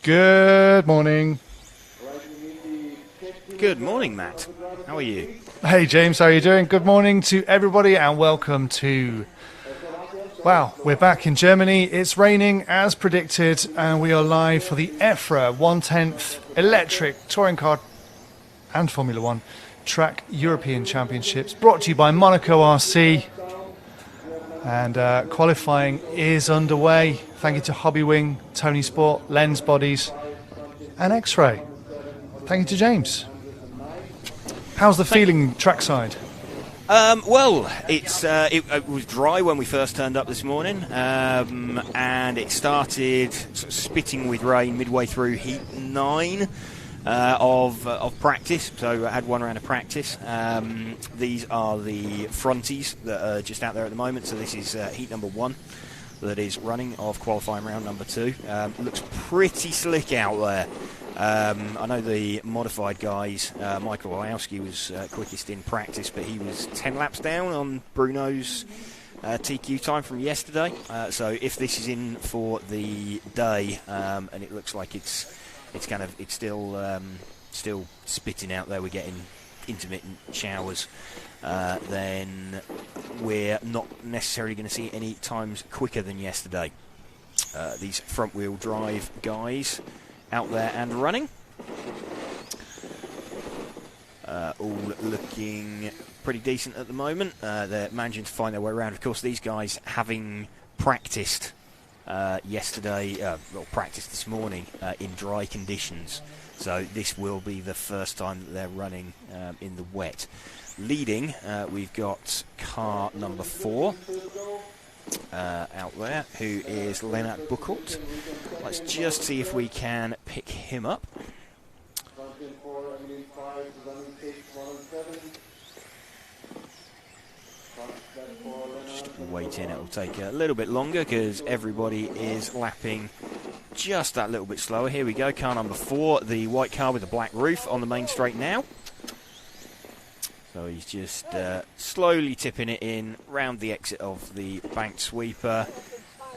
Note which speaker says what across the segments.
Speaker 1: Good morning.
Speaker 2: Good morning, Matt. How are you?
Speaker 1: Hey, James, how are you doing? Good morning to everybody and welcome to... Wow, we're back in Germany. It's raining as predicted and we are live for the EFRA 1/10th Electric Touring Car and Formula One Track European Championships, brought to you by Monaco RC. And qualifying is underway. Thank you to Hobbywing, Tony Sport, Lens Bodies and X-Ray. Thank you to James. How's the feeling trackside?
Speaker 2: Well, it was dry when we first turned up this morning, and it started sort of spitting with rain midway through heat 9 of practice. So I had one round of practice. These are the fronties that are just out there at the moment. So this is heat number 1 that is running of qualifying round number 2. Looks pretty slick out there. I know the modified guys, Michael Olowski was quickest in practice, but he was 10 laps down on Bruno's TQ time from yesterday. So if this is in for the day, and it looks like it's still spitting out there, we're getting intermittent showers, then we're not necessarily going to see any times quicker than yesterday. These front wheel drive guys out there and running, all looking pretty decent at the moment. They're managing to find their way around. Of course, these guys having practiced yesterday, practiced this morning in dry conditions, so this will be the first time that they're running in the wet. Leading, we've got car number 4 out there, who is Lennart Buchholz. Let's just see if we can pick him up. Just waiting, it'll take a little bit longer because everybody is lapping just that little bit slower. Here we go, car number 4, the white car with the black roof on the main straight now. So he's just slowly tipping it in round the exit of the banked sweeper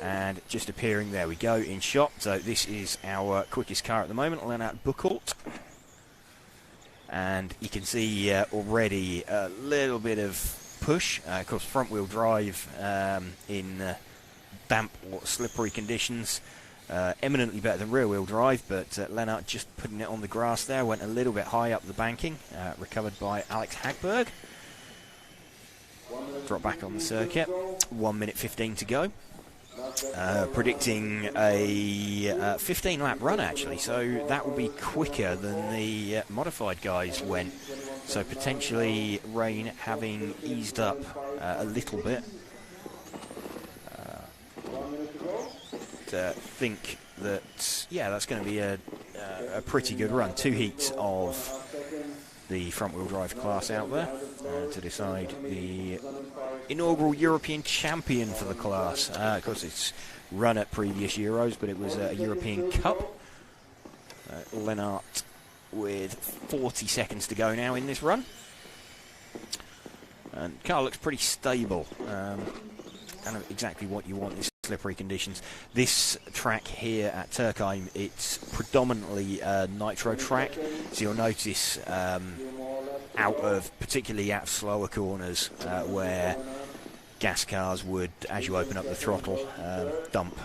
Speaker 2: and just appearing, there we go, in shot. So this is our quickest car at the moment, Lennart Buchholz. And you can see already a little bit of push. Of course, front wheel drive in damp or slippery conditions. Eminently better than rear wheel drive, but Lennart just putting it on the grass there, went a little bit high up the banking, recovered by Alex Hagberg. Drop back on the circuit, 1 minute 15 to go. Predicting a 15 lap run actually, so that will be quicker than the modified guys went, so potentially rain having eased up a little bit. Think that, yeah, that's going to be a pretty good run. 2 heats of the front wheel drive class out there to decide the inaugural European champion for the class. Of course, it's run at previous Euros, but it was a European Cup. Lennart with 40 seconds to go now in this run. And car looks pretty stable. Kind of exactly what you want in slippery conditions. This track here at Türkheim, it's predominantly a nitro track, so you'll notice particularly out of slower corners where gas cars would, as you open up the throttle, dump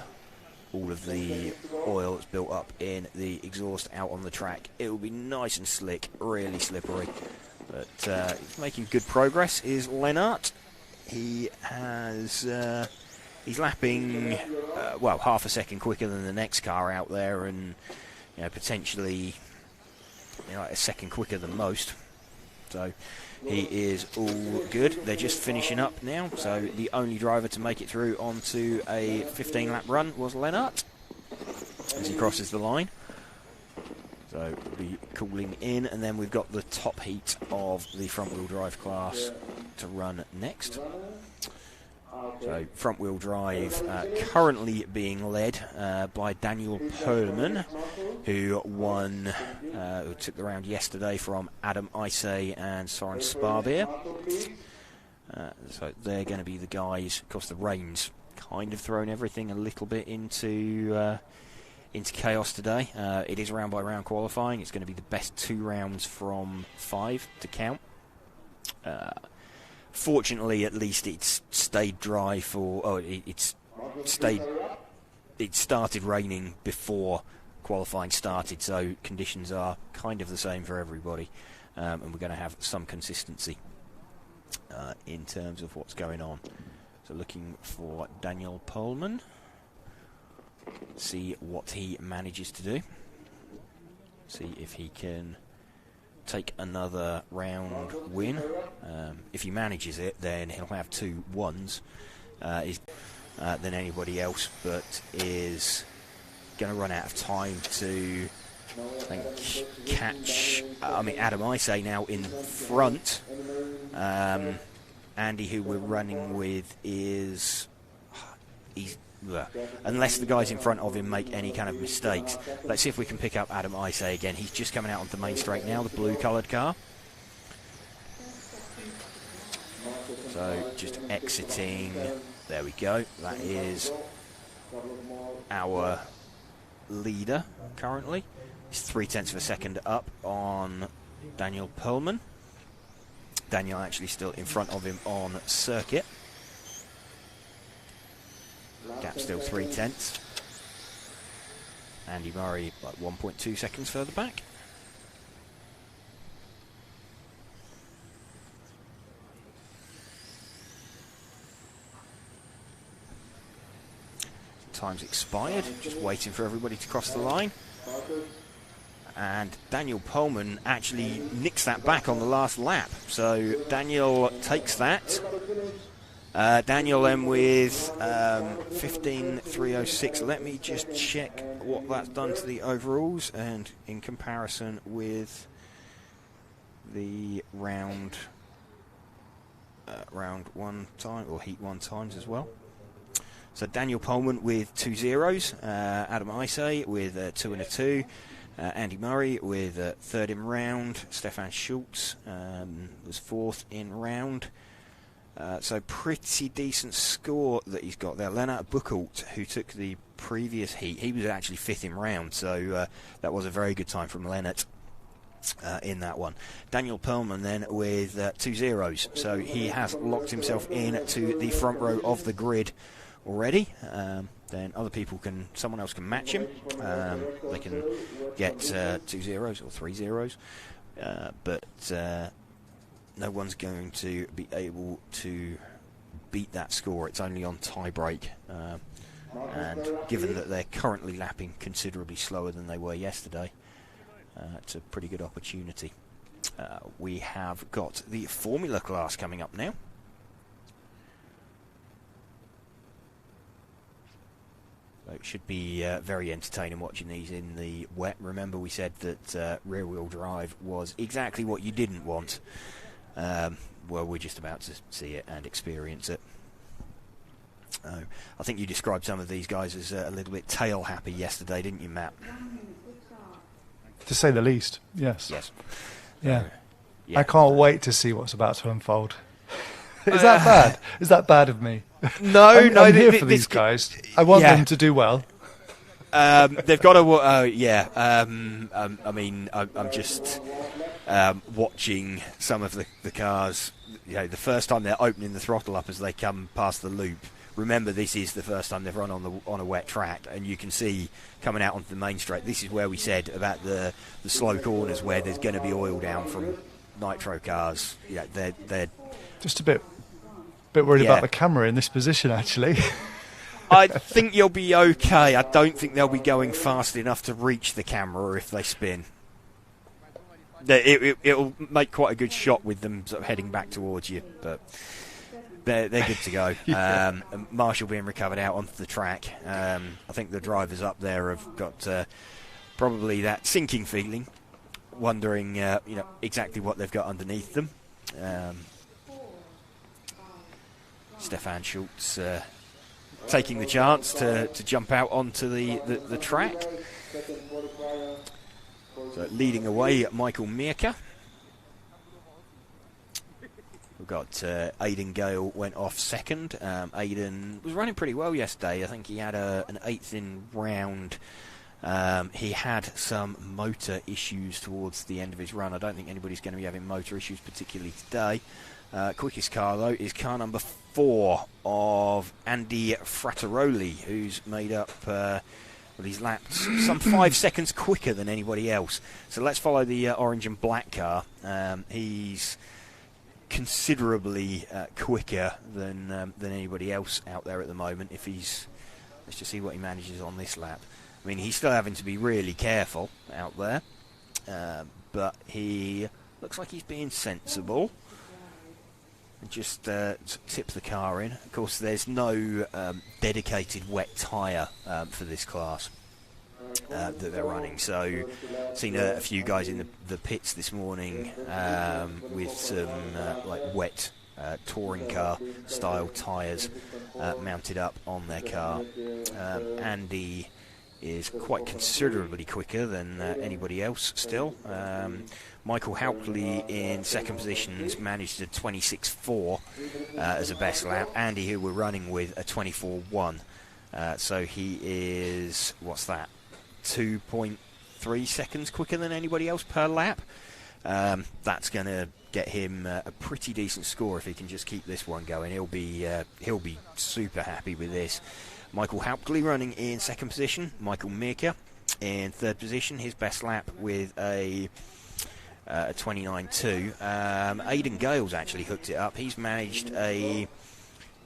Speaker 2: all of the oil that's built up in the exhaust out on the track. It will be nice and slick, really slippery, but it's making good progress is Lennart. He has he's lapping half a second quicker than the next car out there, and potentially a second quicker than most. So he is all good. They're just finishing up now, so the only driver to make it through onto a 15 lap run was Lennart as he crosses the line. So we'll be cooling in, and then we've got the top heat of the front wheel drive class to run next. So front wheel drive currently being led by Daniel Perlman, who took the round yesterday from Adam Isay and Soren Sparbeer. So they're going to be the guys. Of course, the rain's kind of thrown everything a little bit into into chaos today. It is round by round qualifying. It's going to be the best 2 rounds from 5 to count. Fortunately, at least it's stayed dry for... It started raining before qualifying started, so conditions are kind of the same for everybody. And we're going to have some consistency in terms of what's going on. So looking for Daniel Pohlmann. See what he manages to do. See if he can take another round win. If he manages it, then he'll have 2 1s than anybody else, but is going to run out of time to, I think, catch. Adam Isay now in front. Andy, who we're running with, unless the guys in front of him make any kind of mistakes. Let's see if we can pick up Adam Isay again. He's just coming out onto the main straight now, the blue-coloured car. So just exiting. There we go. That is our leader currently. He's 0.3 of a second up on Daniel Pohlmann. Daniel actually still in front of him on circuit. Gap still 0.3. Andy Murray like 1.2 seconds further back. Time's expired, just waiting for everybody to cross the line. And Daniel Pohlmann actually nicks that back on the last lap. So Daniel takes that. Daniel then with 15.306. Let me just check what that's done to the overalls, and in comparison with the round 1 time, or heat 1 times as well. So Daniel Pohlmann with 2 zeros, Adam Isay with 2 and a 2, Andy Murray with 3rd in round, Stefan Schultz was 4th in round. So pretty decent score that he's got there. Lennart Buchholz, who took the previous heat, he was actually 5th in round, so that was a very good time from Lennart in that one. Daniel Pohlmann then with 2 zeros, so he has locked himself in to the front row of the grid already. Then someone else can match him. They can get 2 zeros or 3 zeros, but no one's going to be able to beat that score. It's only on tie break, and given that they're currently lapping considerably slower than they were yesterday, it's a pretty good opportunity. We have got the Formula class coming up now. So it should be very entertaining watching these in the wet. Remember, we said that rear-wheel drive was exactly what you didn't want. Well, we're just about to see it and experience it. I think you described some of these guys as a little bit tail-happy yesterday, didn't you, Matt?
Speaker 1: To say the least, yes.
Speaker 2: Yes.
Speaker 1: Yeah.
Speaker 2: Yeah.
Speaker 1: I can't wait to see what's about to unfold. Is that bad? Is that bad of me?
Speaker 2: No,
Speaker 1: I'm here for these guys. I want them to do well.
Speaker 2: They've got to, I'm just watching some of the cars. You know, the first time they're opening the throttle up as they come past the loop. Remember, this is the first time they've run on a wet track, and you can see coming out onto the main straight. This is where we said about the slow corners where there's going to be oil down from nitro cars. Yeah, they're
Speaker 1: just a bit worried about the camera in this position, actually.
Speaker 2: I think you'll be okay. I don't think they'll be going fast enough to reach the camera if they spin. It'll make quite a good shot with them sort of heading back towards you, but they're good to go. Marshall being recovered out onto the track. I think the drivers up there have got probably that sinking feeling, wondering exactly what they've got underneath them. Stefan Schultz taking the chance to jump out onto the track. So leading away, Michael Mirka. We've got Aidan Gale went off second. Aidan was running pretty well yesterday. I think he had an 8th in round He had some motor issues towards the end of his run. I don't think anybody's going to be having motor issues particularly today. Quickest car, though, is car number 4 of Andy Frattaroli, who's made up, he's lapped some 5 seconds quicker than anybody else. So let's follow the orange and black car. He's considerably quicker than anybody else out there at the moment. Let's just see what he manages on this lap. I mean, he's still having to be really careful out there, but he looks like he's being sensible. Just tip the car in. Of course, there's no dedicated wet tyre for this class that they're running. So, seen a few guys in the pits this morning with some like wet touring car style tyres mounted up on their car. Andy is quite considerably quicker than anybody else still. Michael Haupley in second position has managed a 26.4 as a best lap. Andy, who we're running with, a 24.1. So he is, what's that, 2.3 seconds quicker than anybody else per lap. That's going to get him a pretty decent score if he can just keep this one going. He'll be super happy with this. Michael Haupley running in second position. Michael Mirka in third position. His best lap with a 29.2. Aidan Gale's actually hooked it up. He's managed a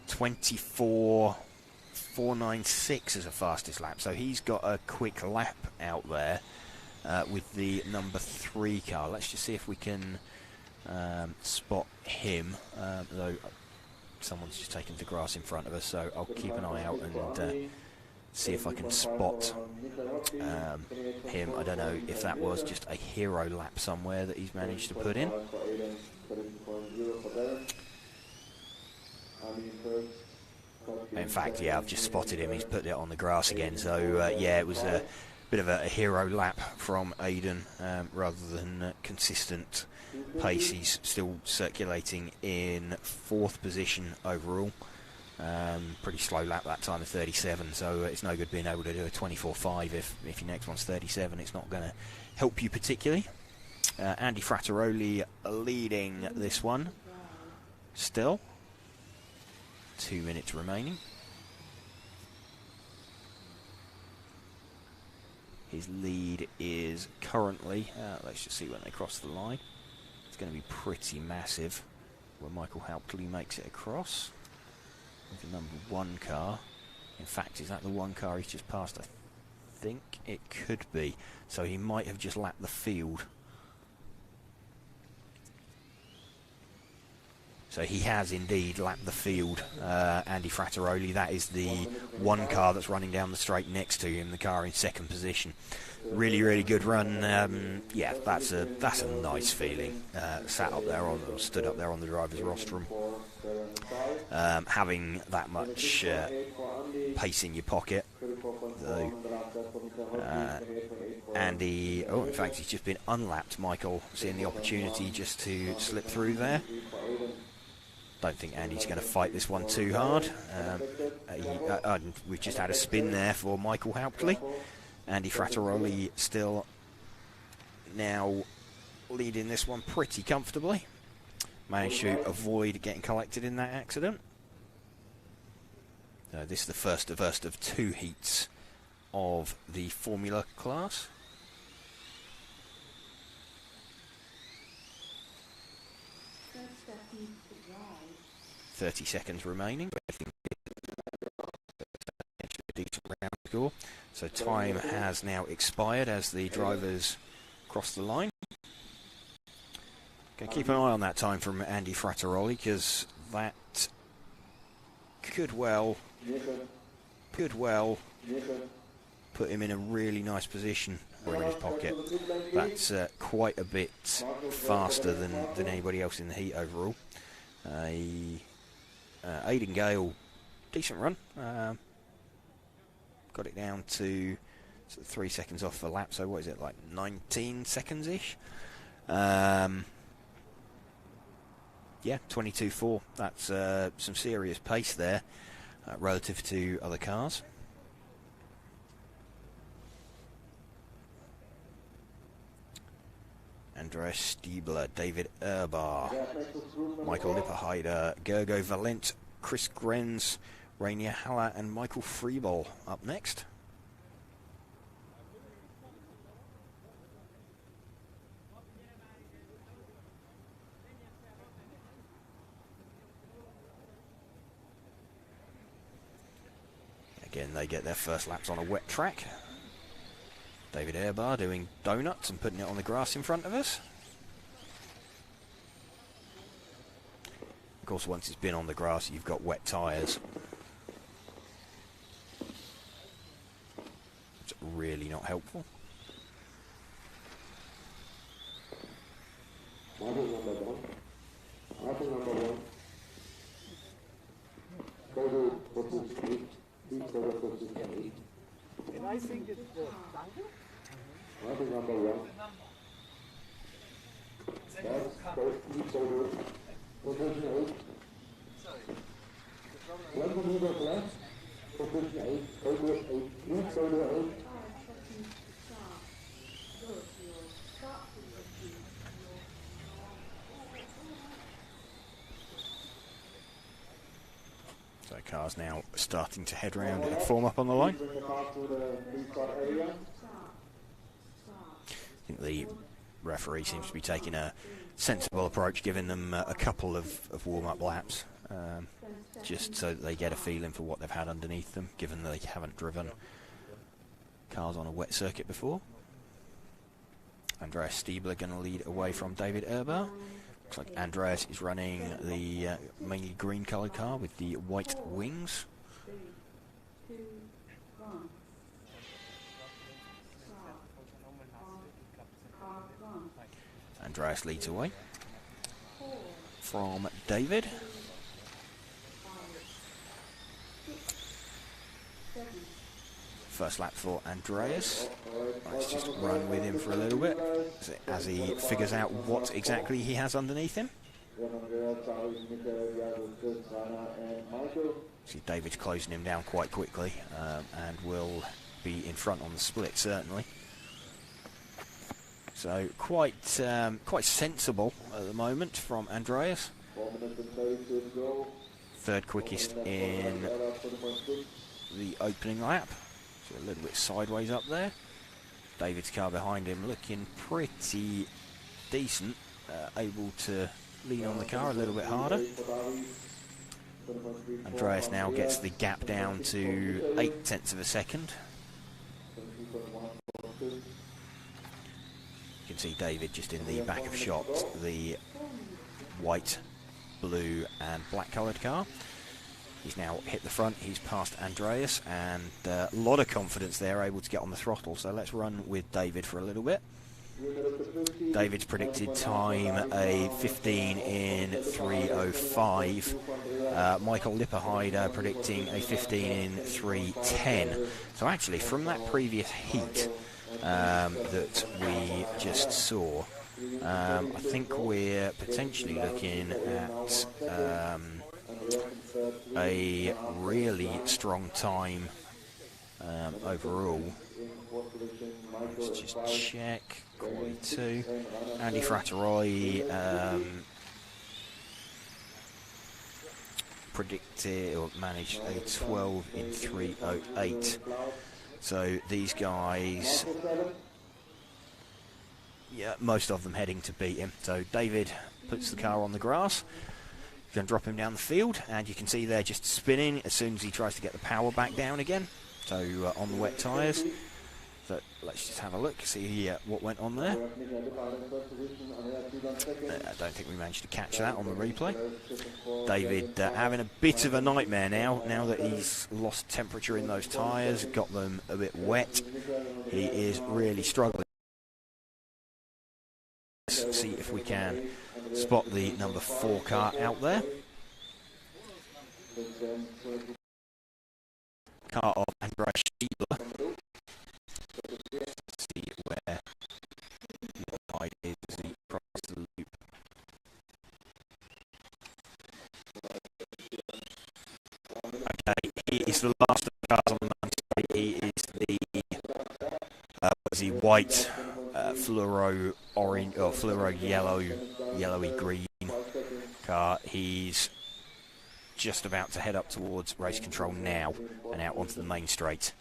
Speaker 2: 24.496 as a fastest lap. So he's got a quick lap out there with the number 3 car. Let's just see if we can spot him. Though someone's just taken the grass in front of us, so I'll keep an eye out and see if I can spot him. I don't know if that was just a hero lap somewhere that he's managed to put in. In fact, yeah, I've just spotted him. He's put it on the grass again. So, yeah, it was a bit of a hero lap from Aidan rather than consistent pace. He's still circulating in 4th position overall. Pretty slow lap that time of 37, so it's no good being able to do a 24.5 if your next one's 37. It's not going to help you particularly. Andy Frattaroli leading this one still. 2 minutes remaining. His lead is currently, let's just see when they cross the line. It's going to be pretty massive when Michael Haupley makes it across. The number 1 car. In fact, is that the 1 car he's just passed? I think it could be. So he might have just lapped the field. So he has indeed lapped the field, Andy Frattaroli. That is the 1 car that's running down the straight next to him, the car in second position. Really, really good run. Yeah, that's a nice feeling. Stood up there on the driver's rostrum. Having that much pace in your pocket. Though, Andy, in fact, he's just been unlapped. Michael seeing the opportunity just to slip through there. Don't think Andy's going to fight this one too hard. We've just had a spin there for Michael Haupley. Andy Frattaroli still now leading this one pretty comfortably. Managed to avoid getting collected in that accident. This is the first of 2 heats of the Formula class. .30 seconds remaining. A decent round score. So time has now expired as the drivers cross the line. Going to keep an eye on that time from Andy Frattaroli, because that could well put him in a really nice position in his pocket. That's quite a bit faster than anybody else in the heat overall. Aidan Gale, decent run. Got it down to 3 seconds off the lap, so what is it, like 19 seconds-ish? Yeah, 22.4. That's some serious pace there relative to other cars. Andreas Stiebler, David Erbar, Michael Lipperheider, Gergo Valent, Chris Grenz, Rainier Haller and Michael Freeball up next. Again, they get their first laps on a wet track. David Erbar doing donuts and putting it on the grass in front of us. Of course, once it's been on the grass, you've got wet tyres. It's really not helpful.
Speaker 3: And I think it's
Speaker 4: number one. That's position 8. One minute left. Position 8. Over 8. Lead over 8.
Speaker 2: So cars now starting to head round and form up on the line. I think the referee seems to be taking a sensible approach, giving them a couple of warm-up laps, just so that they get a feeling for what they've had underneath them, given that they haven't driven cars on a wet circuit before. Andreas Stiebler going to lead away from David Erbar. Looks like Andreas is running the mainly green-coloured car with the white wings. Andreas leads away from David. First lap for Andreas. Let's just run with him for a little bit as he figures out what exactly he has underneath him. See, David's closing him down quite quickly and will be in front on the split, certainly. So quite sensible at the moment from Andreas. Third quickest in the opening lap. So a little bit sideways up there. David's car behind him looking pretty decent, able to lean on the car a little bit harder. Andreas now gets the gap down to 0.8 of a second. You can see David just in the back of shot, the white, blue and black coloured car. He's now hit the front, he's passed Andreas, and a lot of confidence there, able to get on the throttle. So let's run with David for a little bit. David's predicted time a 15 in 3:05. Michael Lipperheider predicting a 15 in 3:10. So actually, from that previous heat that we just saw, I think we're potentially looking at a really strong time overall. Let's just check. Quality 2. Andy Frattaroi predicted or managed a 12 in 3:08. So these guys, yeah, most of them heading to beat him. So David puts the car on the grass. Going to drop him down the field, and you can see there just spinning as soon as he tries to get the power back down again. So on the wet tyres. So let's just have a look, see what went on there. I don't think we managed to catch that on the replay. David having a bit of a nightmare now that he's lost temperature in those tyres, got them a bit wet. He is really struggling. Let's see if we can spot the number 4 car out there. Car of Andreas Stiebler. Let's see where the side is as he crosses the loop. Okay, he is the last of the cars on the mountain. He is the white fluoro orange or fluoro yellowy green car. He's just about to head up towards race control now and out onto the main straight.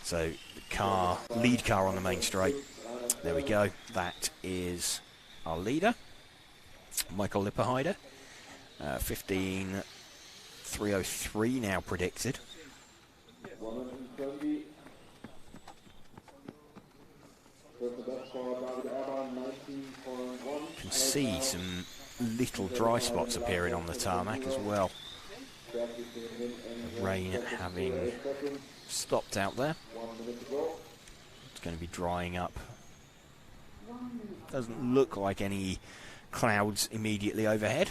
Speaker 2: So the lead car on the main straight. There we go. That is our leader, Michael Lipperheider. 15.303 now predicted. Can see some little dry spots appearing on the tarmac as well. The rain having stopped out there. It's going to be drying up. Doesn't look like any clouds immediately overhead.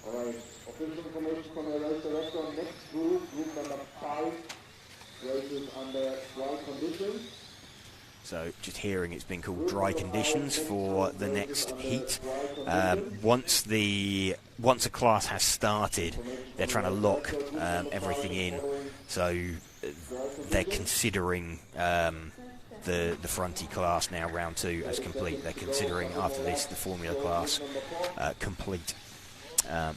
Speaker 4: Alright, official information from the race director. Next group number 5, races under dry conditions.
Speaker 2: So just hearing it's been called dry conditions for the next heat. Once a class has started, they're trying to lock everything in. So they're considering the fronty class now, round 2, as complete. They're considering after this the formula class complete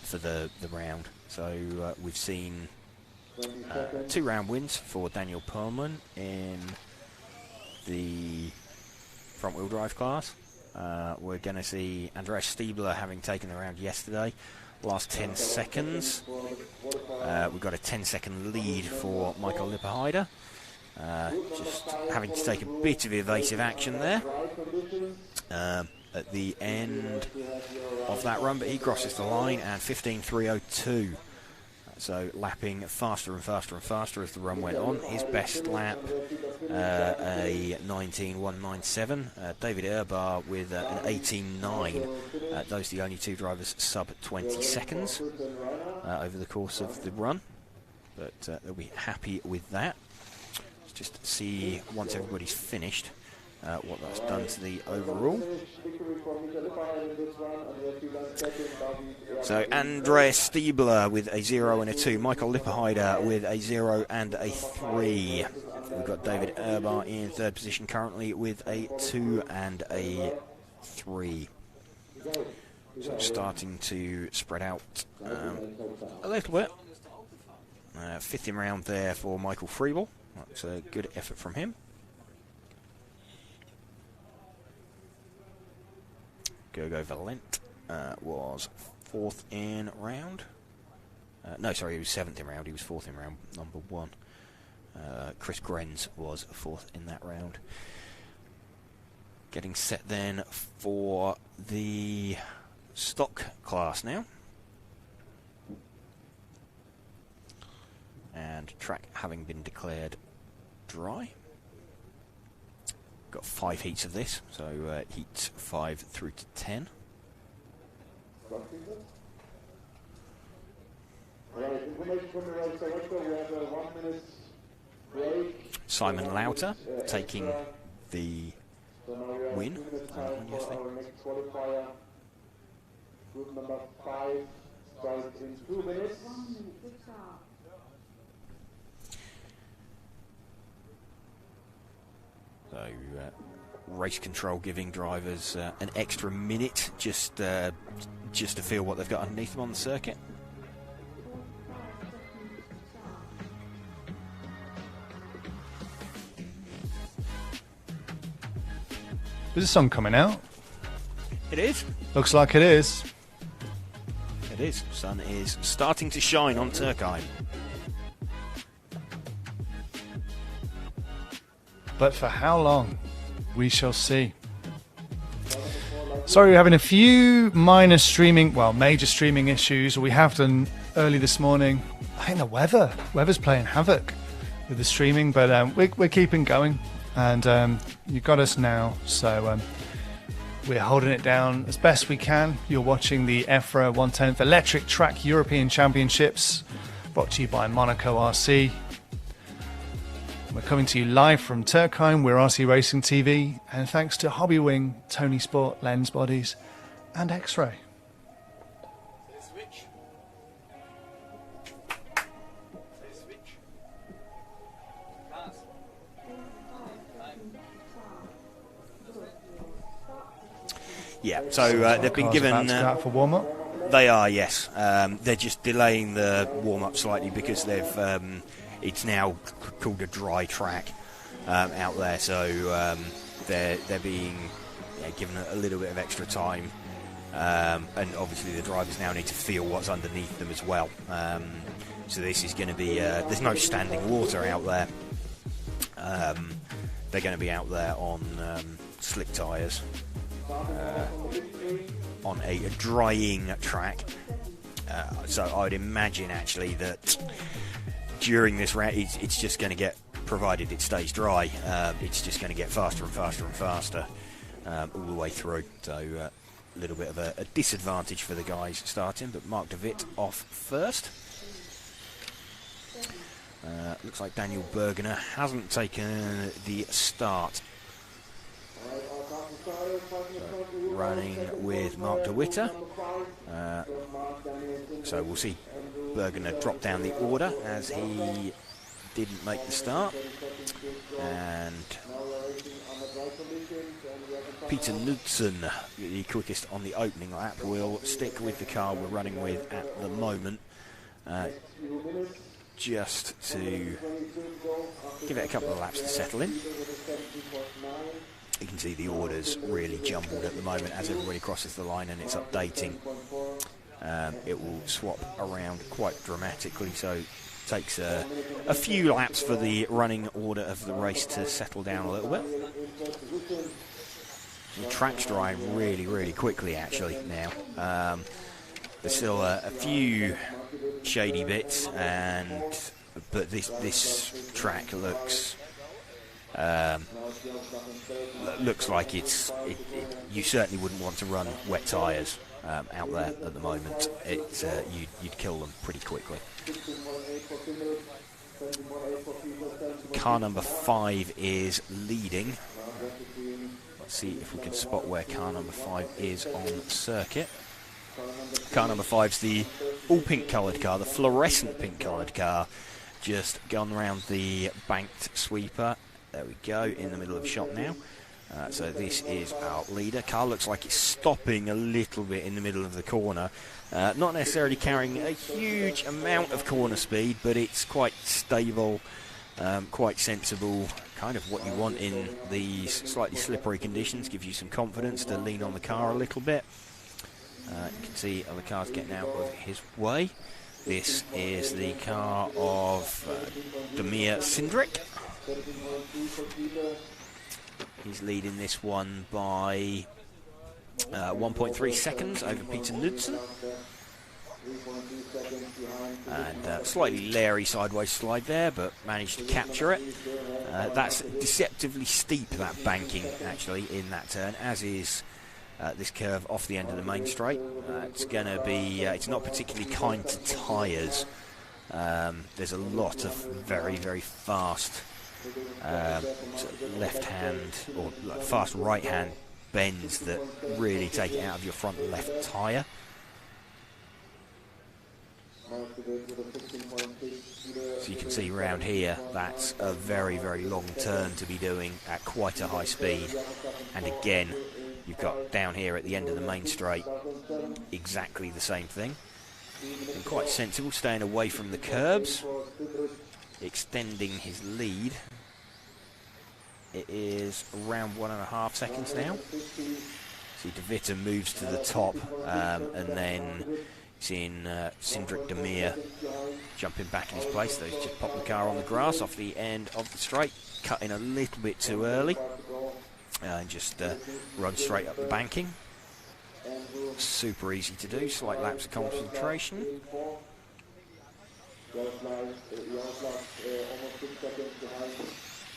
Speaker 2: for the round. So we've seen 2 round wins for Daniel Perlman in the front-wheel drive class. We're going to see Andreas Stiebler having taken the round yesterday. Last 10 seconds. We've got a 10-second lead for Michael Lipperheider. Just having to take a bit of evasive action there at the end of that run, but he crosses the line, and 15.302. So lapping faster and faster and faster as the run went on. His best lap, a 19.197. David Erbar with an 18.9. Those are the only 2 drivers sub 20 seconds over the course of the run. But they'll be happy with that. Let's just see, once everybody's finished, what that's done to the overall. So Andreas Stiebler with a 0 and a 2, Michael Lipperheider with a 0 and a 3. We've got David Erbar in 3rd position currently with a 2 and a 3. So starting to spread out a little bit. 5th in round there for Michael Freebel. That's a good effort from him. Gergo Valent was 4th in round. No, sorry, he was 7th in round. He was 4th in round number 1. Chris Grenz was 4th in that round. Getting set then for the stock class now. And track having been declared dry. Got 5 heats of this, so heats 5 through to 10. Simon Lauter taking the win.
Speaker 4: Group number 5 starts in 2 minutes.
Speaker 2: So race control giving drivers an extra minute just to feel what they've got underneath them on the circuit.
Speaker 1: Is the sun coming out?
Speaker 2: It is.
Speaker 1: Looks like it is.
Speaker 2: It is. Sun is starting to shine on Türkheim.
Speaker 1: But for how long? We shall see. Sorry, we're having a few major streaming issues. We have done early this morning. I think the weather's playing havoc with the streaming, but we're keeping going, and you got us now, so we're holding it down as best we can. You're watching the EFRA 1/10 Electric Track European Championships, brought to you by Monaco RC. We're coming to you live from Türkheim. We're RC Racing TV, and thanks to Hobby Wing, Tony Sport, Lens Bodies, and X-Ray.
Speaker 2: Yeah, so they've been
Speaker 1: Cars
Speaker 2: given...
Speaker 1: about to go out for warm-up.
Speaker 2: They are, yes. They're just delaying the warm-up slightly because they've it's now called a dry track out there, so they're being given a little bit of extra time, and obviously the drivers now need to feel what's underneath them as well. So this is going to be there's no standing water out there. They're going to be out there on slick tyres on a drying track. So I would imagine actually that during this round it's just going to get, provided it stays dry, it's just going to get faster and faster and faster all the way through. So a little bit of a disadvantage for the guys starting, but Mark de Wit off first. Looks like Daniel Bergener hasn't taken the start. Running with Mark de Witte. So we'll see Bergener drop down the order as he didn't make the start. And Peter Knudsen, the quickest on the opening lap, will stick with the car we're running with at the moment. Just to give it a couple of laps to settle in. You can see the orders really jumbled at the moment as everybody crosses the line and it's updating. It will swap around quite dramatically, so it takes a few laps for the running order of the race to settle down a little bit. The track's drying really, really quickly actually now. There's still a few shady bits, but this track looks like you certainly wouldn't want to run wet tyres out there at the moment. You'd kill them pretty quickly. Car number 5 is leading. Let's see if we can spot where car number 5 is on circuit. Car number 5's the all pink coloured car, the fluorescent pink coloured car, just gone round the banked sweeper. There we go, in the middle of the shot now. So this is our leader. Car looks like it's stopping a little bit in the middle of the corner. Not necessarily carrying a huge amount of corner speed, but it's quite stable, quite sensible, kind of what you want in these slightly slippery conditions. Gives you some confidence to lean on the car a little bit. You can see other cars getting out of his way. This is the car of Damir Sindrick. He's leading this one by 1.3 seconds over Peter Knudsen. And slightly leery sideways slide there, but managed to capture it. That's deceptively steep, that banking, actually, in that turn, as is this curve off the end of the main straight. It's going to be, it's not particularly kind to tyres. There's a lot of very, very fast left hand or fast right hand bends that really take it out of your front left tyre. So you can see around here, that's a very, very long turn to be doing at quite a high speed. And again, you've got down here at the end of the main straight, exactly the same thing. And quite sensible, staying away from the curbs, extending his lead. It is around 1.5 seconds now. See, De Witte moves to the top, and then seeing Sindrick Damir jumping back in his place. They've just popped the car on the grass off the end of the straight, cut in a little bit too early, and just run straight up the banking. Super easy to do, slight lapse of concentration.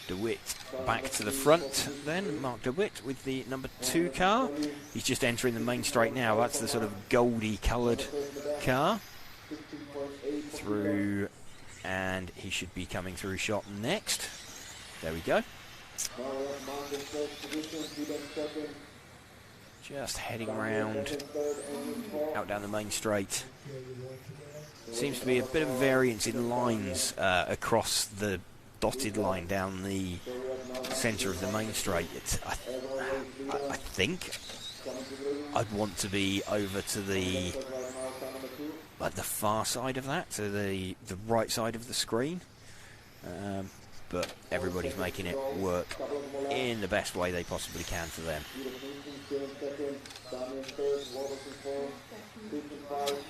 Speaker 2: De Witt back to the front then, Mark De Witt with the number 2 car. He's just entering the main straight now. That's the sort of goldy coloured car. Through, and he should be coming through shot next. There we go. Just heading round, out down the main straight. Seems to be a bit of variance in lines across the dotted line down the centre of the main straight. I think I'd want to be over to the far side of that, to the right side of the screen. But everybody's making it work in the best way they possibly can for them.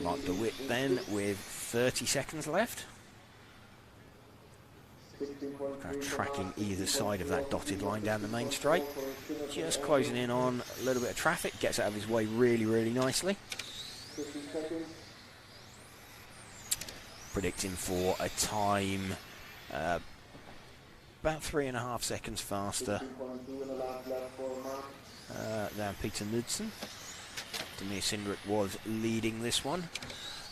Speaker 2: Mark DeWitt then with 30 seconds left. Kind of tracking either side of that dotted line down the main straight. Just closing in on a little bit of traffic. Gets out of his way really, really nicely. Predicting for a time about 3.5 seconds faster than Peter Knudsen. Demir Sindrick was leading this one,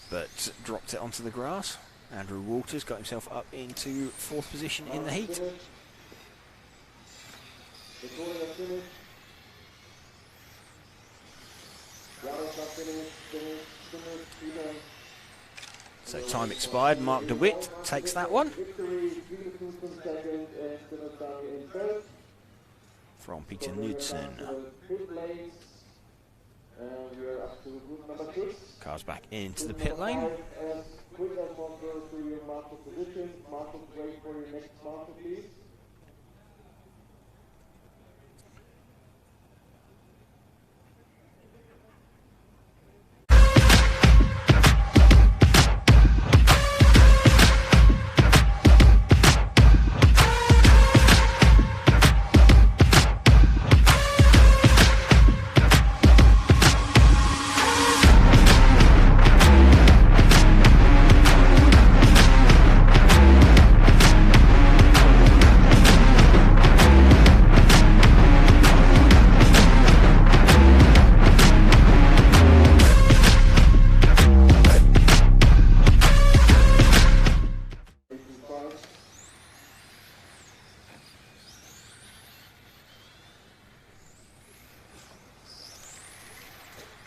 Speaker 2: but dropped it onto the grass. Andrew Walters got himself up into 4th position in the heat. So time expired. Mark DeWitt takes that one from Peter Knudsen. Cars back into the pit lane.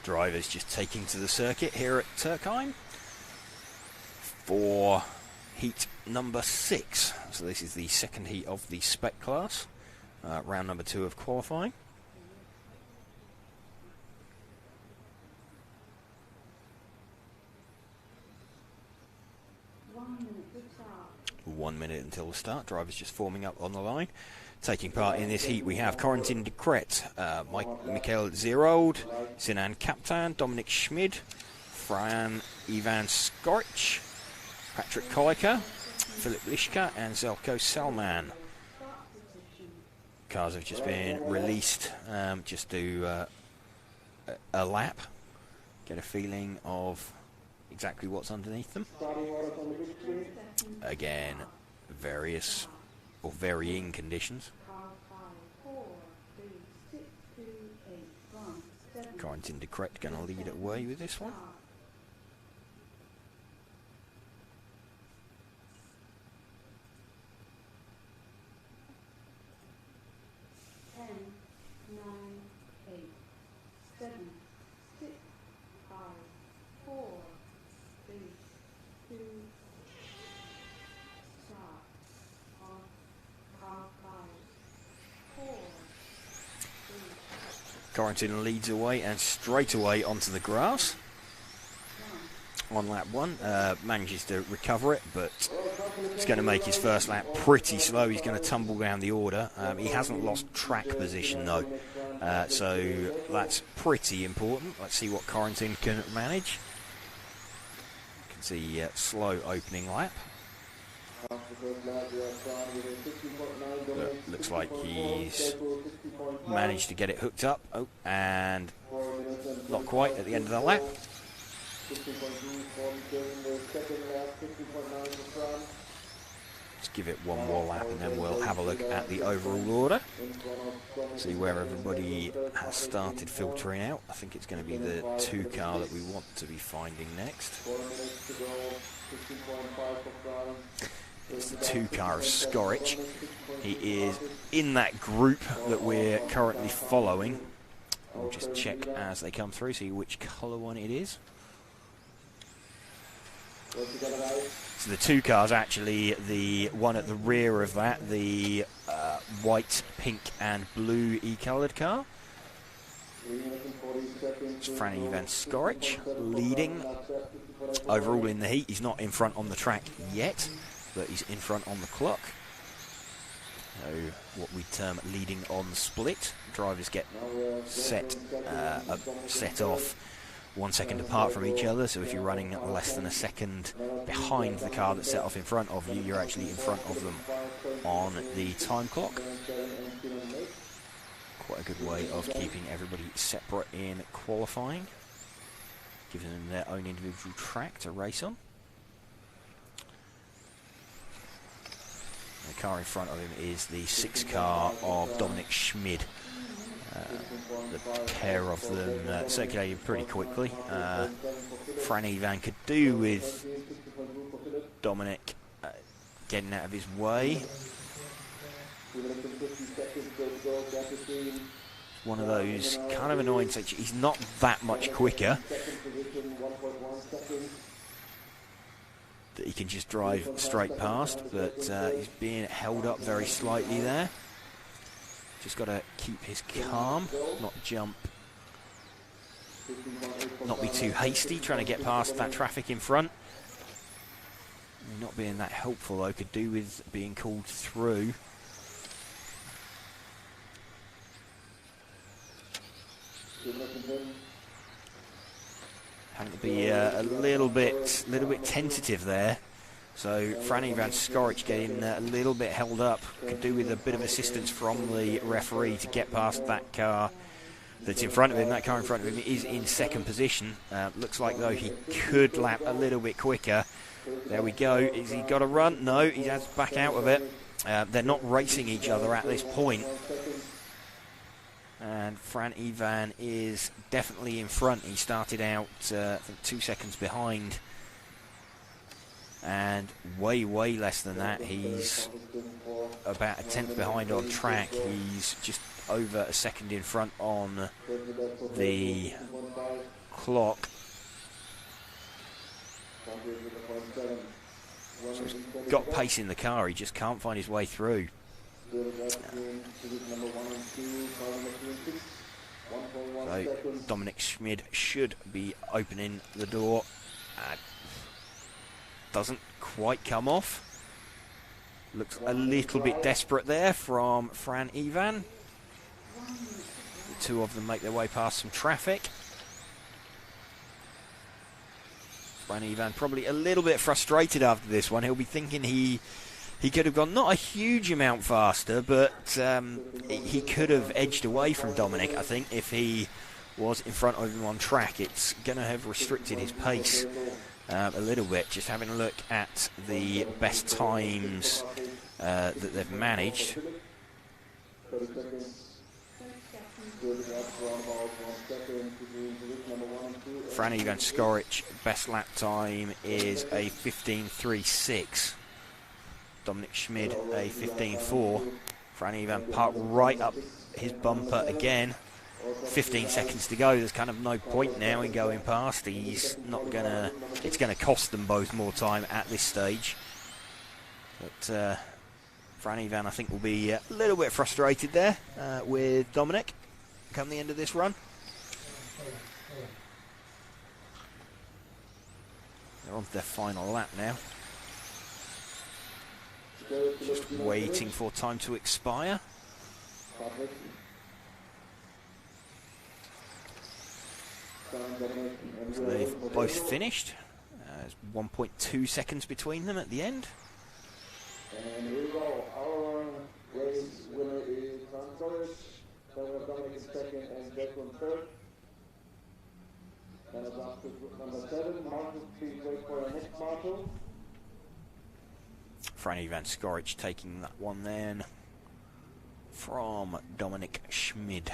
Speaker 2: Drivers just taking to the circuit here at Türkheim for heat number 6. So this is the second heat of the spec class, round number 2 of qualifying. One minute until the start. Drivers just forming up on the line. Taking part in this heat we have Corentin de Kret, Michael Zerold, Sinan Kaptan, Dominic Schmid, Fran Ivan Skoric, Patrick Kolliker, Philip Lishka and Zelko Salman. Cars have just been released, just do a lap, get a feeling of exactly what's underneath them. Again, various or varying conditions. Corentin de Kret going to lead away with this one. Corentin leads away and straight away onto the grass on lap 1. Manages to recover it, but he's going to make his first lap pretty slow. He's going to tumble down the order. He hasn't lost track position though, so that's pretty important. Let's see what Corentin can manage. You can see slow opening lap. Looks like he's managed to get it hooked up. Oh, and not quite at the end of the lap. Let's give it one more lap and then we'll have a look at the overall order. See where everybody has started filtering out. I think it's going to be the 2 car that we want to be finding next. It's the 2 car of Skoric. He is in that group that we're currently following. We'll just check as they come through, see which colour one it is. So the 2 cars actually, the one at the rear of that, the white, pink and blue E-coloured car. It's Franny Van Skorich leading overall in the heat. He's not in front on the track yet, but he's in front on the clock. So what we term leading on split. Drivers get set off 1 second apart from each other, so if you're running less than a second behind the car that's set off in front of you, you're actually in front of them on the time clock. Quite a good way of keeping everybody separate in qualifying, giving them their own individual track to race on. The car in front of him is the 6 car of Dominic Schmid. The pair of them circulated pretty quickly. Franny Van could do with Dominic getting out of his way. One of those kind of annoying situations. He's not that much quicker that he can just drive straight past, but he's being held up very slightly there. Just got to keep his calm, not jump, not be too hasty, trying to get past that traffic in front. Not being that helpful though, could do with being called through. Having to be a little bit tentative there. So Franny Van Skorich getting a little bit held up. Could do with a bit of assistance from the referee to get past that car that's in front of him. That car in front of him is in second position. Looks like though he could lap a little bit quicker. There we go. Is he got a run? No, he has to back out of it. They're not racing each other at this point. And Franny Van is definitely in front. He started out, I think, 2 seconds behind. And way less than that. He's about a tenth behind on track. He's just over a second in front on the clock. So he's got pace in the car, he just can't find his way through. So Dominic Schmid should be opening the door. Doesn't quite come off. Looks a little bit desperate there from Fran Ivan. The two of them make their way past some traffic. Fran Ivan probably a little bit frustrated after this one. He'll be thinking he could have gone not a huge amount faster, but he could have edged away from Dominic, I think, if he was in front of him on track. It's going to have restricted his pace a little bit. Just having a look at the best times that they've managed. Franny Van Skorich, best lap time is a 15.36. Dominic Schmid, a 15.4. Franny Van parked right up his bumper again. 15 seconds to go. There's kind of no point now in going past. He's not gonna. It's going to cost them both more time at this stage. But Franny Van, I think, will be a little bit frustrated there with Dominic come the end of this run. They're on to their final lap now. Just waiting for time to expire. So they've both finished. There's 1.2 seconds between them at the end.
Speaker 4: And here we go. Our race winner is Van Skorich, Dominic in second, and Jacqueline third. And it's up to number 7, Marshall. Please wait for our next Marshall.
Speaker 2: Franny Van Skorich taking that one then from Dominic Schmid.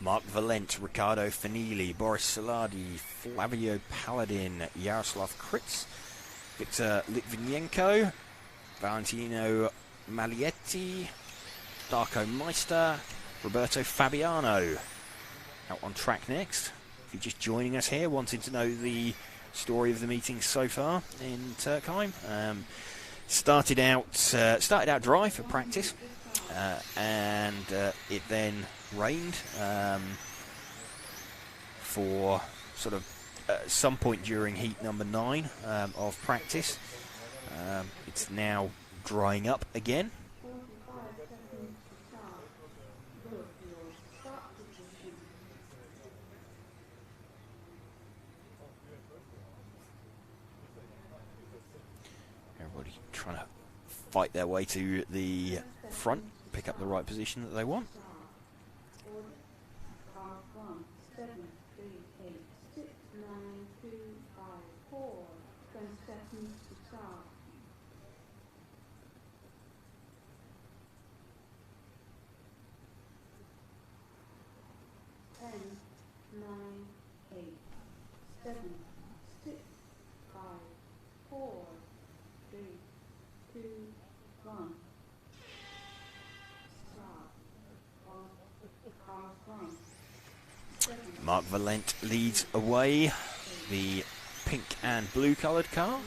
Speaker 2: Mark Valent, Riccardo Fanili, Boris Saladi, Flavio Paladin, Yaroslav Kritz, Victor Litvinenko, Valentino Malietti, Darko Meister, Roberto Fabiano. Out on track next. If you're just joining us here, wanting to know the story of the meeting so far in Türkheim, started out dry for practice, and it then rained for sort of some point during heat number 9 of practice. It's now drying up again. Everybody trying to fight their way to the front, pick up the right position that they want. Mark Valent leads away, the pink and blue coloured car.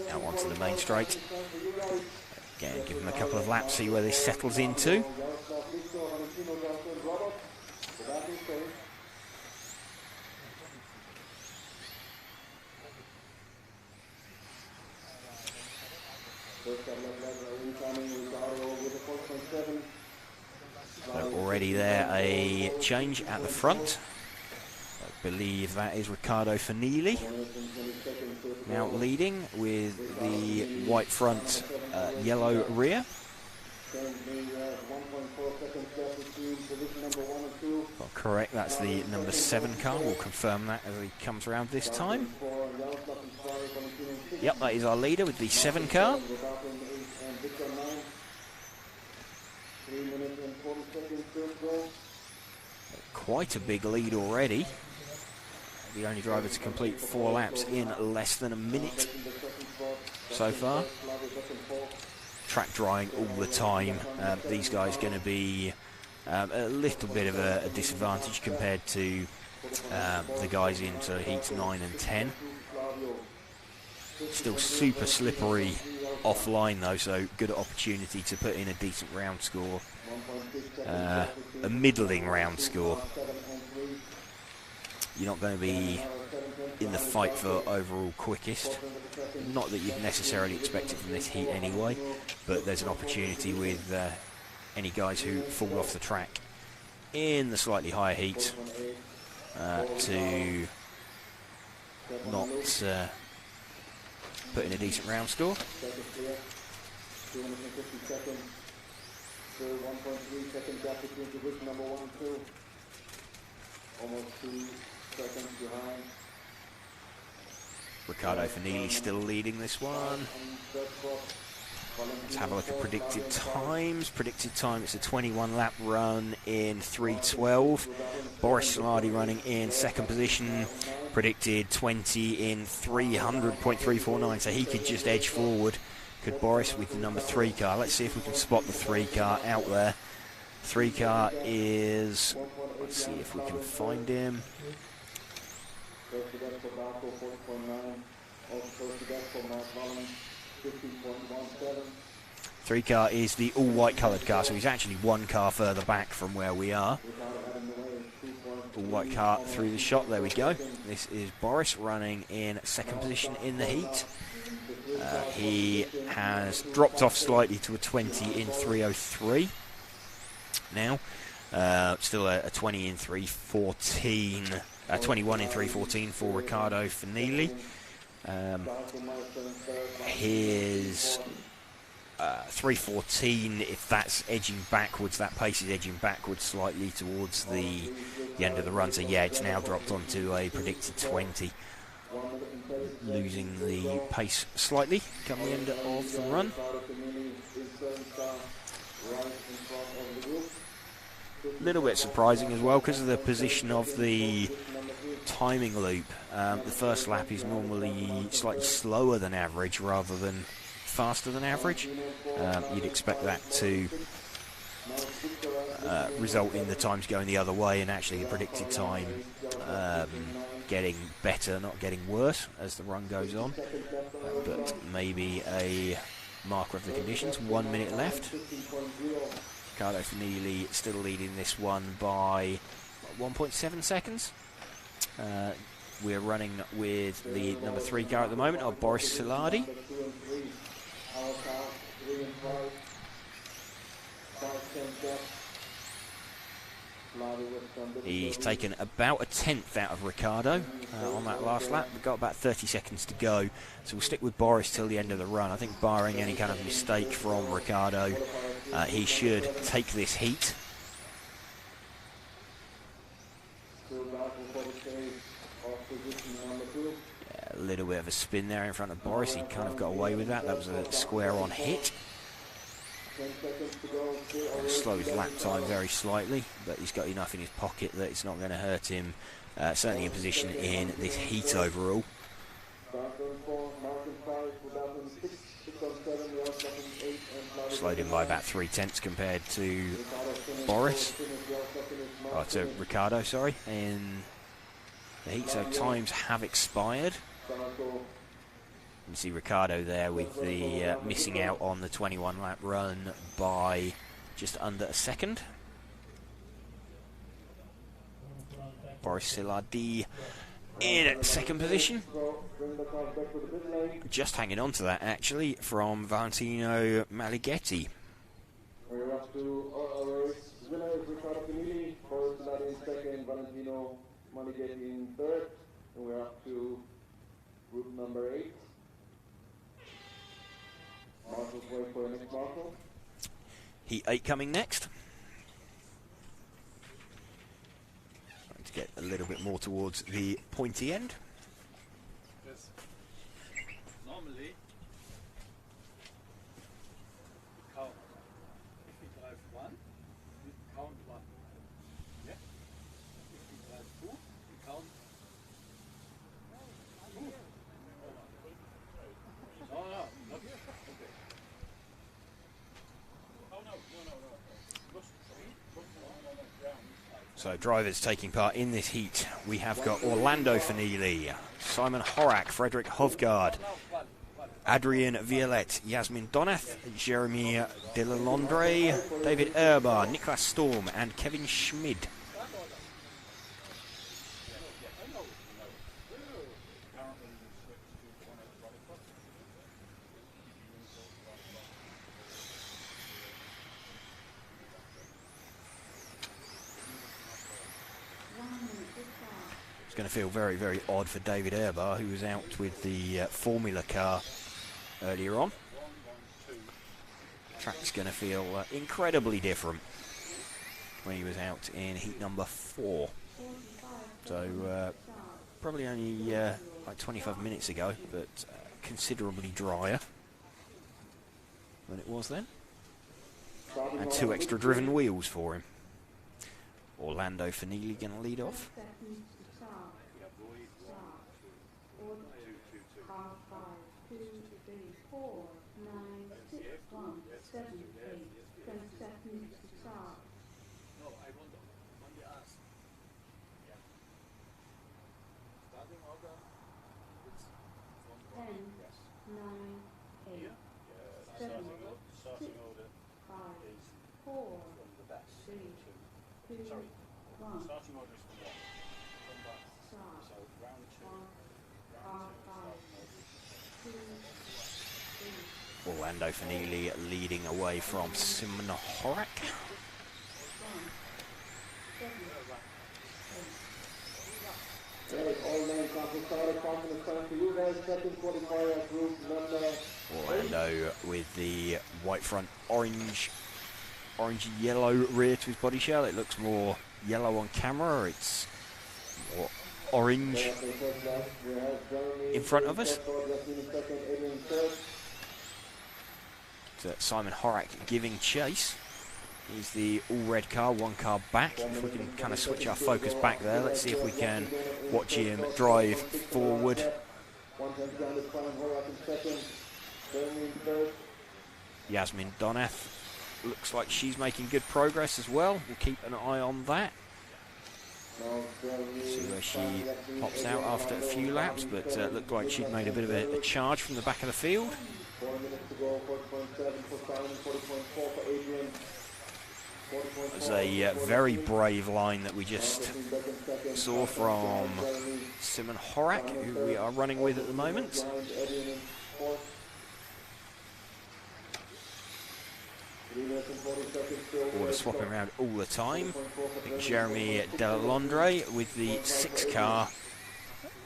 Speaker 2: Now onto the main straight. Again, give him a couple of laps, see where this settles into. So already there, a change at the front. I believe that is Riccardo Fanili now leading with the white front, yellow rear. Well, correct, that's the number 7 car. We'll confirm that as he comes around this time. Yep, that is our leader with the 7 car. Quite a big lead already. The only driver to complete 4 laps in less than a minute so far. Track drying all the time. These guys going to be a little bit of a disadvantage compared to the guys into heats 9 and 10. Still super slippery offline though, so good opportunity to put in a decent round score. A middling round score. You're not going to be in the fight for overall quickest. Not that you'd necessarily expect it from this heat anyway, but there's an opportunity with any guys who fall off the track in the slightly higher heat to not put in a decent round score.
Speaker 4: 1.3 second gap between position number 1 and 2. Almost 2 seconds behind.
Speaker 2: Riccardo Fanili still leading this one. Let's have a look at predicted times. Predicted time, it's a 21 lap run in 3:12. Boris Saladi running in second position. Predicted 20 in 300.349, so he could just edge forward. Could Boris with the number 3 car. Let's see if we can spot the 3 car out there. 3 car is, let's see if we can find him. 3 car is the all white coloured car, so he's actually 1 car further back from where we are. All white car through the shot, there we go. This is Boris running in second position in the heat. He has dropped off slightly to a 20 in 3:03 now. Still a 20 in 3:14, 21 in 3:14 for Riccardo Fanili. His 3:14, if that's edging backwards, that pace is edging backwards slightly towards the end of the run. So yeah, it's now dropped onto a predicted 20. losing the pace slightly come the end of the run. A little bit surprising as well because of the position of the timing loop. The first lap is normally slightly slower than average rather than faster than average. You'd expect that to result in the times going the other way, and actually the predicted time getting better, not getting worse as the run goes on. But maybe a marker of the conditions. 1 minute left. Riccardo Finelli still leading this one by 1.7 seconds. We're running with the number 3 car at the moment, of Boris Silardi. He's taken about a tenth out of Riccardo on that last lap. We've got about 30 seconds to go, so we'll stick with Boris till the end of the run. I think barring any kind of mistake from Riccardo, he should take this heat. A little bit of a spin there in front of Boris. He kind of got away with that. That was a square-on hit. Slow his lap time very slightly, but he's got enough in his pocket that it's not going to hurt him. Certainly in position in this heat overall. Slowed him by about 3/10 compared to Boris. Oh, to Riccardo, sorry, in the heat, so times have expired. You see Riccardo there with the missing out on the 21 lap run by just under a second. Boris Silardi in second position. Just hanging on to that actually from Valentino Malighetti.
Speaker 4: We're up to our race winner is Riccardo Finelli, Boris Silardi in second, Valentino Malighetti in third, and we're up to group number 8. Marshal's waiting for the next marshal.
Speaker 2: Heat 8 coming next. Trying to get a little bit more towards the pointy end.
Speaker 3: Yes. Normally, you count. If you drive 1, you count 1. Yeah? If you drive 2, you count 2. No, not okay.
Speaker 2: So drivers taking part in this heat, we have got Orlando Finelli, Simon Horak, Frederick Hovgaard, Adrien Violette, Yasmin Donath, Jeremy Delalondre, David Erbar, Niklas Storm and Kevin Schmid. Going to feel very, very odd for David Erbar, who was out with the Formula car earlier on. Track's going to feel incredibly different when he was out in heat number 4. So probably only like 25 minutes ago, but considerably drier than it was then. And 2 extra driven wheels for him. Orlando Finelli going to lead off. Orlando Finelli leading away from Simon Horak. Orlando with the white front, orange yellow rear to his body shell. It looks more yellow on camera. It's more orange in front of us. So Simon Horak giving chase. He's the all-red car, one car back. If we can kind of switch our focus back there, let's see if we can watch him drive forward. Yasmin Donath looks like she's making good progress as well. We'll keep an eye on that. See where she pops out after a few laps, but looked like she'd made a bit of a charge from the back of the field. It was a very brave line that we just saw from Simon Horak, who we are running with at the moment. Order swapping around all the time. I think Jeremy Delalondre with the 6 car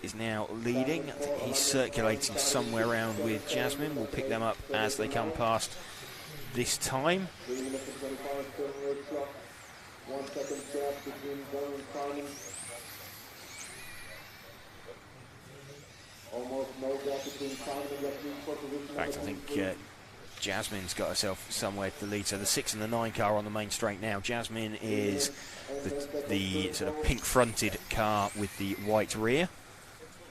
Speaker 2: is now leading. I think he's circulating somewhere around with Jasmine. We'll pick them up as they come past this time. In fact, I think Jasmine's got herself somewhere to lead. So the 6 and the 9 car on the main straight now. Jasmine is the sort of pink-fronted car with the white rear.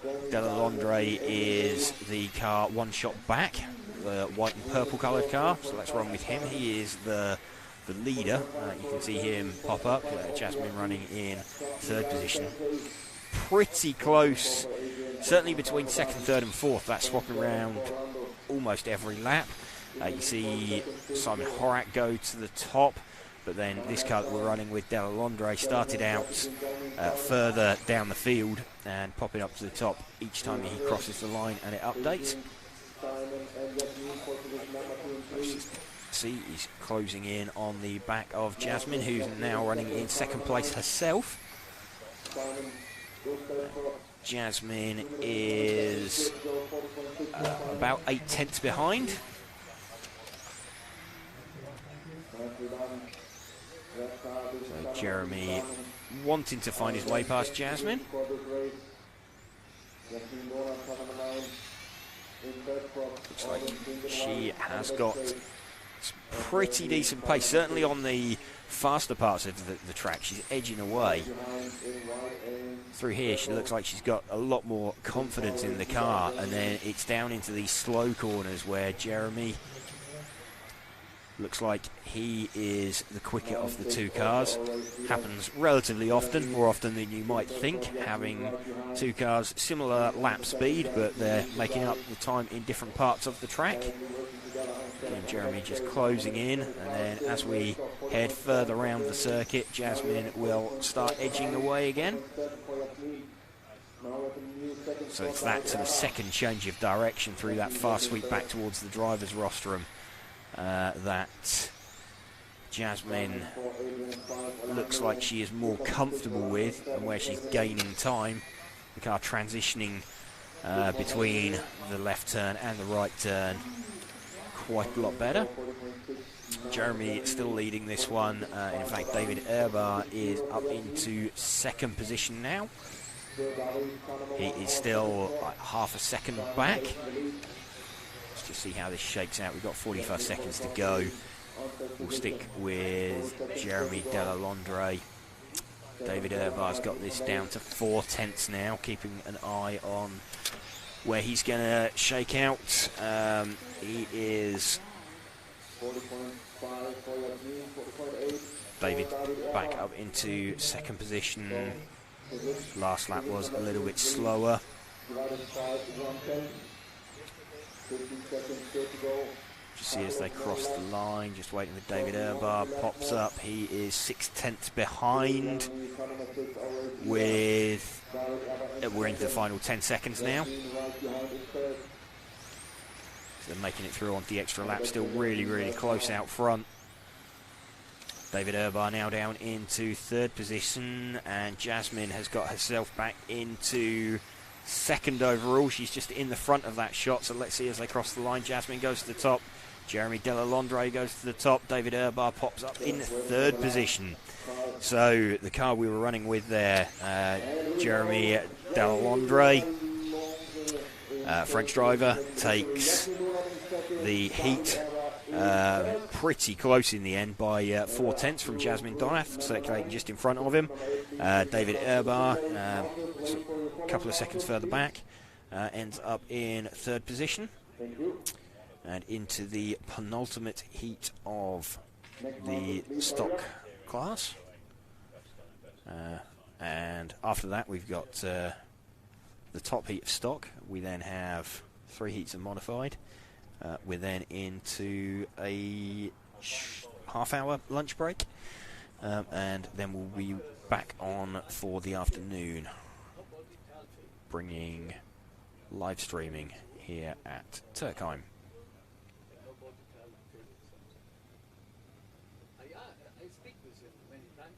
Speaker 2: Delalondre is the car one shot back, the white and purple coloured car. So let's run with him. He is the leader. You can see him pop up. Jasmine running in 3rd position. Pretty close, certainly between 2nd, 3rd and 4th. That's swapping around almost every lap. You see Simon Horak go to the top, but then this car that we're running with, Delalondre, started out further down the field and popping up to the top each time he crosses the line and it updates. See, he's closing in on the back of Jasmine, who's now running in 2nd place herself. Jasmine is about 8/10 behind. So Jeremy wanting to find his way past Jasmine. Looks like she has got pretty decent pace, certainly on the faster parts of the track. She's edging away. Through here, she looks like she's got a lot more confidence in the car, and then it's down into these slow corners where Jeremy looks like he is the quicker of the 2 cars. Happens relatively often, more often than you might think, having 2 cars similar lap speed, but they're making up the time in different parts of the track. And Jeremy just closing in, and then as we head further around the circuit, Jasmine will start edging away again. So it's that sort of second change of direction through that fast sweep back towards the driver's rostrum that Jasmine looks like she is more comfortable with, and where she's gaining time. The car transitioning between the left turn and the right turn quite a lot better. Jeremy still leading this one. In fact, David Erbar is up into 2nd position now. He is still like half a second back. Let's just see how this shakes out. We've got 45 seconds to go. We'll stick with Jeremy Delalondre. David Erbar's got this down to 4/10 now, keeping an eye on where he's going to shake out. He is David back up into 2nd position. Last lap was a little bit slower. Just see as they cross the line, just waiting for David Erbar, pops up. He is 6/10 behind with, we're into the final 10 seconds now. So they're making it through on the extra lap, still really, really close out front. David Erbar now down into 3rd position, and Jasmine has got herself back into 2nd overall. She's just in the front of that shot, so let's see as they cross the line. Jasmine goes to the top, Jeremy Delalondre goes to the top, David Erbar pops up in 3rd position. So the car we were running with there, Jeremy Delalondre, French driver, takes the heat pretty close in the end by 4/10 from Jasmine Donath, circulating just in front of him. David Erbar, a couple of seconds further back, ends up in 3rd position. And into the penultimate heat of the stock class. And after that, we've got the top heat of stock. We then have 3 heats of modified. We're then into a half-hour lunch break, and then we'll be back on for the afternoon, bringing live streaming here at Türkheim.
Speaker 3: I speak with him many times.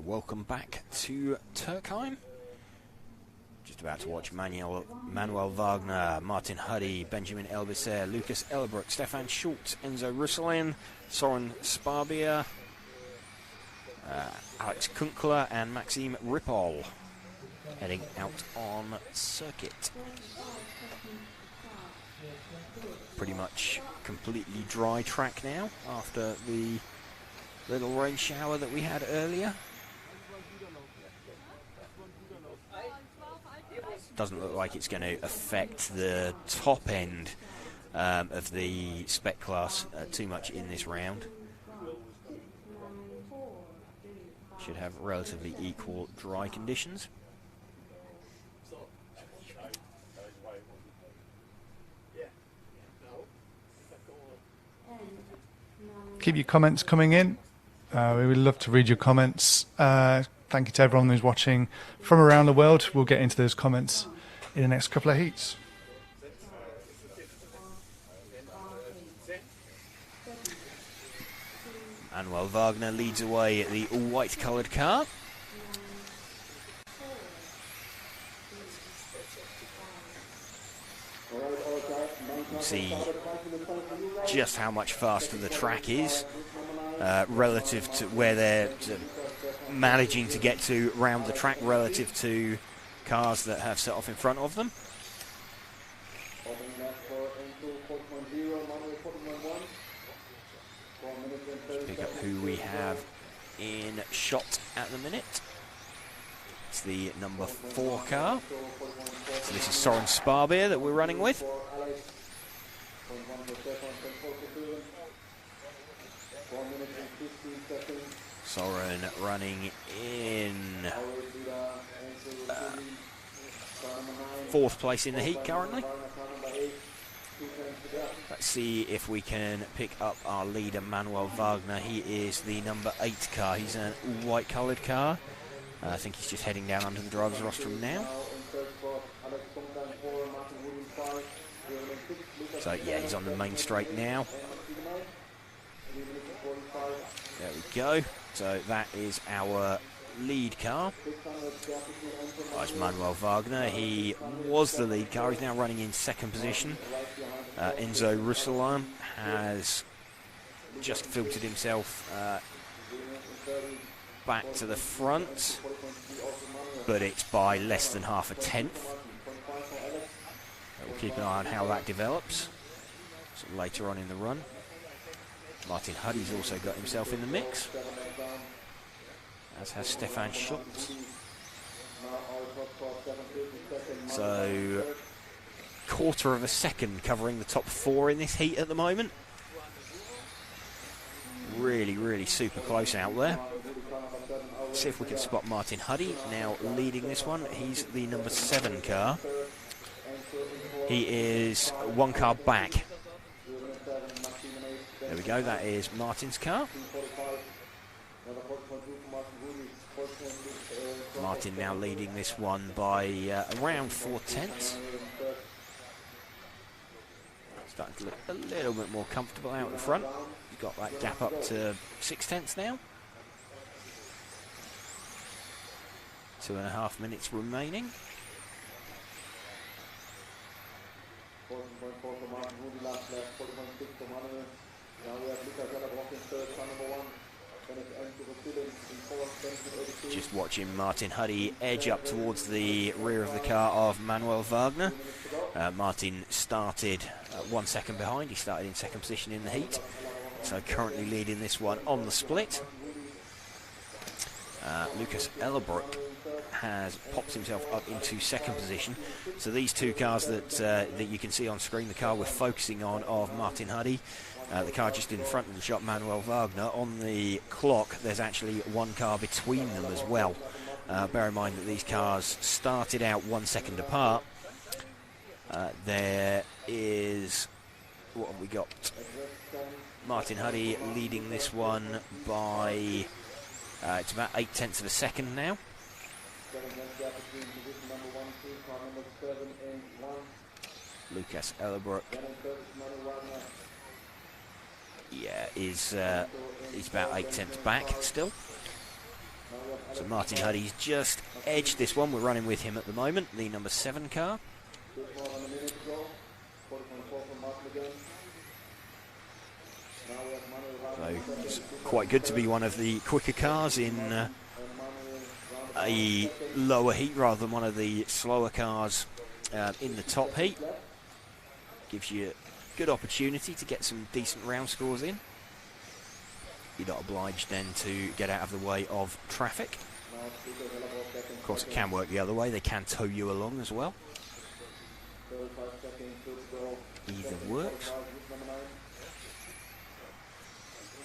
Speaker 2: Welcome back to Türkheim. Just about to watch Manuel Wagner, Martin Huddy, Benjamin Elbisser, Lucas Elbrook, Stefan Schultz, Enzo Russelin, Soren Sparbier, Alex Kunkler and Maxime Ripoll heading out on circuit. Pretty much completely dry track now after the little rain shower that we had earlier. Doesn't look like it's going to affect the top end of the spec class too much in this round. Should have relatively equal dry conditions.
Speaker 1: Keep your comments coming in. We would love to read your comments. Thank you to everyone who's watching from around the world. We'll get into those comments in the next couple of heats.
Speaker 2: Manuel Wagner leads away at the all-white coloured car. You can see just how much faster the track is relative to where they're managing to get to round the track relative to cars that have set off in front of them. Pick up who we have in shot at the minute. It's the number 4 car. So this is Soren Sparbier that we're running with. Soren running in 4th place in the heat currently. Let's see if we can pick up our leader Manuel Wagner. He is the number 8 car. He's an white coloured car. I think he's just heading down under the driver's rostrum now. So yeah, he's on the main straight now. There we go. So that is our lead car. That's Manuel Wagner. He was the lead car. He's now running in 2nd position. Enzo Russelin has just filtered himself back to the front, but it's by less than half a tenth. We'll keep an eye on how that develops so later on in the run. Martin Huddy's also got himself in the mix, as has Stefan Schultz. So, quarter of a second covering the top 4 in this heat at the moment. Really, really super close out there. See if we can spot Martin Huddy now leading this one. He's the number 7 car. He is 1 car back. There we go, that is Martin's car. Martin now leading this one by around 4/10. Starting to look a little bit more comfortable out the front. He's got that gap up to 0.6 now. 2.5 minutes remaining.
Speaker 4: 14.4 for Martin Moody last lap, 40.6 for Manuel. Now we have Lucas Ellerbrock in third, car number 1.
Speaker 2: Just watching Martin Huddy edge up towards the rear of the car of Manuel Wagner. Martin started 1 second behind. He started in second position in the heat. So currently leading this one on the split. Lucas Ellerbrock has popped himself up into second position. So these two cars that you can see on screen, the car we're focusing on of Martin Huddy, the car just in front of the shot, Manuel Wagner. On the clock, there's actually one car between them as well. Bear in mind that these cars started out 1 second apart. There is, what have we got? Martin Huddy leading this one by, it's about 0.8 of a second now. Lucas Ellerbrock, yeah, he's about 0.8 back still. So Martin Huddy's just edged this one. We're running with him at the moment, the number 7 car. So it's quite good to be one of the quicker cars in a lower heat rather than one of the slower cars in the top heat. Gives you a good opportunity to get some decent round scores in. You're not obliged then to get out of the way of traffic. Of course, it can work the other way. They can tow you along as well. Either works.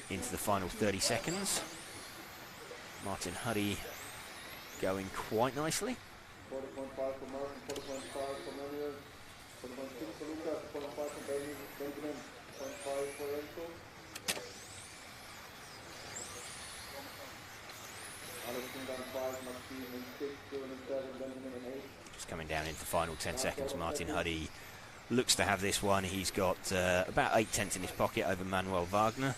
Speaker 2: Into the final 30 seconds. Martin Huddy going quite nicely.
Speaker 4: 40.5 for Martin, 40.5 for Manuel, 40.6 for Lucas, 40.5 for Benjamin, 0.5 for Renzo. Alex in down 5, Maxime in 6, Dylan in 7, Benjamin in 8.
Speaker 2: Just coming down into the final 10 seconds. Martin Huddy looks to have this one. He's got about 0.8 in his pocket over Manuel Wagner.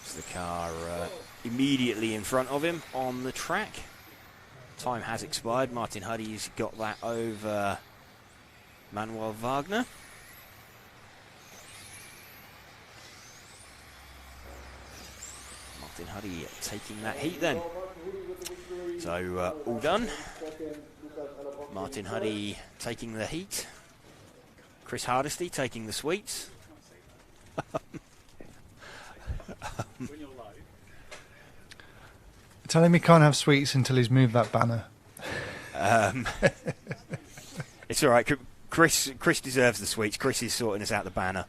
Speaker 2: It's the car immediately in front of him on the track. Time has expired. Martin Huddy's got that over Manuel Wagner. Martin Huddy taking that heat then. So all done. Martin Huddy taking the heat. Chris Hardesty taking the sweets.
Speaker 1: Tell him he can't have sweets until he's moved that banner.
Speaker 2: It's all right. Chris deserves the sweets. Chris is sorting us out the banner.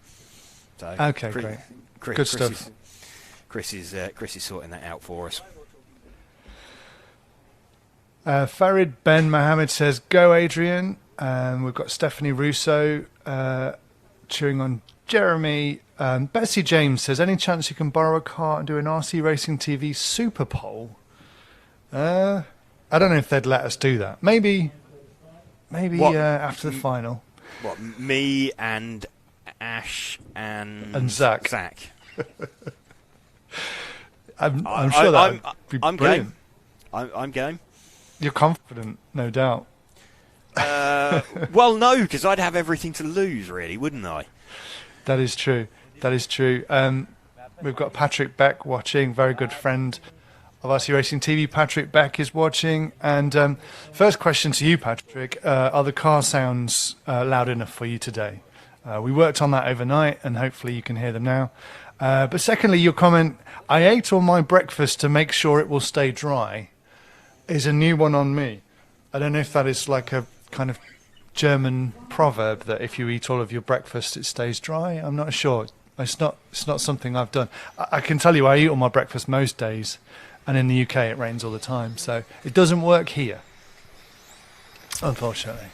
Speaker 2: So
Speaker 1: okay, great. Good stuff.
Speaker 2: Chris is sorting that out for us.
Speaker 1: Farid Ben Mohammed says, "Go, Adrian." We've got Stephanie Russo cheering on Jeremy. Betsy James says, "Any chance you can borrow a car and do an RC Racing TV Super Pole?" I don't know if they'd let us do that. Maybe after the final.
Speaker 2: What, me and Ash and
Speaker 1: Zach? I'm sure that would be brilliant.
Speaker 2: I'm game.
Speaker 1: You're confident, no doubt.
Speaker 2: Well, no, because I'd have everything to lose, really, wouldn't I?
Speaker 1: That is true. That is true. We've got Patrick Beck watching, very good friend of RC Racing TV. Patrick Beck is watching. And first question to you, Patrick. Are the car sounds loud enough for you today? We worked on that overnight, and hopefully you can hear them now. But secondly, your comment, "I ate all my breakfast to make sure it will stay dry," is a new one on me. I don't know if that is like a kind of German proverb that if you eat all of your breakfast, it stays dry. I'm not sure. It's not something I've done. I can tell you I eat all my breakfast most days, and in the UK it rains all the time, so it doesn't work here, unfortunately.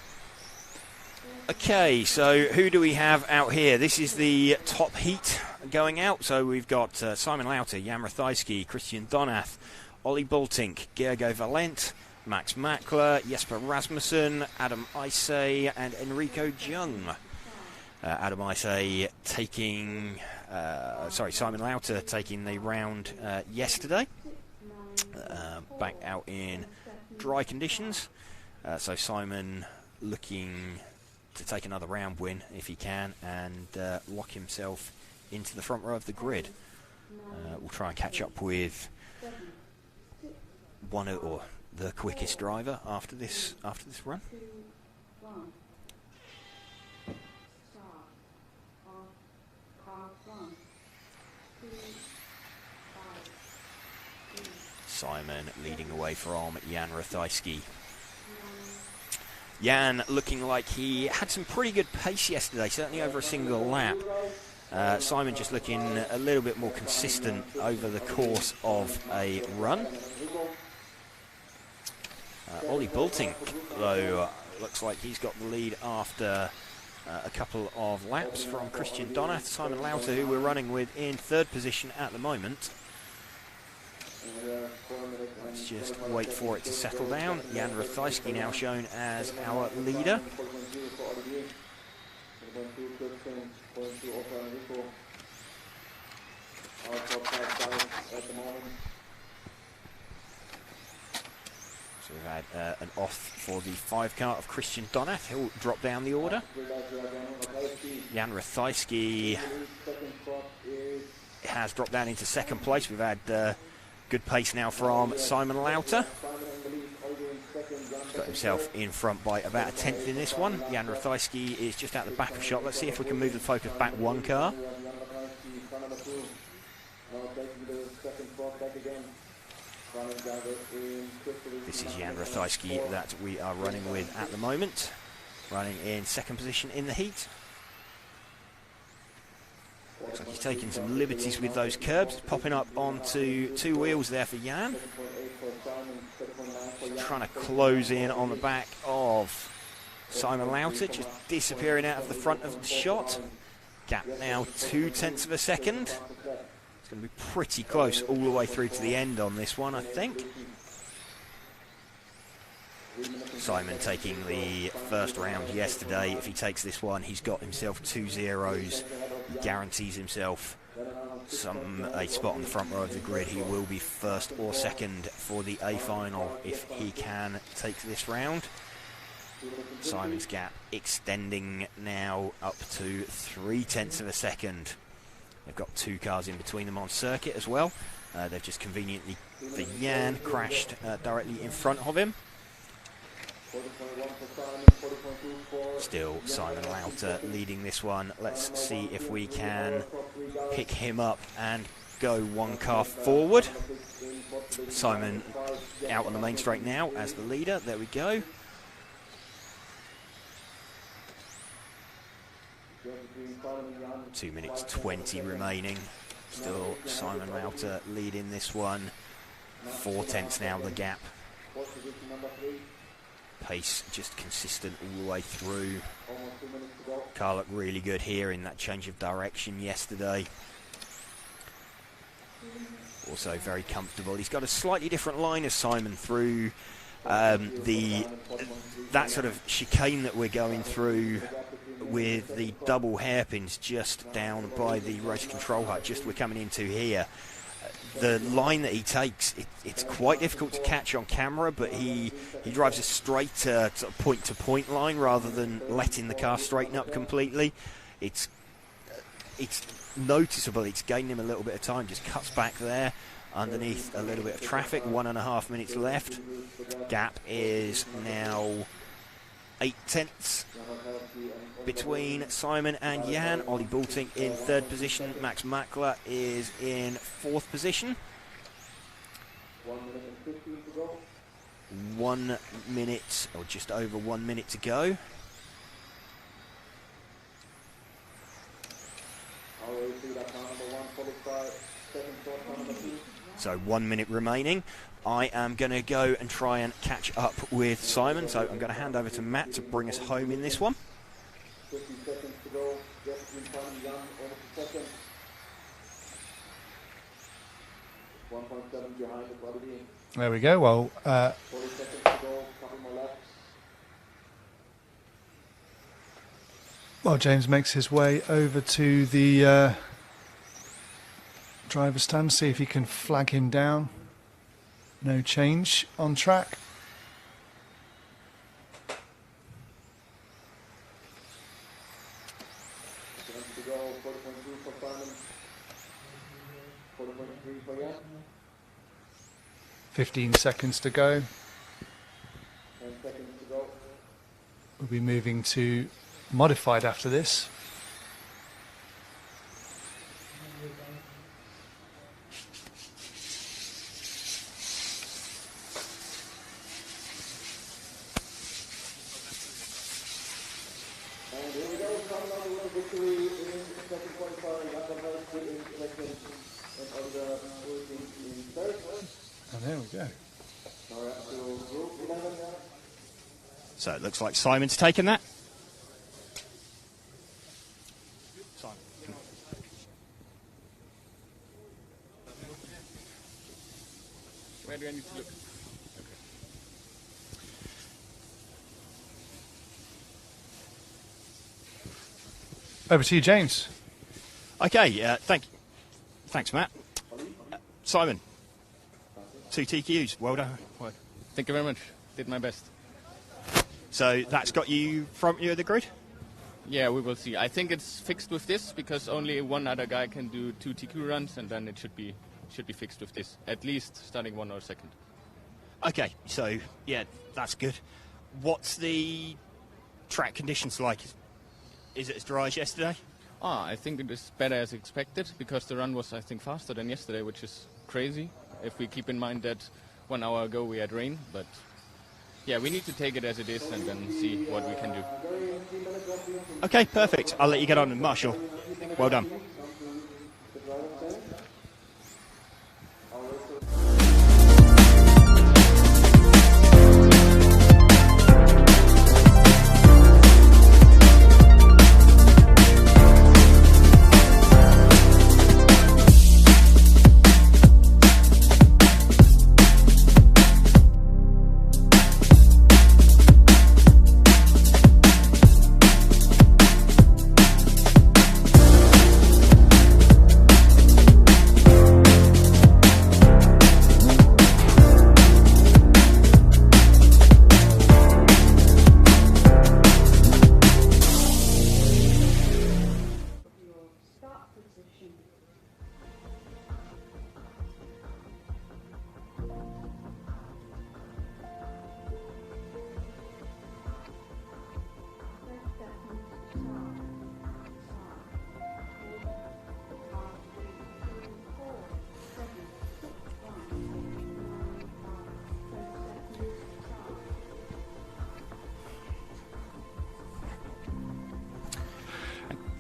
Speaker 2: Okay, so who do we have out here? This is the top heat going out. So we've got Simon Lauter, Jan Rathajski, Christian Donath, Ollie Bultink, Gergo Valent, Max Mackler, Jesper Rasmussen, Adam Isay, and Enrico Jung. Adam Isay taking, Simon Lauter taking the round yesterday, back out in dry conditions. So Simon looking to take another round win if he can and lock himself into the front row of the grid. We'll try and catch up with the quickest driver after this run. Simon leading away from Jan Rathajski. Jan looking like he had some pretty good pace yesterday, certainly over a single lap. Simon just looking a little bit more consistent over the course of a run. Ollie Bulting, though, looks like he's got the lead after a couple of laps from Christian Donath. Simon Lauter, who we're running with in third position at the moment. Let's just wait for it to settle down. Jan Rathajski now shown as our leader. So we've had an off for the 5 car of Christian Donath. He'll drop down the order. Jan Rathajski has dropped down into second place. We've had good pace now from Simon Lauter. Got himself in front by about a tenth in this one. Jan Rathajski is just out the back of shot. Let's see if we can move the focus back 1 car. This is Jan Rathajski that we are running with at the moment. Running in second position in the heat. Looks like he's taking some liberties with those curbs. It's popping up onto 2 wheels there for Jan. Trying to close in on the back of Simon Lauter, just disappearing out of the front of the shot. Gap now 0.2 of a second. It's going to be pretty close all the way through to the end on this one, I think. Simon taking the first round yesterday. If he takes this one, he's got himself 2 zeros. He guarantees himself a spot on the front row of the grid. He will be first or second for the A final if he can take this round. Simon's gap extending now up to 0.3 of a second. They've got 2 cars in between them on circuit as well. They've just conveniently, for Jan, crashed directly in front of him. Still Simon Lauter leading this one. Let's see if we can pick him up and go 1 car forward. Simon out on the main straight now as the leader. There we go. Two minutes 20 remaining. Still Simon Lauter leading this one. 0.4 now the gap. Pace just consistent all the way through. Car looked really good here in that change of direction yesterday. Also very comfortable. He's got a slightly different line as Simon through that sort of chicane that we're going through with the double hairpins just down by the race control hut, just we're coming into here. The line that he takes, it's quite difficult to catch on camera, but he drives a straight point-to-point line rather than letting the car straighten up completely. It's noticeable. It's gained him a little bit of time. Just cuts back there underneath a little bit of traffic. 1.5 minutes left. Gap is now 0.8 between Simon and Jan. Ollie Bulting in third position. Max Mackler is in fourth position. 1 minute, or just over 1 minute to go. So 1 minute remaining. I am going to go and try and catch up with Simon, so I'm going to hand over to Matt to bring us home in this one.
Speaker 4: 50 seconds to go, just in front of Jan, almost a second. 1.7 behind the quality.
Speaker 1: There we go. Well,
Speaker 4: 40 seconds to go, couple more laps.
Speaker 1: While James makes his way over to the driver's stand, see if he can flag him down. No change on track.
Speaker 4: To go 40.2 for Simon, 40.3 for Jan,
Speaker 1: 15 seconds to go.
Speaker 4: 10 seconds to go.
Speaker 1: We'll be moving to modified after this.
Speaker 4: And here we go, coming out with a victory in second qualifying, that one has good in Elec and other working in third.
Speaker 1: And there we go.
Speaker 4: Now we're up to group 11 now.
Speaker 2: So it looks like Simon's taken that. Simon.
Speaker 3: Where do I need to look?
Speaker 1: Over to you, James.
Speaker 2: Okay, thanks, Matt. Simon, 2 TQs, well done.
Speaker 3: Thank you very much. Did my best.
Speaker 2: So that's got you front of the grid?
Speaker 3: Yeah, we will see. I think it's fixed with this because only one other guy can do 2 TQ runs, and then it should be fixed with this. At least starting 1 or second.
Speaker 2: Okay, so yeah, that's good. What's the track conditions like? Is it as dry as yesterday?
Speaker 3: I think it is better as expected because the run was, I think, faster than yesterday, which is crazy if we keep in mind that 1 hour ago we had rain. But yeah, we need to take it as it is and then see what we can do.
Speaker 2: Okay, perfect. I'll let you get on, Marshall. Well done.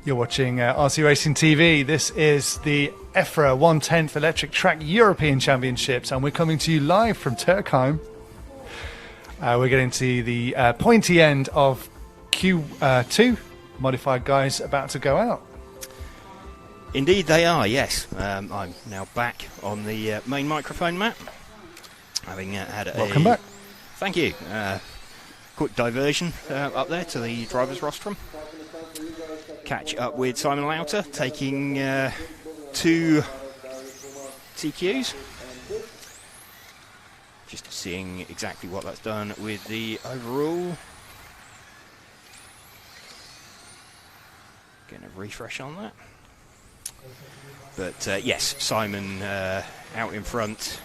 Speaker 1: You're watching RC Racing TV. This is the EFRA 1/10 Electric Track European Championships, and we're coming to you live from Türkheim. We're getting to the pointy end of Q2. Modified guys about to go out.
Speaker 2: Indeed they are, yes. I'm now back on the main microphone, Matt. Having had
Speaker 1: Welcome back.
Speaker 2: Thank you. Quick diversion up there to the driver's rostrum. Catch up with Simon Lauter, taking 2 TQs. Just seeing exactly what that's done with the overall. Getting a refresh on that. But yes, Simon out in front.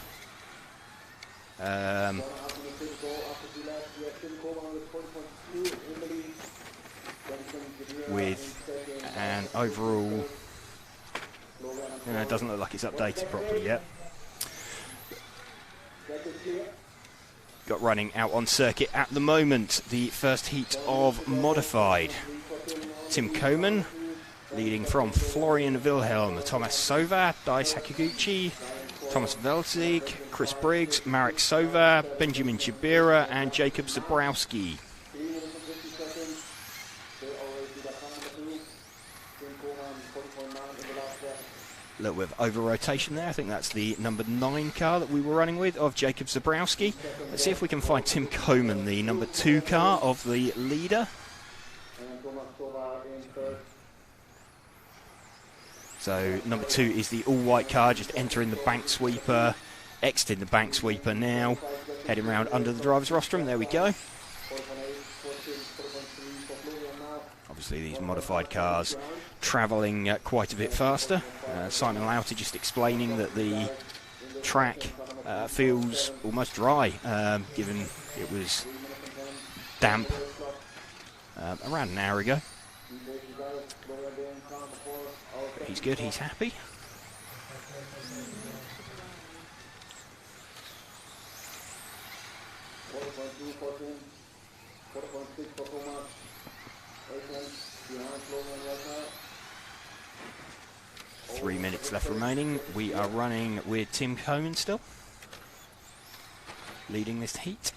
Speaker 2: With an overall, it doesn't look like it's updated properly yet. Got running out on circuit at the moment the first heat of modified. Tim Koman leading from Florian Wilhelm, Thomas Sova, Dai Sakaguchi, Thomas Velzig, Chris Briggs, Marek Sova, Benjamin Chibira and Jacob Zabrowski. A little bit of over-rotation there. I think that's the number 9 car that we were running with of Jacob Zabrowski. Let's see if we can find Tim Koman, the number 2 car of the leader. So number 2 is the all-white car, just entering the bank sweeper, exiting the bank sweeper now, heading round under the driver's rostrum. There we go. Obviously these modified cars travelling quite a bit faster. Simon Lauter just explaining that the track feels almost dry, given it was damp around an hour ago. But he's good, he's happy. Three minutes left remaining. We are running with Tim Coman still, leading this heat.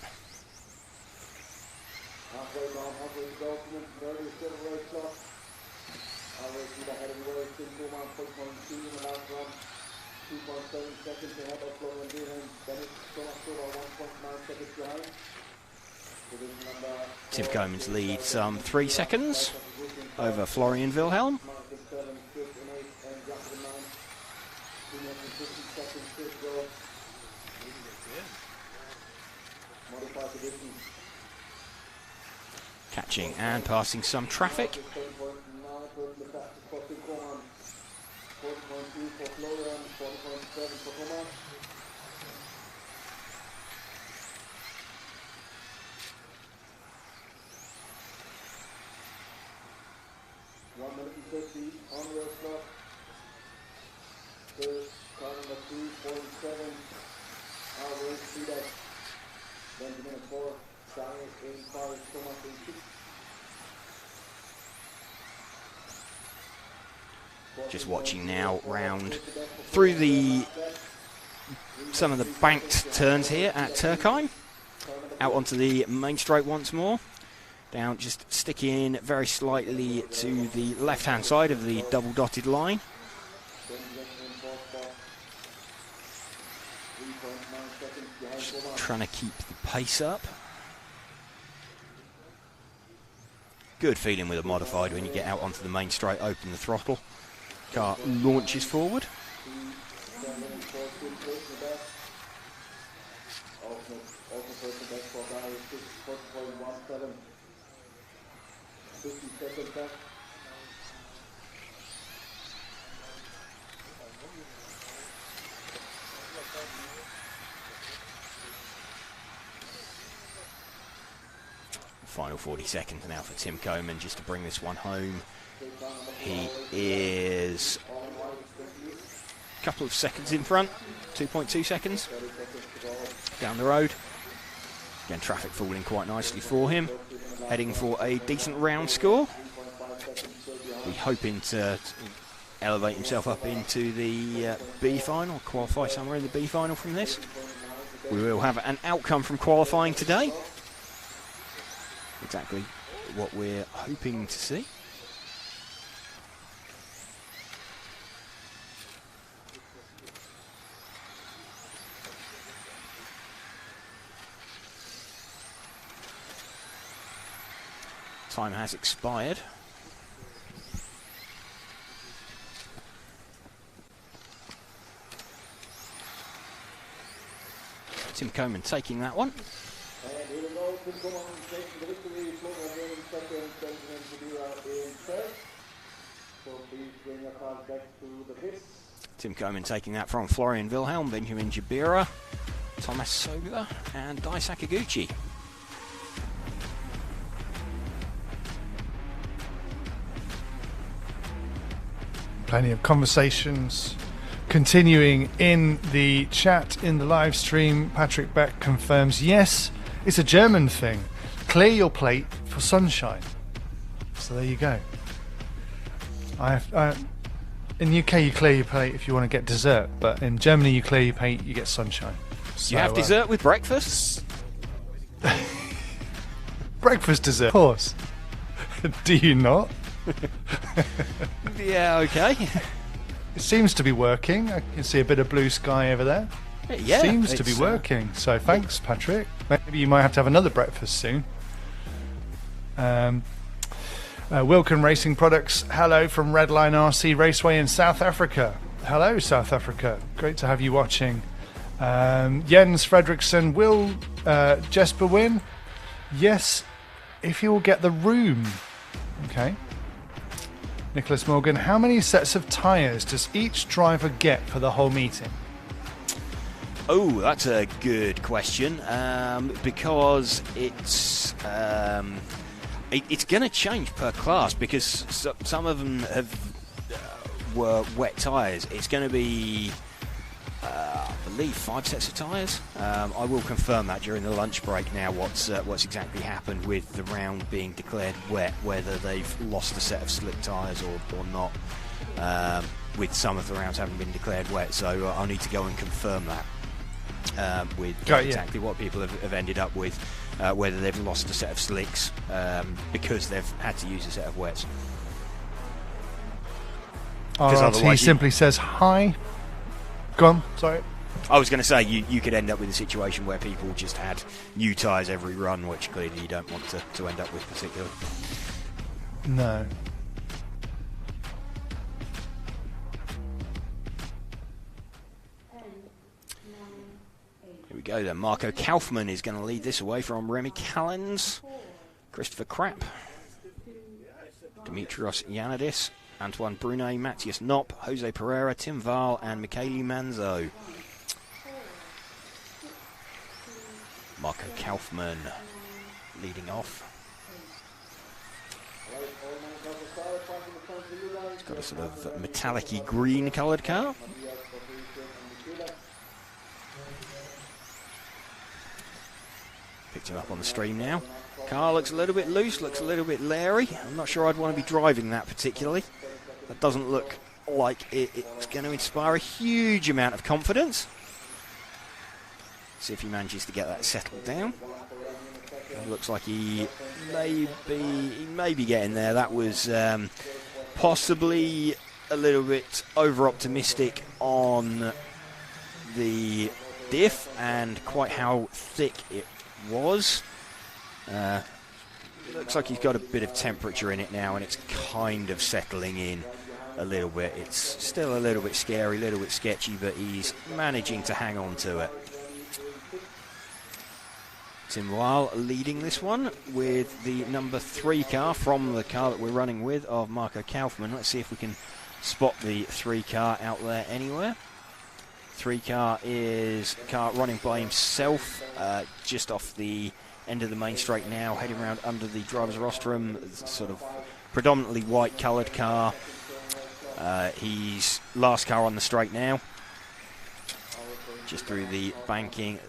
Speaker 2: Tim Coman's lead some 3 seconds over Florian Wilhelm. Catching and passing some traffic. Just watching now round through some of the banked turns here at Türkheim. Out onto the main straight once more. Down, just sticking very slightly to the left-hand side of the double dotted line. Just trying to keep the pace up. Good feeling with a modified when you get out onto the main straight, open the throttle. Car launches forward. Final 40 seconds now for Tim Coman just to bring this one home. He is a couple of seconds in front, 2.2 seconds down the road. Again, traffic falling quite nicely for him, heading for a decent round score. He's hoping to elevate himself up into the B final, qualify somewhere in the B final from this. We will have an outcome from qualifying today. Exactly what we're hoping to see. Time has expired. Tim Coman taking that one.
Speaker 4: And here we go, Tim Coman taking the victory, Florian in second, Benjamin Federa in third. So please bring your cars back to the pits.
Speaker 2: Tim Coman taking that from Florian Wilhelm, Benjamin Jabira, Thomas Soga and Dai Sakaguchi.
Speaker 1: Plenty of conversations continuing in the chat, in the live stream. Patrick Beck confirms, yes, it's a German thing. Clear your plate for sunshine. So there you go. In the UK you clear your plate if you want to get dessert, but in Germany you clear your plate, you get sunshine. So,
Speaker 2: you have dessert with breakfast?
Speaker 1: Breakfast dessert, of course. Do you not?
Speaker 2: Yeah, okay.
Speaker 1: It seems to be working. I can see a bit of blue sky over there.
Speaker 2: Yeah,
Speaker 1: seems to be working. So thanks, Patrick. Maybe you might have to have another breakfast soon. Wilken Racing Products, hello from Redline RC Raceway in South Africa. Hello, South Africa. Great to have you watching. Jens Fredriksson, will Jesper win? Yes, if he will get the room. Okay. Nicholas Morgan, how many sets of tyres does each driver get for the whole meeting?
Speaker 2: Oh, that's a good question, because it's going to change per class, because some of them were wet tyres. It's going to be, I believe, 5 sets of tyres. I will confirm that during the lunch break now what's exactly happened with the round being declared wet, whether they've lost a set of slick tyres or not, with some of the rounds having been declared wet. So I'll need to go and confirm that with exactly what people have ended up with, whether they've lost a set of slicks because they've had to use a set of wets.
Speaker 1: He simply says hi. Go on, sorry.
Speaker 2: I was going to say, you could end up with a situation where people just had new tyres every run, which clearly you don't want to end up with particularly.
Speaker 1: No.
Speaker 2: Here we go then. Marco Kaufmann is going to lead this away from Remy Callens, Christopher Krapp, Dimitrios Yanidis, Antoine Brunet, Matthias Knopp, Jose Pereira, Tim Wahl and Michele Manzo. Marco Kaufmann leading off. He's got a sort of metallic-y green coloured car. Picked him up on the stream now. Car looks a little bit loose, looks a little bit leery. I'm not sure I'd want to be driving that particularly. That doesn't look like it's going to inspire a huge amount of confidence. See if he manages to get that settled down. It looks like he may be getting there. That was possibly a little bit over-optimistic on the diff and quite how thick it was. Looks like he's got a bit of temperature in it now, and it's kind of settling in a little bit. It's still a little bit scary, a little bit sketchy, but he's managing to hang on to it. Tim Wahl leading this one with the number 3 car from the car that we're running with of Marco Kaufmann. Let's see if we can spot the 3 car out there anywhere. 3 car is a car running by himself, just off the end of the main straight now, heading around under the driver's rostrum, sort of predominantly white coloured car. He's last car on the straight now, just through the banking,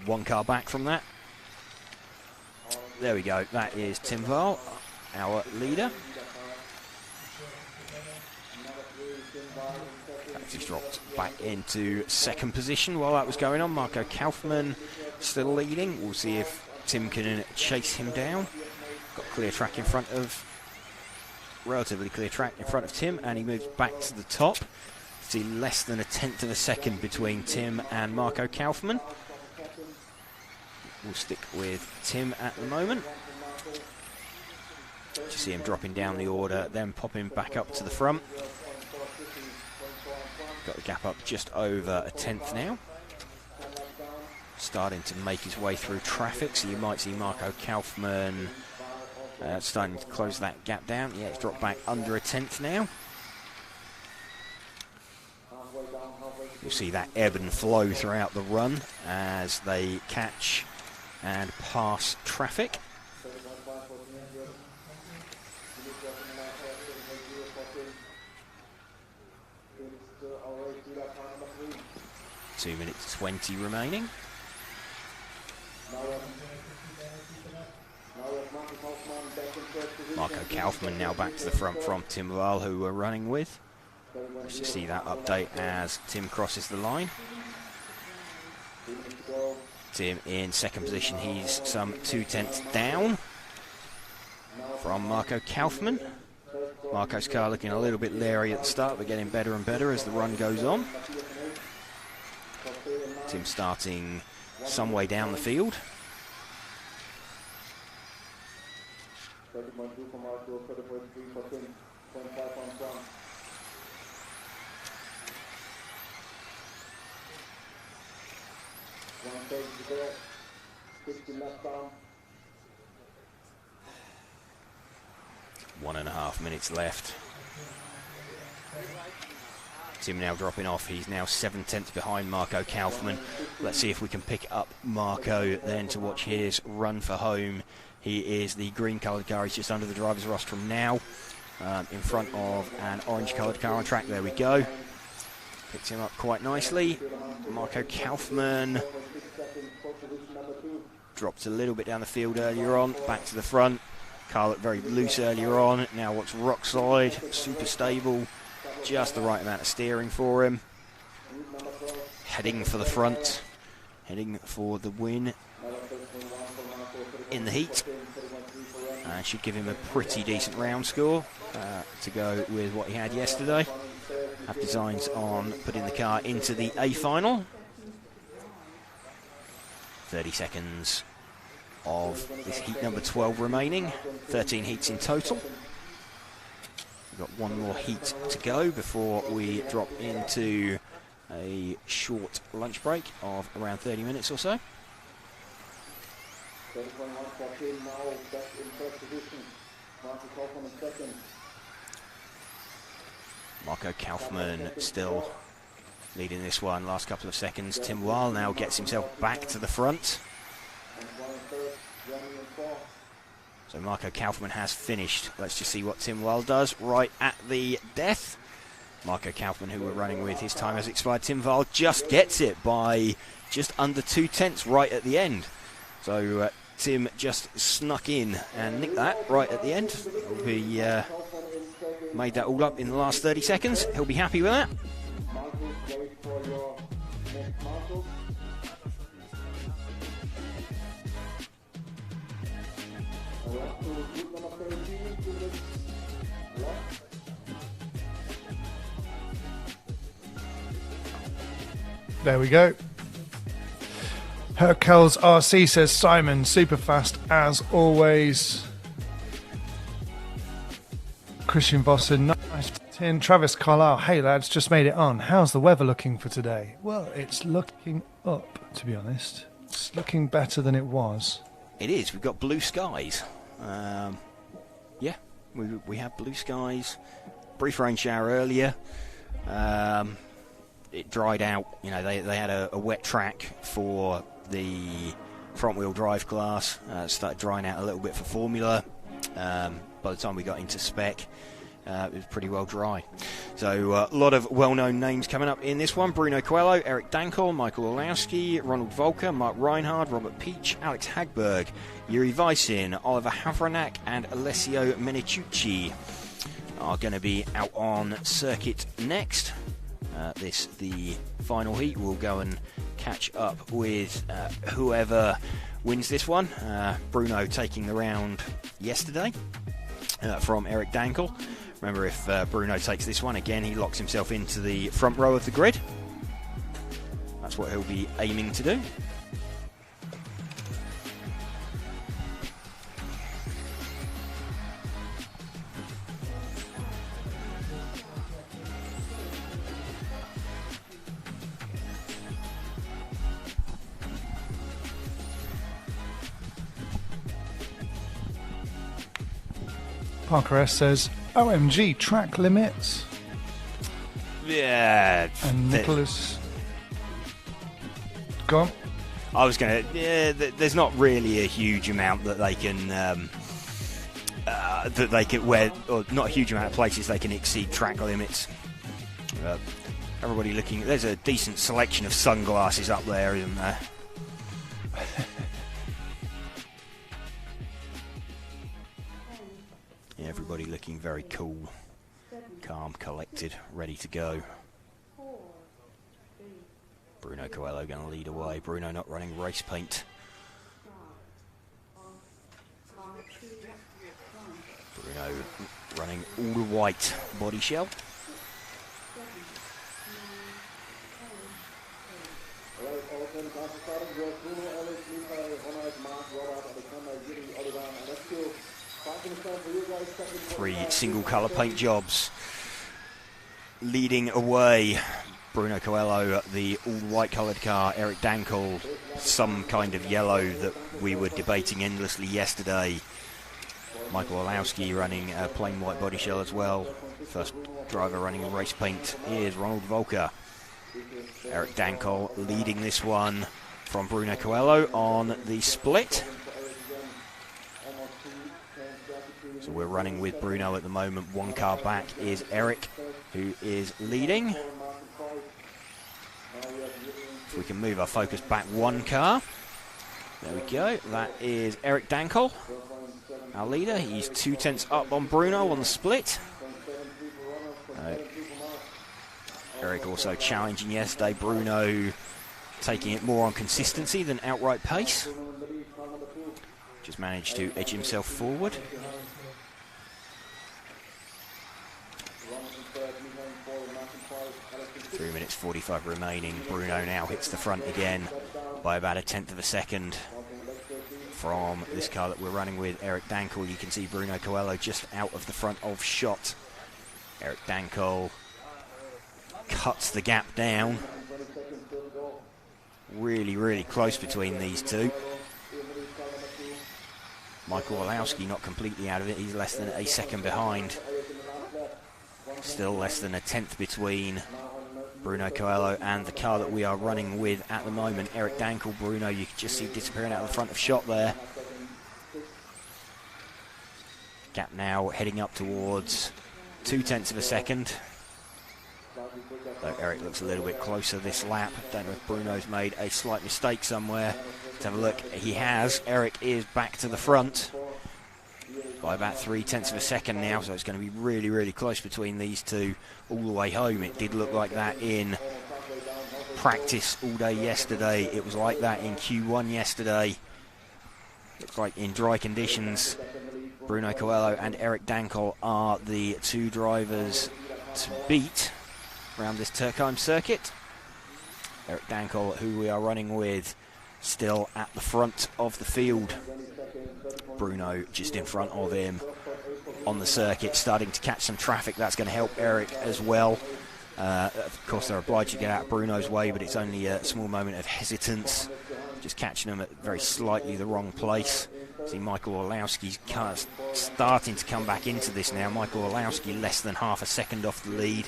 Speaker 2: 1 car back from that. There we go, that is Tim Wahl, our leader. He's dropped back into 2nd position while that was going on. Marco Kaufmann still leading. We'll see if Tim can chase him down. Got clear track in front of, relatively clear track in front of Tim, and he moves back to the top. See less than 1/10 of a second between Tim and Marco Kaufmann. We'll stick with Tim at the moment. Just see him dropping down the order, then popping back up to the front. Got the gap up just over 1/10 now. Starting to make his way through traffic, so you might see Marco Kaufmann starting to close that gap down. Yeah, it's dropped back under 1/10 now. You'll see that ebb and flow throughout the run as they catch and pass traffic. Two minutes 20 remaining. Marco Kaufmann now back to the front from Tim Wahl, who we're running with. Let's just see that update as Tim crosses the line. Tim in 2nd position, he's some 2/10 down from Marco Kaufmann. Marco's car looking a little bit leery at the start, but getting better and better as the run goes on. Tim starting some way down the field.
Speaker 4: 30.2 for Marco, 30.3 for Tim, 0.5 on front. One stage to go, 60 left down.
Speaker 2: 1.5 minutes left. Tim now dropping off. He's now 7/10 behind Marco Kaufmann. Let's see if we can pick up Marco then to watch his run for home. He is the green coloured car. He's just under the driver's rostrum now, in front of an orange coloured car on track. There we go. Picks him up quite nicely. Marco Kaufmann dropped a little bit down the field earlier on, back to the front. Car looked very loose earlier on. Now looks rock solid, super stable. Just the right amount of steering for him. Heading for the front. Heading for the win in the heat. And should give him a pretty decent round score to go with what he had yesterday. Have designs on putting the car into the A final. 30 seconds of this heat number 12 remaining. 13 heats in total. We've got one more heat to go before we drop into a short lunch break of around 30 minutes or so. Marco Kaufmann still leading this one. Last couple of seconds. Tim Weil now gets himself back to the front. So Marco Kaufmann has finished. Let's just see what Tim Weil does right at the death. Marco Kaufmann, who we're running with, his time has expired. Tim Weil just gets it by just under 2/10 right at the end. So Tim just snuck in and nicked that right at the end. He made that all up in the last 30 seconds. He'll be happy with that.
Speaker 1: There we go. Herkels RC says, Simon, super fast as always. Christian Vossen, nice 10. Travis Carlisle, hey lads, just made it on. How's the weather looking for today? Well, it's looking up, to be honest. It's looking better than it was.
Speaker 2: It is. We've got blue skies. Yeah, we have blue skies. Brief rain shower earlier. It dried out. You know, they had a wet track for the front-wheel drive class. Started drying out a little bit for Formula. By the time we got into spec, it was pretty well dry. So a lot of well-known names coming up in this one. Bruno Coelho, Eric Dankel, Michael Olowski, Ronald Volker, Mark Reinhard, Robert Peach, Alex Hagberg, Yuri Weisin, Oliver Havranak and Alessio Menicucci are going to be out on circuit next. The final heat. We'll go and catch up with whoever wins this one. Bruno taking the round yesterday from Eric Dankel. Remember, if Bruno takes this one again, he locks himself into the front row of the grid. That's what he'll be aiming to do.
Speaker 1: Parker S says, OMG, track limits.
Speaker 2: Yeah.
Speaker 1: And Nicholas... Go on.
Speaker 2: I was going to... Yeah, there's not really a huge amount that they can... or not a huge amount of places they can exceed track limits. Everybody looking... There's a decent selection of sunglasses up there, isn't there? Everybody looking very cool, calm, collected, ready to go. Bruno Coelho going to lead away. Bruno not running race paint. Bruno running all white body shell. 3 single colour paint jobs. Leading away, Bruno Coelho, the all-white coloured car. Eric Dankel, some kind of yellow that we were debating endlessly yesterday. Michael Olowski running a plain white body shell as well. First driver running race paint is Ronald Volker. Eric Dankel leading this one from Bruno Coelho on the split. So we're running with Bruno at the moment. 1 car back is Eric, who is leading. If we can move our focus back 1 car. There we go. That is Eric Dankel, our leader. He's 2 tenths up on Bruno on the split. Eric also challenging yesterday. Bruno taking it more on consistency than outright pace. Just managed to edge himself forward. 3 minutes 45 remaining. Bruno now hits the front again by about 1/10 of a second from this car that we're running with Eric Dankel. You can see Bruno Coelho just out of the front of shot. Eric Dankel cuts the gap down. Really, really close between these two. Michael Olowski not completely out of it. He's less than a second behind. Still less than 1/10 between Bruno Coelho and the car that we are running with at the moment. Eric Dankel, Bruno, you can just see disappearing out of the front of shot there. Gap now heading up towards 2/10 of a second. Though Eric looks a little bit closer this lap. Don't know if Bruno's made a slight mistake somewhere. Let's have a look. He has. Eric is back to the front by about 3/10 of a second now, so it's going to be really, really close between these two all the way home. It did look like that in practice all day yesterday. It was like that in Q1 yesterday. Looks like in dry conditions, Bruno Coelho and Eric Dankel are the 2 drivers to beat around this Türkheim circuit. Eric Dankel, who we are running with, still at the front of the field. Bruno just in front of him on the circuit, starting to catch some traffic. That's going to help Eric as well. Of course, they're obliged to get out of Bruno's way, but it's only a small moment of hesitance. Just catching them at very slightly the wrong place. See Michael Olowski's kind of starting to come back into this now. Michael Olowski less than half a second off the lead.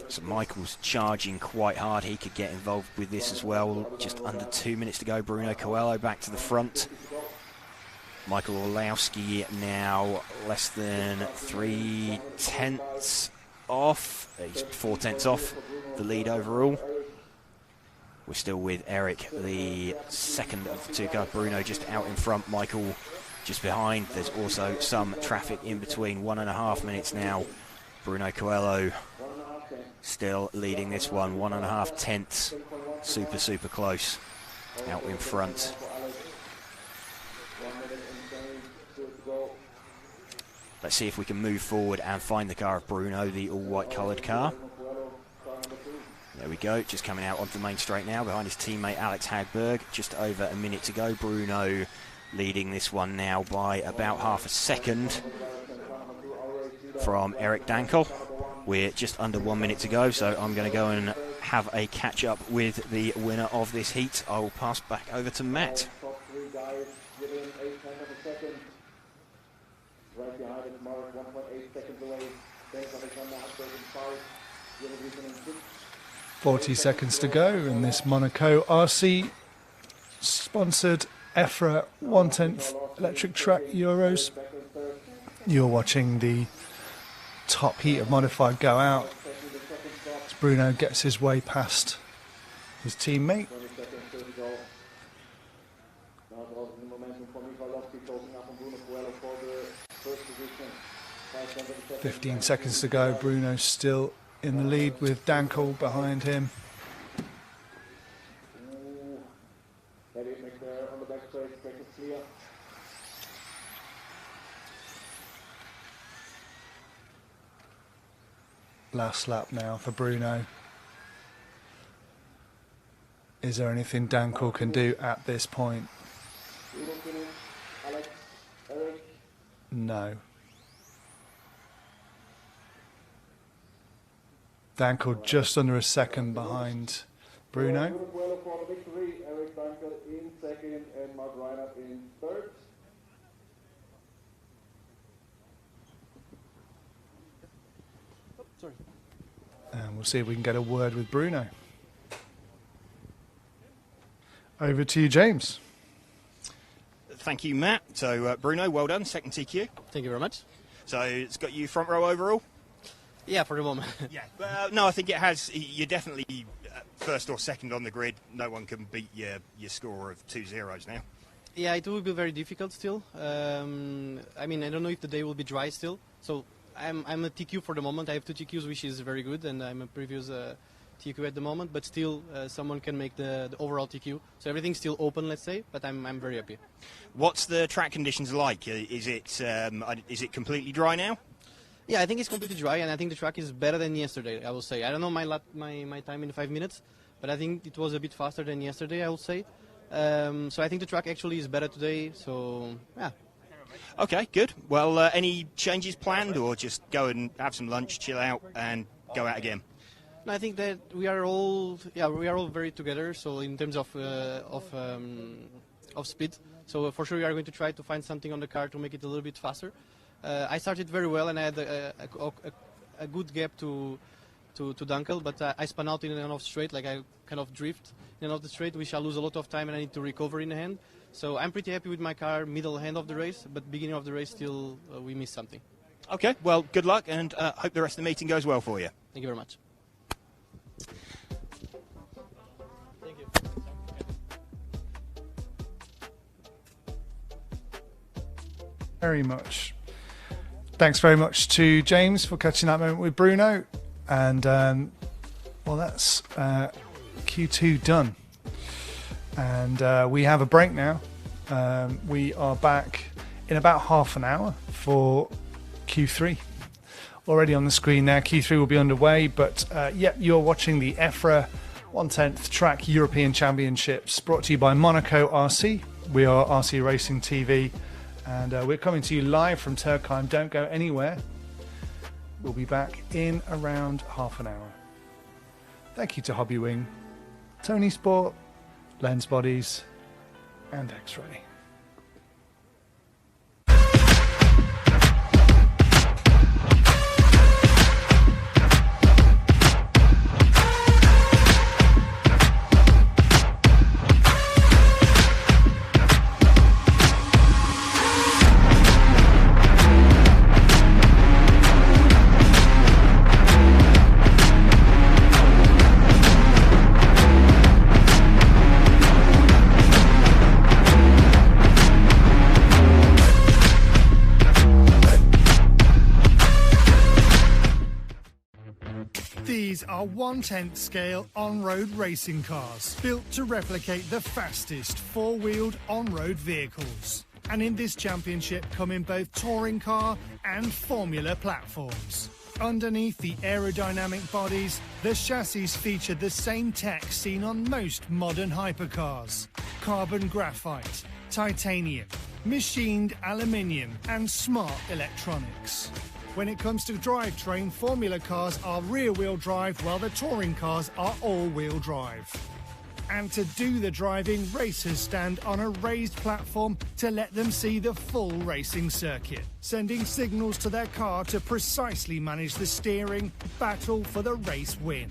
Speaker 2: So Michael's charging quite hard. He could get involved with this as well. Just under 2 minutes to go. Bruno Coelho back to the front. Michael Olowski now less than 3/10 off. He's 4/10 off the lead overall. We're still with Eric, the second of the 2 cars. Bruno just out in front. Michael just behind. There's also some traffic in between. 1.5 minutes now. Bruno Coelho still leading this one. 1.5 tenths. Super, super close. Out in front. Let's see if we can move forward and find the car of Bruno, the all-white coloured car. There we go, just coming out onto the main straight now behind his teammate Alex Hagberg. Just over a minute to go. Bruno leading this one now by about half a second from Eric Dankel. We're just under 1 minute to go, so I'm going to go and have a catch-up with the winner of this heat. I will pass back over to Matt.
Speaker 4: Right behind it, Mark, 1.8 seconds away. Thanks, Alexander Hagberg in 5.
Speaker 1: 40 seconds to go in this Monaco RC sponsored EFRA 1/10 electric track Euros. You're watching the top heat of modified go out as Bruno gets his way past his teammate. 15 seconds to go. Bruno still in the lead with Dankel behind him. Last lap now for Bruno. Is there anything Dankel can do at this point? No. Dankel just under a second behind Bruno.
Speaker 4: Well for the victory, Eric Dankel in second and Mark Reinhardt in third.
Speaker 1: And we'll see if we can get a word with Bruno. Over to you, James.
Speaker 2: Thank you, Matt. So, Bruno, well done, second TQ.
Speaker 5: Thank you very much.
Speaker 2: So, it's got you front row overall?
Speaker 5: Yeah, for the moment.
Speaker 2: Yeah. No, I think it has. You're definitely first or second on the grid. No one can beat your score of 2 zeros now.
Speaker 5: Yeah, it will be very difficult still. I mean, I don't know if the day will be dry still. So I'm a TQ for the moment. I have 2 TQs, which is very good, and I'm a previous TQ at the moment. But still, someone can make the overall TQ. So everything's still open, let's say. But I'm very happy.
Speaker 2: What's the track conditions like? Is it completely dry now?
Speaker 5: Yeah, I think it's completely dry, and I think the track is better than yesterday, I will say. I don't know my time in 5 minutes, but I think it was a bit faster than yesterday, I will say. So I think the track actually is better today, so yeah.
Speaker 2: Okay, good. Well, any changes planned, or just go and have some lunch, chill out, and go out again?
Speaker 5: No, I think that we are all very together, so in terms of speed. So for sure we are going to try to find something on the car to make it a little bit faster. I started very well, and I had a good gap to Dankel, but I spun out in and off straight, like I kind of drift in and off the straight, which I lose a lot of time and I need to recover in the hand. So I'm pretty happy with my car, middle hand of the race, but beginning of the race still we missed something.
Speaker 2: Okay, well, good luck, and hope the rest of the meeting goes well for you.
Speaker 5: Thank you very much. Thank you.
Speaker 1: Very much. Thanks very much to James for catching that moment with Bruno. And, well, that's Q2 done. And we have a break now. We are back in about half an hour for Q3. Already on the screen there, Q3 will be underway. But, yeah, you're watching the EFRA 1/10th Track European Championships brought to you by Monaco RC. We are RC Racing TV. And we're coming to you live from Türkheim. Don't go anywhere. We'll be back in around half an hour. Thank you to Hobbywing, Tony Sport, Lens Bodies, and X-Ray. These are 1/10 scale on-road racing cars, built to replicate the fastest four-wheeled on-road vehicles. And in this championship come in both touring car and formula platforms. Underneath the aerodynamic bodies, the chassis feature the same tech seen on most modern hypercars: carbon graphite, titanium, machined aluminium, and smart electronics. When it comes to drivetrain, formula cars are rear-wheel drive, while the touring cars are all-wheel drive. And to do the driving, racers stand on a raised platform to let them see the full racing circuit, sending signals to their car to precisely manage the steering, battle for the race win.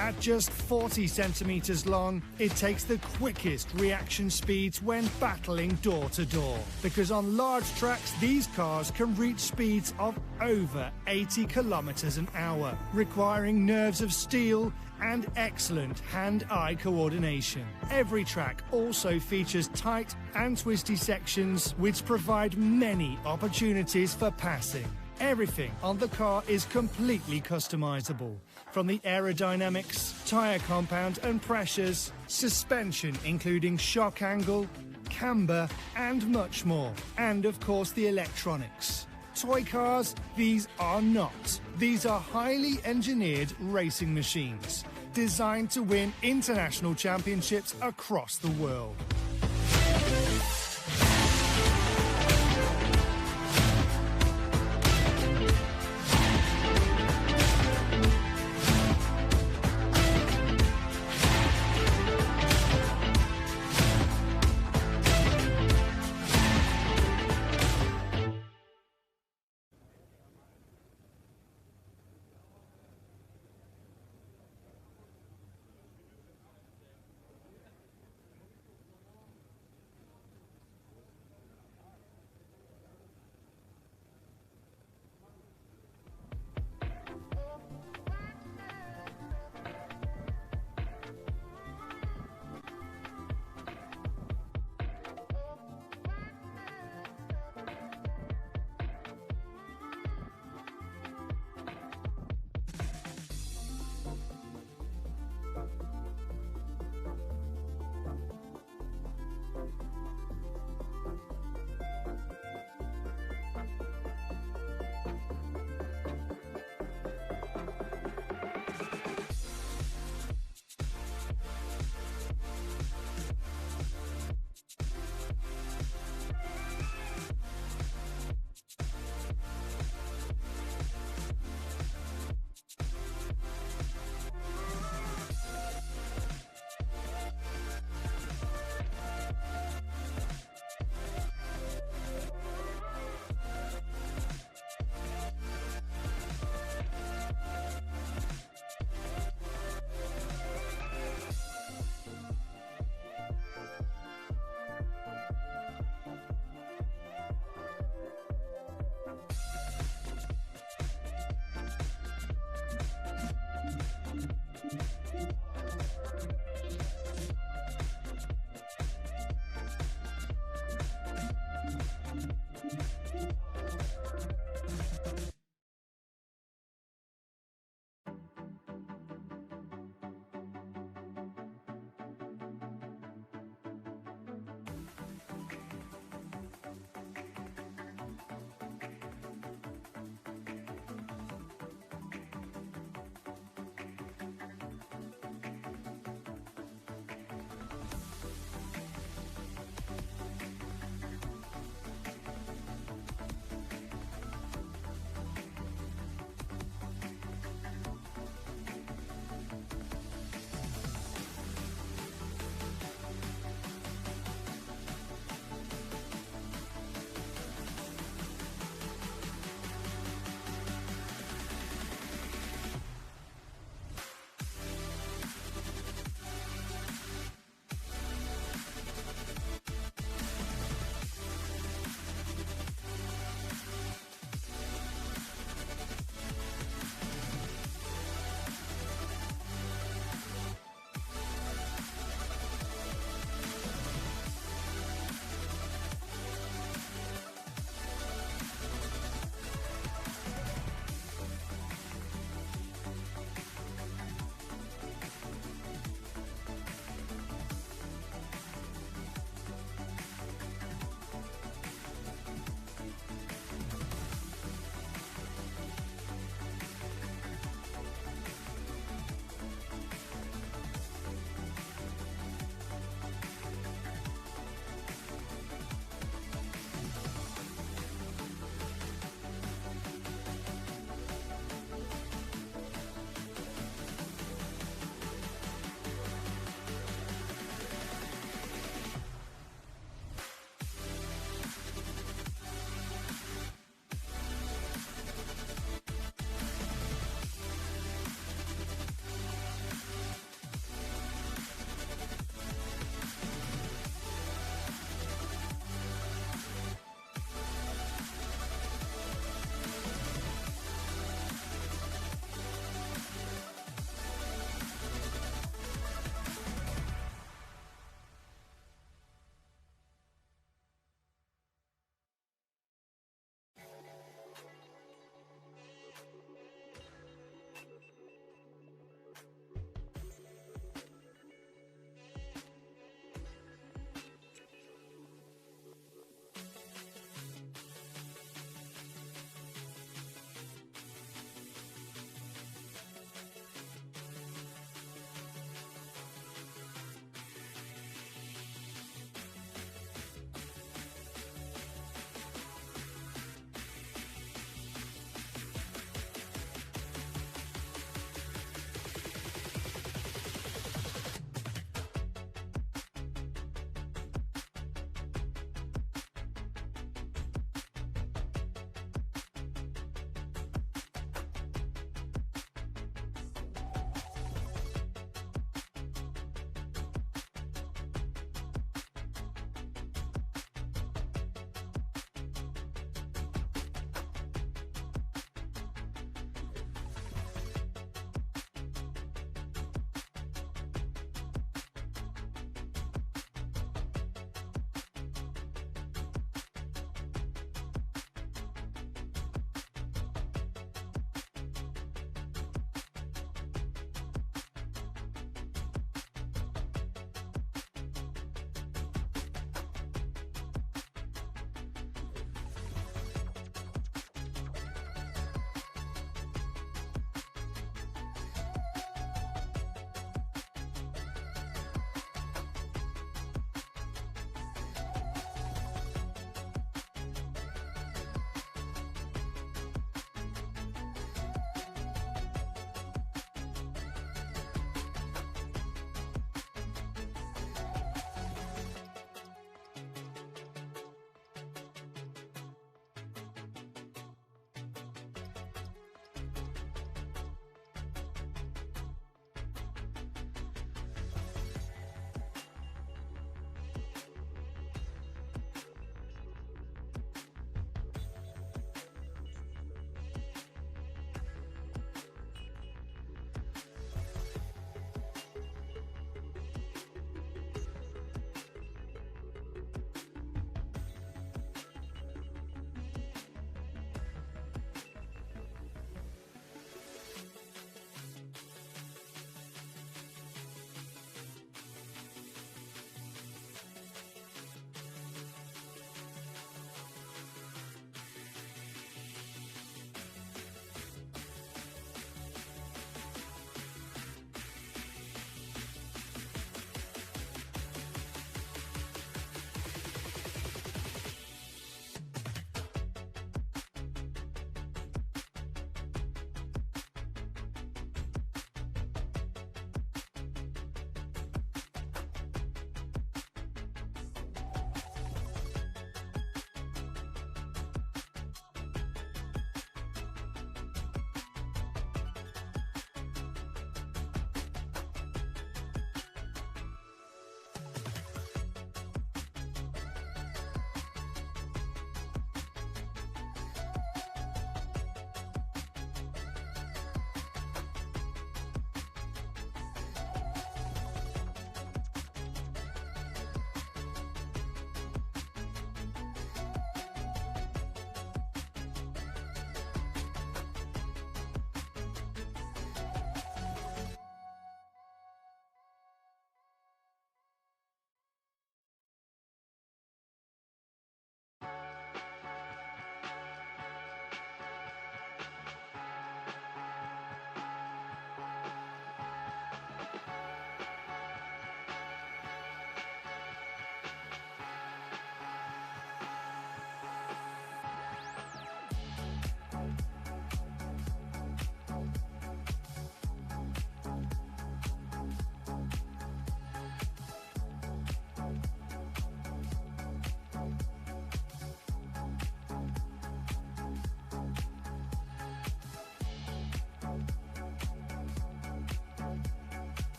Speaker 1: At just 40 centimetres long, it takes the quickest reaction speeds when battling door to door. Because on large tracks, these cars can reach speeds of over 80 kilometres an hour, requiring nerves of steel and excellent hand-eye coordination. Every track also features tight and twisty sections which provide many opportunities for passing. Everything on the car is completely customizable, from the aerodynamics, tyre compound and pressures, suspension including shock angle, camber and much more, and of course the electronics. Toy cars? These are not. These are highly engineered racing machines, designed to win international championships across the world.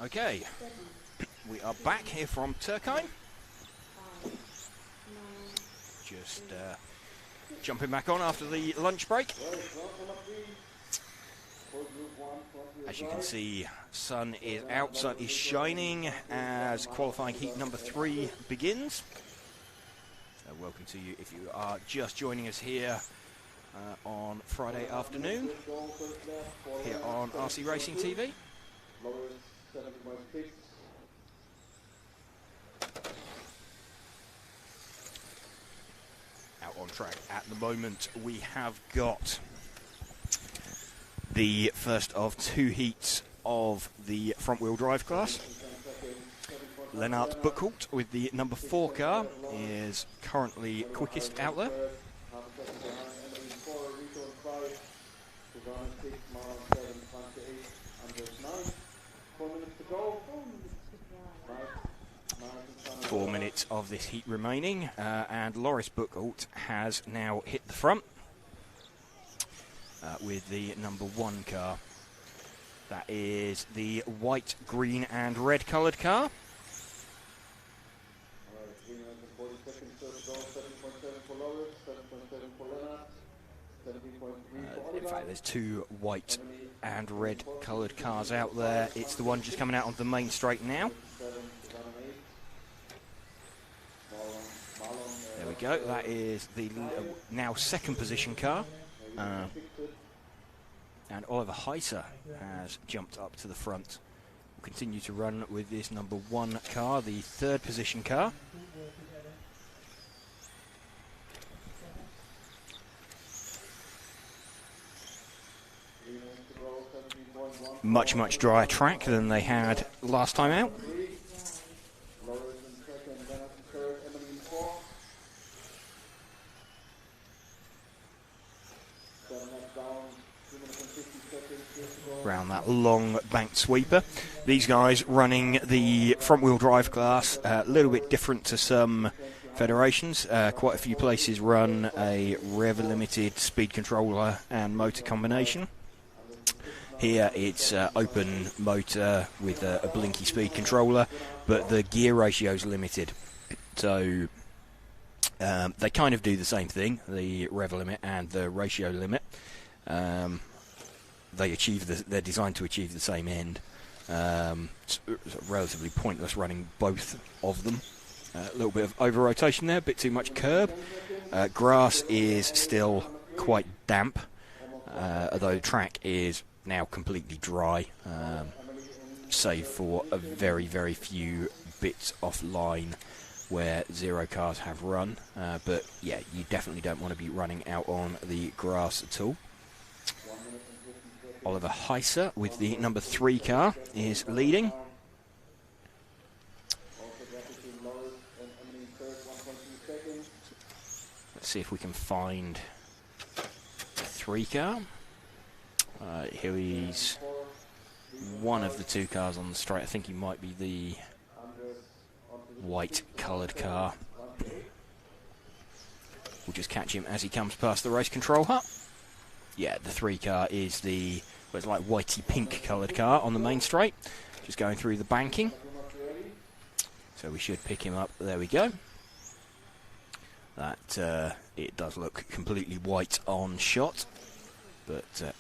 Speaker 2: Okay, we are back here from Türkheim. Just jumping back on after the lunch break. As you can see, sun is out, sun is shining as qualifying heat number 3 begins. Welcome to you if you are just joining us here on Friday afternoon here on RC Racing TV. Out on track at the moment, we have got the first of 2 heats of the front-wheel drive class. Lennart Buchholz with the number 4 car is currently quickest out there. Four minutes of this heat remaining, and Loris Buchholz has now hit the front with the number 1 car. That is the white, green and red coloured car. In fact, there's 2 white and red coloured cars out there. It's the one just coming out on the main straight now. There we go. That is the now 2nd position car. And Oliver Heiser has jumped up to the front. We'll continue to run with this number 1 car, the 3rd position car. Much, much drier track than they had last time out. Around that long banked sweeper. These guys running the front wheel drive class, a little bit different to some federations. Quite a few places run a rev limited speed controller and motor combination. Here it's open motor with a blinky speed controller, but the gear ratio is limited. So they kind of do the same thing, the rev limit and the ratio limit. They're designed to achieve the same end. It's relatively pointless running both of them. A little bit of over rotation there, a bit too much curb. Grass is still quite damp, although the track is now completely dry, save for a very, very few bits offline where 0 cars have run. But yeah, you definitely don't want to be running out on the grass at all. Oliver Heiser with the number 3 car is leading. Let's see if we can find the 3 car. Here he's one of the 2 cars on the straight. I think he might be the white coloured car. We'll just catch him as he comes past the race control hut. Yeah, the 3 car is the, well, it's like whitey pink coloured car on the main straight, just going through the banking. So we should pick him up. There we go. That it does look completely white on shot, but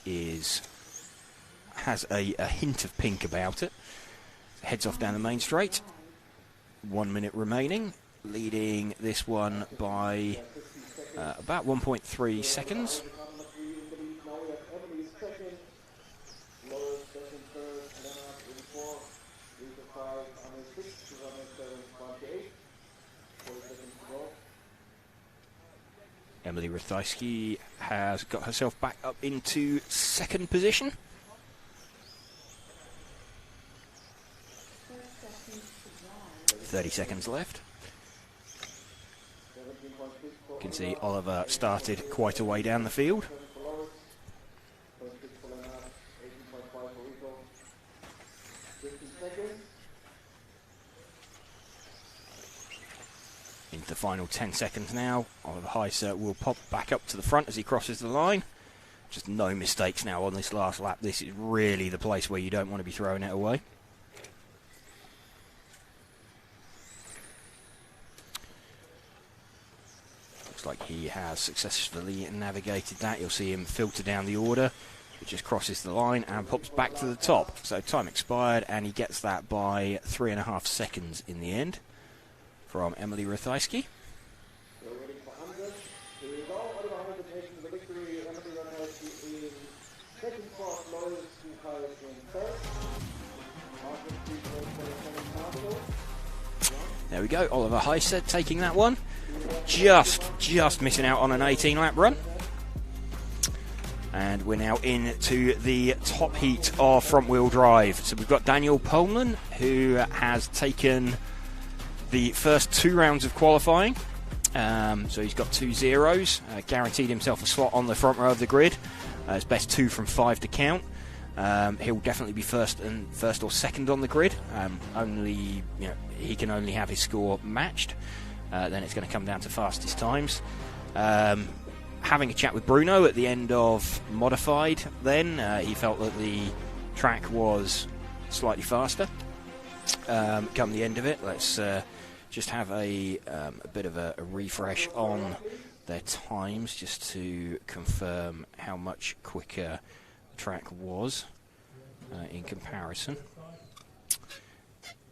Speaker 2: has a hint of pink about it. Heads off down the main straight. 1 minute remaining, leading this one by about 1.3 seconds. Emily Rathajski has got herself back up into 2nd position. .30 left. You can see Oliver started quite a way down the field. Into the final 10 seconds now. Oliver Heiser will pop back up to the front as he crosses the line. just no mistakes now on this last lap. This is really the place where you don't want to be throwing it away. Looks like he has successfully navigated that. You'll see him filter down the order. It just crosses the line and pops back to the top. So time expired, and he gets that by 3.5 seconds in the end from Emily Rathajski. There we go, Oliver Heised taking that one. Just missing out on an 18-lap run. And we're now into the top heat of front-wheel drive. So we've got Daniel Pohlmann, who has taken the first 2 rounds of qualifying. So he's got 2 zeros, guaranteed himself a slot on the front row of the grid. His best 2 from 5 to count. He'll definitely be first or second on the grid. He can only have his score matched. Then it's going to come down to fastest times. Having a chat with Bruno at the end of Modified, then he felt that the track was slightly faster. Come the end of it, let's just have a bit of a refresh on their times, just to confirm how much quicker the track was in comparison.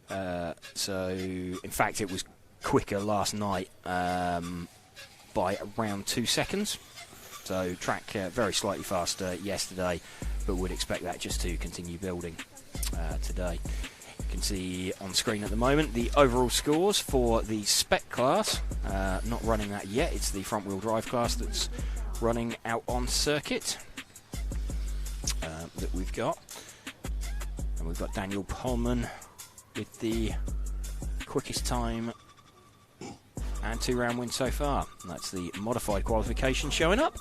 Speaker 2: So, in fact, it was quicker last night by around 2 seconds. So, track very slightly faster yesterday, but would expect that just to continue building today. You can see on screen at the moment the overall scores for the spec class. Not running that yet, it's the front wheel drive class that's running out on circuit that we've got. And we've got Daniel Pohlmann with the quickest time and 2-round win so far. And that's the modified qualification showing up.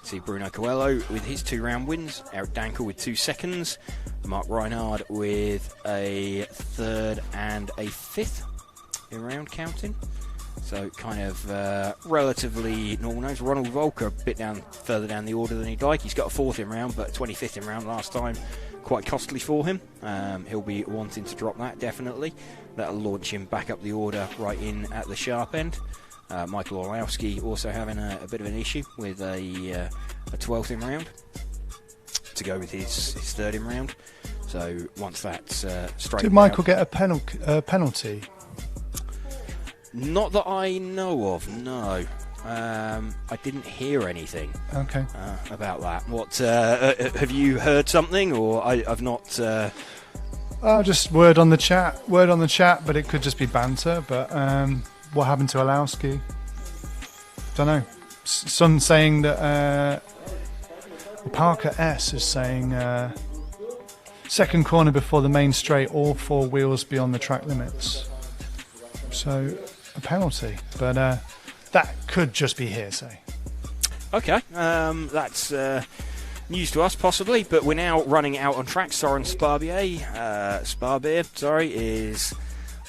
Speaker 2: See Bruno Coelho with his 2-round wins, Eric Dankel with 2 seconds, Mark Reinhard with a 3rd and a 5th in round counting. So kind of relatively normal names. Ronald Volker a bit further down the order than he'd like. He's got a 4th in round, but 25th in round last time. Quite costly for him. He'll be wanting to drop that, definitely. That'll launch him back up the order right in at the sharp end. Michael Orlowski also having a bit of an issue with a 12th in round to go with his 3rd in round. So once that's straight.
Speaker 1: Did Michael get a penalty?
Speaker 2: Not that I know of, no. I didn't hear anything about that. What have you heard something, or I've not?
Speaker 1: Just word on the chat, but it could just be banter. But what happened to Olowski? Don't know. Some saying that Parker S is saying second corner before the main straight, all 4 wheels beyond the track limits. So a penalty, but that could just be hearsay. Okay,
Speaker 2: that's news to us, possibly, but we're now running out on track. Soren Sparbier, is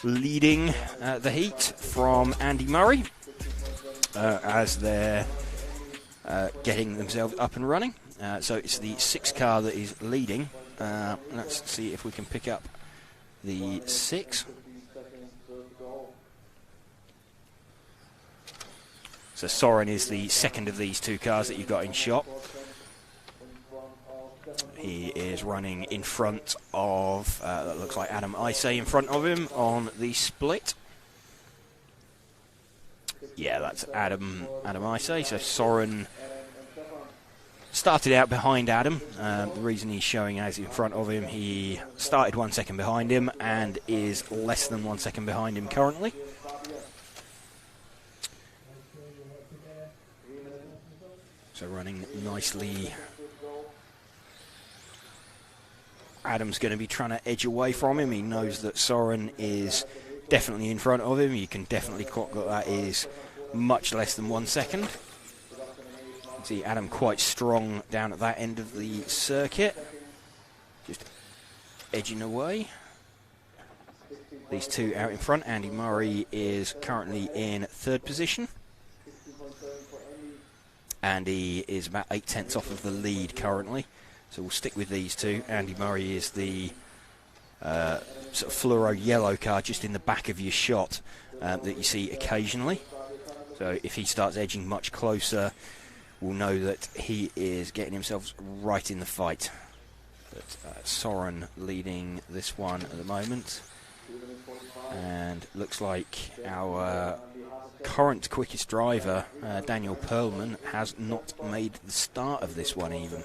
Speaker 2: leading the heat from Andy Murray as they're getting themselves up and running. So it's the 6 car that is leading. Let's see if we can pick up the 6. So Soren is the second of these 2 cars that you've got in shot. He is running in front of, that looks like Adam Isay in front of him on the split. Yeah, that's Adam Isay. So Soren started out behind Adam. The reason he's showing as in front of him, he started 1 second behind him and is less than 1 second behind him currently. So running nicely. Adam's going to be trying to edge away from him. He knows that Soren is definitely in front of him. You can definitely clock that is much less than 1 second. See Adam quite strong down at that end of the circuit. Just edging away. These 2 out in front. Andy Murray is currently in 3rd position. Andy is about 8/10 off of the lead currently, so we'll stick with these two. Andy Murray is the sort of fluoro yellow car just in the back of your shot that you see occasionally. So if he starts edging much closer, we'll know that he is getting himself right in the fight. But Soren leading this one at the moment. And looks like our current quickest driver, Daniel Perlman, has not made the start of this one even.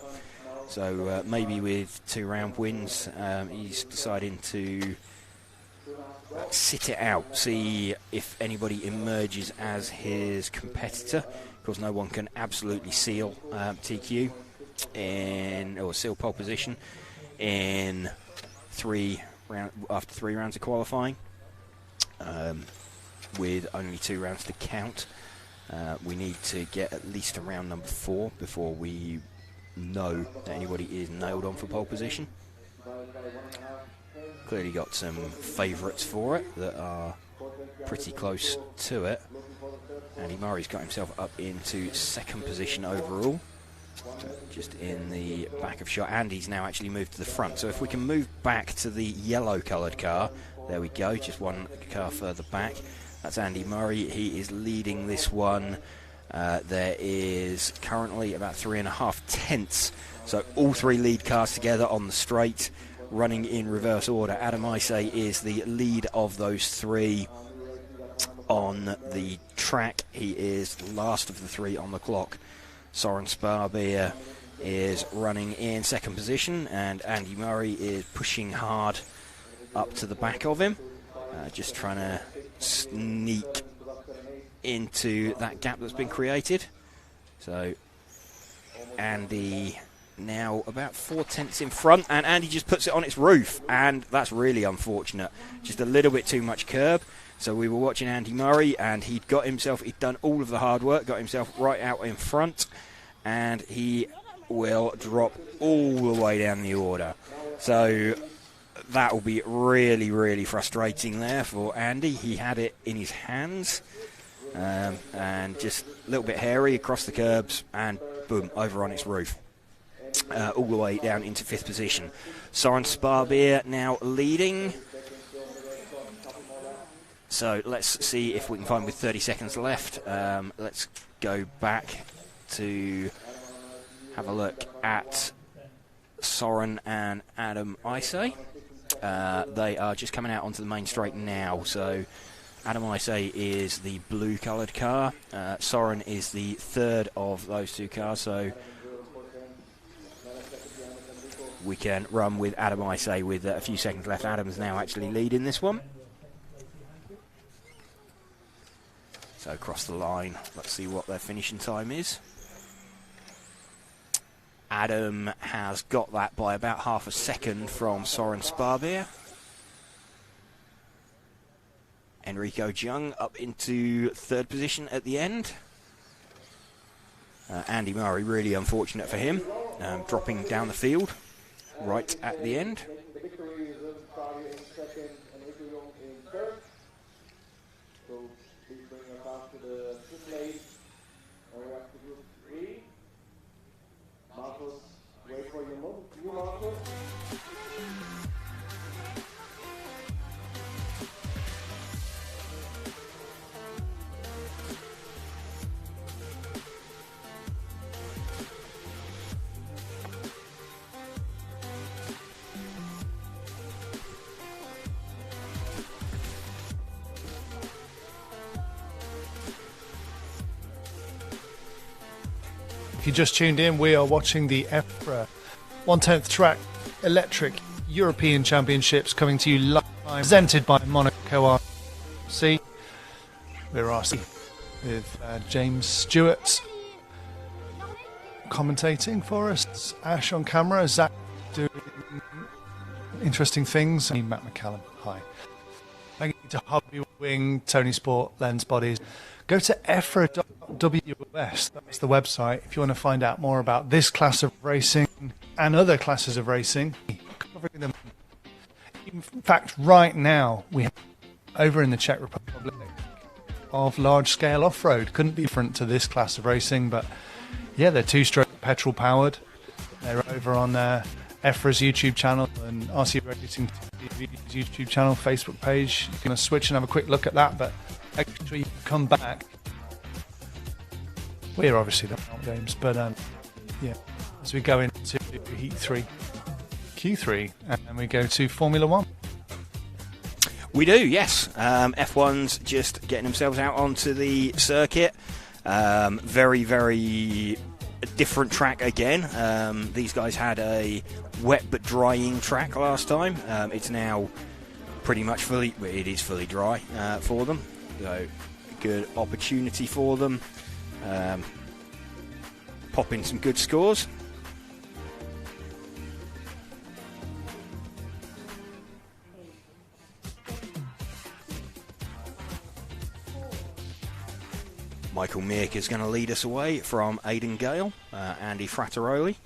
Speaker 2: So maybe with 2 round wins, he's deciding to sit it out, see if anybody emerges as his competitor. Of course, no one can absolutely seal TQ or seal pole position in after 3 rounds of qualifying. With only 2 rounds to count, we need to get at least to round number 4 before we know that anybody is nailed on for pole position. Clearly got some favourites for it that are pretty close to it. Andy Murray's got himself up into 2nd position overall, just in the back of shot. Andy's now actually moved to the front, so if we can move back to the yellow coloured car, there we go, just 1 car further back. That's Andy Murray. He is leading this one. There is currently about 3.5 tenths. So all 3 lead cars together on the straight, running in reverse order. Adam Isay is the lead of those 3 on the track. He is last of the 3 on the clock. Soren Sparbeer is running in 2nd position, and Andy Murray is pushing hard up to the back of him, just trying to sneak into that gap that's been created. So Andy now about 4 tenths in front, and Andy just puts it on its roof, and that's really unfortunate. Just a little bit too much curb. So we were watching Andy Murray, and he'd done all of the hard work, got himself right out in front, and he will drop all the way down the order. So that will be really, really frustrating there for Andy. He had it in his hands, and just a little bit hairy across the curbs, and boom, over on its roof. All the way down into 5th position. Soren Sparbeer now leading. So let's see if we can find, with 30 seconds left, let's go back to have a look at Soren and Adam Isay. They are just coming out onto the main straight now. So Adam Isay is the blue coloured car. Soren is the 3rd of those 2 cars. So we can run with Adam Isay with a few seconds left. Adam's now actually leading this one. So across the line, let's see what their finishing time is. Adam has got that by about half a second from Soren Sparbeer. Enrico Jung up into 3rd position at the end. Andy Murray, really unfortunate for him, dropping down the field right at the end.
Speaker 4: The victory is Sparbeer in 2nd and Enrico Jung in 3rd. So please bring your cars to the pit lane. And we have to do 3. Marcus, wait for you, Marcus.
Speaker 1: If you just tuned in, we are watching the EFRA 1/10th track electric European Championships, coming to you live, presented by Monaco RC. We're RC with James Stewart commentating for us, Ash on camera, Zach doing interesting things, and Matt McCallum. Hi. Thank you to Hobby Wing, Tony Sport, Lens Bodies. Go to EFRA.WS, that's the website, if you want to find out more about this class of racing and other classes of racing. Covering them. In fact, right now, we have over in the Czech Republic of large-scale off-road. Couldn't be different to this class of racing, but yeah, they're two-stroke petrol powered. They're over on EFRA's YouTube channel and RC Racing TV's YouTube channel, Facebook page. You can switch and have a quick look at that, but actually come back. We're obviously the games, but yeah, as we go into Heat 3, Q3, and we go to Formula 1.
Speaker 2: We do, yes. F1's just getting themselves out onto the circuit. Very, very different track again. These guys had a wet but drying track last time. It's now pretty much fully dry for them. So good opportunity for them. Pop in some good scores. Michael Meek is going to lead us away from Aidan Gale, Andy Frattaroli.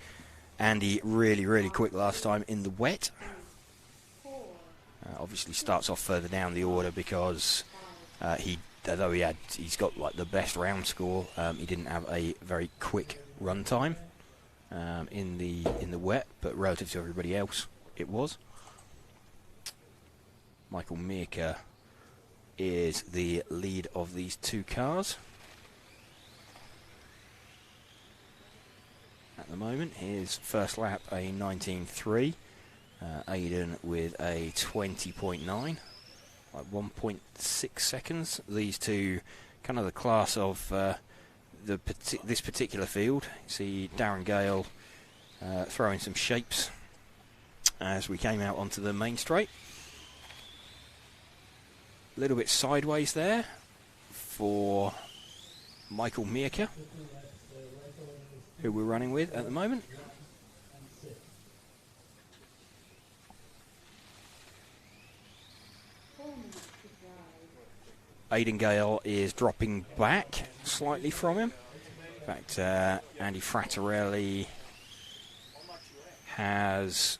Speaker 2: Andy really, really quick last time in the wet. Obviously starts off further down the order because although he's got like the best round score, he didn't have a very quick run time in the wet, but relative to everybody else, it was. Michael Meeker is the lead of these two cars. At the moment, his first lap a 19.3, Aidan with a 20.9, like 1.6 seconds. These two, kind of the class of this particular field. You see Darren Gale throwing some shapes as we came out onto the main straight. A little bit sideways there for Michael Meeker, who we're running with at the moment. Aidan Gale is dropping back slightly from him. In fact, Andy Frattarelli has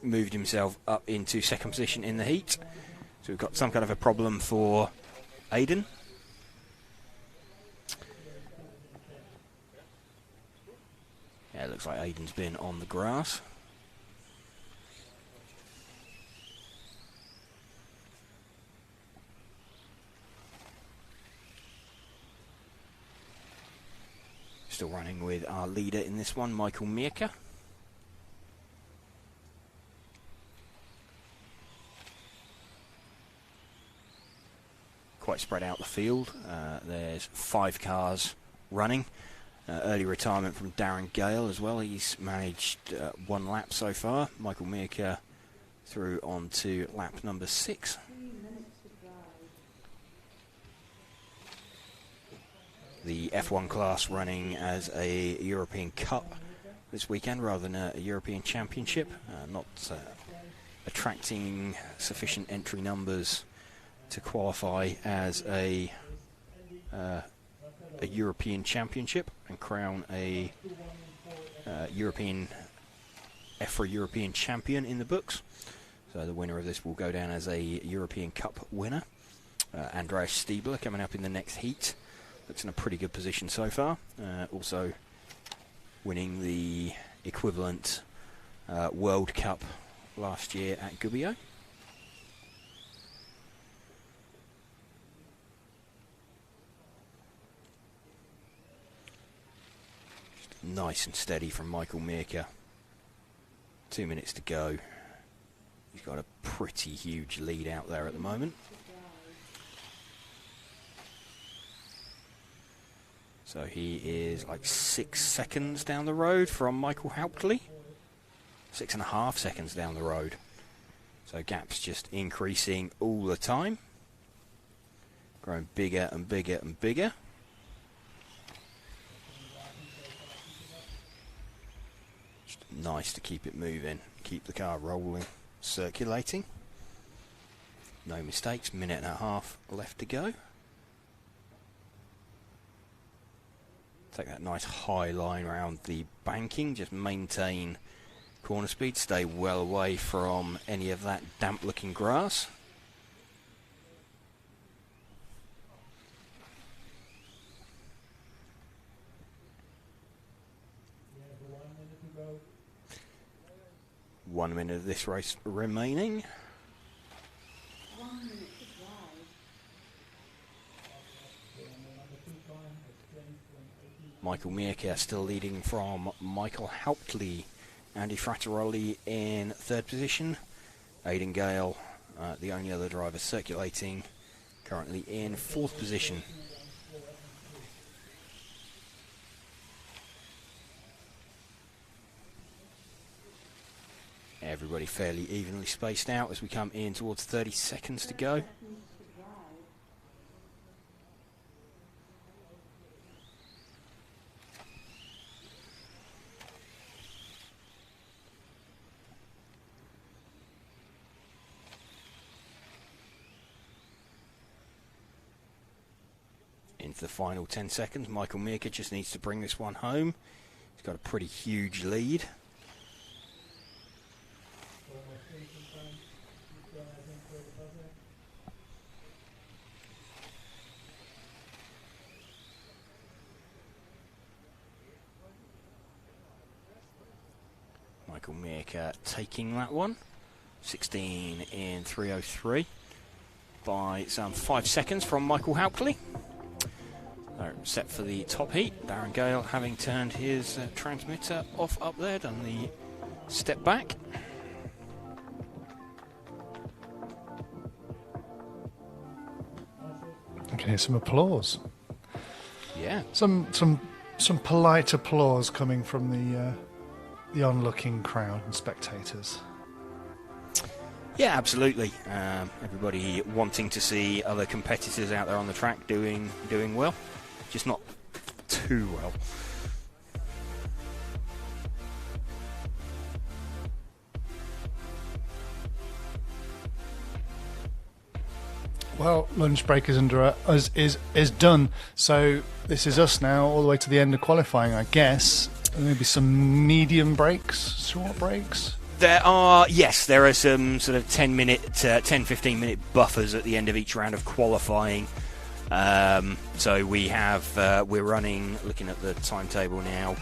Speaker 2: moved himself up into second position in the heat. So we've got some kind of a problem for Aidan. Yeah, it looks like Aidan's been on the grass. Still running with our leader in this one, Michael Meeker. Quite spread out the field. There's 5 cars running. Early retirement from Darren Gale as well. He's managed 1 lap so far. Michael Meeker through on to lap number 6. The F1 class running as a European Cup this weekend rather than a European Championship. Not attracting sufficient entry numbers to qualify as a European Championship and crown a European EFRA European Champion in the books. So the winner of this will go down as a European Cup winner. Andreas Stiebler coming up in the next heat. Looks in a pretty good position so far. Also winning the equivalent World Cup last year at Gubbio. Nice and steady from Michael Meeker. 2 minutes to go. He's got a pretty huge lead out there at the moment. So he is like 6 seconds down the road from Michael Hauptley. 6.5 seconds down the road. So gaps just increasing all the time. Growing bigger and bigger and bigger. Nice to keep it moving, keep the car rolling, circulating. No mistakes, 1.5 minutes left to go. Take that nice high line around the banking, just maintain corner speed, stay well away from any of that damp looking grass. 1 minute of this race remaining. Michael Mirka still leading from Michael Hauptley. Andy Frattaroli in third position. Aidan Gale, the only other driver circulating, currently in fourth position. Everybody fairly evenly spaced out as we come in towards 30 seconds to go. Into the final 10 seconds. Michael Mirka just needs to bring this one home. He's got a pretty huge lead. Michael Mirka taking that one. 16 in 3:03 by some 5 seconds from Michael Hauptley. Set for the top heat. Darren Gale having turned his transmitter off up there, done the step back.
Speaker 1: Okay, some applause.
Speaker 2: Yeah.
Speaker 1: Some polite applause coming from the onlooking crowd and spectators.
Speaker 2: Yeah, absolutely. Everybody wanting to see other competitors out there on the track doing well, just not too well.
Speaker 1: Well, lunch break is under is done. So this is us now, all the way to the end of qualifying, I guess. Maybe some medium breaks, short breaks.
Speaker 2: There are some sort of 10-15 minute buffers at the end of each round of qualifying. So we have, we're running, looking at the timetable now,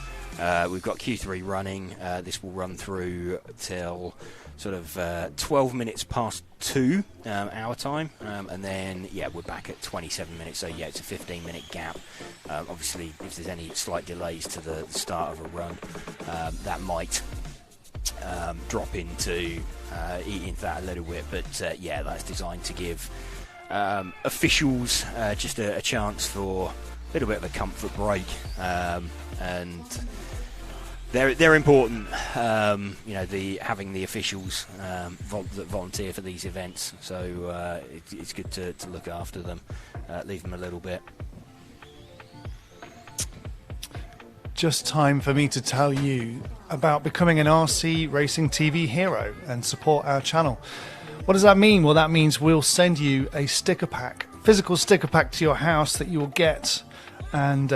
Speaker 2: we've got Q3 running. This will run through till sort of 12 minutes past 2 our time, and then we're back at 27 minutes. So it's a 15-minute gap. Obviously, if there's any slight delays to the start of a run, that might drop into that a little bit, but that's designed to give officials just a chance for a little bit of a comfort break, and they're important. Having the officials that volunteer for these events, so it's good to look after them, leave them a little bit.
Speaker 1: Just time for me to tell you about becoming an RC Racing TV hero and support our channel. What does that mean? Well, that means we'll send you a sticker pack, physical sticker pack to your house that you will get, and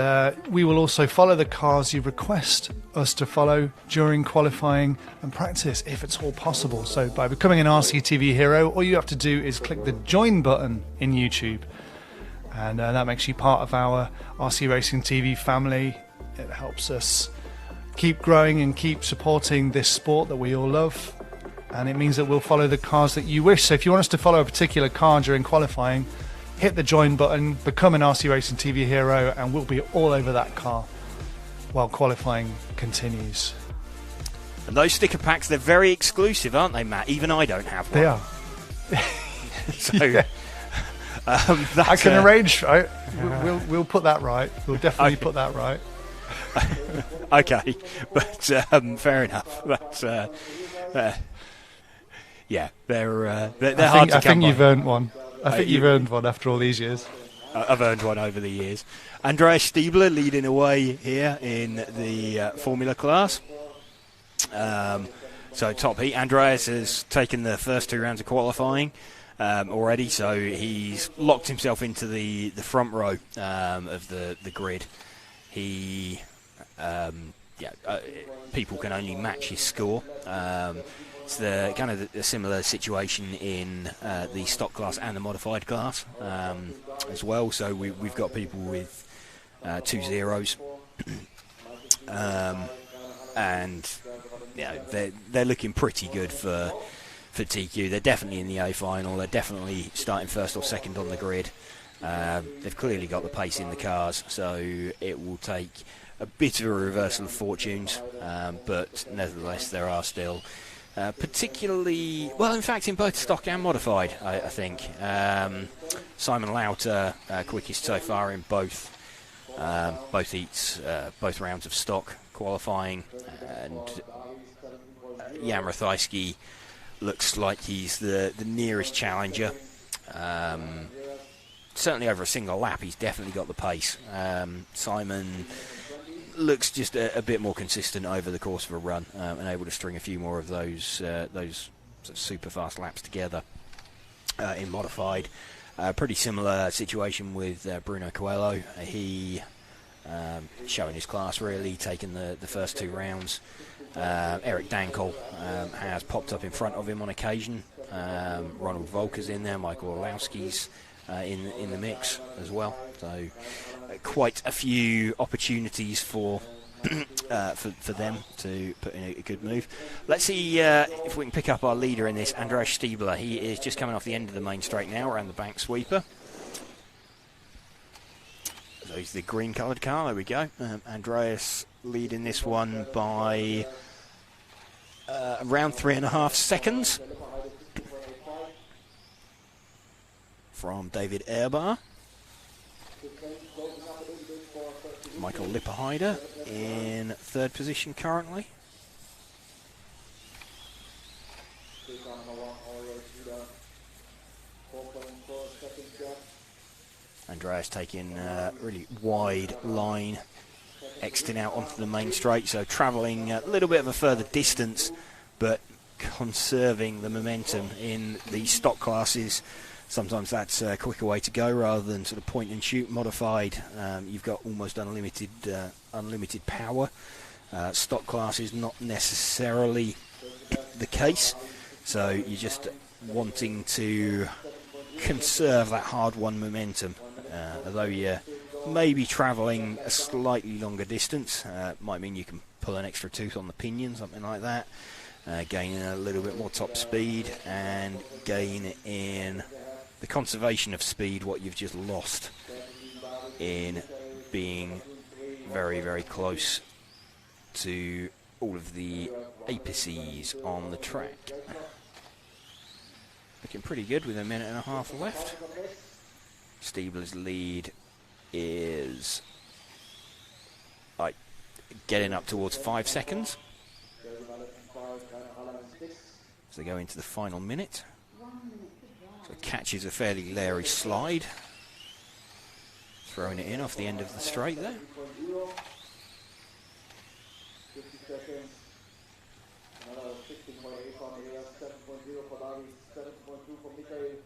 Speaker 1: we will also follow the cars you request us to follow during qualifying and practice, if it's all possible. So by becoming an RC TV hero, all you have to do is click the join button in YouTube, and that makes you part of our RC Racing TV family. It helps us keep growing and keep supporting this sport that we all love, and it means that we'll follow the cars that you wish. So if you want us to follow a particular car during qualifying, hit the join button, become an RC Racing TV hero, and we'll be all over that car while qualifying continues.
Speaker 2: And those sticker packs, they're very exclusive, aren't they, Matt? Even I don't have one.
Speaker 1: They are.
Speaker 2: So
Speaker 1: Yeah. I can arrange, right? We'll put that right. We'll definitely put that right.
Speaker 2: Okay, but fair enough. But they're hard to come by.
Speaker 1: I think you've earned one. I think you've earned one after all these years.
Speaker 2: I've earned one over the years. Andreas Stiebler leading away here in the Formula class. So top heat. Andreas has taken the first 2 rounds of qualifying already, so he's locked himself into the front row of the grid. He people can only match his score. It's the kind of a similar situation in the stock class and the modified class as well. So we've got people with 2 zeros, and they're looking pretty good for TQ. They're definitely in the A final. They're definitely starting first or second on the grid. They've clearly got the pace in the cars, so it will take a bit of a reversal of fortunes, but nevertheless there are still particularly, well, in fact in both stock and modified, I think. Simon Lauter quickest so far in both heats, both rounds of stock qualifying, and Jan Rathajski looks like he's the nearest challenger. Certainly over a single lap he's definitely got the pace. Simon looks just a bit more consistent over the course of a run, and able to string a few more of those sort of super fast laps together in modified. Pretty similar situation with Bruno Coelho. He showing his class, really, taking the first 2 rounds. Eric Dankel has popped up in front of him on occasion. Ronald Volker's in there, Michael Orlowski's in the mix as well. So quite a few opportunities for them to put in a good move. Let's see if we can pick up our leader in this, Andreas Stiebler. He is just coming off the end of the main straight now, around the bank sweeper. So he's the green coloured car, there we go. Andreas leading this one by around 3.5 seconds from David Ehrbar. Michael Lipperheider in 3rd position currently. Andreas taking really wide line, exiting out onto the main straight, so travelling a little bit of a further distance, but conserving the momentum in the stock classes. Sometimes that's a quicker way to go rather than sort of point and shoot. Modified, you've got almost unlimited power. Stock classes not necessarily the case, so you're just wanting to conserve that hard-won momentum. Although you're maybe travelling a slightly longer distance, might mean you can pull an extra tooth on the pinion, something like that. Gaining a little bit more top speed and gain in the conservation of speed, what you've just lost in being very, very close to all of the apices on the track. Looking pretty good with 1.5 minutes left. Stiebler's lead is getting up towards 5 seconds. So they go into the final minute. So catches a fairly leery slide. Throwing it in off the end of the straight there.
Speaker 4: 50 seconds. Another 16.8 from Elias, 7.0 for Davi, 7.2 for Michael,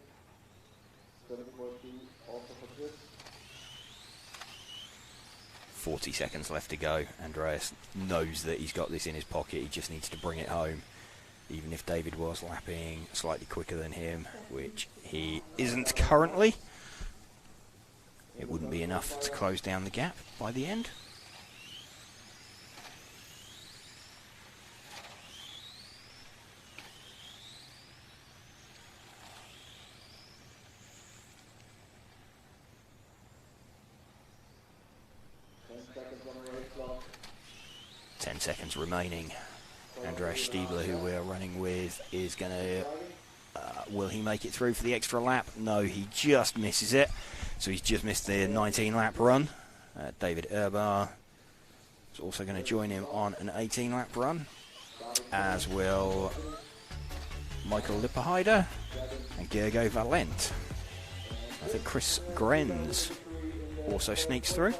Speaker 4: 7.2 also for Chris.
Speaker 2: 40 seconds left to go. Andreas knows that he's got this in his pocket. He just needs to bring it home. Even if David was lapping slightly quicker than him, which he isn't currently, it wouldn't be enough to close down the gap by the end.
Speaker 4: Clock.
Speaker 2: 10 seconds remaining. Andreas Stiebler, who we're running with, is going to... will he make it through for the extra lap? No, he just misses it. So he's just missed the 19-lap run. David Ehrbar is also going to join him on an 18-lap run, as will Michael Lipperheider and Gergo Valent. I think Chris Grenz also sneaks through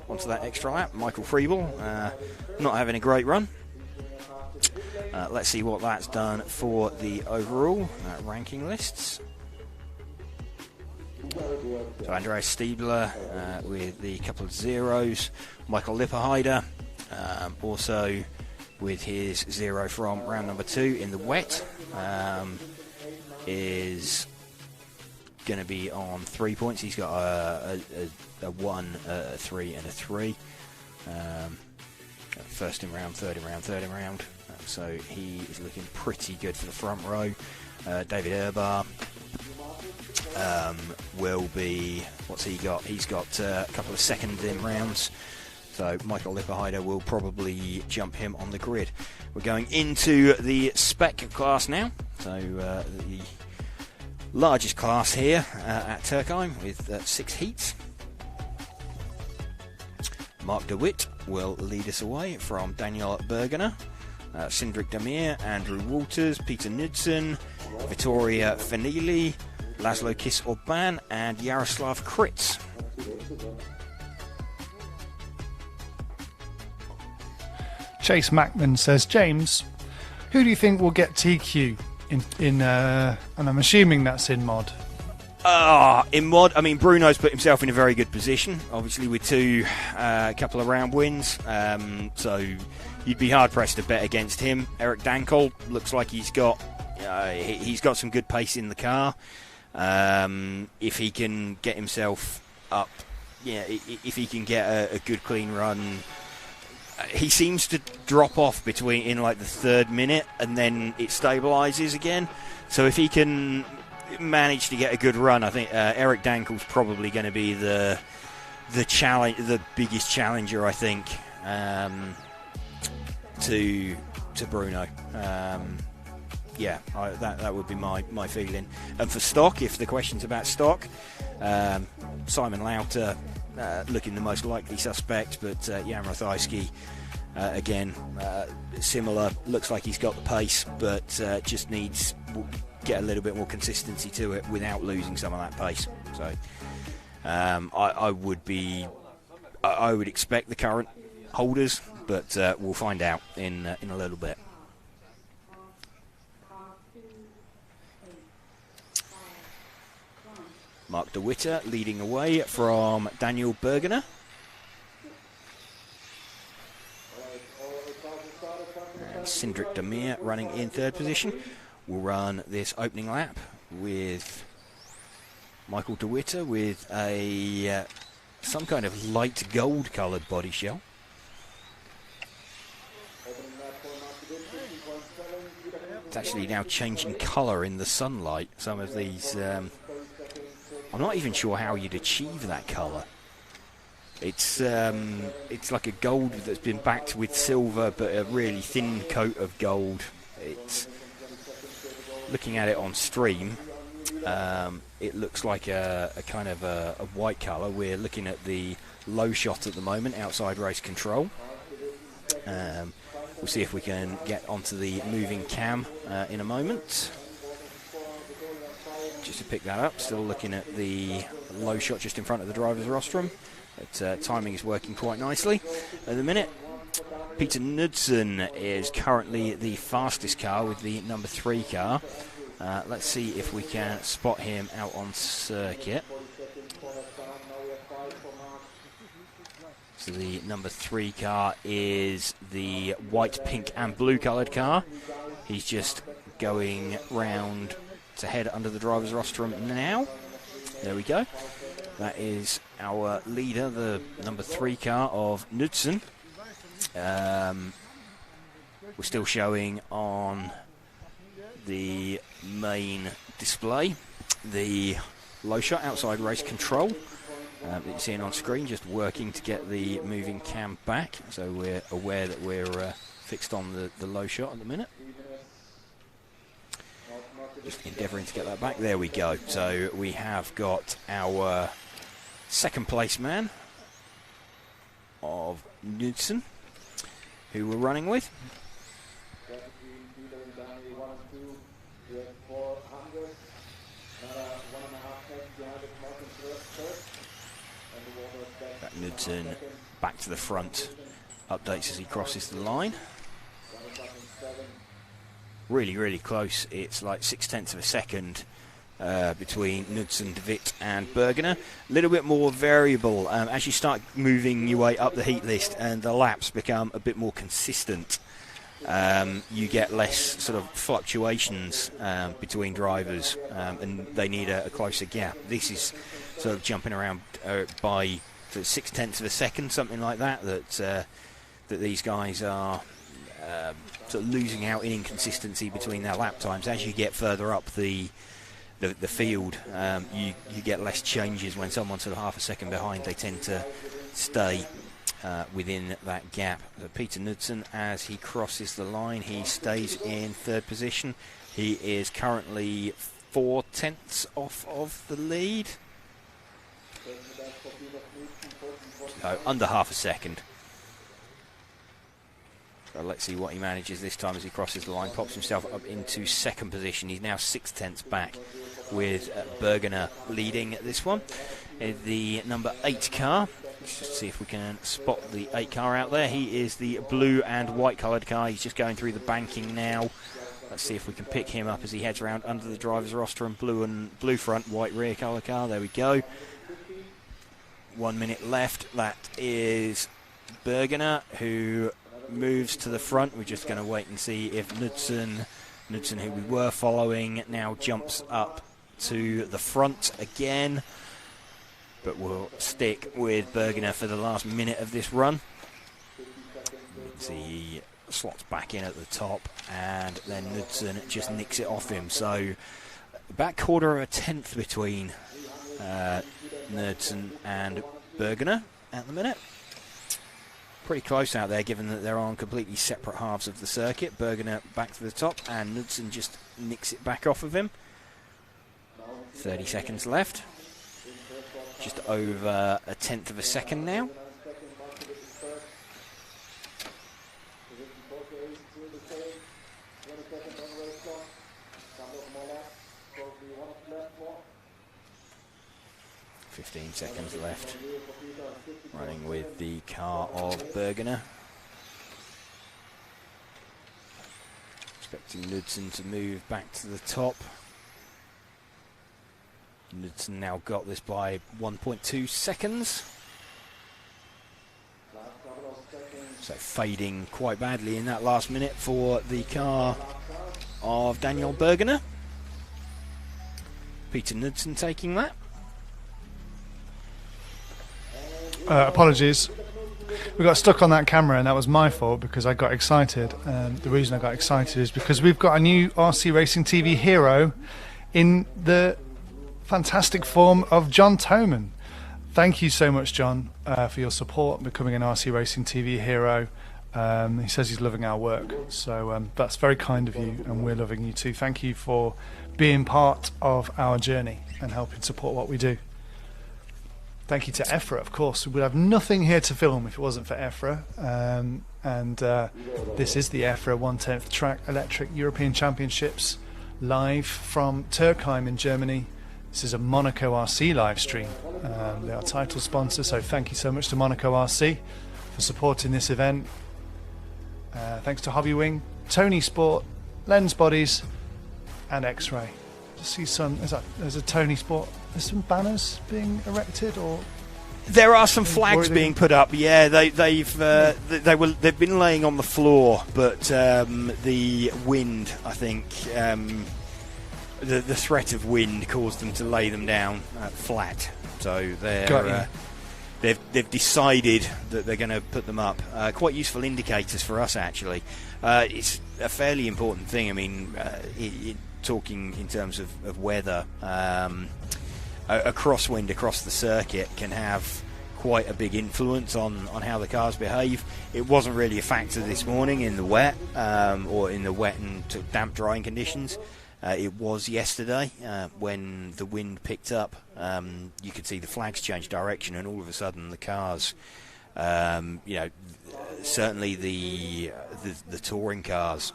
Speaker 2: onto that extra lap. Michael Friebel not having a great run. Let's see what that's done for the overall ranking lists. So Andreas Stiebler with the couple of zeros. Michael Lipperheider also with his 0 from round number 2 in the wet is going to be on 3 points. He's got a 1, a 3 and a 3. First in round, third in round, third in round. so he is looking pretty good for the front row. David Erbar will be, what's he got? He's got a couple of second in rounds, so Michael Lipperheider will probably jump him on the grid. We're going into the spec class now, so the largest class here at Türkheim with 6 heats. Mark de Wit will lead us away from Daniel Bergener, Sindrik Demir, Andrew Walters, Peter Knudsen, Vittoria Fenili, Laszlo Kiss-Orban and Jaroslav Kritz.
Speaker 1: Chase Mackman says, James, who do you think will get TQ in and I'm assuming that's in mod?
Speaker 2: In mod, I mean, Bruno's put himself in a very good position, obviously with couple of round wins, so you'd be hard pressed to bet against him. Eric Dankel looks like he's got some good pace in the car. If he can get himself up, if he can get a good clean run, he seems to drop off in like the 3rd minute and then it stabilises again. So if he can manage to get a good run, I think Eric Dankel's probably going to be the biggest challenger, I think, to Bruno. That would be my feeling. And for stock, if the question's about stock, Simon Lauter looking the most likely suspect, but Jan Rathajski again similar. Looks like he's got the pace, but just needs get a little bit more consistency to it without losing some of that pace. So I would expect the current holders, but we'll find out in a little bit. Mark de Witte leading away from Daniel Bergener. And Sindrik Demir running in 3rd position. We'll run this opening lap with Michael de Witte with some kind of light gold coloured body shell. It's actually now changing colour in the sunlight. Some of these... I'm not even sure how you'd achieve that colour. It's like a gold that's been backed with silver, but a really thin coat of gold. It's looking at it on stream. It looks like a kind of a white colour. We're looking at the low shot at the moment, outside race control. We'll see if we can get onto the moving cam in a moment. Just to pick that up, still looking at the low shot just in front of the driver's rostrum. But timing is working quite nicely at the minute. Peter Knudsen is currently the fastest car with the number 3 car. Let's see if we can spot him out on circuit. So the number 3 car is the white, pink and blue coloured car. He's just going round to head under the driver's rostrum now. There we go. That is our leader, the number 3 car of Knudsen. We're still showing on the main display the low shot outside race control that you're seeing on screen, just working to get the moving cam back, so we're aware that we're fixed on the low shot at the minute. Just endeavouring to get that back. There we go. So we have got our 2nd place man of Knudsen, who we're running with. Knudsen back to the front, updates as he crosses the line. Really, really close. It's like 0.6 of a second between Knudsen, de Witt and Bergener. A little bit more variable as you start moving your way up the heat list and the laps become a bit more consistent. You get less sort of fluctuations between drivers, and they need a closer gap. This is sort of jumping around by 0.6 of a second, something like that. That these guys are sort of losing out in inconsistency between their lap times. As you get further up the field, you get less changes. When someone's sort of half a second behind, they tend to stay within that gap. Peter Knudsen, as he crosses the line, he stays in third position. He is currently 4/10 off of the lead. So under half a second. So let's see what he manages this time as he crosses the line, pops himself up into second position. He's now 6/10 back, with Bergener leading this one. The number 8 car, let's just see if we can spot the 8 car out there. He is the blue and white coloured car. He's just going through the banking now. Let's see if we can pick him up as he heads around under the driver's rostrum. Blue front, white rear colour car. There we go. 1 minute left. That is Bergener, who moves to the front. We're just going to wait and see if Knudsen, who we were following, now jumps up to the front again. But we'll stick with Bergener for the last minute of this run. See, he slots back in at the top, and then Knudsen just nicks it off him. So about quarter of a tenth between Knudsen and Bergener at the minute. Pretty close out there, given that they're on completely separate halves of the circuit. Bergener back to the top, and Knudsen just nicks it back off of him. 30 seconds left. Just over a tenth of a second now. Seconds left, running with the car of Bergener. Expecting Knudsen to move back to the top. Knudsen now got this by 1.2 seconds. So fading quite badly in that last minute for the car of Daniel Bergener. Peter Knudsen taking that.
Speaker 1: Apologies. We got stuck on that camera, and that was my fault because I got excited. The reason I got excited is because we've got a new RC Racing TV hero in the fantastic form of John Toman. Thank you so much, John, for your support becoming an RC Racing TV hero. He says he's loving our work, so that's very kind of you, and we're loving you too. Thank you for being part of our journey and helping support what we do. Thank you to EFRA, of course. We would have nothing here to film if it wasn't for EFRA. This is the EFRA 1/10 Track Electric European Championships live from Türkheim in Germany. This is a Monaco RC live stream. They are title sponsor, so thank you so much to Monaco RC for supporting this event. Thanks to Hobbywing, Tony Sport, Lens Bodies, and X-Ray. See some. There's a Tony Sport. There's some banners being erected, or
Speaker 2: there are some flags being put up. Yeah, they've been laying on the floor, but the wind, I think, the threat of wind caused them to lay them down flat. So they've decided that they're going to put them up. Quite useful indicators for us, actually. It's a fairly important thing. I mean, talking in terms of weather, a crosswind across the circuit can have quite a big influence on how the cars behave. It wasn't really a factor this morning in the wet, or in the wet and damp drying conditions. It was yesterday when the wind picked up. You could see the flags change direction, and all of a sudden the cars, certainly the touring cars,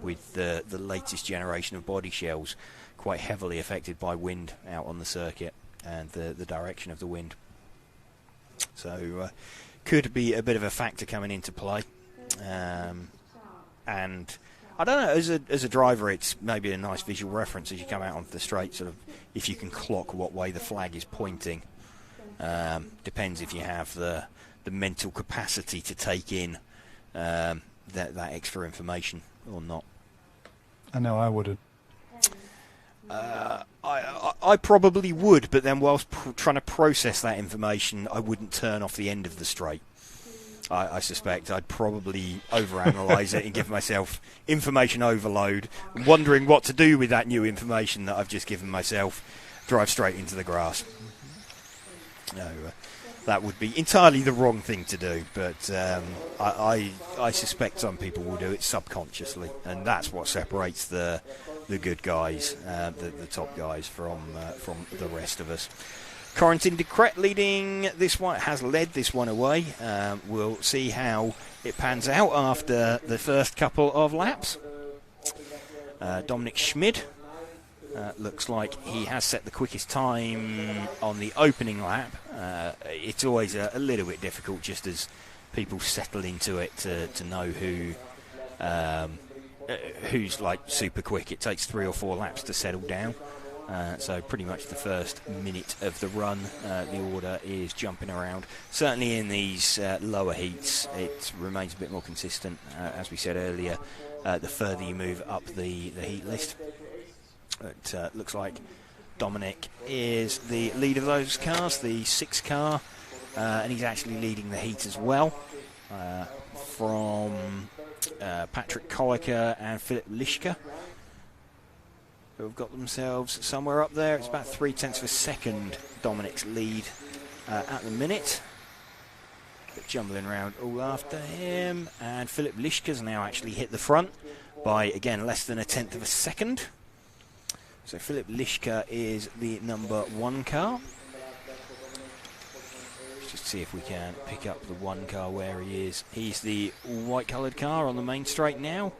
Speaker 2: with the latest generation of body shells, quite heavily affected by wind out on the circuit and the direction of the wind. So could be a bit of a factor coming into play. And I don't know, as a driver, it's maybe a nice visual reference as you come out onto the straight, sort of, if you can clock what way the flag is pointing. Depends if you have the mental capacity to take in that extra information or not.
Speaker 1: I know I wouldn't.
Speaker 2: I probably would, but then whilst trying to process that information, I wouldn't turn off the end of the straight. I suspect I'd probably overanalyze it and give myself information overload, wondering what to do with that new information that I've just given myself, drive straight into the grass. No, that would be entirely the wrong thing to do, but I suspect some people will do it subconsciously, and that's what separates the good guys, the top guys, from the rest of us. Corentin de Kret leading this one, has led this one away. We'll see how it pans out after the first couple of laps. Dominic Schmid looks like he has set the quickest time on the opening lap. It's always a little bit difficult just as people settle into it to know who's like super quick. It takes 3 or 4 laps to settle down. So pretty much the first minute of the run, the order is jumping around. Certainly in these lower heats, it remains a bit more consistent. As we said earlier, the further you move up the heat list. It looks like Dominic is the lead of those cars, the 6 car, and he's actually leading the heat as well. From Patrick Kolliker and Philip Lischke, who have got themselves somewhere up there. It's about 0.3 of a second Dominic's lead at the minute. But jumbling around all after him, and Philip Lischke's now actually hit the front by, again, less than 1/10 of a second. So Philip Lischke is the number 1 car. Let's just see if we can pick up the 1 car where he is. He's the white coloured car on the main straight now,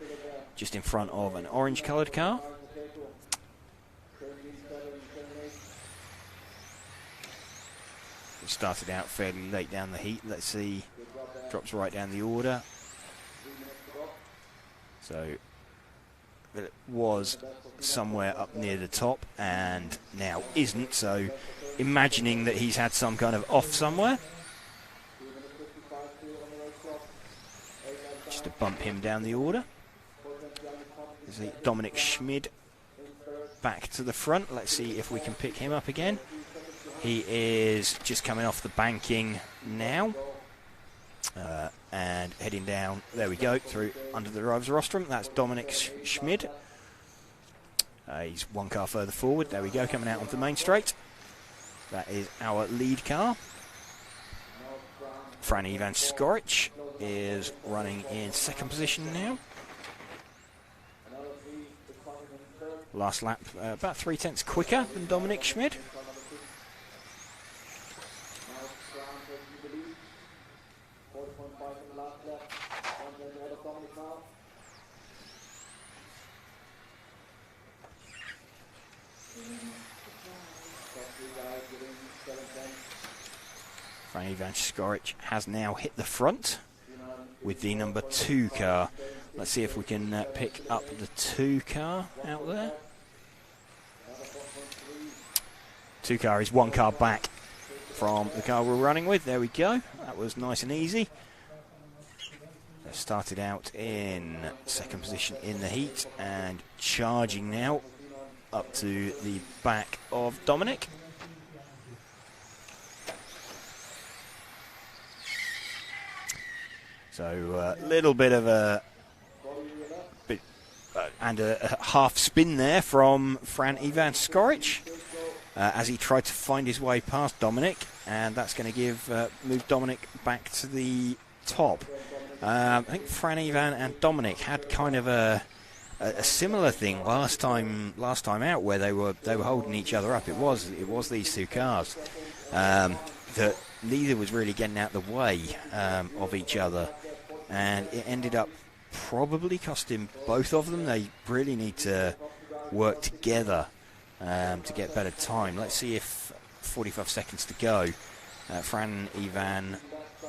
Speaker 2: just in front of an orange coloured car. Started out fairly late down the heat. Let's see, drops right down the order. So it was somewhere up near the top and now isn't, so imagining that he's had some kind of off somewhere, just to bump him down the order. There's Dominic Schmid back to the front. Let's see if we can pick him up again. He is just coming off the banking now and heading down, there we go, through under the driver's rostrum. That's Dominic Schmid. He's 1 car further forward, there we go, coming out onto the main straight. That is our lead car. Fran Ivan Skoric is running in 2nd position now. Last lap about 0.3 quicker than Dominic Schmid. Fran Ivan Skoric has now hit the front with the number 2 car. Let's see if we can pick up the 2 car out there. 2 car is 1 car back from the car we're running with. There we go. That was nice and easy. They started out in 2nd position in the heat and charging now up to the back of Dominic. So a little bit of a half spin there from Fran Ivan Skoric as he tried to find his way past Dominic, and that's going to move Dominic back to the top. I think Fran Ivan and Dominic had kind of a similar thing last time out, where they were holding each other up. It was these 2 cars that neither was really getting out of the way of each other, and it ended up probably costing both of them. They really need to work together to get better time. Let's see if 45 seconds to go. Fran Ivan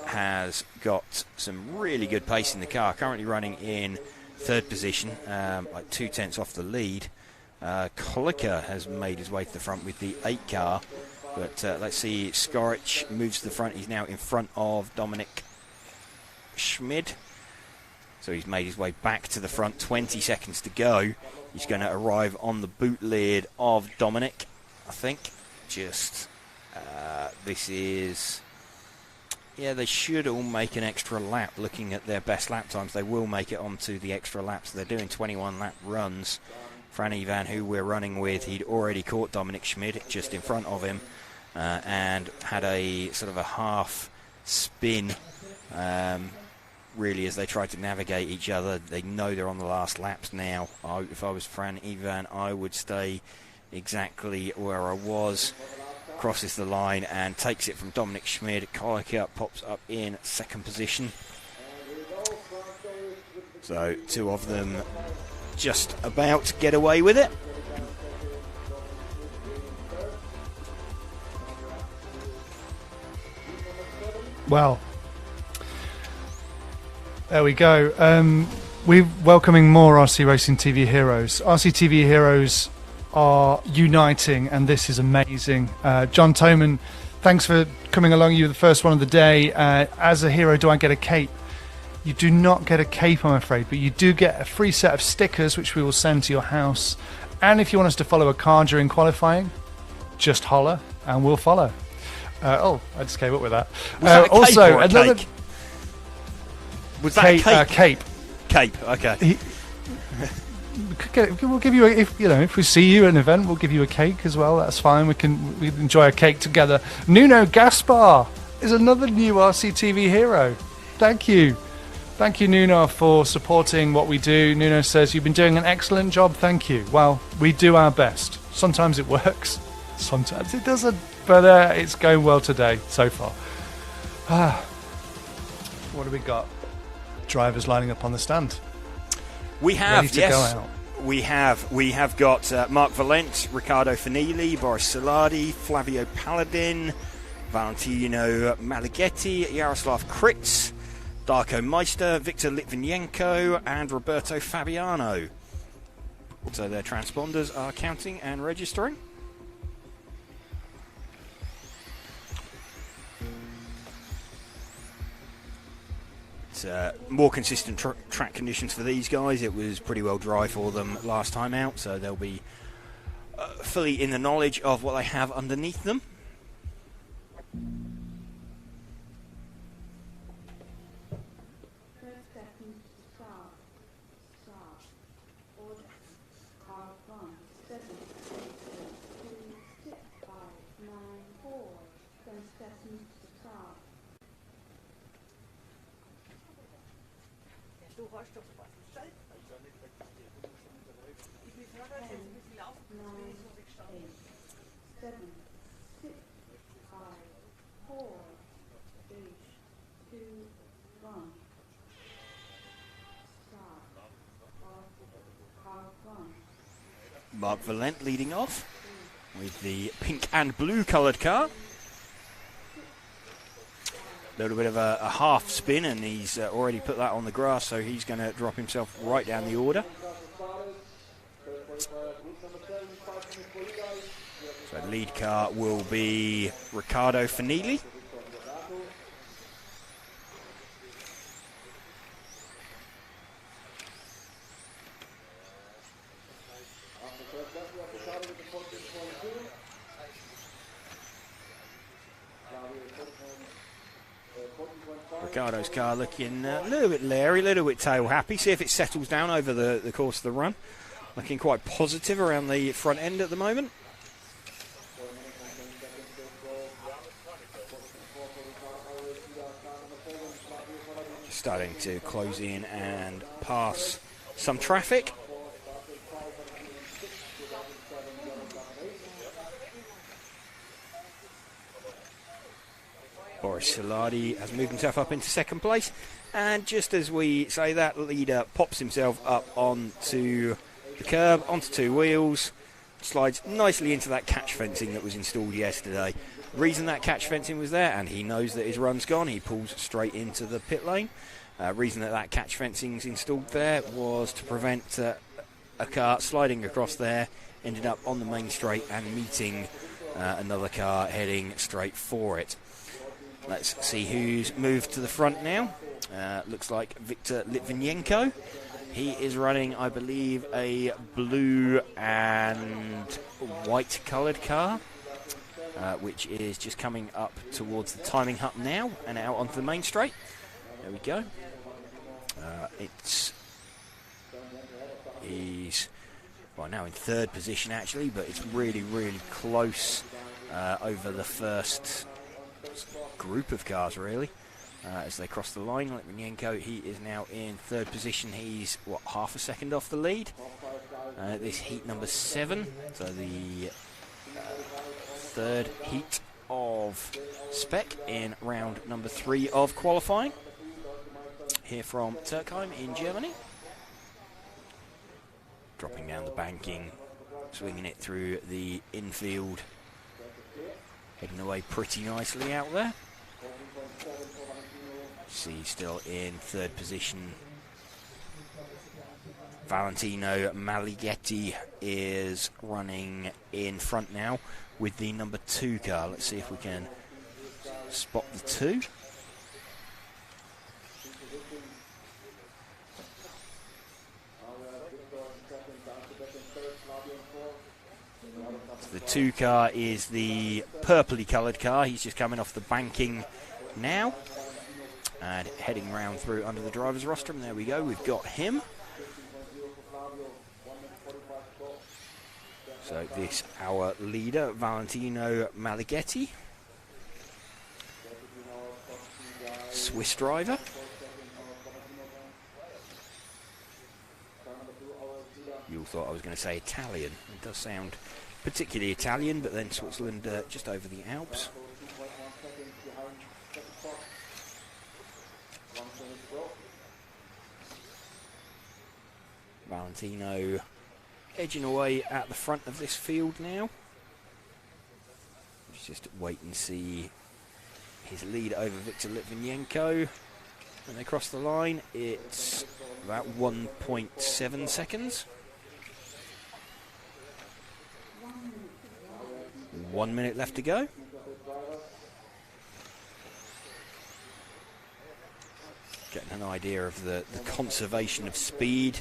Speaker 2: has got some really good pace in the car, currently running in 3rd position, like 0.2 off the lead. Kolliker has made his way to the front with the 8 car, but let's see, Skoric moves to the front. He's now in front of Dominic Schmid, so he's made his way back to the front. 20 seconds to go. He's going to arrive on the boot lid of Dominic, I think. This is Yeah, they should all make an extra lap. Looking at their best lap times, they will make it onto the extra laps. They're doing 21 lap runs. Fran Ivan, who we're running with, he'd already caught Dominic Schmid just in front of him and had a sort of a half spin, really, as they tried to navigate each other. They know they're on the last laps now. If I was Fran Ivan, I would stay exactly where I was. Crosses the line and takes it from Dominic Schmid. Koike pops up in second position. So two of them just about to get away with it.
Speaker 1: Well, there we go. We're welcoming more RC Racing TV heroes. RC TV heroes are uniting, and this is amazing. John Toman, thanks for coming along. You were the first one of the day. As a hero, do I get a cape? You do not get a cape, I'm afraid, but you do get a free set of stickers, which we will send to your house. And if you want us to follow a car during qualifying, just holler and we'll follow. I just came up with that.
Speaker 2: Was that a cape
Speaker 1: also,
Speaker 2: or a
Speaker 1: another
Speaker 2: cake? Was that a cape?
Speaker 1: Cape.
Speaker 2: Cape, okay.
Speaker 1: We'll give you if we see you at an event, we'll give you a cake as well. That's fine. We can enjoy a cake together. Nuno Gaspar is another new RCTV hero. Thank you, Nuno, for supporting what we do. Nuno says you've been doing an excellent job. Thank you. Well, we do our best. Sometimes it works, sometimes it doesn't. But it's going well today so far. What do we got? Drivers lining up on the stand.
Speaker 2: We have,
Speaker 1: Ready to
Speaker 2: yes.
Speaker 1: go out.
Speaker 2: We have got Mark Valent, Riccardo Fanili, Boris Saladi, Flavio Paladin, Valentino Malighetti, Yaroslav Kritz, Darko Meister, Victor Litvinenko, and Roberto Fabiano. So their transponders are counting and registering. More consistent track conditions for these guys. It was pretty well dry for them last time out, so they'll be fully in the knowledge of what they have underneath them. Mark Valent leading off with the pink and blue coloured car. A little bit of a half spin, and he's already put that on the grass, so he's going to drop himself right down the order. So lead car will be Riccardo Fanili. Riccardo's car looking a little bit leery, a little bit tail happy. See if it settles down over the course of the run. Looking quite positive around the front end at the moment. Just starting to close in and pass some traffic. Boris Saladi has moved himself up into second place, and just as we say that, leader pops himself up onto the curb, onto two wheels, slides nicely into that catch fencing that was installed yesterday. The reason that catch fencing was there, and he knows that his run's gone, he pulls straight into the pit lane. Reason that catch fencing's installed there was to prevent a car sliding across there, ended up on the main straight and meeting another car heading straight for it. Let's see who's moved to the front now. Looks like Victor Litvinenko. He is running, I believe, a blue and white coloured car. which is just coming up towards the timing hut now and out onto the main straight. There we go. He's now in third position actually, but it's really, really close over the first group of cars really. As they cross the line, Litvinenko, he is now in third position. He's, half a second off the lead. This heat number 7, so the third heat of spec in round number 3 of qualifying. Here from Türkheim in Germany. Dropping down the banking, swinging it through the infield. Heading away pretty nicely out there. See, still in third position. Valentino Malighetti is running in front now with the number 2 car. Let's see if we can spot the 2. So the 2 car is the purpley coloured car. He's just coming off the banking now and heading round through under the driver's rostrum. There we go, we've got him. So this, our leader, Valentino Malighetti, Swiss driver. You all thought I was going to say Italian. It does sound particularly Italian, but then Switzerland just over the Alps. Valentino edging away at the front of this field now. Just wait and see his lead over Victor Litvinenko. When they cross the line, it's about 1.7 seconds. 1 minute left to go. Getting an idea of the conservation of speed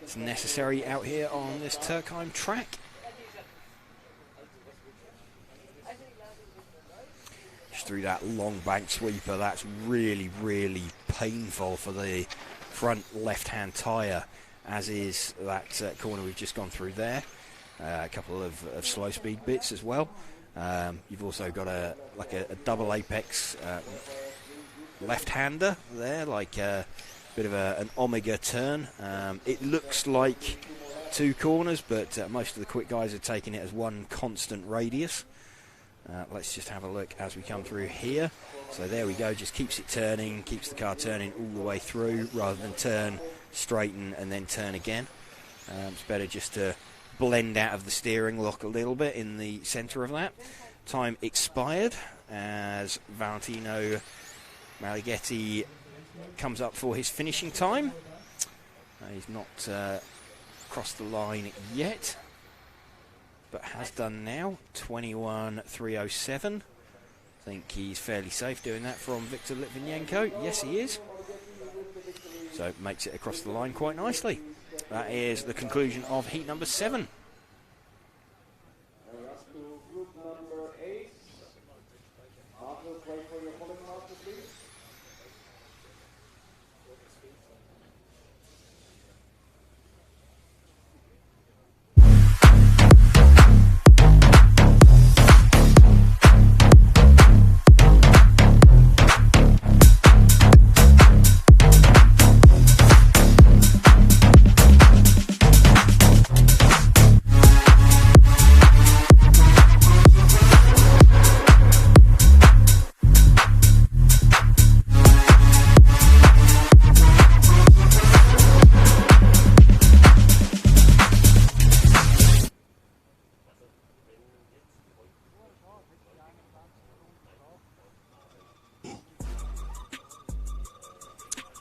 Speaker 2: that's necessary out here on this Türkheim track. Just through that long bank sweeper, that's really, really painful for the front left-hand tyre, as is that corner we've just gone through there. A couple of slow speed bits as well. You've also got a double apex left-hander there, like a bit of an omega turn. It looks like 2 corners, but most of the quick guys are taking it as one constant radius. Let's just have a look as we come through here. So there we go, just keeps it turning, keeps the car turning all the way through rather than turn, straighten and then turn again. It's better just to blend out of the steering lock a little bit in the centre of that. Time expired as Valentino Malighetti comes up for his finishing time. He's not crossed the line yet, but has done now. 21.307. I think he's fairly safe doing that from Victor Litvinenko. Yes, he is. So makes it across the line quite nicely. That is the conclusion of heat number 7.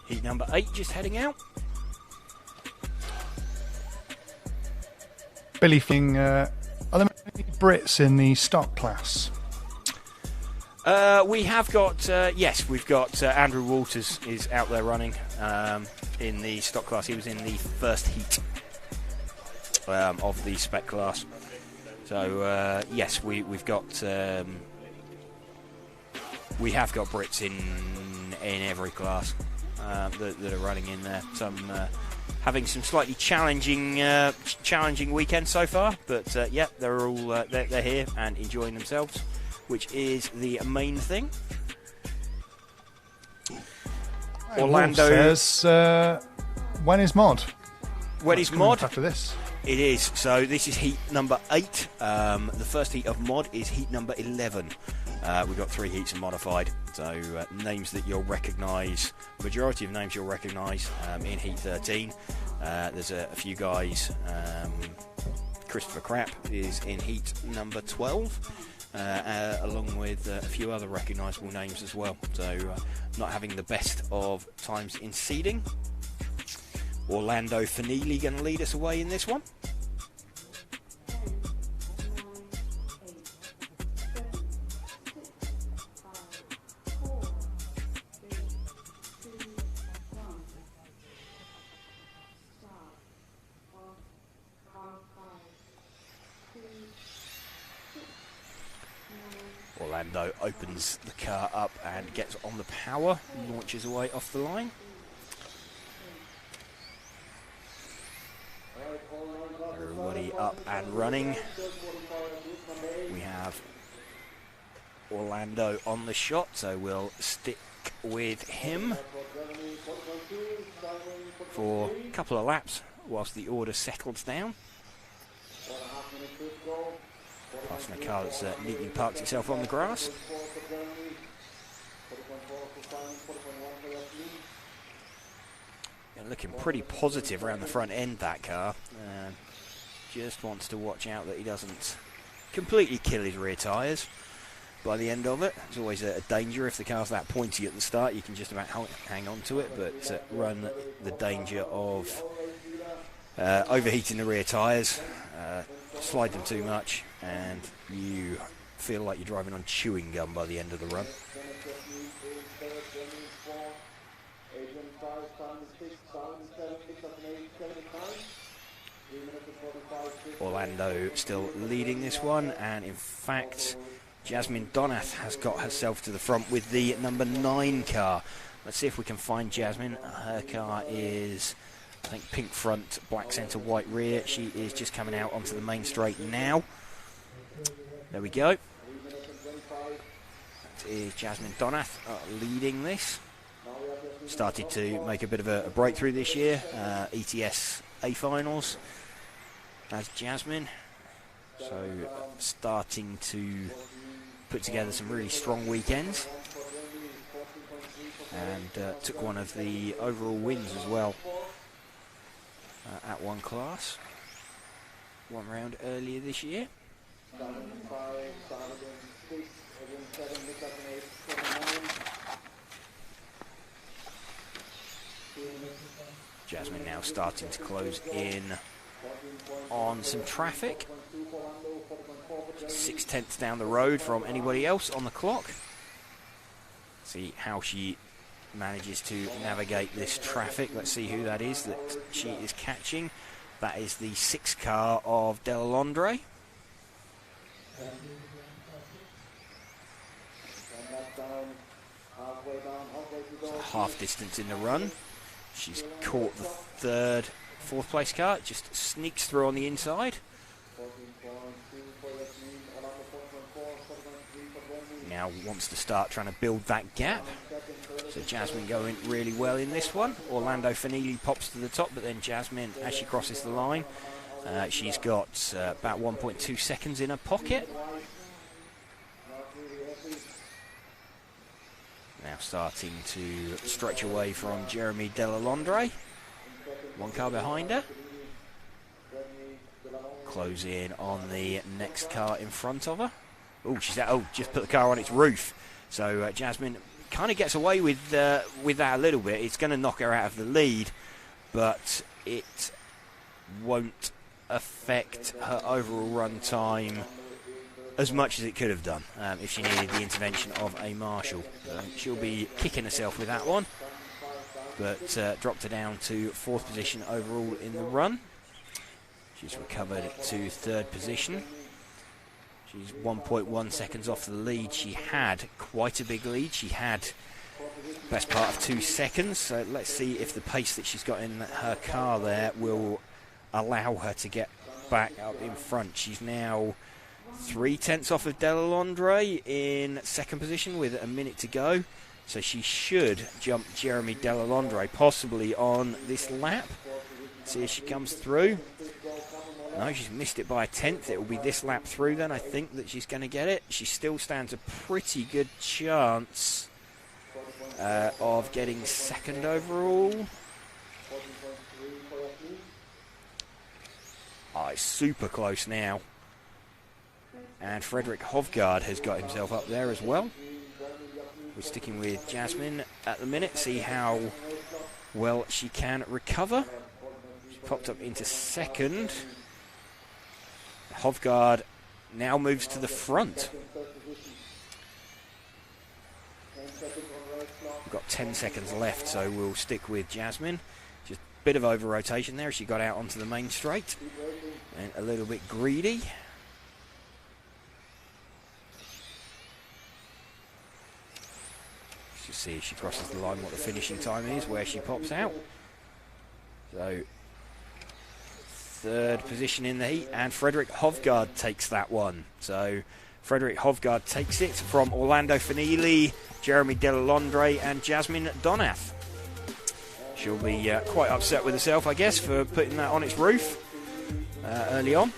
Speaker 2: Heat number 8 just heading out.
Speaker 1: Billy, are there any Brits in the stock class?
Speaker 2: We have got, yes, we've got Andrew Walters is out there running in the stock class. He was in the first heat of the spec class. So yes, we have got Brits in every class that are running in there. Some having some slightly challenging weekends so far, but yeah, they're all they're here and enjoying themselves, which is the main thing. Orlando
Speaker 1: says, when is mod?
Speaker 2: When is mod?
Speaker 1: After this.
Speaker 2: It is. So this is heat number 8. The first heat of mod is heat number 11. We've got 3 heats of modified. So names that you'll recognise, majority of names you'll recognise in heat 13. There's a few guys. Christopher Krapp is in heat number 12, along with a few other recognisable names as well. So not having the best of times in seeding. Orlando Finelli going to lead us away in this one. Orlando opens the car up and gets on the power, launches away off the line. Everybody up and running. We have Orlando on the shot, so we'll stick with him for a couple of laps whilst the order settles down. Passing a car that's neatly parked itself on the grass. And looking pretty positive around the front end, that car. Just wants to watch out that he doesn't completely kill his rear tyres by the end of it. It's always a danger if the car's that pointy at the start. You can just about hang on to it, but run the danger of overheating the rear tyres, slide them too much, and you feel like you're driving on chewing gum by the end of the run. Orlando still leading this one, and in fact Jasmine Donath has got herself to the front with the number 9 car. Let's see if we can find Jasmine. Her car is, I think, pink front, black centre, white rear. She is just coming out onto the main straight now. There we go. That is Jasmine Donath leading this. Started to make a bit of a breakthrough this year. ETS A finals. That's Jasmine. So starting to put together some really strong weekends. And took one of the overall wins as well at one class. One round earlier this year. Jasmine now starting to close in on some traffic. 6/10 down the road from anybody else on the clock. See how she manages to navigate this traffic. Let's see who that is that she is catching. That is the 6 car of Delalondre. Half distance in the run. She's caught the 4th place car. It just sneaks through on the inside. Now wants to start trying to build that gap. So Jasmine going really well in this one. Orlando Finelli pops to the top, but then Jasmine, as she crosses the line, she's got about 1.2 seconds in her pocket. Now starting to stretch away from Jeremy Delalondre. 1 car behind her. Close in on the next car in front of her. Oh, she's out. Oh, just put the car on its roof. So Jasmine kind of gets away with that a little bit. It's going to knock her out of the lead, but it won't affect her overall run time as much as it could have done if she needed the intervention of a marshal. She'll be kicking herself with that one, but dropped her down to 4th position overall in the run. She's recovered to 3rd position. She's 1.1 seconds off the lead. She had quite a big lead. She had best part of 2 seconds. So let's see if the pace that she's got in her car there will allow her to get back up in front. She's now 0.3 off of Delalondre in second position with a minute to go. So she should jump Jeremy Delalondre possibly on this lap. See if she comes through. No, she's missed it by 1/10. It will be this lap through then, I think, that she's going to get it. She still stands a pretty good chance of getting second overall. Oh, it's super close now. And Frederick Hovgaard has got himself up there as well. We're sticking with Jasmine at the minute, see how well she can recover. She popped up into second. Hovgaard now moves to the front. We've got 10 seconds left, so we'll stick with Jasmine. Just a bit of over-rotation there as she got out onto the main straight. And a little bit greedy. Let's just see if she crosses the line, what the finishing time is, where she pops out. So, third position in the heat, and Frederick Hovgaard takes that one. So Frederick Hovgaard takes it from Orlando Finili, Jeremy Delalondre and Jasmine Donath. She'll be quite upset with herself, I guess, for putting that on its roof early on.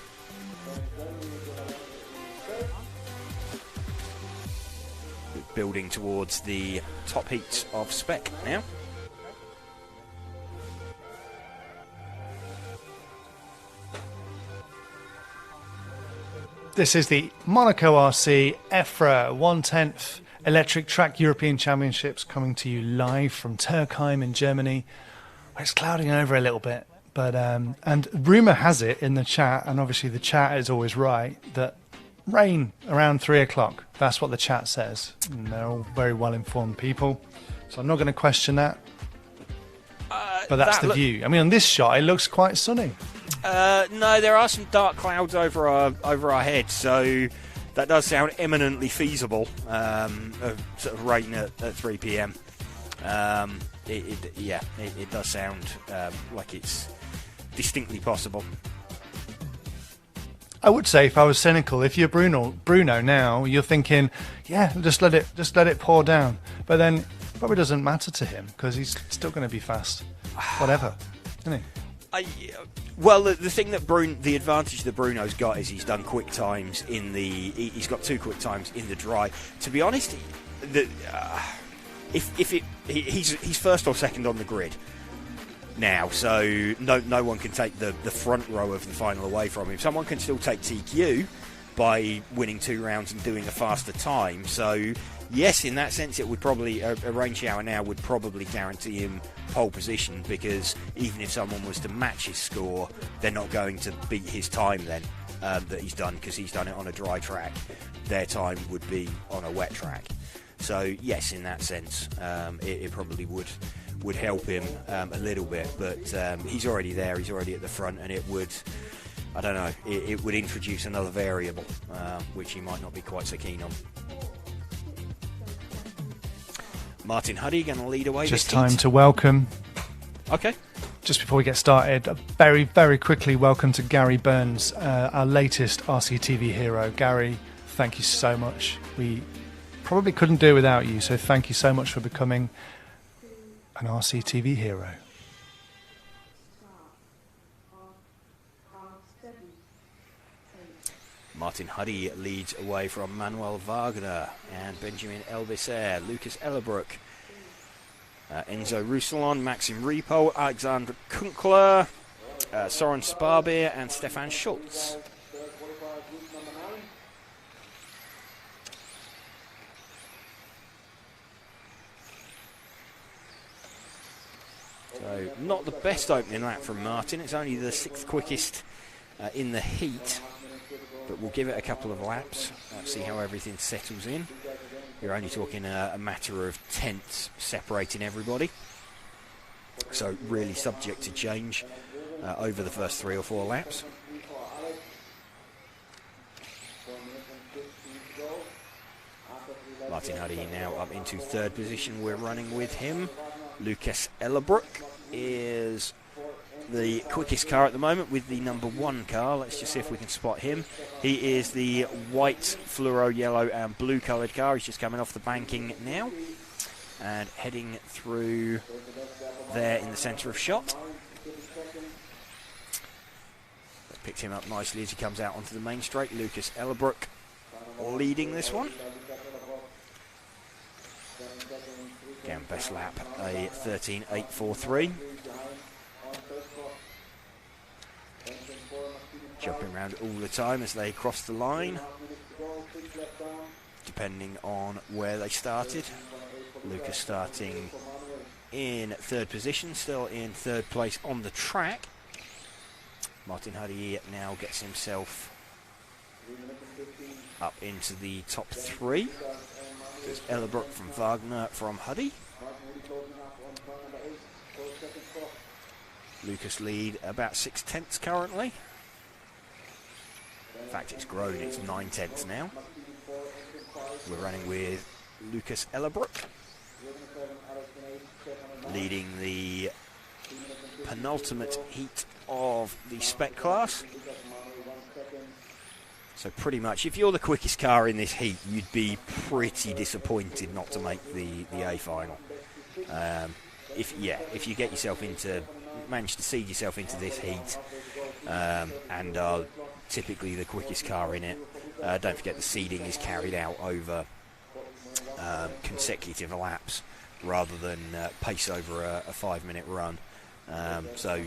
Speaker 2: Building towards the top heats of spec now.
Speaker 1: This is the Monaco RC EFRA 1/10 Electric Track European Championships coming to you live from Türkheim in Germany. It's clouding over a little bit, but and rumour has it in the chat, and obviously the chat is always right, that rain around 3 o'clock. That's what the chat says. And they're all very well informed people, so I'm not going to question that. But that's the view. I mean, on this shot, it looks quite sunny.
Speaker 2: No, there are some dark clouds over our heads, so that does sound eminently feasible. Sort of rain at 3 p.m. It does sound like it's distinctly possible.
Speaker 1: I would say, if I was cynical, if you're Bruno now, you're thinking, yeah, just let it pour down. But then it probably doesn't matter to him because he's still going to be fast, whatever, isn't he?
Speaker 2: Well, the thing that the advantage that Bruno's got is he's done quick times he's got 2 quick times in the dry. To be honest, he's first or second on the grid now, so no one can take the front row of the final away from him. Someone can still take TQ by winning 2 rounds and doing a faster time. So yes, in that sense, it would probably a rain shower now would probably guarantee him pole position, because even if someone was to match his score, they're not going to beat his time then that he's done, because he's done it on a dry track. Their time would be on a wet track. So yes, in that sense, it probably would help him a little bit, but he's already there, he's already at the front, and it would, I don't know, it would introduce another variable, which he might not be quite so keen on. Martin Huddy going to lead away.
Speaker 1: Just time to welcome.
Speaker 2: Okay.
Speaker 1: Just before we get started, very, very quickly, welcome to Gary Burns, our latest RCTV hero. Gary, thank you so much. We probably couldn't do it without you, so thank you so much for becoming an RCTV hero.
Speaker 2: Martin Huddy leads away from Manuel Wagner and Benjamin Elbisser, Lucas Ellerbrook, Enzo Roussillon, Maxim Repo, Alexander Kunkler, Soren Sparbeer and Stefan Schultz. So not the best opening lap from Martin. It's only the 6th quickest in the heat. But we'll give it a couple of laps, see how everything settles in. You're only talking a matter of tenths separating everybody. So really subject to change over the first 3 or 4 laps. Martin Huddy now up into third position. We're running with him. Lucas Ellerbrook is the quickest car at the moment with the number 1 car. Let's just see if we can spot him. He is the white, fluoro, yellow and blue coloured car. He's just coming off the banking now and heading through there in the centre of shot. That's picked him up nicely as he comes out onto the main straight. Lucas Ellerbrook leading this one. Again, best lap, a 13.843. Jumping around all the time as they cross the line, depending on where they started. Lucas starting in third position, still in third place on the track. Martin Huddy now gets himself up into the top 3. There's Ellerbrook from Wagner from Huddy. Lucas lead about 6/10 currently. In fact, it's grown, it's 9/10 now. We're running with Lucas Ellerbrook, leading the penultimate heat of the spec class. So pretty much, if you're the quickest car in this heat, you'd be pretty disappointed not to make the A final. If you get yourself manage to seed yourself into this heat and are typically the quickest car in it. Don't forget the seeding is carried out over consecutive laps rather than pace over a 5-minute run. So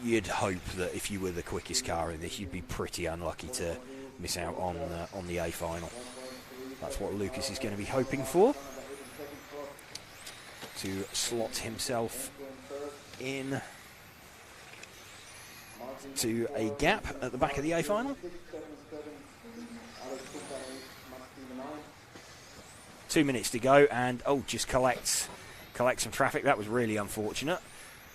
Speaker 2: you'd hope that if you were the quickest car in this, you'd be pretty unlucky to miss out on the A final. That's what Lucas is going to be hoping for, to slot himself in to a gap at the back of the A final. 2 minutes to go, and just collect some traffic. That was really unfortunate.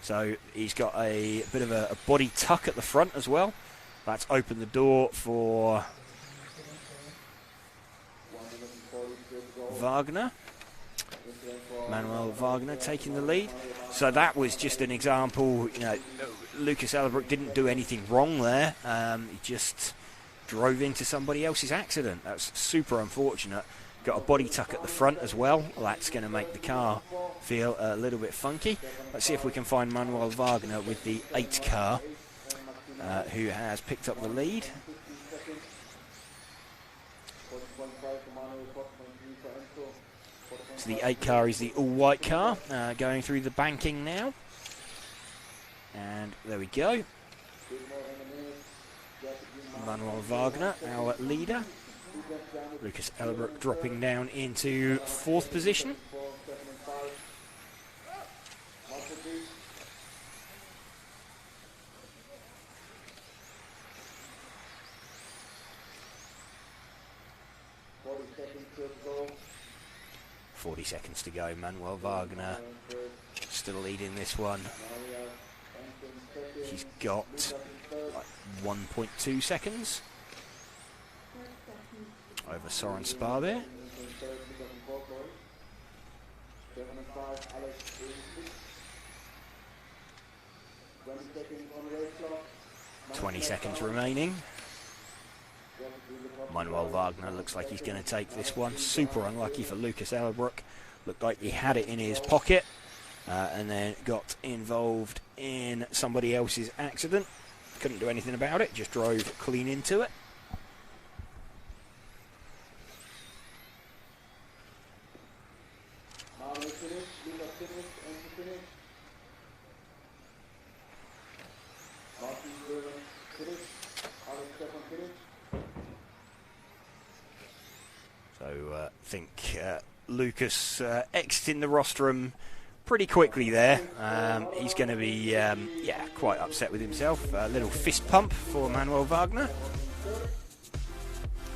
Speaker 2: So he's got a bit of a body tuck at the front as well. That's opened the door for Wagner. Manuel Wagner taking the lead. So that was just an example. Lucas Ellerbrook didn't do anything wrong there. He just drove into somebody else's accident. That's super unfortunate. Got a body tuck at the front as well. That's going to make the car feel a little bit funky. Let's see if we can find Manuel Wagner with the 8 car, who has picked up the lead. So the 8 car is the all-white car, going through the banking now. And there we go. Manuel Wagner, our leader. Lucas Ellerbrook dropping down into 4th position. .40 seconds to go. Manuel Wagner still leading this one. He's got like 1.2 seconds over Soren Sparbe. .20 seconds remaining. Manuel Wagner looks like he's going to take this one. Super unlucky for Lucas Ellerbrook. Looked like he had it in his pocket and then got involved in somebody else's accident. Couldn't do anything about it, just drove clean into it. So I think Lucas exiting the rostrum pretty quickly there. He's going to be quite upset with himself. A little fist pump for Manuel Wagner.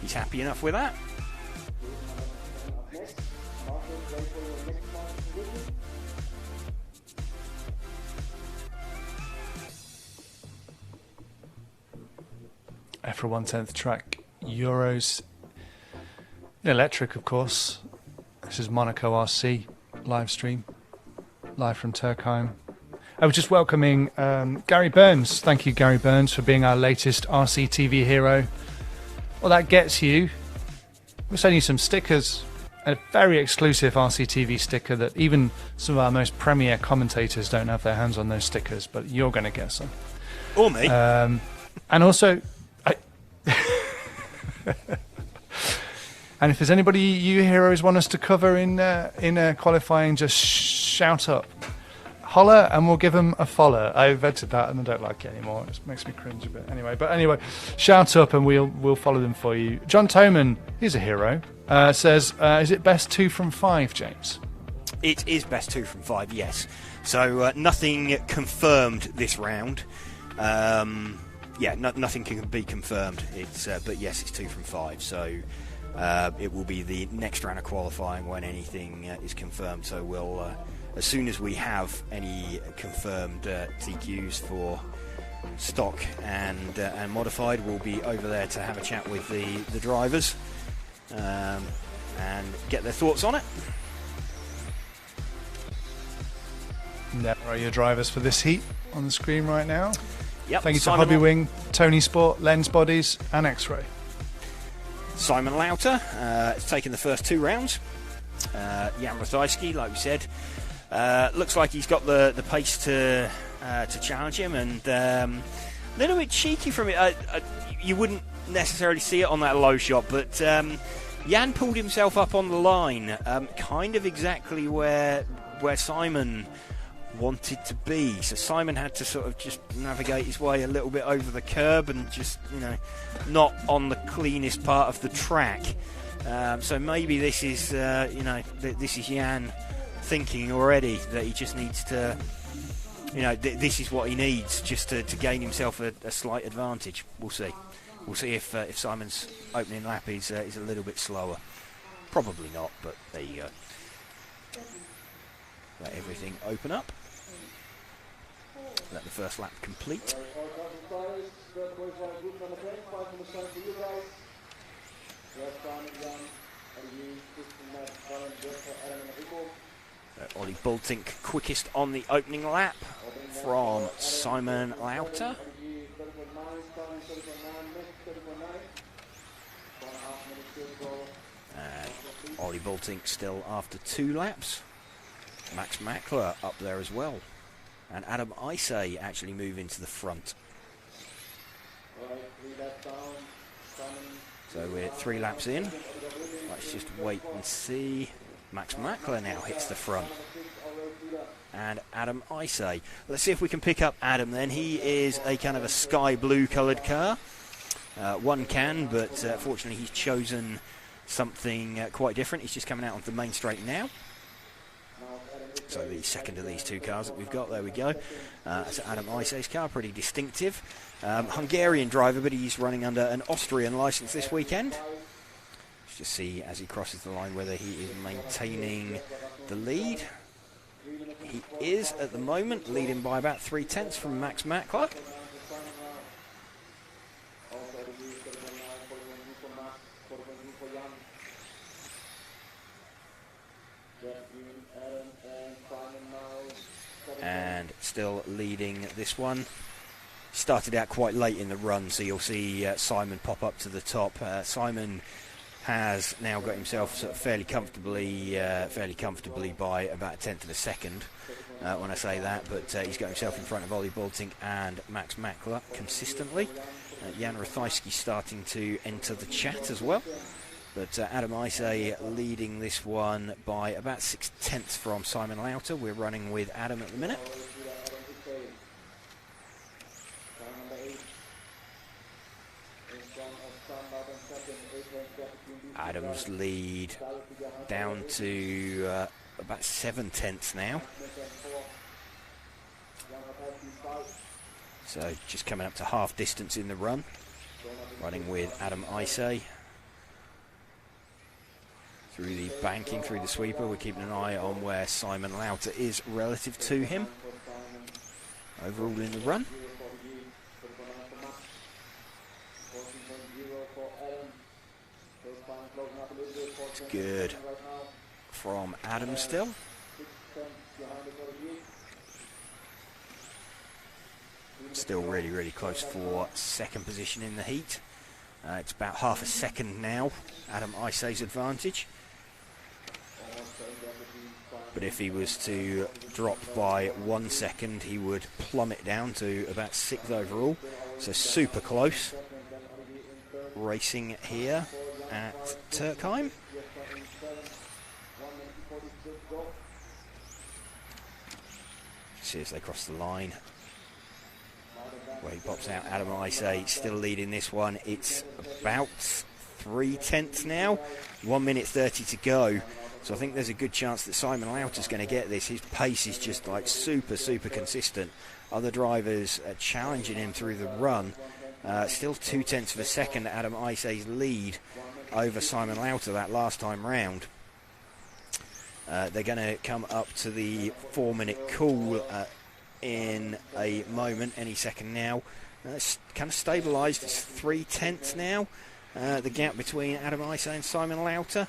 Speaker 2: He's happy enough with that.
Speaker 1: EFRA 1/10 track Euros, electric of course, This is Monaco RC live stream, live from Türkheim. I was just welcoming Gary Burns. Thank you, Gary Burns, for being our latest RC TV hero. Well, that gets you. We're sending you some stickers. A very exclusive RC TV sticker that even some of our most premier commentators don't have their hands on those stickers, but you're going to get some.
Speaker 2: Or me.
Speaker 1: And also, and if there's anybody you heroes want us to cover in qualifying, just shout up. Holler and we'll give them a follow. I invented that and I don't like it anymore. It just makes me cringe a bit. Anyway, shout up and we'll follow them for you. John Toman, he's a hero, says, is it best 2 from 5, James?
Speaker 2: It is best 2 from 5, yes. So nothing confirmed this round. Nothing can be confirmed. But yes, it's 2 from 5. So it will be the next round of qualifying when anything is confirmed. So we'll, as soon as we have any confirmed TQs for stock and modified, we'll be over there to have a chat with the drivers and get their thoughts on it.
Speaker 1: There are your drivers for this heat on the screen right now.
Speaker 2: Yep.
Speaker 1: Thank you to Hobbywing, Tony Sport, Lens Bodies, and X-Ray.
Speaker 2: Simon Lauter has taken the first 2 rounds. Jan Ratajski, like we said, looks like he's got the pace to challenge him, and a little bit cheeky from it. You wouldn't necessarily see it on that low shot, but Jan pulled himself up on the line, kind of exactly where Simon wanted to be. So Simon had to sort of just navigate his way a little bit over the curb and just, not on the cleanest part of the track. So maybe this is, this is Jan thinking already that he just needs to, this is what he needs just to gain himself a slight advantage. We'll see. We'll see if Simon's opening lap is a little bit slower. Probably not, but there you go. Let everything open up. Let the first lap complete. Ollie Bultink quickest on the opening lap from Simon Lauter. And Ollie Bultink still after 2 laps. Max Mackler up there as well. And Adam Isay actually moving to the front. So we're 3 laps in. Let's just wait and see. Max Mackler now hits the front. And Adam Isay. Let's see if we can pick up Adam then. He is a kind of a sky blue coloured car. One can, but fortunately he's chosen something quite different. He's just coming out onto the main straight now. So the second of these 2 cars that we've got, there we go. That's Adam Isay's car, pretty distinctive. Hungarian driver, but he's running under an Austrian licence this weekend. Let's just see as he crosses the line whether he is maintaining the lead. He is at the moment, leading by about 3/10 from Max Mackler. And still leading this one. Started out quite late in the run, so you'll see Simon pop up to the top. Simon has now got himself sort of fairly comfortably by about 1/10 of a second when I say that, but he's got himself in front of Ollie Bultink and Max Mackler consistently. Jan Ratajski starting to enter the chat as well. But Adam Isay leading this one by about 6/10 from Simon Lauter. We're running with Adam at the minute. Adam's lead down to about 7/10 now. So just coming up to half distance in the run. Running with Adam Isay. Through the banking, through the sweeper, we're keeping an eye on where Simon Lauter is relative to him. Overall in the run. It's good. from Adam still. Still really, really close for second position in the heat. It's about half a second now, Adam Isay's advantage. But if he was to drop by 1 second, he would plummet down to about 6th overall. So super close. Racing here at Türkheim. See as they cross the line. Where he pops out, Adam Isay still leading this one. It's about 3/10 now. 1 minute 30 to go. So I think there's a good chance that Simon Lauter's going to get this. His pace is just like super, super consistent. Other drivers are challenging him through the run. Still 0.2 of a second Adam Isay's lead over Simon Lauter that last time round. They're going to come up to the 4-minute call in a moment, any second now. It's kind of stabilised. It's 0.3 now. The gap between Adam Isay and Simon Lauter.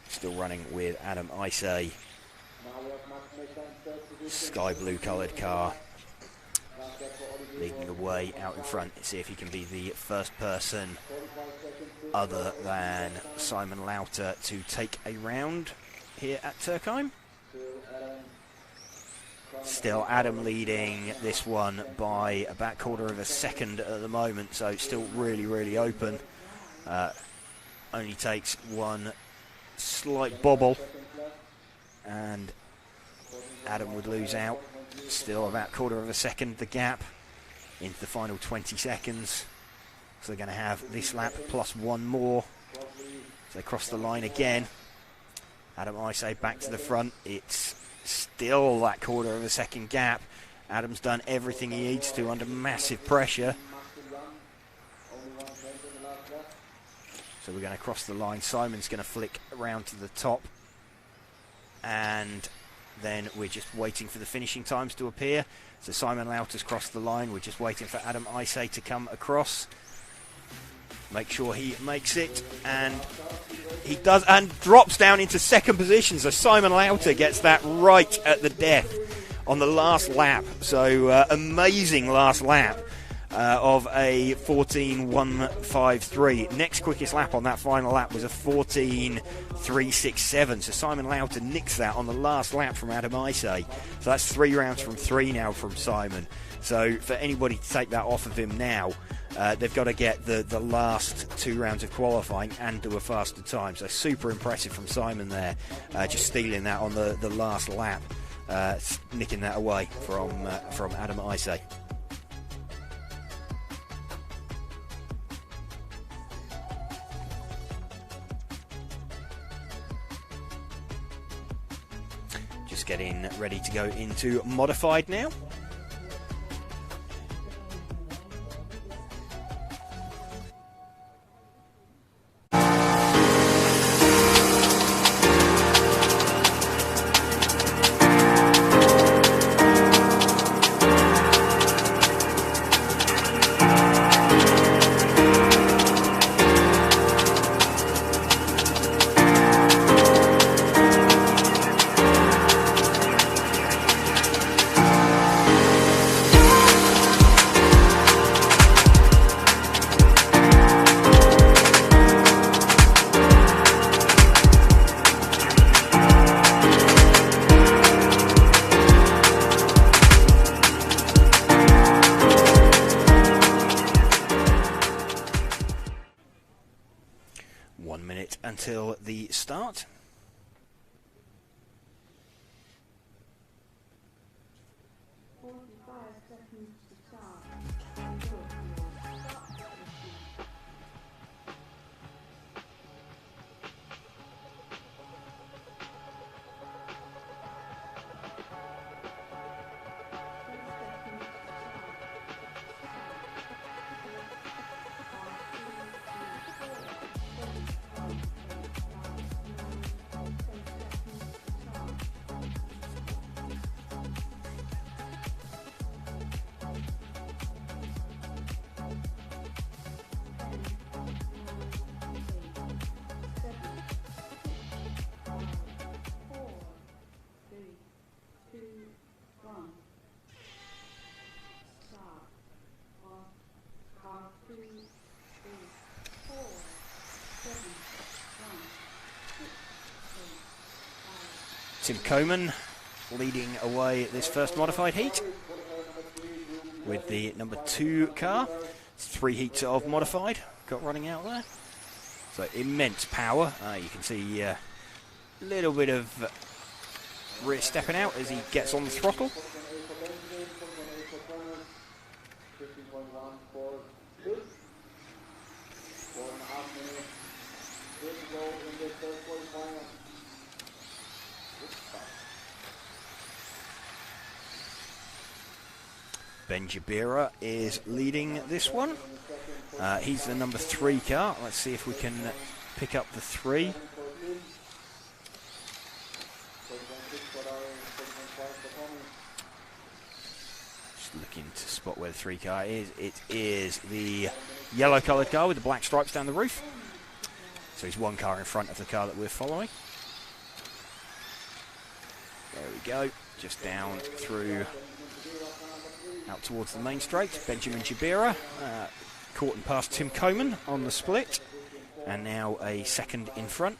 Speaker 2: Still running with Adam Isay. Sky blue coloured car. Leading the way out in front. See if he can be the first person other than Simon Lauter to take a round here at Türkheim. Still Adam leading this one by about 1/4 of a second at the moment, so still really, really open. Only takes one slight bobble and Adam would lose out. Still about 1/4 of a second the gap into the final 20 seconds. So they're going to have this lap plus one more. So they cross the line again. Adam Isay back to the front. It's still that 1/4 of a second gap. Adam's done everything he needs to under massive pressure. So we're going to cross the line. Simon's going to flick around to the top. And then we're just waiting for the finishing times to appear. So Simon Lauter's crossed the line. We're just waiting for Adam Isay to come across. Make sure he makes it. And he does, and drops down into second position. So Simon Lauter gets that right at the death on the last lap. So amazing last lap of a 14.153. Next quickest lap on that final lap was a 14.367. So Simon Lauter nicks that on the last lap from Adam Isay. So that's 3 rounds from 3 now from Simon. So for anybody to take that off of him now, they've got to get the last 2 rounds of qualifying and do a faster time. So super impressive from Simon there, just stealing that on the last lap, nicking that away from Adam Isay. Just getting ready to go into modified now. Until the start. Tim Coman leading away this first modified heat with the number 2 car. 3 heats of modified got running out there. So immense power. You can see a little bit of rear stepping out as he gets on the throttle. Ben Jabira is leading this one. He's the number 3 car. Let's see if we can pick up the 3. Just looking to spot where the 3 car is. It is the yellow coloured car with the black stripes down the roof. So he's 1 car in front of the car that we're following. There we go. Just down through out towards the main straight. Benjamin Jabira caught and passed Tim Coman on the split, and now a second in front.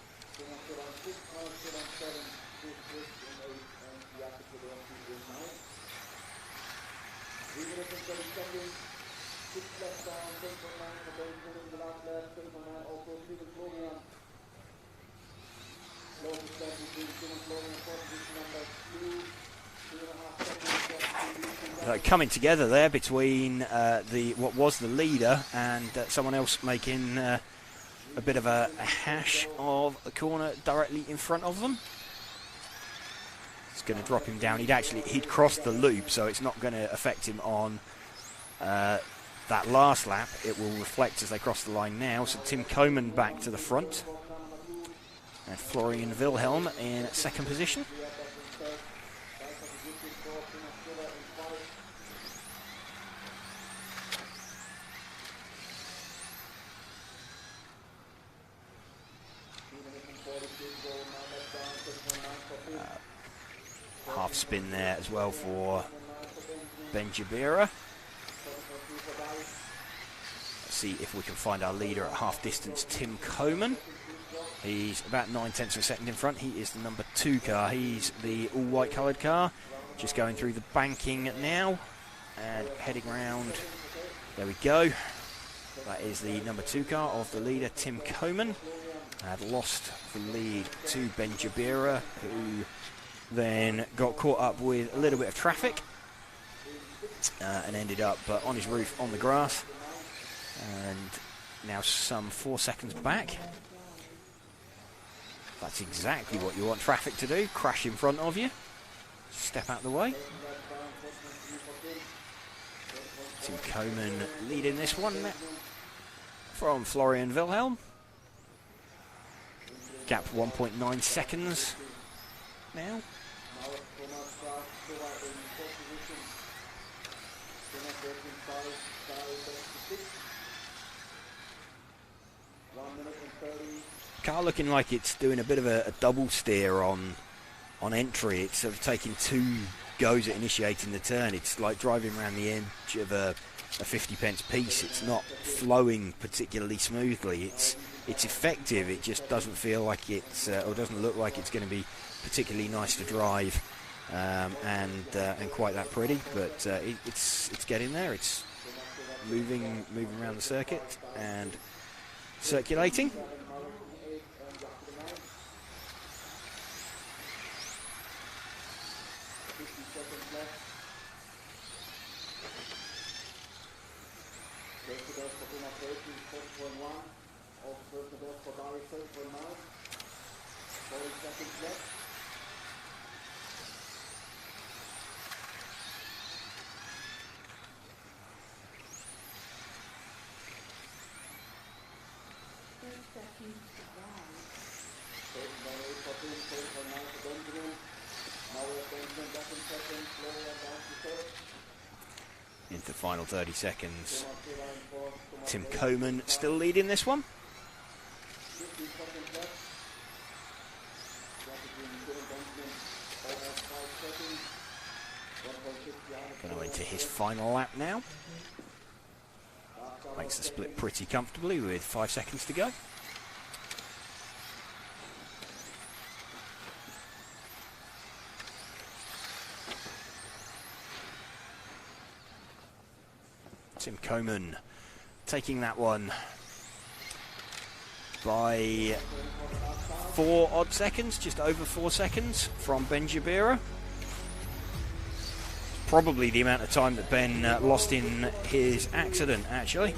Speaker 2: Coming together there between what was the leader and someone else making a bit of a hash of the corner directly in front of them. It's going to drop him down. He'd crossed the loop, so it's not going to affect him on that last lap. It will reflect as they cross the line now. So Tim Coman back to the front, and Florian Wilhelm in second position. Half spin there as well for Ben Jabira. Let's see if we can find our leader at half distance, Tim Coman. He's about 9/10 of a second in front. He is the number 2 car. He's the all white coloured car. Just going through the banking now and heading round. There we go. That is the number 2 car of the leader, Tim Coman. Had lost the lead to Ben Jabira, who then got caught up with a little bit of traffic and ended up on his roof on the grass, and now some 4 seconds back. That's exactly what you want traffic to do, crash in front of you, step out the way. Tim Coman leading this one from Florian Wilhelm. Gap 1.9 seconds now. Car looking like it's doing a bit of a double steer on entry. It's sort of taking 2 goes at initiating the turn. It's like driving around the edge of a 50-pence piece. It's not flowing particularly smoothly. It's effective. It just doesn't feel like it's or doesn't look like it's going to be particularly nice to drive and quite that pretty. But it's getting there. It's moving around the circuit and circulating. Into the final 30 seconds. Tim Coman still leading this one. Going into his final lap now. Makes the split pretty comfortably with 5 seconds to go. Tim Coman taking that one by 4 odd seconds, just over 4 seconds from Ben Jabira. Probably the amount of time that Ben lost in his accident, actually.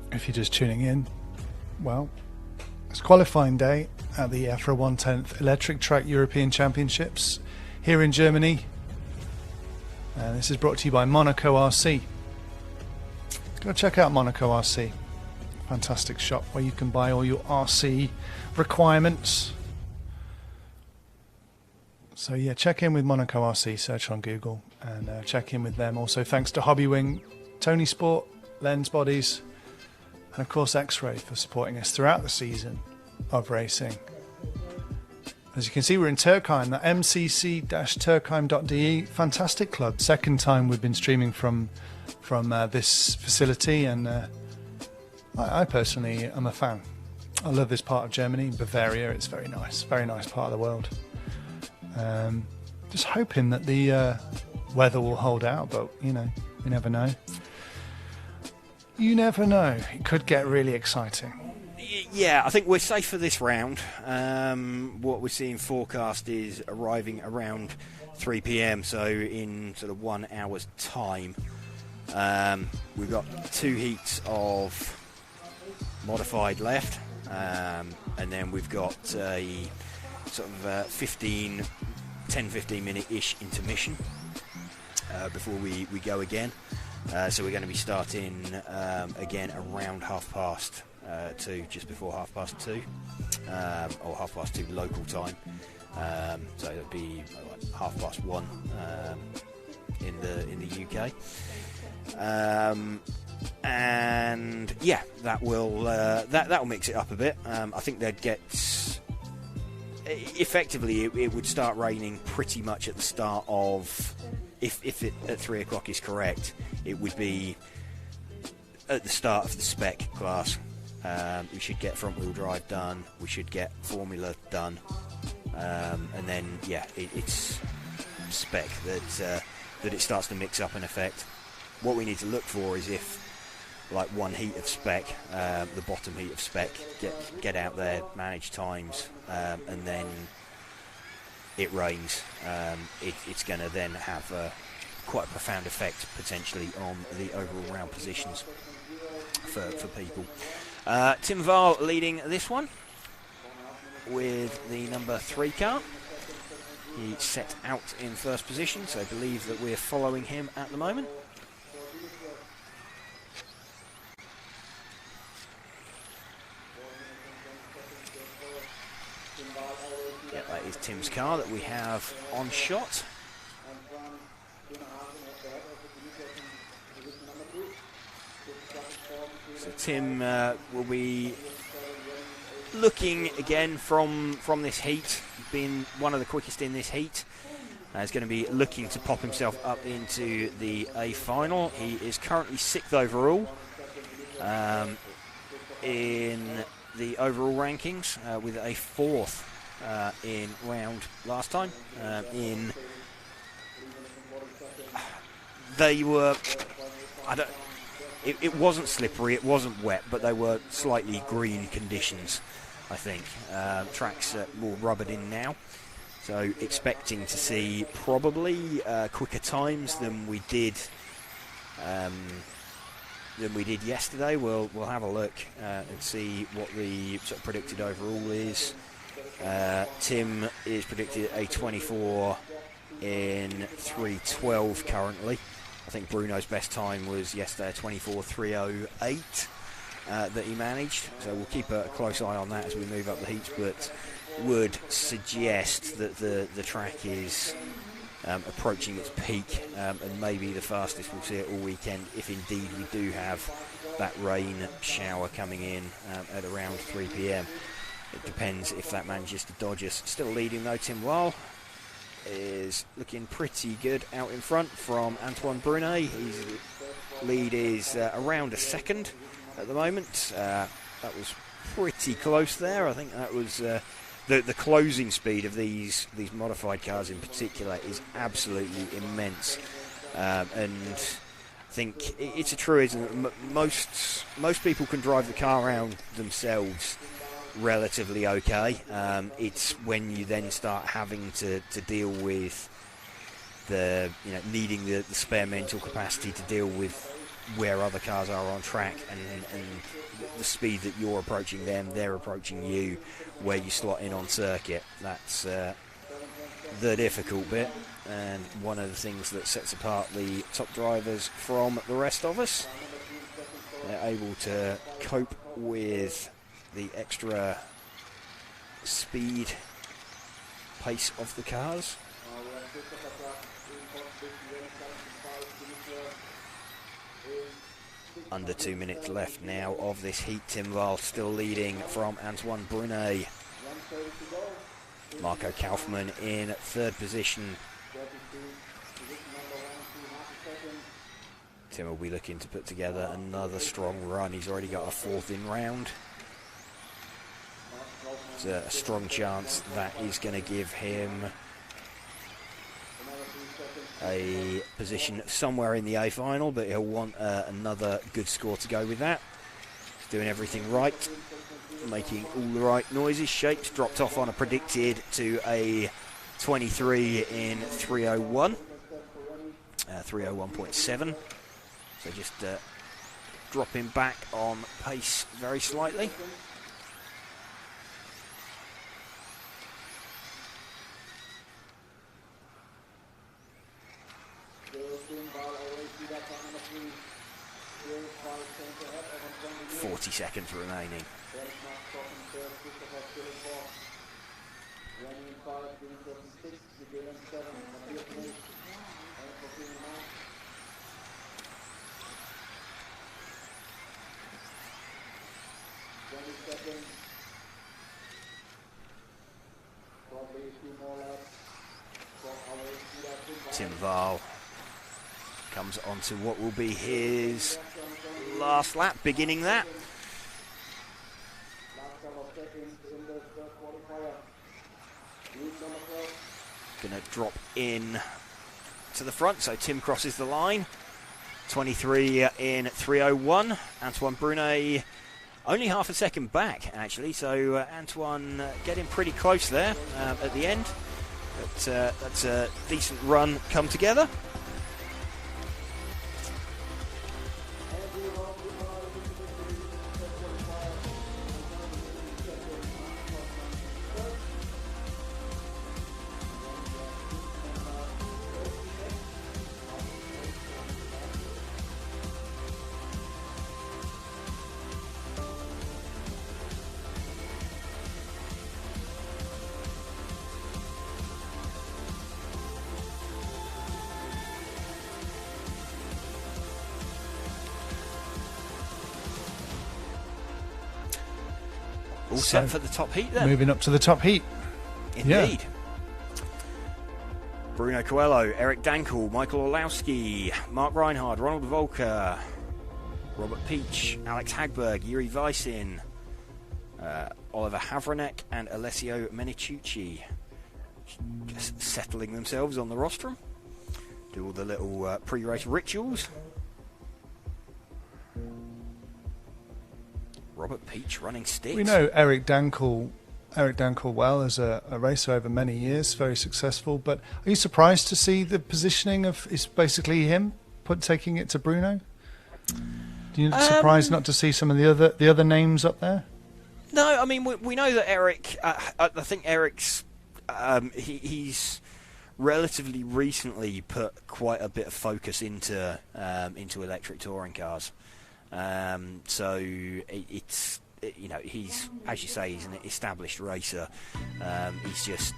Speaker 1: If you're just tuning in, well, it's qualifying day at the EFRA 1/10 Electric Track European Championships here in Germany. And this is brought to you by Monaco RC. Go check out Monaco RC. Fantastic shop where you can buy all your RC requirements. So yeah, check in with Monaco RC, search on Google, and check in with them. Also thanks to Hobbywing, Tony Sport, Lens Bodies, and of course X-Ray for supporting us throughout the season of racing. As you can see, we're in Türkheim, the mcc-turkheim.de, fantastic club. Second time we've been streaming from this facility, and I personally am a fan. I love this part of Germany, Bavaria. It's very nice part of the world. Just hoping that the weather will hold out, but you know, you never know. You never know. It could get really exciting.
Speaker 2: Yeah, I think we're safe for this round. What we're seeing forecast is arriving around 3 p.m, so in sort of 1 hour's time. We've got 2 heats of modified left, and then we've got a sort of 10-15 minute-ish intermission before we go again. So we're going to be starting again around 2:30, just before 2:30, or 2:30 local time. So it'll be 1:30 in the UK. And yeah, that will mix it up a bit. I think they'd get. Effectively, it would start raining pretty much at the start of. If it at 3 o'clock is correct, it would be at the start of the spec class. We should get front wheel drive done. We should get formula done, and then yeah, it's spec that it starts to mix up in effect. What we need to look for is if, like, one heat of spec, the bottom heat of spec, get out there, manage times, and then it rains. It's going to then have quite a profound effect potentially on the overall round positions for people. Tim Val leading this one with the number 3 car. He set out in first position, so I believe that we're following him at the moment. Yeah, that is Tim's car that we have on shot. So Tim will be looking again from this heat, being one of the quickest in this heat. He's going to be looking to pop himself up into the A final. He is currently 6th overall in the overall rankings, with a 4th in round last time. They were, it wasn't slippery, it wasn't wet, but they were slightly green conditions, I think. Track's more rubbered in now, so expecting to see probably quicker times than we did yesterday. We'll have a look and see what the sort of predicted overall is. Tim is predicted a 24 in 3:12 currently. I think Bruno's best time was yesterday, 24:308 that he managed. So we'll keep a close eye on that as we move up the heats, but would suggest that the track is approaching its peak, and maybe the fastest we'll see it all weekend, if indeed we do have that rain shower coming in at around 3 p.m. It depends if that manages to dodge us. Still leading though, Tim Weil is looking pretty good out in front from Antoine Brunet. His lead is around a second at the moment. That was pretty close there. I think that was the closing speed of these modified cars in particular is absolutely immense, and I think it's a truism that most people can drive the car around themselves relatively okay. It's when you then start having to deal with needing the spare mental capacity to deal with where other cars are on track and the speed that you're approaching them, they're approaching you, where you slot in on circuit. That's the difficult bit, and one of the things that sets apart the top drivers from the rest of us. They're able to cope with the extra speed pace of the cars. Under 2 minutes left now of this heat. Tim Weil still leading from Antoine Brunet. Marco Kaufmann in third position. Tim will be looking to put together another strong run. He's already got a fourth in round. There's a strong chance that is going to give him a position somewhere in the A final, but he'll want another good score to go with that. He's doing everything right, making all the right noises, shapes, dropped off on a predicted to a 23 in 301, 301.7. So just dropping back on pace very slightly. Seconds remaining. Tim Weil comes onto what will be his last lap, beginning that. Going to drop in to the front, so Tim crosses the line. 23 in 301. Antoine Brunet only half a second back, actually, so Antoine getting pretty close there at the end. But that's a decent run come together. All set for the top heat then.
Speaker 1: Moving up to the top heat.
Speaker 2: Indeed. Yeah. Bruno Coelho, Eric Dankel, Michael Orlowski, Mark Reinhard, Ronald Volker, Robert Peach, Alex Hagberg, Yuri Weisin, Oliver Havranek and Alessio Meniciucci. Just settling themselves on the rostrum. Do all the little pre-race rituals. Robert Peach running sticks.
Speaker 1: We know Eric Dankel well as a racer over many years, very successful. But are you surprised to see the positioning of is basically him taking it to Bruno? Do you surprised not to see some of the other names up there?
Speaker 2: No, I mean we know that Eric. I think Eric's he's relatively recently put quite a bit of focus into electric touring cars. So it's he's, as you say, he's an established racer. He's just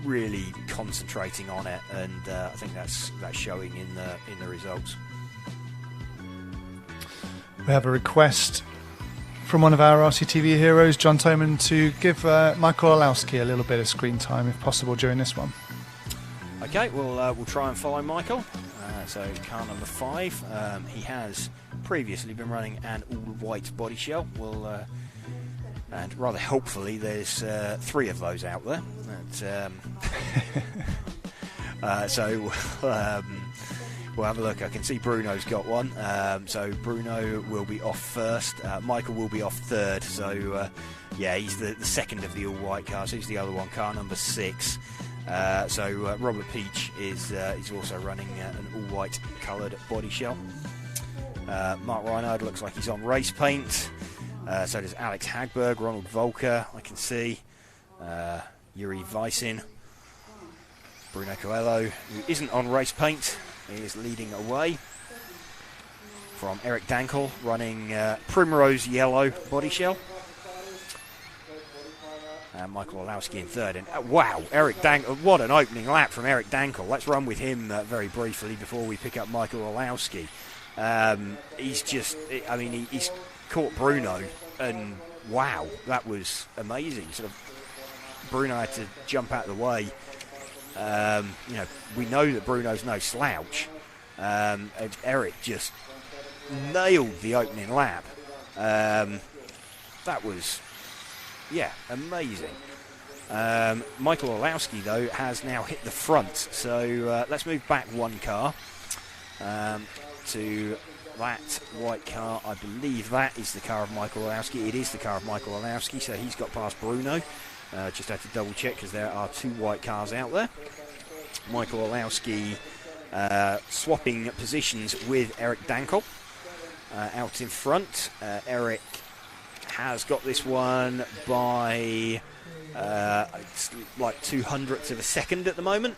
Speaker 2: really concentrating on it, and I think that's showing in the results.
Speaker 1: We have a request from one of our RCTV heroes, John Toman, to give Michael Olowski a little bit of screen time, if possible, during this one.
Speaker 2: Okay, we'll try and follow Michael. So car number 5. He has previously been running an all-white body shell. And rather helpfully, there's 3 of those out there. So we'll have a look. I can see Bruno's got one. So Bruno will be off first. Michael will be off third. So yeah, he's the second of the all-white cars. Who's the other one? Car number 6. So Robert Peach is also running an all-white coloured body shell. Mark Reinhard looks like he's on race paint. So does Alex Hagberg, Ronald Volker, I can see. Yuri Weisin. Bruno Coelho, who isn't on race paint, is leading away from Eric Dankel, running Primrose Yellow body shell. And Michael Olowski in third. And wow, Eric Dankel, what an opening lap from Eric Dankel. Let's run with him very briefly before we pick up Michael Olowski. He's caught Bruno, and wow, that was amazing. Sort of Bruno had to jump out of the way. We know that Bruno's no slouch. And Eric just nailed the opening lap. That was, yeah, amazing. Michael Olowski, though, has now hit the front. So let's move back one car to that white car. I believe that is the car of Michael Olowski. It is the car of Michael Olowski, so he's got past Bruno. Just had to double check because there are 2 white cars out there. Michael Olowski swapping positions with Eric Dankel out in front. Eric has got this one by it's like 200ths of a second at the moment.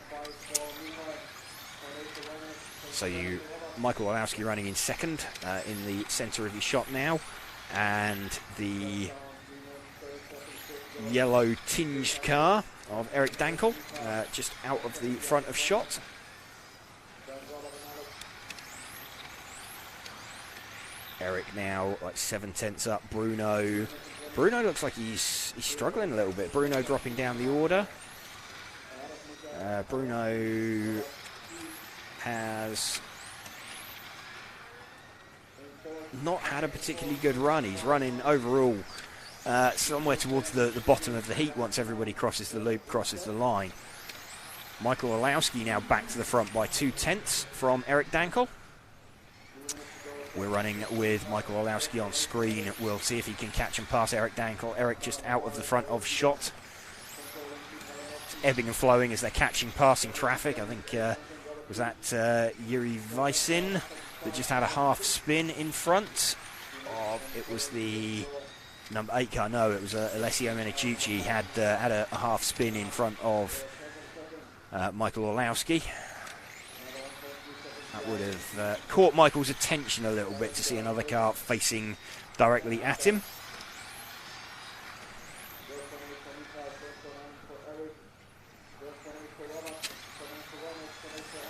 Speaker 2: So Michael Olowski running in second in the centre of his shot now, and the yellow tinged car of Eric Dankel just out of the front of shot. Eric now like 7 tenths up. Bruno looks like he's struggling a little bit. Bruno dropping down the order. Bruno has not had a particularly good run. He's running overall somewhere towards the bottom of the heat once everybody crosses the loop, crosses the line. Michael Olowski now back to the front by 2 tenths from Eric Dankel. We're running with Michael Olowski on screen. We'll see if he can catch and pass Eric Dankel. Eric just out of the front of shot. It's ebbing and flowing as they're catching passing traffic. I think, was that Yuri Weisin that just had a half spin in front? It was the number 8 car. No, it was Alessio Meniciucci had a half spin in front of Michael Olowski. That would have caught Michael's attention a little bit to see another car facing directly at him.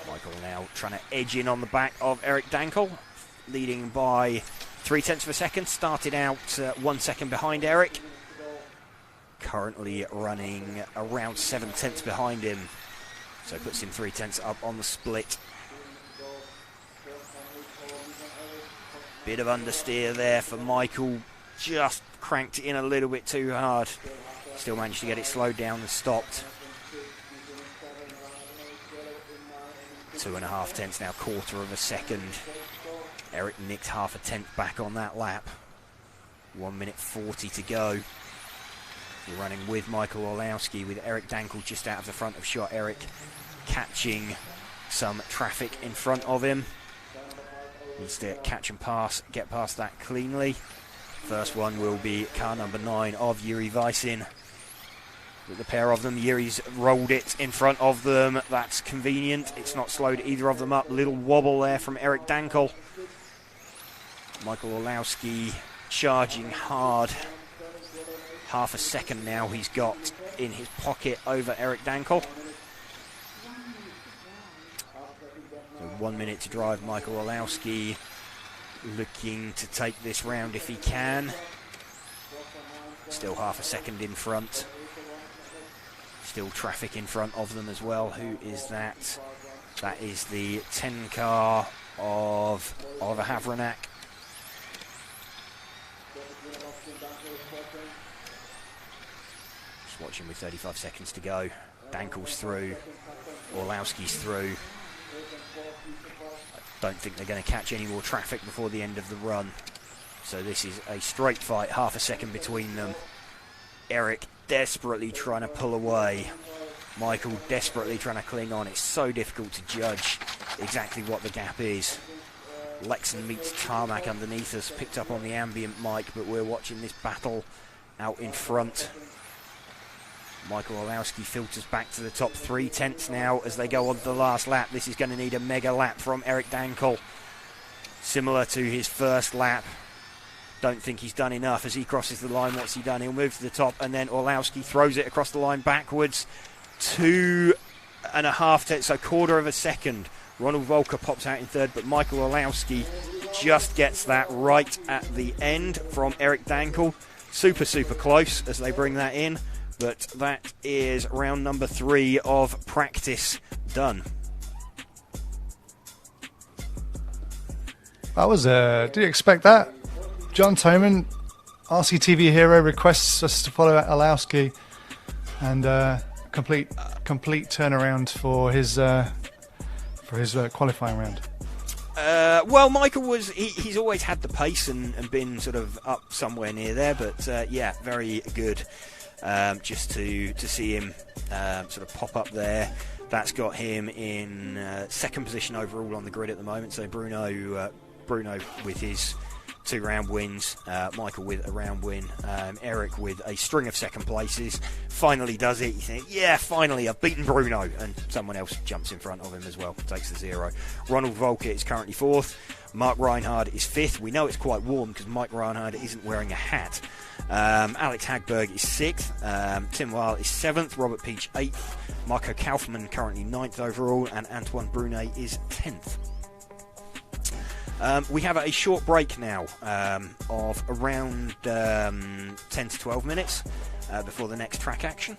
Speaker 2: Michael now trying to edge in on the back of Eric Dankel, leading by 3 tenths of a second. Started out 1 second behind Eric. Currently running around 7 tenths behind him. So puts him 3 tenths up on the split. Bit of understeer there for Michael. Just cranked it in a little bit too hard. Still managed to get it slowed down and stopped. 2.5 tenths now, quarter of a second. Eric nicked half a tenth back on that lap. 1 minute 40 to go. We're running with Michael Olowski with Eric Dankel just out of the front of shot. Eric catching some traffic in front of him. Needs to catch and pass, get past that cleanly. First one will be car number 9 of Yuri Weisin. With the pair of them, Yuri's rolled it in front of them. That's convenient. It's not slowed either of them up. Little wobble there from Eric Dankel. Michael Olowski charging hard. Half a second now he's got in his pocket over Eric Dankel. So 1 minute to drive. Michael Olowski looking to take this round if he can. still half a second in front. Still traffic in front of them as well. Who is that? That is the 10 car of Oliver Havranek. Just watching with 35 seconds to go. Dankel's through, Orlowski's through. I don't think they're going to catch any more traffic before the end of the run. So this is a straight fight, half a second between them. Eric desperately trying to pull away. Michael desperately trying to cling on. It's so difficult to judge exactly what the gap is. Lexon meets Tarmac underneath us, picked up on the ambient mic, but we're watching this battle out in front. Michael Orlowski filters back to the top 3 tenths now as they go on to the last lap. This is going to need a mega lap from Eric Dankel. Similar to his first lap. Don't think he's done enough as he crosses the line. What's he done? He'll move to the top, and then Orlowski throws it across the line backwards. 2.5 tenths, so quarter of a second. Ronald Volker pops out in third, but Michael Orlowski just gets that right at the end from Eric Dankel. Super, super close as they bring that in. But that is round number 3 of practice done.
Speaker 1: That was did you expect that? John Toman, RCTV hero, requests us to follow Orlowski, and complete turnaround for his qualifying round.
Speaker 2: Well, Michael he's always had the pace and been sort of up somewhere near there, but yeah, very good. Just to see him sort of pop up there. That's got him in second position overall on the grid at the moment. So Bruno with his 2 round wins, Michael with a round win, Eric with a string of second places. Finally does it. You think, yeah, finally I've beaten Bruno, and someone else jumps in front of him as well, takes the 0. Ronald Volker is currently 4th. Mark Reinhard is 5th. We know it's quite warm because Mike Reinhard isn't wearing a hat. Alex Hagberg is 6th. Tim Weil is 7th. Robert Peach 8th. Marco Kaufmann currently 9th overall, and Antoine Brunet is 10th. We have a short break now of around 10 to 12 minutes before the next track action.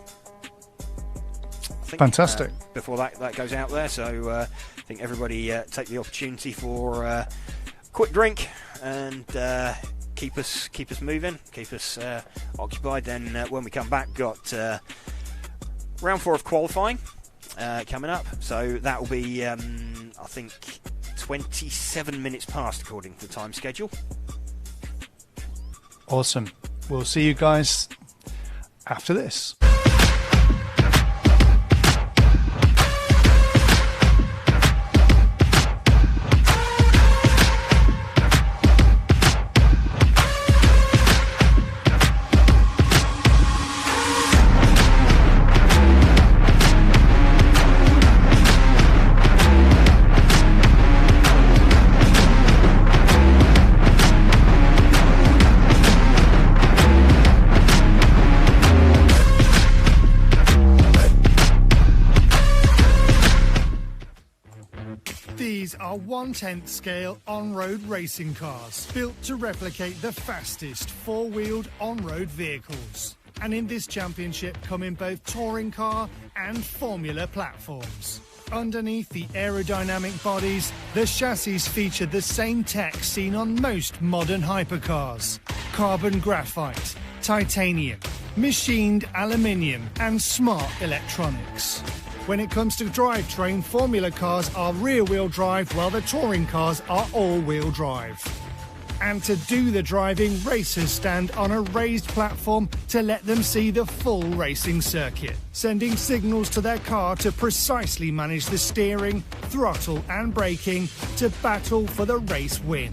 Speaker 2: I think,
Speaker 1: fantastic.
Speaker 2: Before that goes out there, so I think everybody take the opportunity for a quick drink and keep us moving, keep us occupied. Then when we come back, got round 4 of qualifying coming up, so that will be I think 27 minutes past according to the time schedule.
Speaker 1: Awesome. We'll see you guys after this.
Speaker 6: These are 1/10 scale on-road racing cars, built to replicate the fastest four-wheeled on-road vehicles. And in this championship come in both touring car and formula platforms. Underneath the aerodynamic bodies, the chassis feature the same tech seen on most modern hypercars. Carbon graphite, titanium, machined aluminium and smart electronics. When it comes to drivetrain, formula cars are rear-wheel drive while the touring cars are all-wheel drive. And to do the driving, racers stand on a raised platform to let them see the full racing circuit, sending signals to their car to precisely manage the steering, throttle and braking to battle for the race win.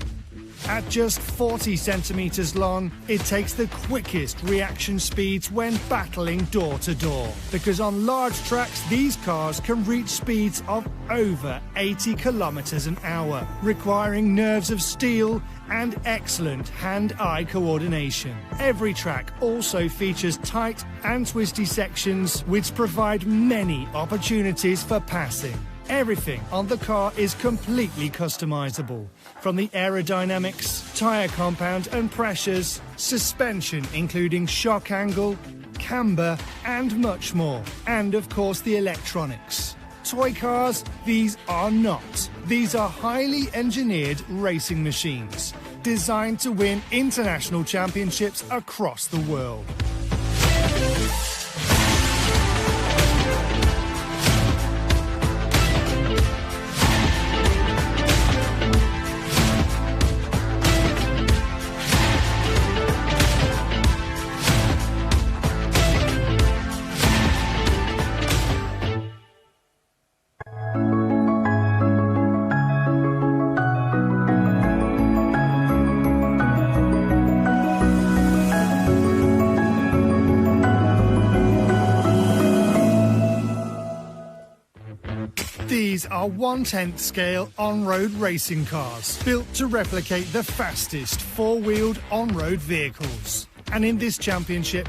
Speaker 6: At just 40 centimetres long, it takes the quickest reaction speeds when battling door to door. Because on large tracks, these cars can reach speeds of over 80 kilometres an hour, requiring nerves of steel and excellent hand-eye coordination. Every track also features tight and twisty sections which provide many opportunities for passing. Everything on the car is completely customizable, from the aerodynamics, tyre compound and pressures, suspension including shock angle, camber and much more, and of course the electronics. Toy cars, these are not. These are highly engineered racing machines, designed to win international championships across the world. These are 1/10 scale on-road racing cars, built to replicate the fastest four-wheeled on-road vehicles. And in this championship,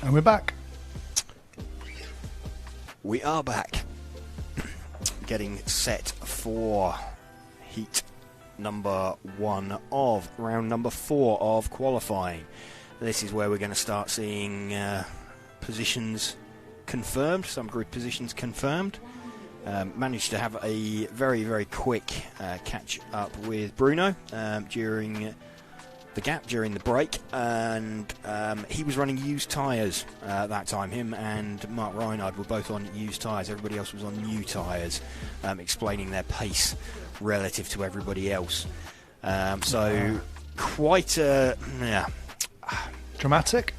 Speaker 1: And we're back.
Speaker 2: We are back. Getting set for heat number 1 of round number 4 of qualifying. This is where we're going to start seeing positions confirmed, some grid positions confirmed. Managed to have a very, very quick catch up with Bruno during the gap, during the break, and he was running used tyres that time. Him and Mark Reinhard were both on used tyres. Everybody else was on new tyres, explaining their pace relative to everybody else. So quite a
Speaker 1: dramatic.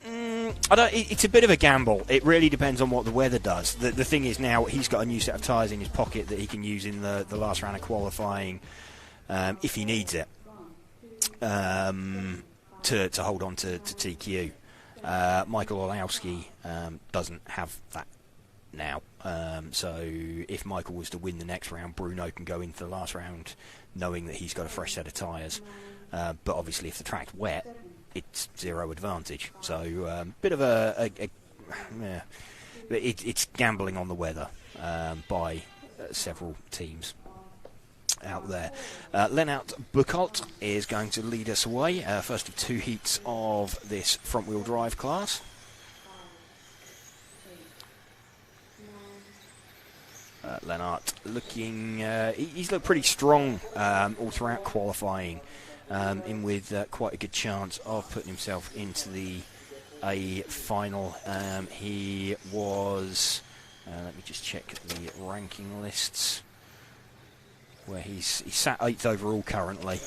Speaker 2: It's a bit of a gamble. It really depends on what the weather does. The thing is, now he's got a new set of tyres in his pocket that he can use in the last round of qualifying if he needs it, to hold on to TQ. Michael Olowski doesn't have that now. So if Michael was to win the next round, Bruno can go into the last round knowing that he's got a fresh set of tyres. But obviously if the track's wet, it's zero advantage. So bit of it's gambling on the weather by several teams out there. Lennart Buchholz is going to lead us away. First of 2 heats of this front-wheel drive class. Lennart looking, he's looked pretty strong all throughout qualifying, in with quite a good chance of putting himself into a final. He was, let me just check the ranking lists, where he's sat 8th overall currently,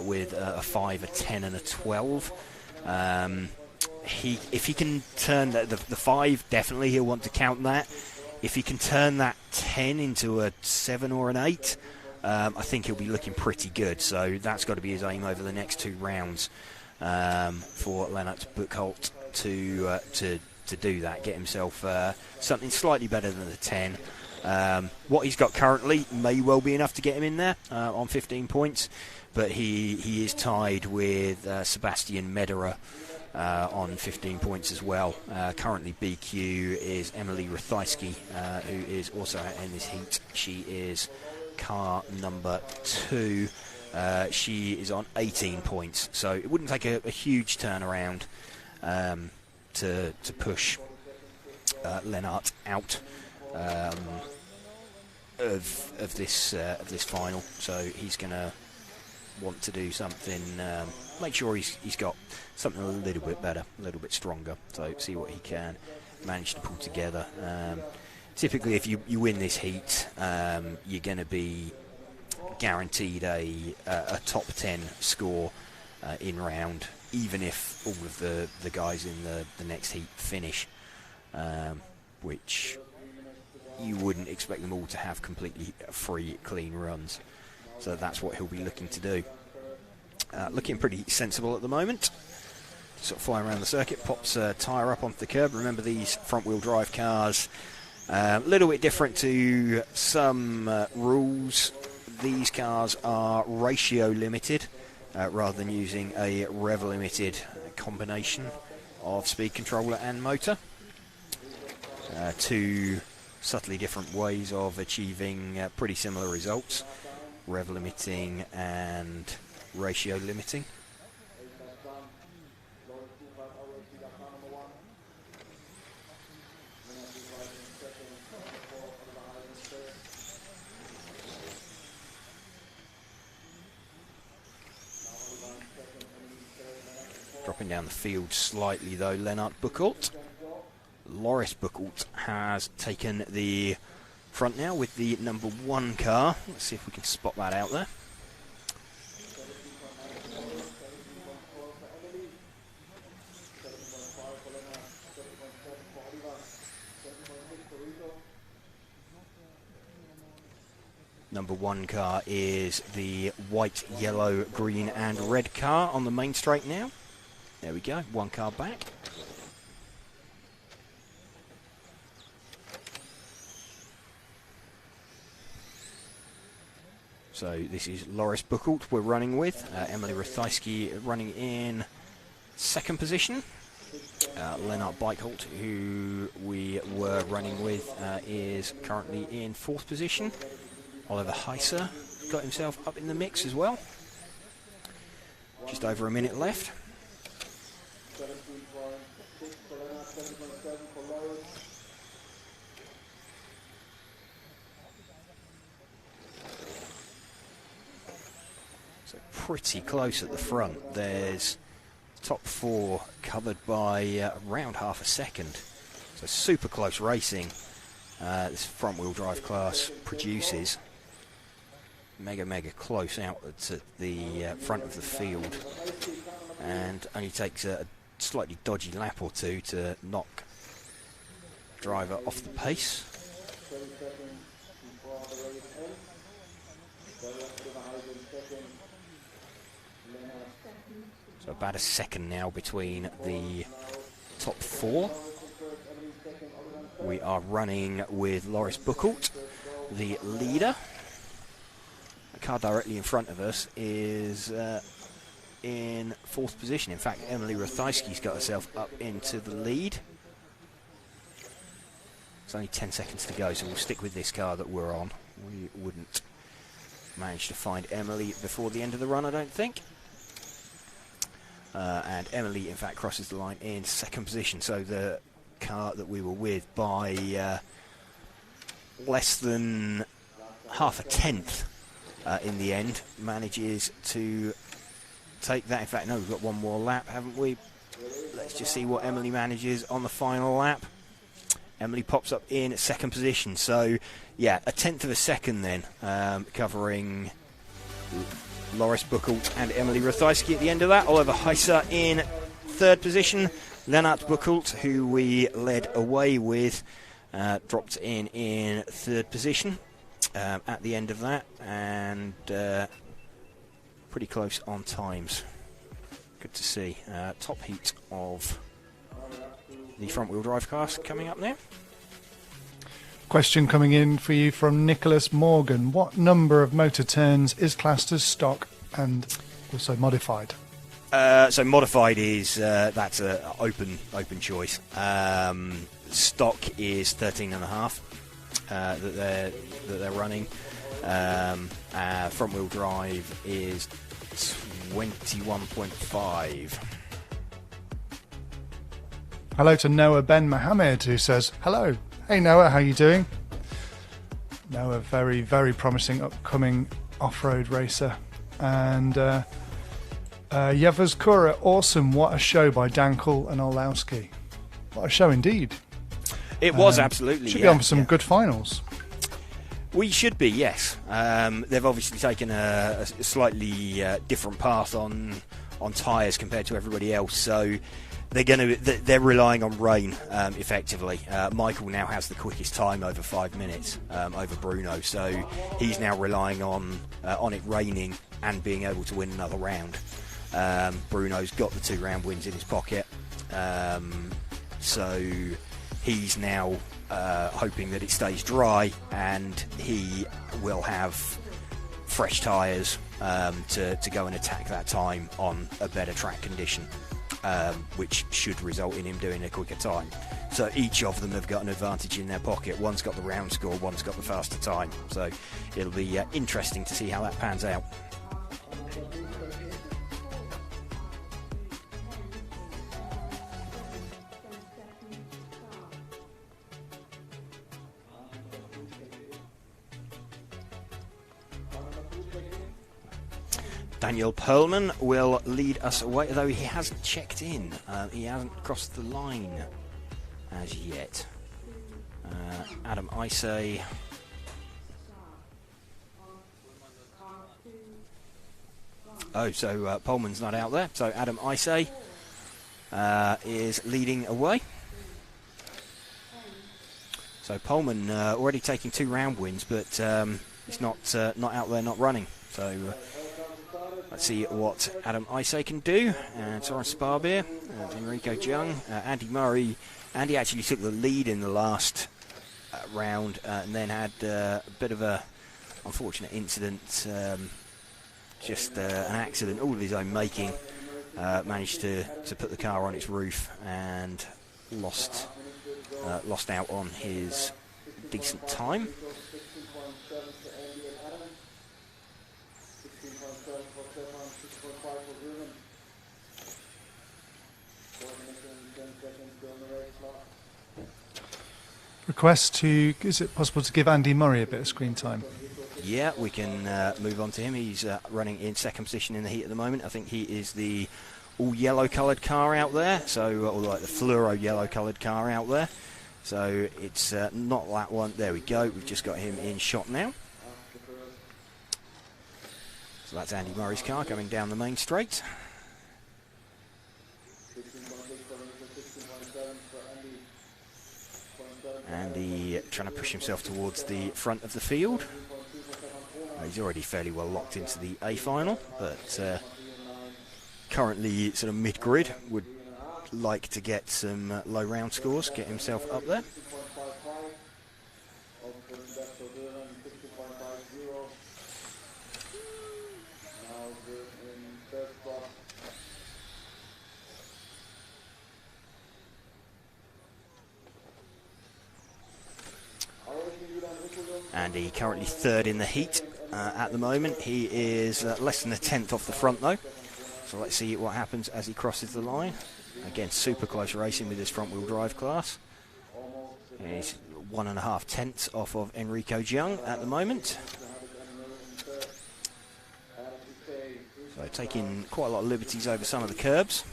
Speaker 2: with a 5, a 10 and a 12. If he can turn the 5, definitely he'll want to count that. If he can turn that 10 into a 7 or an 8, I think he'll be looking pretty good. So that's got to be his aim over the next 2 rounds, for Lennart Buchholz to do that, get himself something slightly better than the 10. What he's got currently may well be enough to get him in there on 15 points, but he is tied with Sebastian Mederer on 15 points as well. Currently BQ is Emily Rathijski, who is also out in this heat. She is car number 2. She is on 18 points, so it wouldn't take a huge turnaround to push Lennart out of this final. So he's going to want to do something, make sure he's got something a little bit better, a little bit stronger, so see what he can manage to pull together. Typically if you win this heat, you're going to be guaranteed a top 10 score in round, even if all of the guys in the next heat finish, which you wouldn't expect them all to have completely free, clean runs. So that's what he'll be looking to do. Looking pretty sensible at the moment. Sort of flying around the circuit, pops a tyre up onto the curb. Remember, these front-wheel drive cars, a little bit different to some rules. These cars are ratio limited, rather than using a rev limited combination of speed controller and motor. 2 subtly different ways of achieving pretty similar results: rev limiting and ratio limiting. Dropping down the field slightly though, Lennart Buchholz. Loris Buchholz has taken the front now with the number 1 car. Let's see if we can spot that out there. Number 1 car is the white, yellow, green and red car on the main straight now. There we go, 1 car back. So this is Loris Buchholz we're running with. Emily Rathijski running in 2nd position. Lennart Beichholt, who we were running with, is currently in 4th position. Oliver Heiser got himself up in the mix as well. Just over a minute left.
Speaker 4: 17.6 for Lennart, 7.7 for Lawrence.
Speaker 2: So pretty close at the front. There's top 4 covered by around half a second. So super close racing. This front-wheel drive class produces mega close out at the front of the field, and only takes a slightly dodgy lap or two to knock driver off the pace.
Speaker 4: 30 seconds before the race ends.
Speaker 2: So about a second now between the top 4. We are running with Loris Buchholz, the leader. The car directly in front of us is in 4th position. In fact, Emily Rathajski's got herself up into the lead. It's only 10 seconds to go, so we'll stick with this car that we're on. We wouldn't manage to find Emily before the end of the run, I don't think. And Emily, in fact, crosses the line in 2nd position. So the car that we were with by less than half a tenth in the end manages to take that. In fact, no, we've got one more lap, haven't we? Let's just see what Emily manages on the final lap. Emily pops up in 2nd position. So, yeah, a tenth of a second then, covering Loris Buchholz and Emily Rathajski at the end of that. Oliver Heiser in 3rd position. Lennart Buchholz, who we led away with, dropped in 3rd position at the end of that, and pretty close on times. Good to see. Top heat of the front-wheel drive class coming up now.
Speaker 1: Question coming in for you from Nicholas Morgan. What number of motor turns is classed as stock and also modified?
Speaker 2: So modified is that's an open choice. Stock is 13.5 that they're running. Front wheel drive is 21.5.
Speaker 1: Hello to Noah Ben Mohammed, who says hello. Hey Noah, how you doing? Noah, very promising upcoming off-road racer. And Yevers Kura, awesome. What a show by Dankel and Olowski. What a show indeed.
Speaker 2: It was absolutely.
Speaker 1: Should be on for some good finals.
Speaker 2: We should be, yes. They've obviously taken a slightly different path on tyres compared to everybody else. So they're relying on rain effectively. Michael now has the quickest time over 5 minutes over Bruno. So he's now relying on it raining and being able to win another round. Bruno's got the 2-round wins in his pocket, so he's now hoping that it stays dry and he will have fresh tyres to go and attack that time on a better track condition, which should result in him doing a quicker time. So each of them have got an advantage in their pocket. One's got the round score, one's got the faster time. So it'll be interesting to see how that pans out. Daniel Perlman will lead us away, though he hasn't checked in. He hasn't crossed the line as yet. Adam Isay. Oh, so Perlman's not out there. So Adam Isay is leading away. So Perlman already taking 2 round wins, but he's not out there, not running. So let's see what Adam Isay can do. Soren Sparbeer, Enrico Jung, Andy Murray. Andy actually took the lead in the last round and then had a bit of a unfortunate incident, just an accident all of his own making, managed to put the car on its roof and lost out on his decent time.
Speaker 1: Request to, is it possible to give Andy Murray a bit of screen time?
Speaker 2: Yeah, we can move on to him. He's running in second position in the heat at the moment. I think he is the all yellow coloured car out there, so or like the fluoro yellow coloured car out there. So it's not that one. There we go. We've just got him in shot now. So that's Andy Murray's car coming down the main straight. Andy trying to push himself towards the front of the field. He's already fairly well locked into the A final, but currently sort of mid-grid. Would like to get some low round scores, get himself up there. Andy currently third in the heat at the moment. He is less than a tenth off the front though. So let's see what happens as he crosses the line. Again, super close racing with this front wheel drive class. He's 1.5 tenths off of Enrico Jung at the moment. So taking quite a lot of liberties over some of the curbs.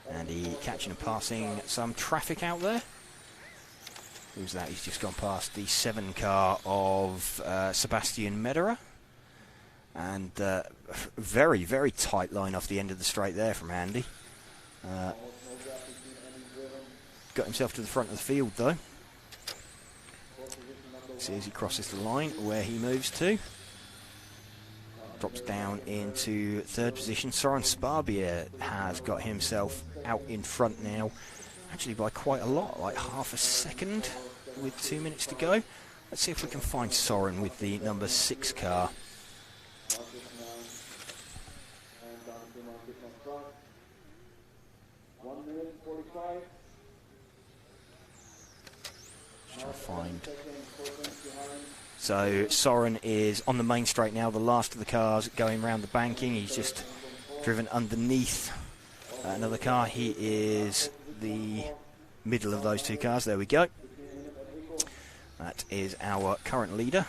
Speaker 2: And he catching and passing some traffic out there. Who's that? He's just gone past the 7 car of Sebastian Mederer. And very, very tight line off the end of the straight there from Andy. Got himself to the front of the field though. See as he crosses the line where he moves to. Drops down into third position. Soren Sparbier has got himself out in front now, actually by quite a lot, like half a second with 2 minutes to go. Let's see if we can find Soren with the number 6 car. Just trying to find. So Soren is on the main straight now, the last of the cars going round the banking. He's just driven underneath another car. He is the middle of those 2 cars. There we go. That is our current leader,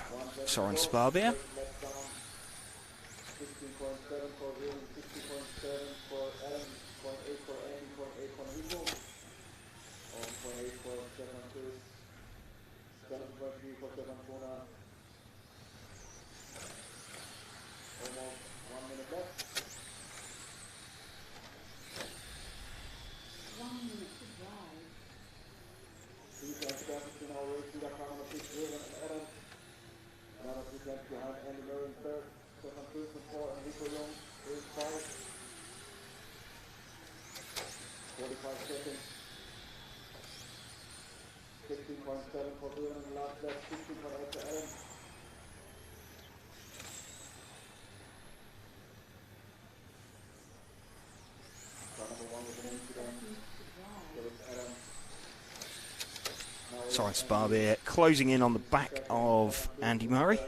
Speaker 2: Soren Sparbier. Soren Sparbier closing in on the back of Andy Murray.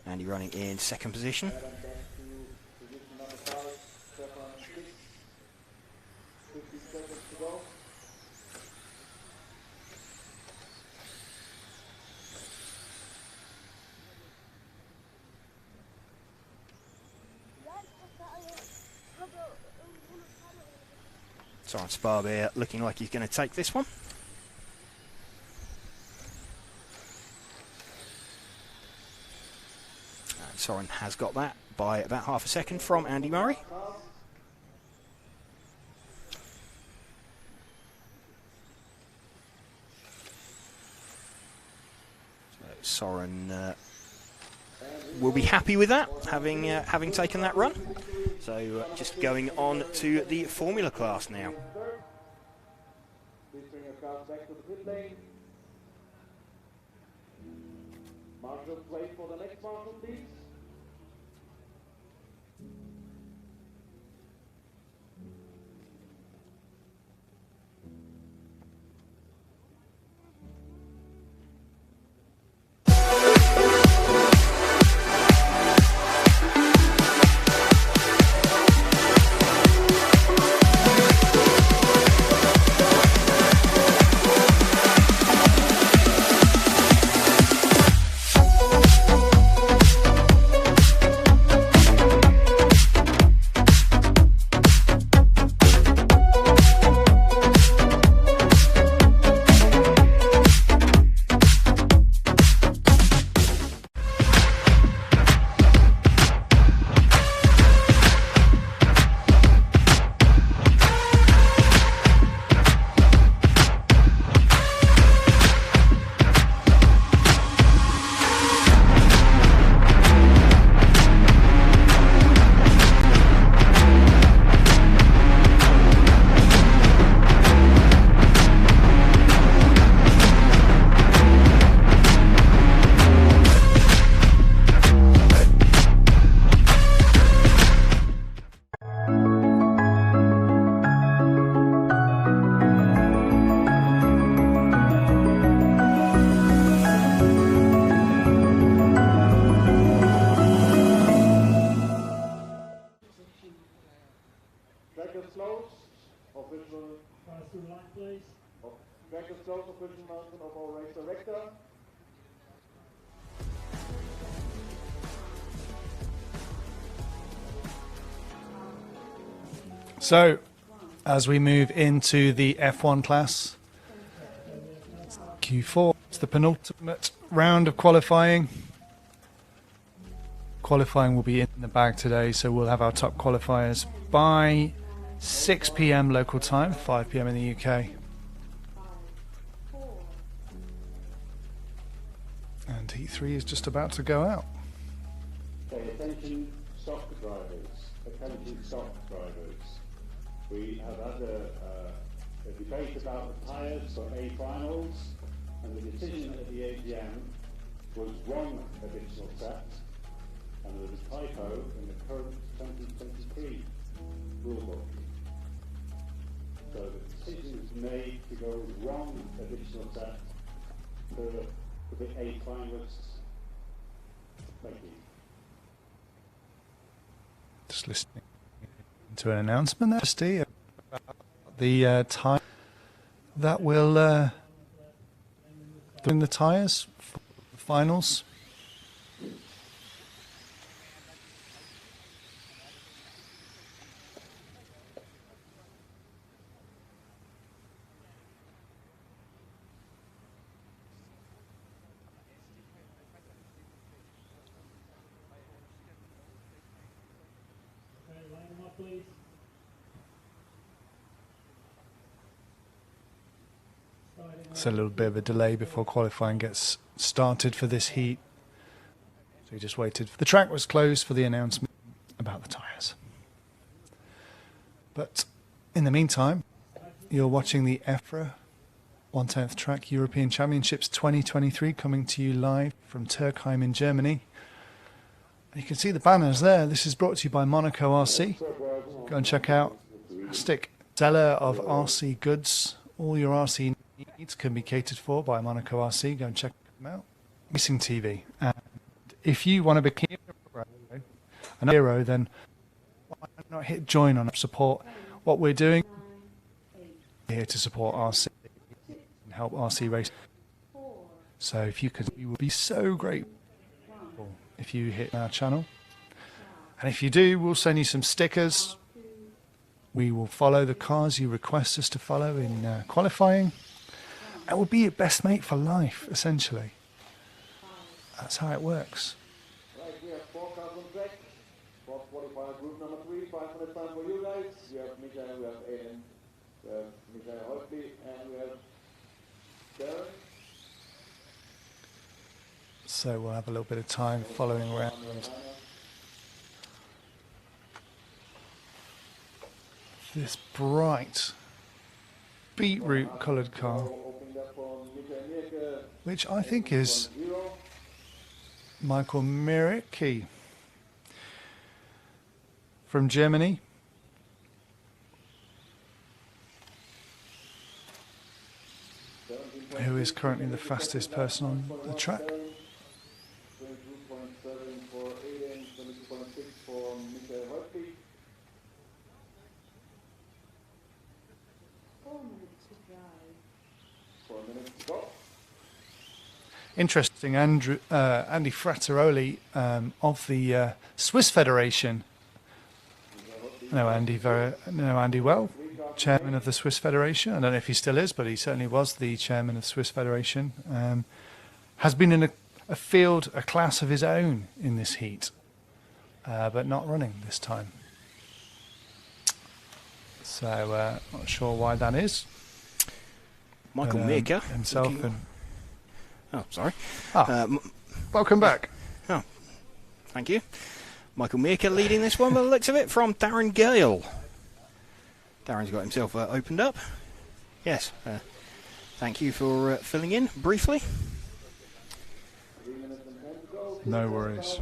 Speaker 2: Andy running in second position. Soren Sparbier looking like he's going to take this one. And Soren has got that by about half a second from Andy Murray. So Soren will be happy with that, having taken that run. So just going on to the Formula class now.
Speaker 4: Please bring your cars back to the pit lane. Marshal, wait for the next marshal, please.
Speaker 1: So, as we move into the F1 class, Q4, it's the penultimate round of qualifying. Qualifying will be in the bag today, so we'll have our top qualifiers by 6 p.m. local time, 5 p.m. in the UK. And Heat 3 is just about to go out.
Speaker 7: Okay, attention stock drivers, attention stock drivers. We have had a debate about the tyres for A finals, and the decision at the AGM was one additional set, and there was a typo in the current 2023 rulebook. So the decision was made to go with one additional set for the A finalists. Thank you.
Speaker 1: Just listening to an announcement there, Steve, about the time that will doing the tyres for the finals. It's a little bit of a delay before qualifying gets started for this heat. So we just waited. The track was closed for the announcement about the tyres. But in the meantime, you're watching the EFRA 1/10th Track European Championships 2023 coming to you live from Türkheim in Germany. And you can see the banners there. This is brought to you by Monaco RC. Go and check out fantastic seller of RC goods. All your RC needs can be catered for by Monaco RC. Go and check them out. Racing TV. And if you want to become a hero, then why not hit join on support what we're doing? We're here to support RC and help RC race. So if you could, we would be so grateful if you hit our channel. And if you do, we'll send you some stickers. We will follow the cars you request us to follow in qualifying. And we'll be your best mate for life, essentially. That's how it works.
Speaker 4: Right, we have 4 cars on track. For qualifier group number 3, 500 time for you guys. We have Michael, we have Aiden, we have Michael Holtby, and we have Darren.
Speaker 1: So we'll have a little bit of time following around. This bright beetroot coloured car, which I think is Michael Miricki from Germany. Who is currently the fastest person on the track. Interesting, Andy Frattaroli of the Swiss Federation. Know Andy well, chairman of the Swiss Federation. I don't know if he still is, but he certainly was the chairman of the Swiss Federation. Has been in a field, a class of his own in this heat, but not running this time. So not sure why that is.
Speaker 2: Michael Mirka
Speaker 1: himself
Speaker 2: Oh, sorry.
Speaker 1: Welcome back.
Speaker 2: Oh, thank you. Michael Mirka leading this one by the looks of it from Darren Gale. Darren's got himself opened up. Yes, thank you for filling in briefly.
Speaker 1: No worries.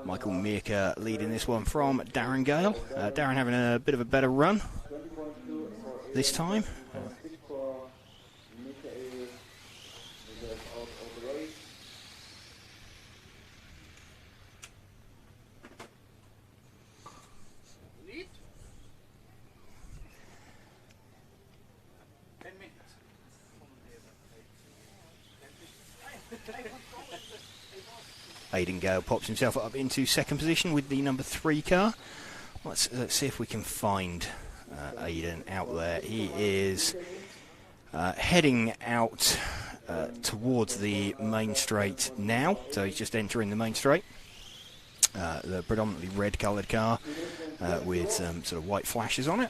Speaker 2: Michael Mirka leading this one from Darren Gale. Darren having a bit of a better run this time. Aidan Gale pops himself up into second position with the number 3 car. Let's see if we can find Aidan out there. He is heading out towards the main straight now, so he's just entering the main straight. The predominantly red coloured car with some sort of white flashes on it.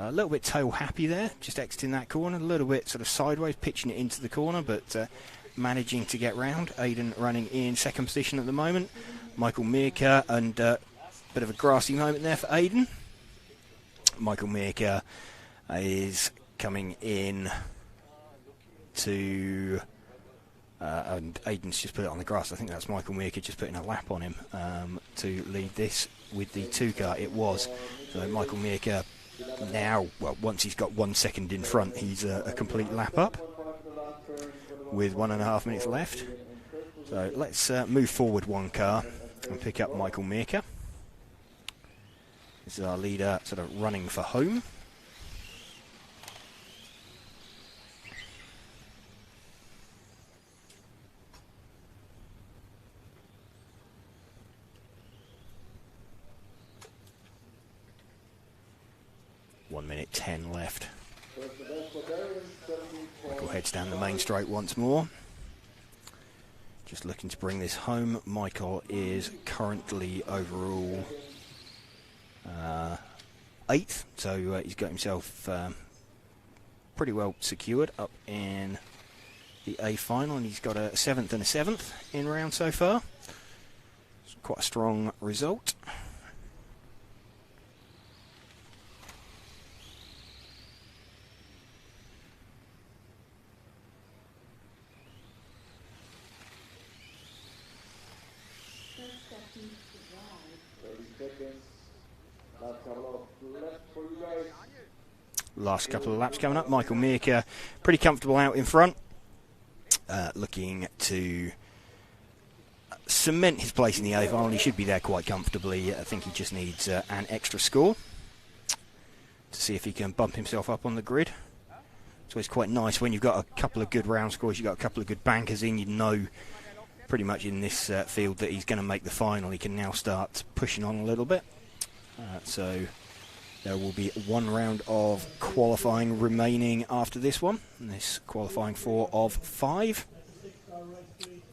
Speaker 2: A little bit tail happy there, just exiting that corner, a little bit sort of sideways, pitching it into the corner, but managing to get round. Aidan running in second position at the moment. Michael Mirka, and a bit of a grassy moment there for Aidan. Michael Mirka is coming in to... and Aidan's just put it on the grass. I think that's Michael Mirka just putting a lap on him to lead this with the 2 car. It was. So Michael Mirka now, well, once he's got 1 second in front, he's a complete lap up with 1.5 minutes left. So let's move forward 1 car and pick up Michael Mirka. This is our leader sort of running for home. Minute 10 left. Michael heads down the main straight once more. Just looking to bring this home. Michael is currently overall 8th, so he's got himself pretty well secured up in the A final, and he's got a 7th and a 7th in round so far. It's quite a strong result. Last couple of laps coming up. Michael Mirka pretty comfortable out in front, looking to cement his place in the A final. He should be there quite comfortably. I think he just needs an extra score to see if he can bump himself up on the grid. So it's quite nice when you've got a couple of good round scores, you've got a couple of good bankers in, you know pretty much in this field that he's going to make the final. He can now start pushing on a little bit. So there will be 1 round of qualifying remaining after this one. And this qualifying 4 of 5.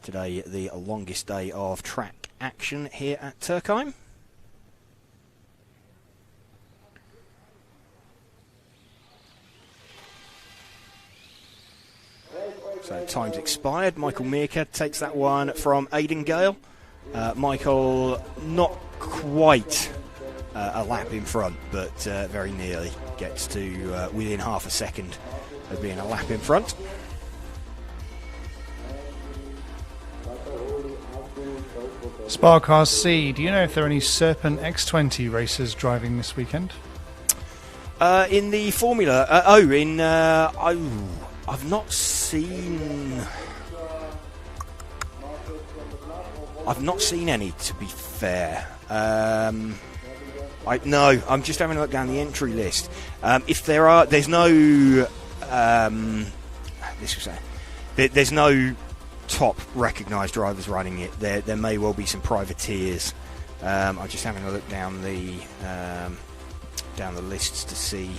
Speaker 2: Today, the longest day of track action here at Türkheim. So time's expired. Michael Meerka takes that one from Aidan Gale. Michael not quite a lap in front, but very nearly gets to within half a second of being a lap in front.
Speaker 1: Spark RC, do you know if there are any Serpent X20 racers driving this weekend?
Speaker 2: In the Formula, I've not seen any, to be fair. I'm just having a look down the entry list. If there are, there's no there's no top recognised drivers running it. There may well be some privateers. I'm just having a look down the lists to see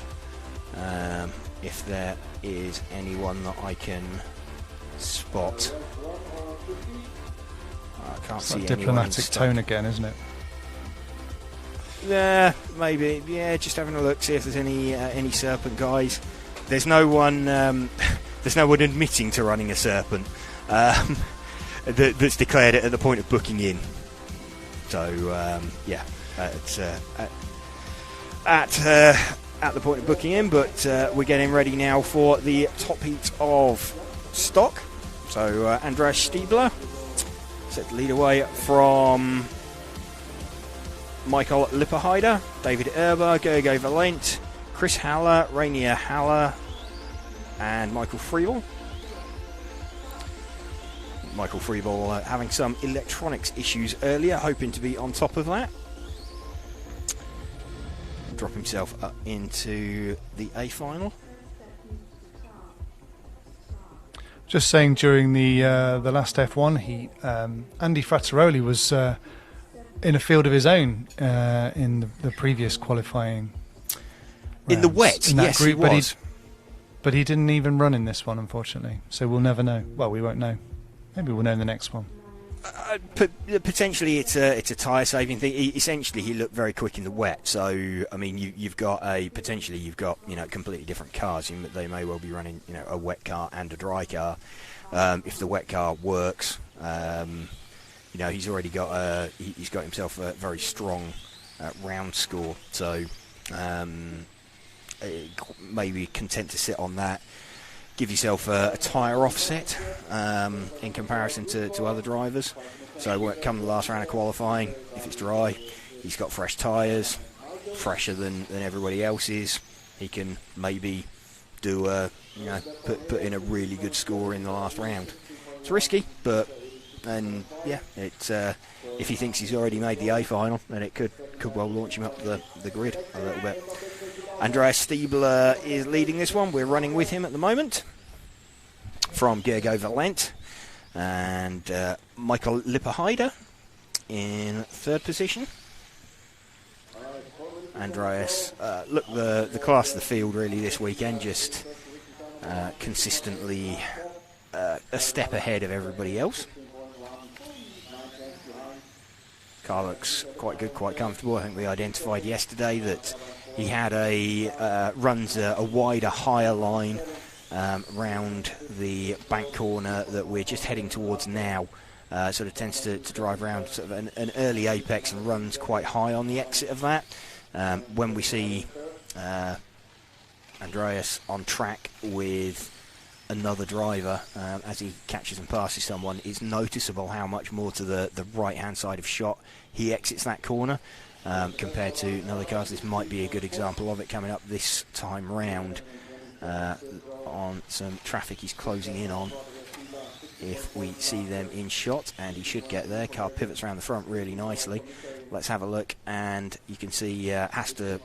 Speaker 2: if there is anyone that I can spot. I can't see anyone.
Speaker 1: Diplomatic tone again, isn't it?
Speaker 2: Yeah, maybe. Yeah, just having a look, see if there's any Serpent guys. There's no one. There's no one admitting to running a Serpent that's declared it at the point of booking in. So yeah, it's at the point of booking in. But we're getting ready now for the top heat of stock. So Andreas Stiebler set the lead away from Michael Lipperheider, David Erber, Gergo Valent, Chris Haller, Rainier Haller, and Michael Freebel. Michael Freebel having some electronics issues earlier, hoping to be on top of that. Drop himself up into the A final.
Speaker 1: Just saying, during the last F1 heat, Andy Frattaroli was in a field of his own in the previous qualifying rounds.
Speaker 2: In the wet,
Speaker 1: in that
Speaker 2: yes,
Speaker 1: group,
Speaker 2: he was.
Speaker 1: But he didn't even run in this one, unfortunately. So we'll never know. Well, we won't know. Maybe we'll know in the next one.
Speaker 2: Potentially, it's a tyre saving thing. Essentially, he looked very quick in the wet. So, I mean, you've got completely different cars. They may well be running, a wet car and a dry car. If the wet car works, he's already got he's got himself a very strong round score. So, maybe content to sit on that. Give yourself a tyre offset in comparison to other drivers. So come the last round of qualifying, if it's dry, he's got fresh tyres, fresher than everybody else's. He can maybe do put in a really good score in the last round. It's risky, but it's if he thinks he's already made the A final, then it could well launch him up the grid a little bit. Andreas Stiebler is leading this one. We're running with him at the moment from Gergo Valent, and Michael Lipperheider in third position. Andreas, look, the class of the field really this weekend, just consistently a step ahead of everybody else. Car looks quite good, quite comfortable. I think we identified yesterday that he had runs a wider, higher line round the bank corner that we're just heading towards now. Sort of tends to drive around sort of an early apex and runs quite high on the exit of that. When we see Andreas on track with another driver as he catches and passes someone, it's noticeable how much more to the right-hand side of shot he exits that corner. Compared to another cars. This might be a good example of it coming up this time round on some traffic he's closing in on. If we see them in shot, and he should get there. Car pivots around the front really nicely. Let's have a look, and you can see has to,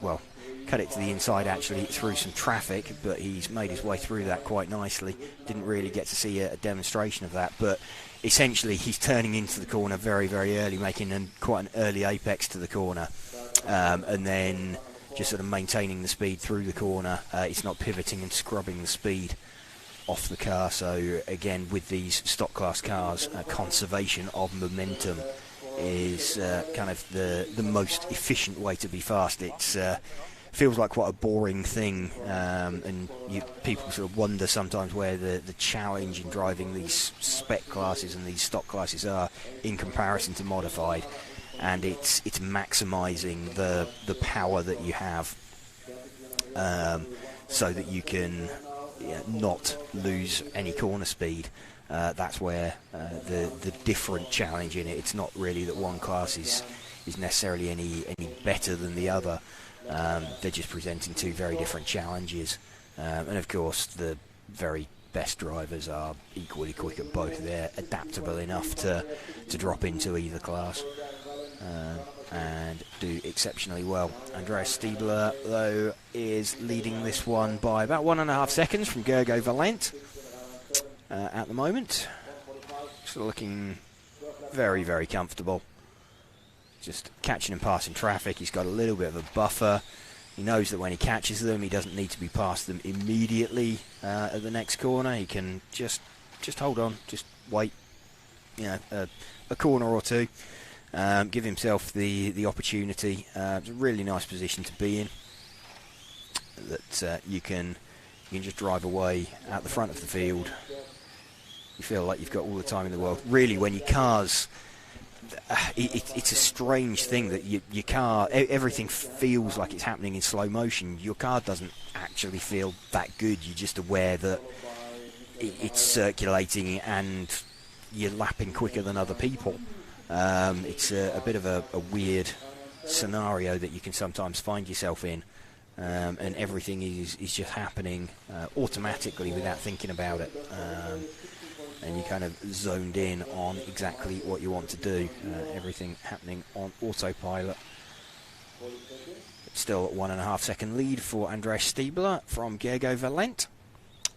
Speaker 2: cut it to the inside actually through some traffic, but he's made his way through that quite nicely. Didn't really get to see a demonstration of that, but essentially he's turning into the corner very, very early, making quite an early apex to the corner, and then just sort of maintaining the speed through the corner. It's not pivoting and scrubbing the speed off the car. So again, with these stock class cars, conservation of momentum is kind of the most efficient way to be fast. It's feels like quite a boring thing, and people sort of wonder sometimes where the challenge in driving these spec classes and these stock classes are in comparison to modified, and it's maximising the power that you have, so that you can not lose any corner speed. That's where the different challenge in it. It's not really that one class is necessarily any better than the other. They're just presenting two very different challenges, and of course the very best drivers are equally quick at both. They're adaptable enough to drop into either class and do exceptionally well. Andreas Stiebler, though, is leading this one by about 1.5 seconds from Gergo Valent at the moment. Still looking very, very comfortable. Just catching and passing traffic. He's got a little bit of a buffer. He knows that when he catches them, he doesn't need to be past them immediately at the next corner. He can just hold on, just wait, a corner or two, give himself the opportunity. It's a really nice position to be in. That you can just drive away at the front of the field. You feel like you've got all the time in the world. Really, when your car's it's a strange thing that your car, everything feels like it's happening in slow motion. Your car doesn't actually feel that good. You're just aware that it's circulating and you're lapping quicker than other people. It's a bit of a weird scenario that you can sometimes find yourself in, and everything is just happening automatically without thinking about it. And you kind of zoned in on exactly what you want to do. Everything happening on autopilot. Still 1.5 second lead for Andreas Stiebler from Gergo Valent.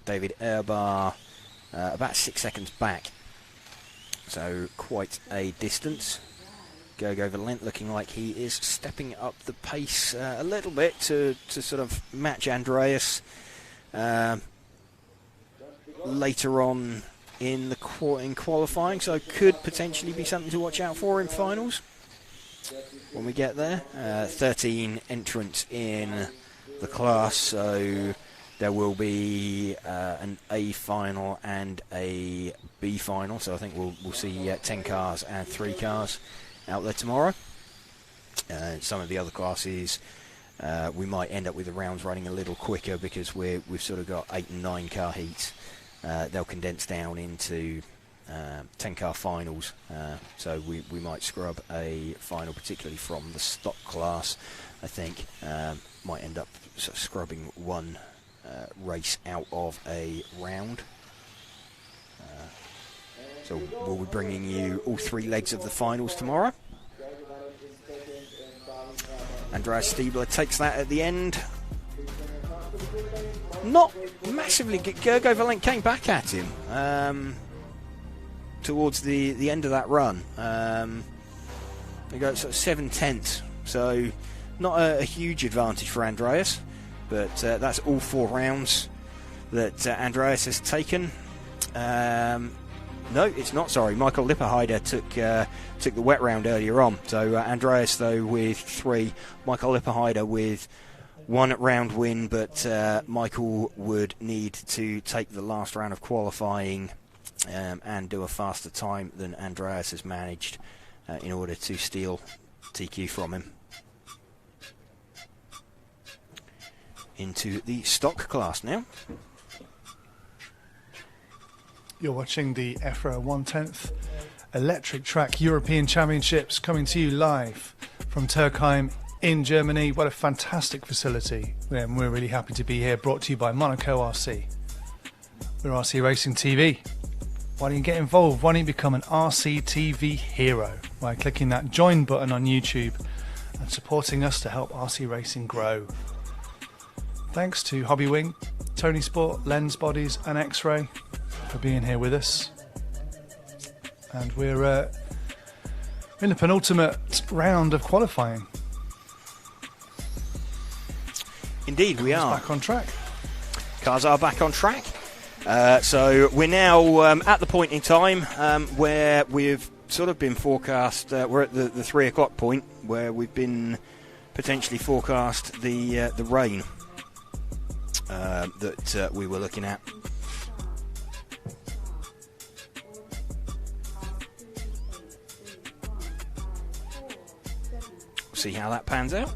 Speaker 2: David Erbar about 6 seconds back. So quite a distance. Gergo Valent looking like he is stepping up the pace a little bit to sort of match Andreas later on in qualifying, so could potentially be something to watch out for in finals when we get there. 13 entrants in the class, so there will be an A final and a B final, so I think we'll see 10 cars and 3 cars out there tomorrow. Some of the other classes we might end up with the rounds running a little quicker because we've sort of got 8 and 9 car heats. They'll condense down into 10-car finals, so we might scrub a final, particularly from the stock class. I think might end up sort of scrubbing one race out of a round. So we'll be bringing you all 3 legs of the finals tomorrow. Andreas Stiebler takes that at the end. Not massively. Gergo Valent came back at him towards the end of that run. They got sort of 7/10, so not a huge advantage for Andreas, but that's all 4 rounds that Andreas has taken. No, it's not. Sorry, Michael Lipperheider took the wet round earlier on. So Andreas, though, with 3. Michael Lipperheider with 1 round win, but Michael would need to take the last round of qualifying and do a faster time than Andreas has managed in order to steal TQ from him. Into the stock class now.
Speaker 1: You're watching the EFRA 1/10th Electric Track European Championships, coming to you live from Türkheim in Germany. What a fantastic facility. We're really happy to be here, brought to you by Monaco RC. We're RC Racing TV. Why don't you get involved? Why don't you become an RC TV hero by clicking that join button on YouTube and supporting us to help RC Racing grow. Thanks to Hobbywing, Tony Sport, Lens Bodies and X-Ray for being here with us. And we're in the penultimate round of qualifying.
Speaker 2: Indeed, we are.
Speaker 1: Back on track.
Speaker 2: Cars are back on track. So we're now at the point in time where we've sort of been forecast. We're at the 3 o'clock point where we've been potentially forecast the rain that we were looking at. See how that pans out.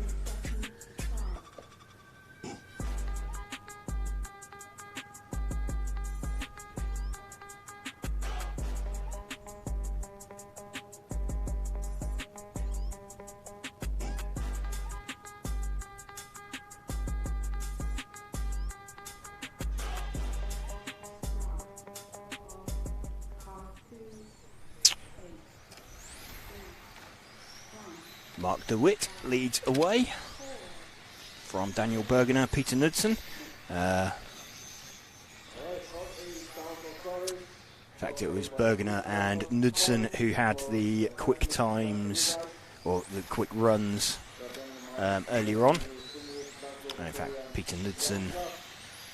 Speaker 2: Mark de Wit leads away from Daniel Bergener, Peter Knudsen. In fact, it was Bergener and Knudsen who had the quick times, or the quick runs, earlier on. And in fact, Peter Knudsen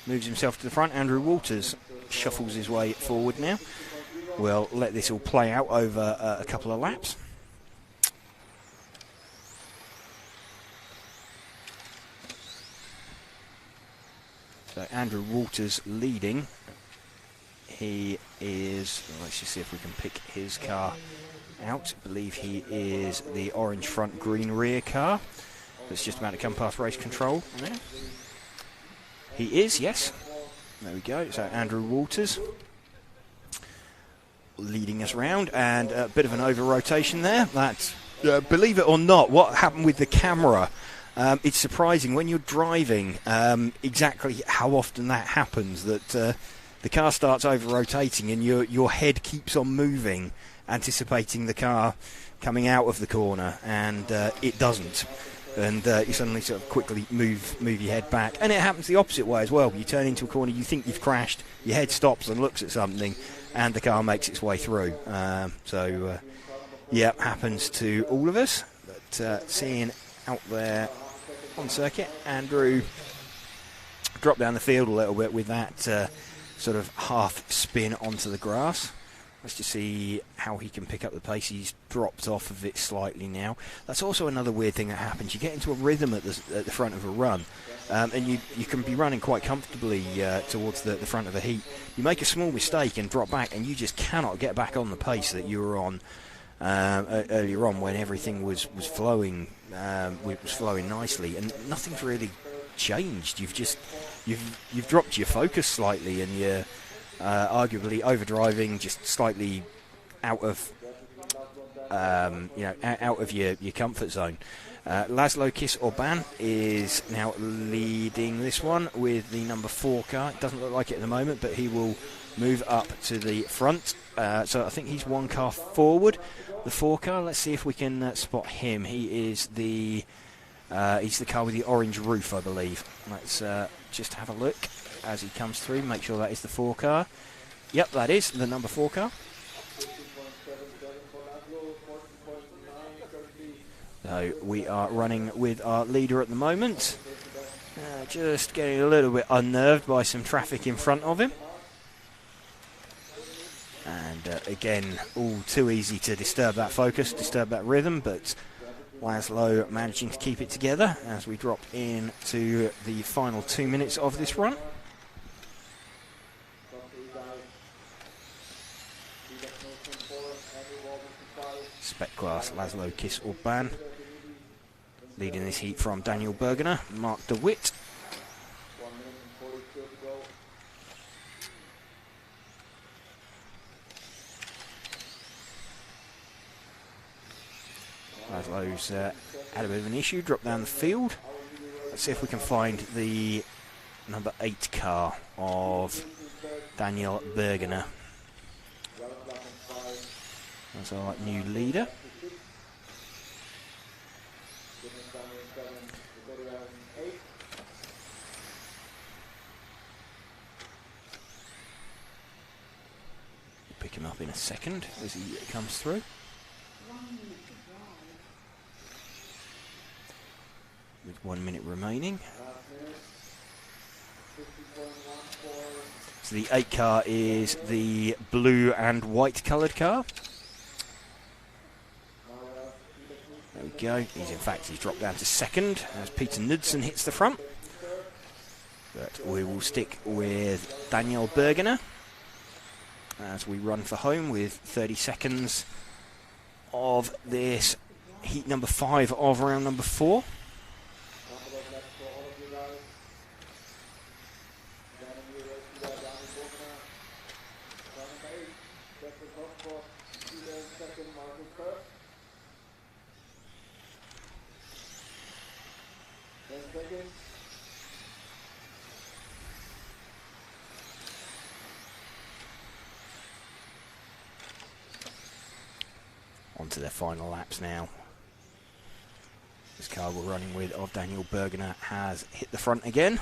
Speaker 2: moves himself to the front. Andrew Walters shuffles his way forward now. We'll let this all play out over a couple of laps. So Andrew Walters leading. He is, let's just see if we can pick his car out. I believe he is the orange front, green rear car that's just about to come past race control now. He is, yes. There we go. So Andrew Walters leading us round, and a bit of an over rotation there. That's, believe it or not, what happened with the camera. It's surprising when you're driving exactly how often that happens, that the car starts over-rotating and your head keeps on moving, anticipating the car coming out of the corner, and it doesn't. And you suddenly sort of quickly move your head back. And it happens the opposite way as well. You turn into a corner, you think you've crashed, your head stops and looks at something, and the car makes its way through. Yeah, happens to all of us. But seeing out there on circuit, Andrew dropped down the field a little bit with that sort of half spin onto the grass. Let's just see how he can pick up the pace. He's dropped off of it slightly now. That's also another weird thing that happens. You get into a rhythm at the front of a run, and you can be running quite comfortably towards the front of a heat. You make a small mistake and drop back, and you just cannot get back on the pace that you were on earlier on, when everything was flowing nicely, and nothing's really changed. You've dropped your focus slightly, and you're arguably overdriving, just slightly out of out of your comfort zone. Laszlo Kiss-Orban is now leading this one with the number 4 car. It doesn't look like it at the moment, but he will move up to the front. So I think he's one car forward, the 4 car. Let's see if we can spot him. He is he's the car with the orange roof, I believe. Let's just have a look as he comes through. Make sure that is the 4 car. Yep, that is the number 4 car. So we are running with our leader at the moment. Just getting a little bit unnerved by some traffic in front of him. And again, all too easy to disturb that focus, disturb that rhythm, but Laszlo managing to keep it together as we drop into the final 2 minutes of this run. Spec class Laszlo Kiss-Orban leading this heat from Daniel Bergener, Mark de Wit. Laszlo's had a bit of an issue, dropped down the field. Let's see if we can find the number 8 car of Daniel Bergener. That's our new leader. Pick him up in a second as he comes through. With 1 minute remaining. So the 8 car is the blue and white coloured car. we go. He's dropped down to second as Peter Knudsen hits the front. But we will stick with Daniel Bergener as we run for home with 30 seconds of this heat number 5 of round number 4. On to their final laps now. This car we're running with of Daniel Bergener has hit the front again.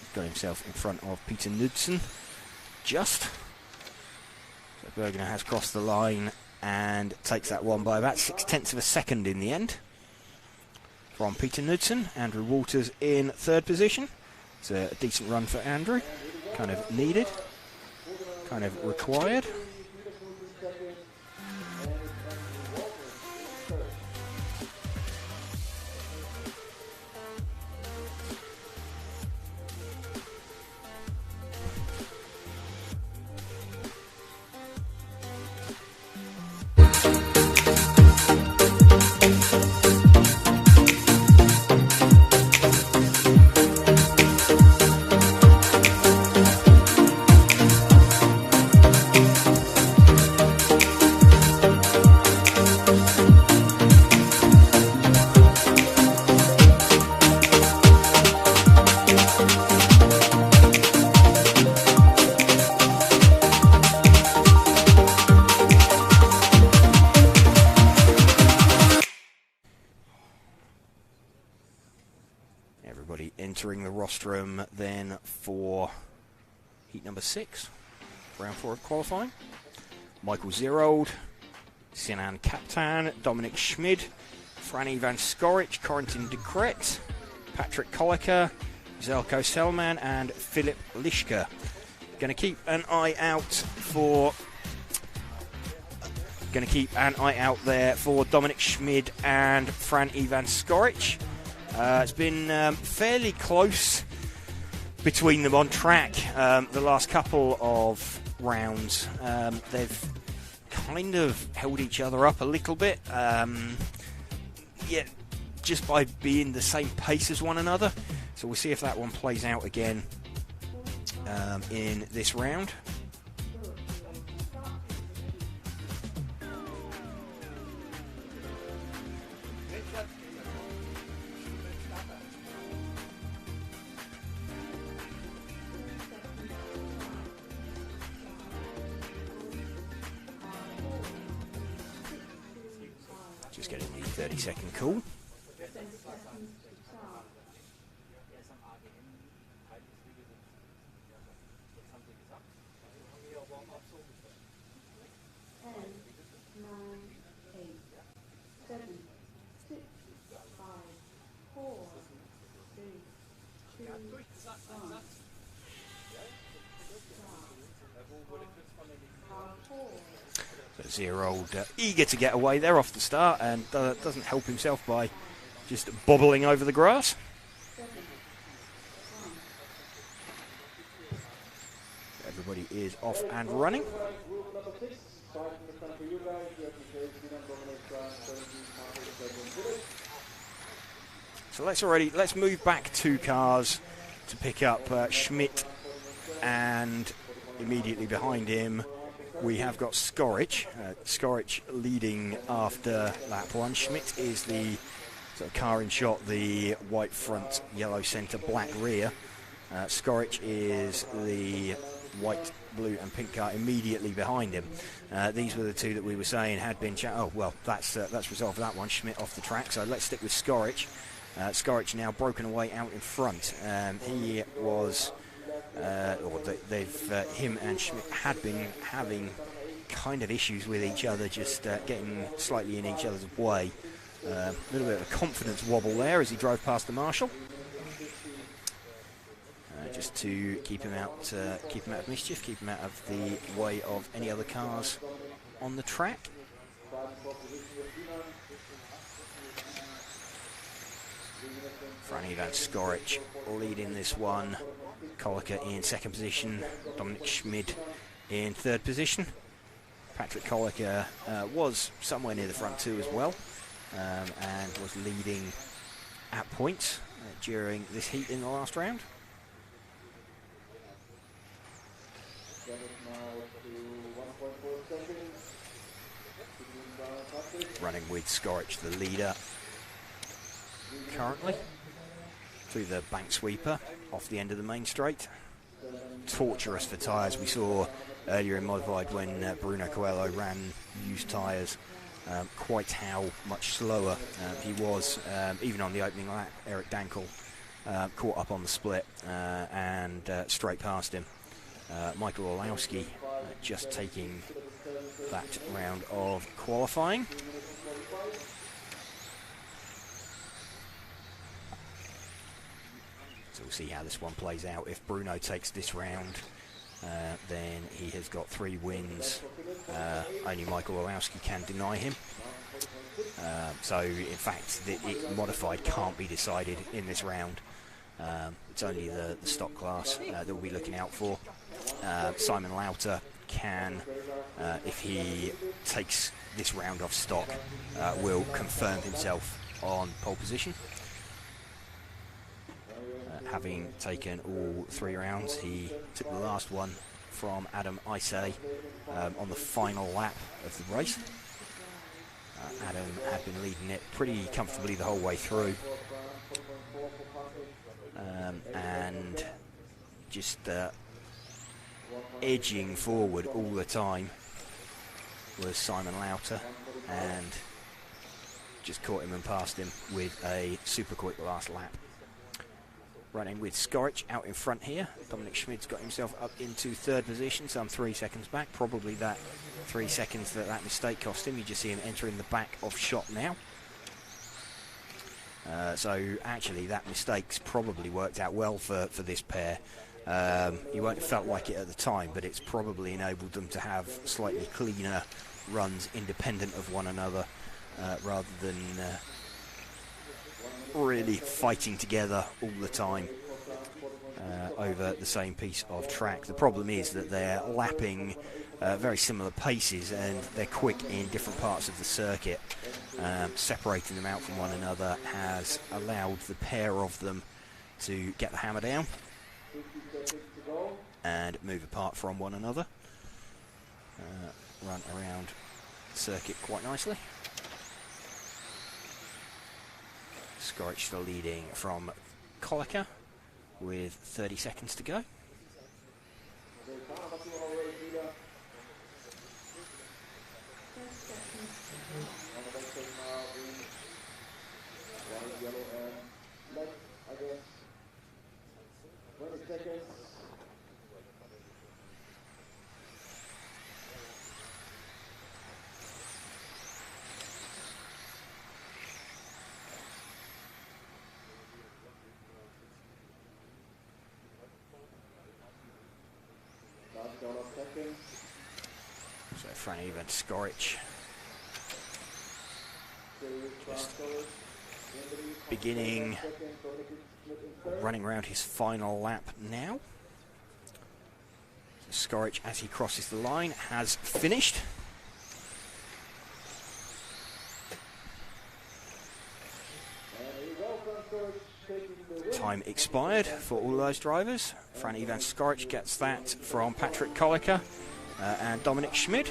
Speaker 2: He's got himself in front of Peter Knudsen. Just. So Bergener has crossed the line and takes that one by about 0.6 of a second in the end. From Peter Knudsen, Andrew Walters in third position. It's a decent run for Andrew. Kind of needed. Kind of required. Entering the rostrum then for heat number 6, round 4 of qualifying. Michael Zerold, Sinan Kaptan, Dominic Schmid, Franny van Skorich, Corentin de Kret, Patrick Kolliker, Zelko Selman and Philip Lishka. Going to keep an eye out there for Dominic Schmid and Fran Ivan Skorich. It's been fairly close between them on track the last couple of rounds. They've kind of held each other up a little bit, just by being the same pace as one another. So we'll see if that one plays out again in this round. Just getting the 30-second call. Zerold eager to get away there off the start and doesn't help himself by just bobbling over the grass. Everybody is off and running. So let's move back 2 cars to pick up Schmidt, and immediately behind him we have got Skorich. Skorich leading after lap 1. Schmidt is the sort of car in shot, the white front, yellow centre, black rear. Skorich is the white, blue and pink car immediately behind him. These were the two that we were saying had been... that's resolved that one. Schmidt off the track, so let's stick with Skorich. Skorich now broken away out in front. He was... him and Schmidt had been having kind of issues with each other, just getting slightly in each other's way. A little bit of a confidence wobble there as he drove past the marshal, just to keep him out of mischief, keep him out of the way of any other cars on the track. Franny van Skorich leading this one. Kolliker in second position. Dominic Schmid in third position. Patrick Kolliker was somewhere near the front too as well, and was leading at points during this heat in the last round. Running with Skorich, the leader, currently through the bank sweeper off the end of the main straight. Torturous for tyres. We saw earlier in modified when Bruno Coelho ran used tyres, quite how much slower he was, even on the opening lap. Eric Dankel caught up on the split and straight past him. Michael Orlowski just taking that round of qualifying. So we'll see how this one plays out. If Bruno takes this round, then he has got 3 wins. Only Michael Orlowski can deny him. So in fact, the modified can't be decided in this round. It's only the stock class that we'll be looking out for. Simon Lauter can, if he takes this round off stock, will confirm himself on pole position. Having taken all 3 rounds, he took the last one from Adam Isay on the final lap of the race. Adam had been leading it pretty comfortably the whole way through, and just edging forward all the time was Simon Lauter, and just caught him and passed him with a super quick last lap. Running with Skorich out in front here. Dominic Schmid's got himself up into third position, some 3 seconds back. Probably that 3 seconds that mistake cost him. You just see him entering the back of shot now. So actually that mistake's probably worked out well for this pair. You won't have felt like it at the time, but it's probably enabled them to have slightly cleaner runs independent of one another, rather than really fighting together all the time over the same piece of track. The problem is that they're lapping very similar paces, and they're quick in different parts of the circuit. Separating them out from one another has allowed the pair of them to get the hammer down and move apart from one another. Run around the circuit quite nicely. Skorich still leading from Kolliker with 30 seconds to go. So Franny van Skorich just beginning running around his final lap now. So Skorich, as he crosses the line, has finished. Time expired for all those drivers. Franny van Skorich gets that from Patrick Kolliker and Dominic Schmid.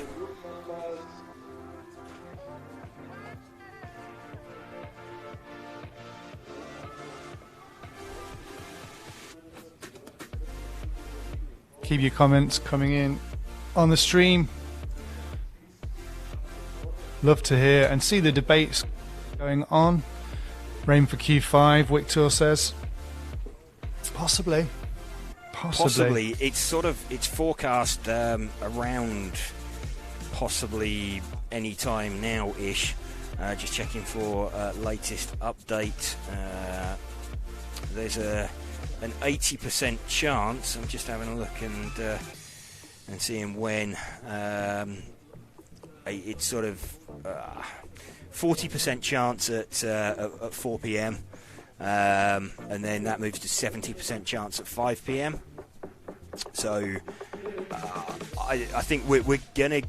Speaker 1: Keep your comments coming in on the stream. Love to hear and see the debates going on. Rain for Q5, Victor says. Possibly. It's forecast around possibly any time now-ish. Just checking for latest update. There's an 80% chance. I'm just having a look and seeing when. It's sort of
Speaker 2: 40% chance at 4 p.m. And then that moves to 70% chance at 5 p.m. So I think we're going to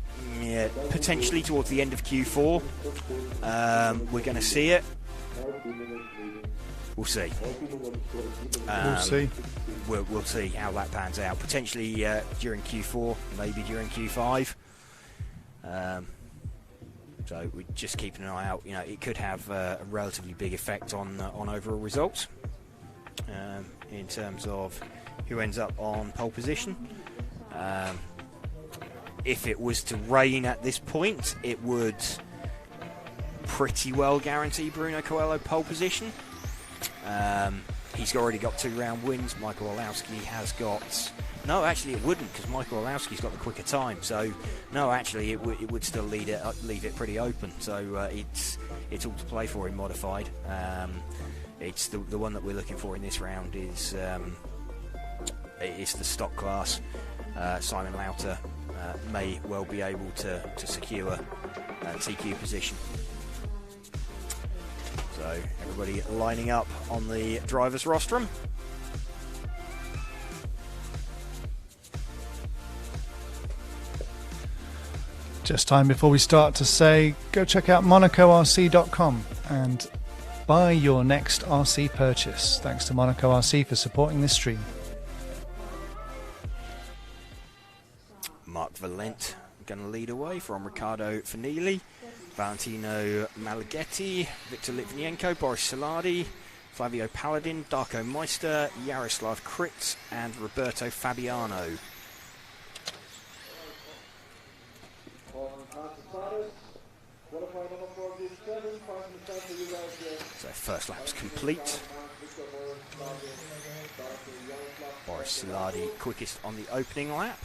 Speaker 2: potentially towards the end of Q4 we're going to see it. We'll see. We'll see how that pans out. Potentially during Q4, maybe during Q5. So we're just keeping an eye out. You know, it could have a relatively big effect on overall results in terms of who ends up on pole position. If it was to rain at this point, it would pretty well guarantee Bruno Coelho pole position. He's already got 2 round wins. Michael Olowski has got... No, actually it wouldn't, because Michael Olowski's got the quicker time. So, no, actually it would still leave it pretty open. So it's all to play for in modified. It's the one that we're looking for in this round is the stock class. Simon Lauter may well be able to secure a TQ position. So everybody lining up on the driver's rostrum.
Speaker 1: Just time before we start to say, go check out MonacoRC.com and buy your next RC purchase. Thanks to Monaco RC for supporting this stream.
Speaker 2: Mark Valent going to lead away from Riccardo Fanili, Valentino Malaghetti, Victor Litvinenko, Boris Saladi, Flavio Paladin, Darko Meister, Yaroslav Kritz and Roberto Fabiano. So first lap's complete. Boris Saladi quickest on the opening lap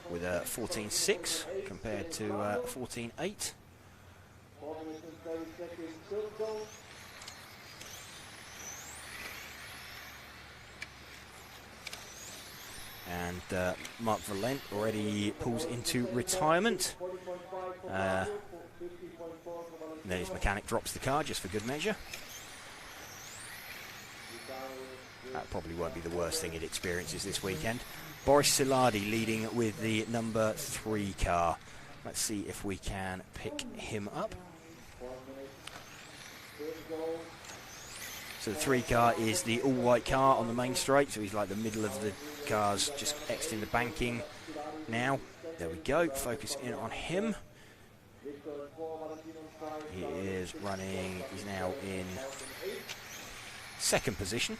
Speaker 2: with a 14.6 compared to 14.8. And Mark Valent already pulls into retirement. Then his mechanic drops the car just for good measure. That probably won't be the worst thing it experiences this weekend. Boris Siladi leading with the number 3 car. Let's see if we can pick him up. So the 3 car is the all-white car on the main straight, so he's like the middle of the cars, just exiting the banking now. There we go, focus in on him. He is running, he's now in 2nd position.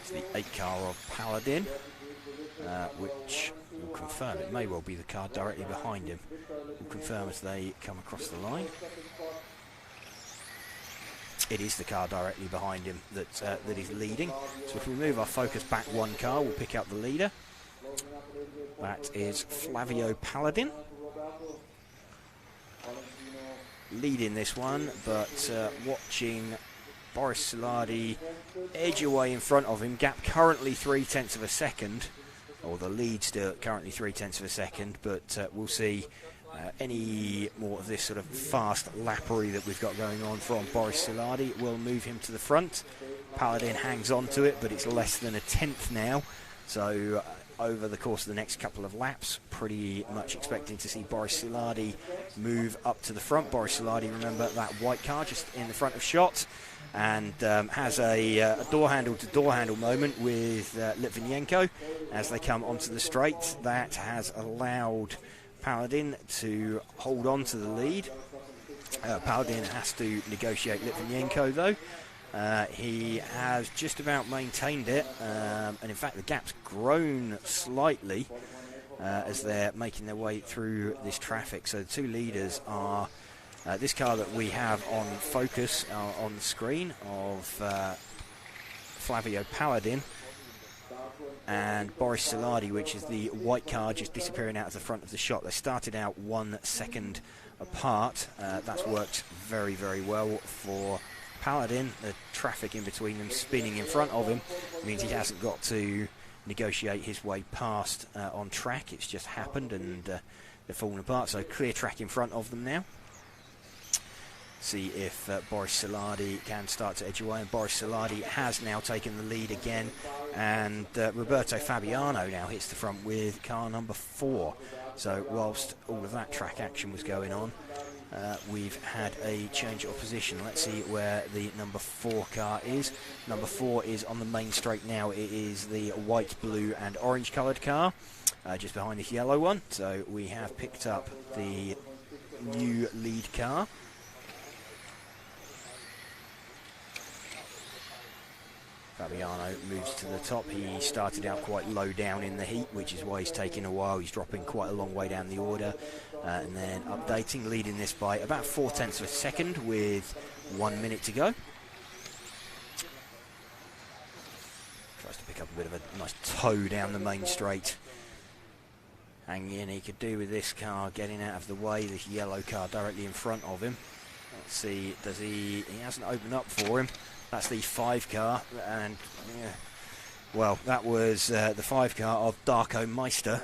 Speaker 2: It's the 8 car of Paladin, which will confirm, it may well be the car directly behind him. We'll confirm as they come across the line. It is the car directly behind him that is leading. So if we move our focus back 1 car, we'll pick up the leader. That is Flavio Paladin. Leading this one, but watching Boris Saladi edge away in front of him. Gap currently 0.3 of a second, or the lead still currently 0.3 of a second, but we'll see any more of this sort of fast lappery that we've got going on from Boris Saladi will move him to the front. Paladin hangs on to it, but it's less than a 1/10 now. So over the course of the next couple of laps, pretty much expecting to see Boris Saladi move up to the front. Boris Saladi, remember, that white car just in the front of shot, and has a door handle to door handle moment with Litvinenko as they come onto the straight. That has allowed Paladin to hold on to the lead. Paladin has to negotiate Litvinenko though. He has just about maintained it, and in fact the gap's grown slightly as they're making their way through this traffic. So the 2 leaders are this car that we have on focus on the screen of Flavio Paladin, and Boris Saladi, which is the white car just disappearing out of the front of the shot. They started out 1 second apart. That's worked very, very well for Paladin. The traffic in between them spinning in front of him means he hasn't got to negotiate his way past on track. It's just happened, and they're falling apart. So clear track in front of them now. See if Boris Saladi can start to edge away, and Boris Saladi has now taken the lead again, and Roberto Fabiano now hits the front with car number 4. So whilst all of that track action was going on, we've had a change of position. Let's see where the number 4 car is. Number 4 is on the main straight now. It is the white, blue and orange coloured car, just behind this yellow one. So we have picked up the new lead car. Fabiano moves to the top. He started out quite low down in the heat, which is why he's taking a while. He's dropping quite a long way down the order, and then updating, leading this by about 0.4 of a second with 1 minute to go. Tries to pick up a bit of a nice toe down the main straight. Hanging in, he could do with this car getting out of the way, this yellow car directly in front of him. Let's see, does he hasn't opened up for him. That's the 5 car, and yeah, well, that was the 5 car of Darko Meister.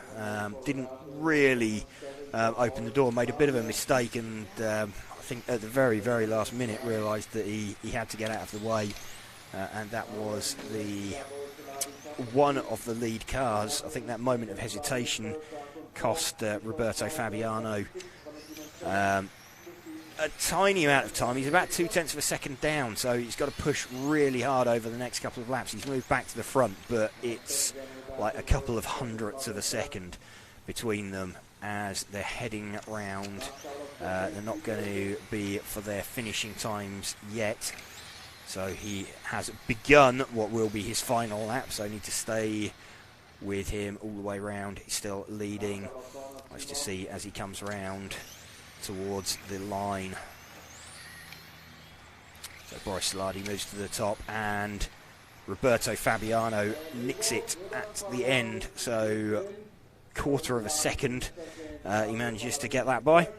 Speaker 2: Didn't really open the door, made a bit of a mistake, and I think at the very, very last minute realised that he had to get out of the way, and that was the one of the lead cars. I think that moment of hesitation cost Roberto Fabiano a tiny amount of time. He's about 0.2 of a second down, so he's got to push really hard over the next couple of laps. He's moved back to the front, but it's like a couple of hundredths of a second between them as they're heading round. They're not going to be for their finishing times yet, so he has begun what will be his final lap, so I need to stay with him all the way round. He's still leading. Let's just see as he comes round towards the line. So Boris Saladi moves to the top, and Roberto Fabiano nicks it at the end. So 1/4 of a second he manages to get that by.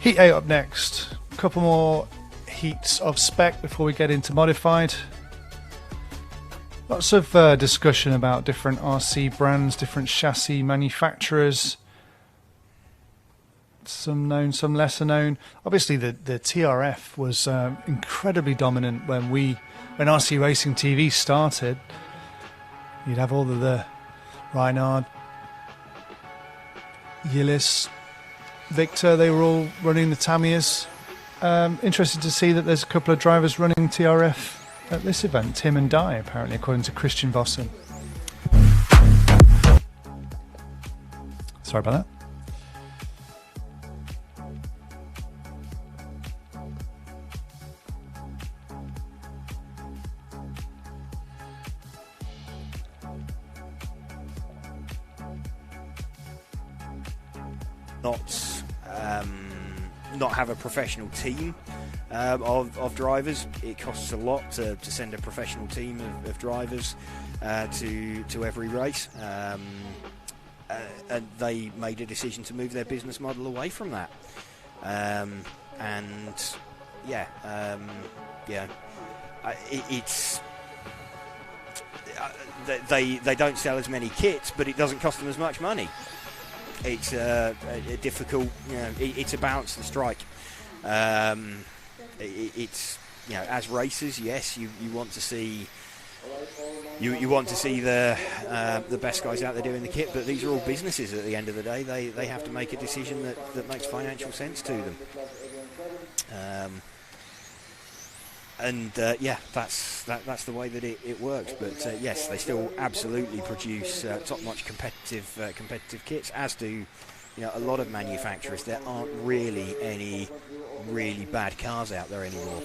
Speaker 1: Heat 8 up next. A couple more heats of spec before we get into modified. Lots of discussion about different RC brands, different chassis manufacturers. Some known, some lesser known. Obviously the TRF was incredibly dominant when RC Racing TV started. You'd have all of the Reinhard, Yillis, Victor, they were all running the Tamiya's. Interested to see that there's a couple of drivers running TRF at this event. Tim and Di, apparently, according to Christian Vossen. Sorry about that.
Speaker 2: Not have a professional team of drivers. It costs a lot to send a professional team of drivers to every race, and they made a decision to move their business model away from that. It's they don't sell as many kits, but it doesn't cost them as much money. It's a difficult, it's a balance to strike. It's, as racers, yes, you want to see you want to see the best guys out there doing the kit, but these are all businesses at the end of the day. They have to make a decision that makes financial sense to them. Yeah, that's the way that it works. But yes, they still absolutely produce top-notch competitive kits, as do a lot of manufacturers. There aren't really any really bad cars out there anymore.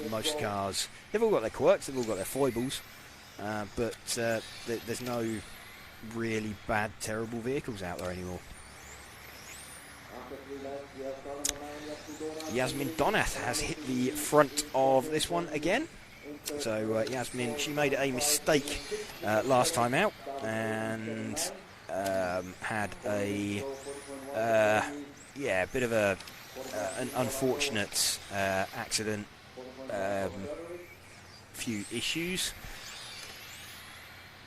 Speaker 2: Most cars, they've all got their quirks, they've all got their foibles, but there's no really bad, terrible vehicles out there anymore. Yasmin Donath has hit the front of this one again. So Yasmin, she made a mistake last time out and had a bit of an unfortunate accident, few issues,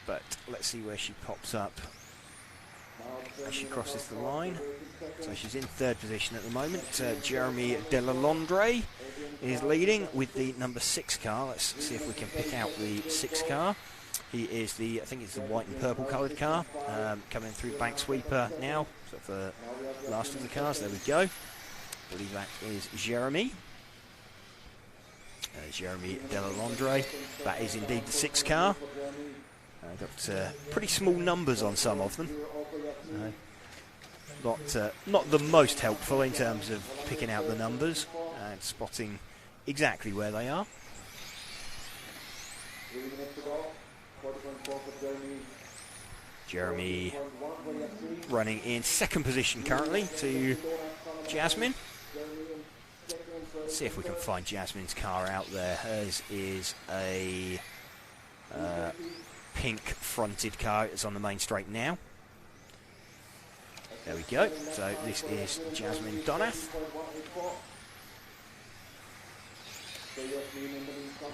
Speaker 2: but let's see where she pops up as she crosses the line. So she's in third position at the moment. Jeremy Delalondre is leading with the number 6 car. Let's see if we can pick out the 6 car. He is I think it's the white and purple coloured car, coming through bank sweeper now. So for the last of the cars, there we go. I believe that is Jeremy. Jeremy Delalondre. That is indeed the 6 car. Got pretty small numbers on some of them. Not the most helpful in terms of picking out the numbers and spotting exactly where they are. Jeremy running in second position currently to Jasmine. Let's see if we can find Jasmine's car out there. Hers is a pink fronted car. It's on the main straight now. There we go. So this is Jasmine Donath.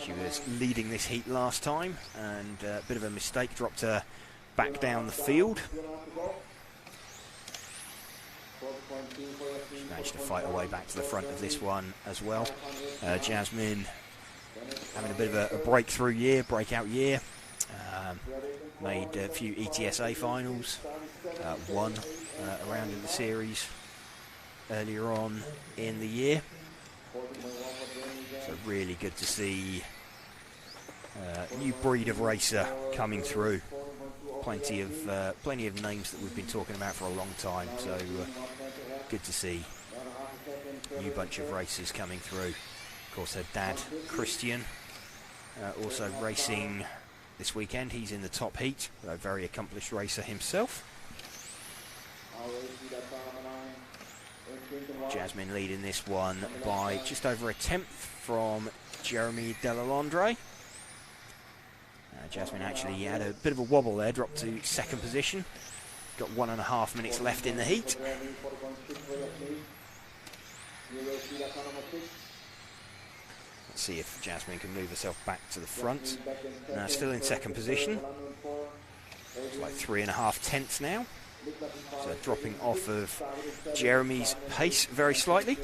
Speaker 2: She was leading this heat last time, and a bit of a mistake dropped her back down the field. She managed to fight her way back to the front of this one as well. Jasmine having a bit of a breakout year. Made a few ETSA finals, won a round in the series earlier on in the year. So really good to see a new breed of racer coming through. Plenty of names that we've been talking about for a long time. So good to see a new bunch of racers coming through. Of course, her dad, Christian, also racing this weekend. He's in the top heat, a very accomplished racer himself. Jasmine leading this one by just over a tenth from Jeremy Delalondre. Jasmine actually had a bit of a wobble there, dropped to second position. Got 1.5 minutes left in the heat. Let's see if Jasmine can move herself back to the front. Still in second position. It's like 3.5 tenths now. So dropping off of Jeremy's pace very slightly.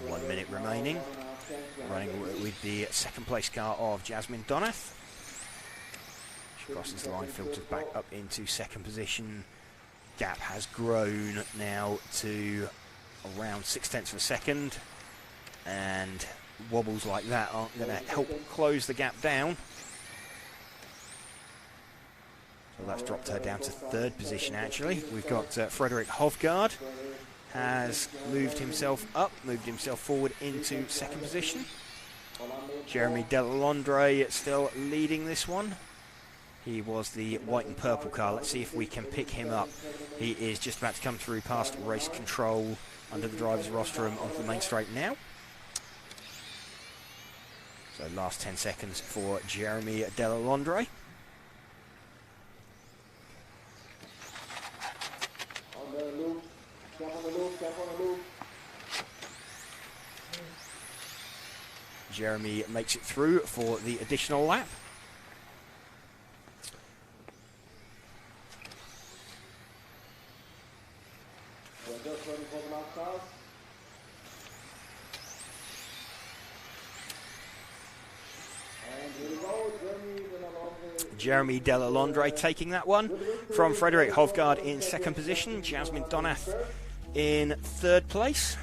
Speaker 2: One minute remaining. Running with the second place car of Jasmine Donath. She crosses the line, filters back up into second position. Gap has grown now to around 0.6 of a second, and wobbles like that aren't going to help close the gap down. So that's dropped her down to third position actually. We've got Frederick Hovgaard has moved himself forward into second position. Jeremy Delalondre still leading this one. He was the white and purple car. Let's see if we can pick him up. He is just about to come through past race control under the driver's rostrum onto the main straight now. So last 10 seconds for Jeremy Delalondre. Jeremy makes it through for the additional lap.
Speaker 4: just running for the last pass. And here we go,
Speaker 2: Jeremy Delalondre taking that one from Frederick Hovgaard in second position. Jasmine Donath in third place.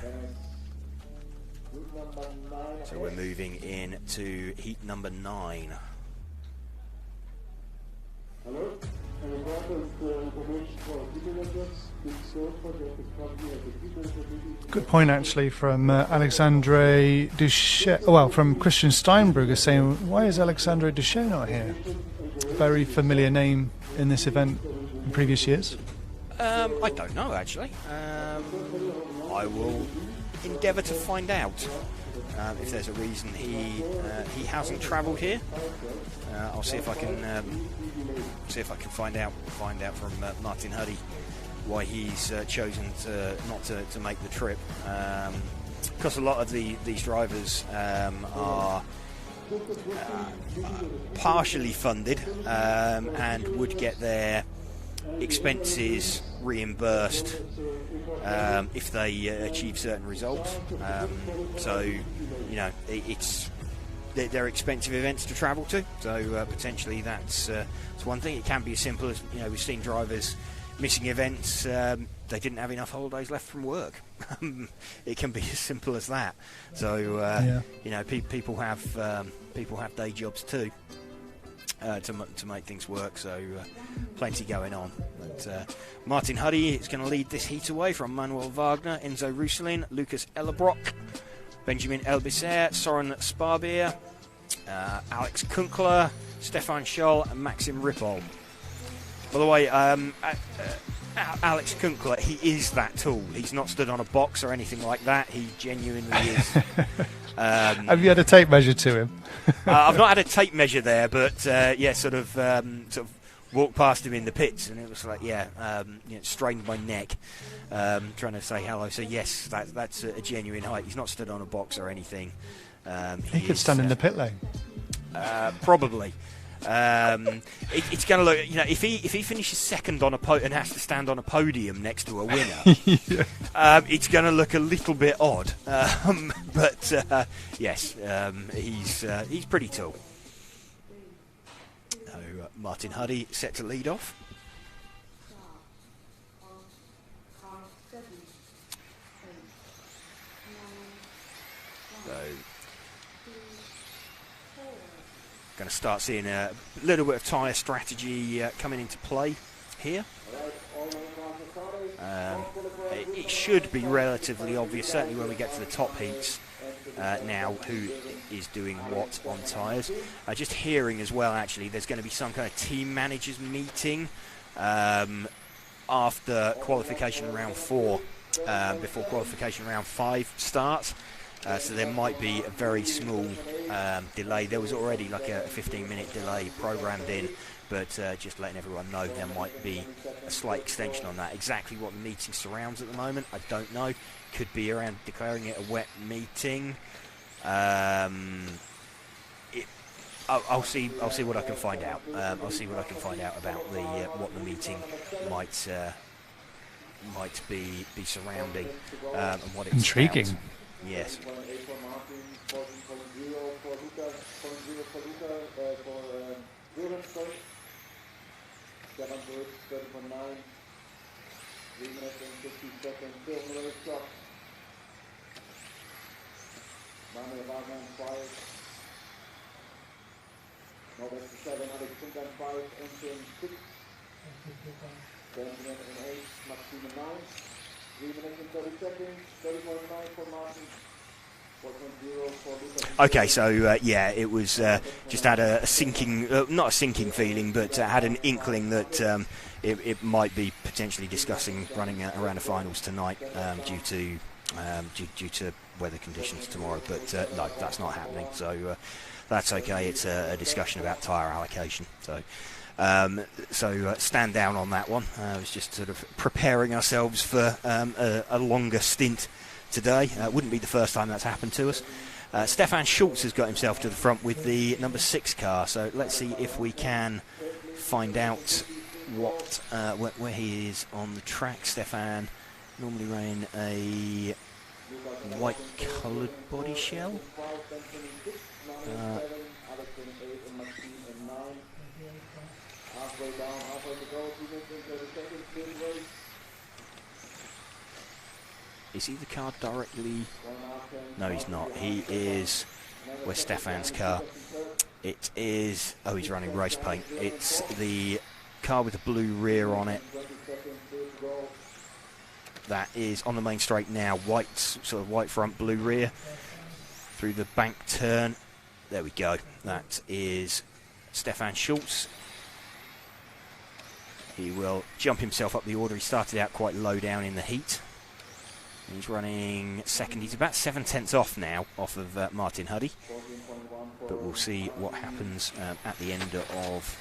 Speaker 2: So we're moving into heat number 9.
Speaker 7: Hello?
Speaker 1: Good point, actually, from Alexandre Duché. Well, from Christian Steinbrugger saying, "Why is Alexandre Duché not here?" Very familiar name in this event in previous years.
Speaker 2: I don't know, actually. I will endeavour to find out if there's a reason he hasn't travelled here. I'll see if I can find out from Martin Huddy why he's chosen not to make the trip. Because a lot of these drivers are partially funded and would get their expenses reimbursed if they achieve certain results. So, you know, they're expensive events to travel to. So potentially that's one thing. It can be as simple as, you know, we've seen drivers missing events. They didn't have enough holidays left from work. It can be as simple as that. So you know, people have day jobs too. To make things work, so plenty going on. But Martin Huddy is going to lead this heat away from Manuel Wagner, Enzo Rousselin, Lucas Ellerbrock, Benjamin Elbisser, Soren Sparbier, Alex Kunkler, Stefan Scholl, and Maxim Ripoll. By the way, Alex Kunkler, he is that tall. He's not stood on a box or anything like that. He genuinely is.
Speaker 1: Have you had a tape measure to him?
Speaker 2: I've not had a tape measure there, but sort of walked past him in the pits, and it was like, strained my neck trying to say hello. So yes, that's a genuine height. He's not stood on a box or anything.
Speaker 1: He could stand in the pit lane.
Speaker 2: Probably. It's going to look, you know, if he finishes second on and has to stand on a podium next to a winner, it's going to look a little bit odd. But yes, he's pretty tall. So Martin Huddy set to lead off. So going to start seeing a little bit of tyre strategy coming into play here. It should be relatively obvious, certainly when we get to the top heats now, who is doing what on tyres. Just hearing as well, actually, there's going to be some kind of team managers meeting after qualification round 4, before qualification round 5 starts. So there might be a very small delay. There was already like a 15-minute delay programmed in, but just letting everyone know there might be a slight extension on that. Exactly what the meeting surrounds at the moment, I don't know. Could be around declaring it a wet meeting. I'll see what I can find out. I'll see what I can find out about what the meeting might be surrounding and what it's
Speaker 1: intriguing.
Speaker 2: About. Yes. Okay, so it was just had a sinking, not a sinking feeling, but had an inkling that it might be potentially discussing running around the finals tonight due to weather conditions tomorrow. But no, that's not happening. So that's okay. It's a discussion about tyre allocation. So stand down on that one. It's just sort of preparing ourselves for a longer stint today. Wouldn't be the first time that's happened to us. Stefan Schultz has got himself to the front with the number 6 car, so let's see if we can find out where he is on the track. Stefan normally running a white coloured body shell. Is he the car directly? No, he's not. He is where's Stefan's car? It is, oh, he's running race paint. It's the car with the blue rear on it. That is on the main straight now. White, sort of white front, blue rear. Through the bank turn. There we go. That is Stefan Schultz. He will jump himself up the order. He started out quite low down in the heat. He's running second. He's about 7 tenths off now, off of Martin Huddy. But we'll see what happens at the end of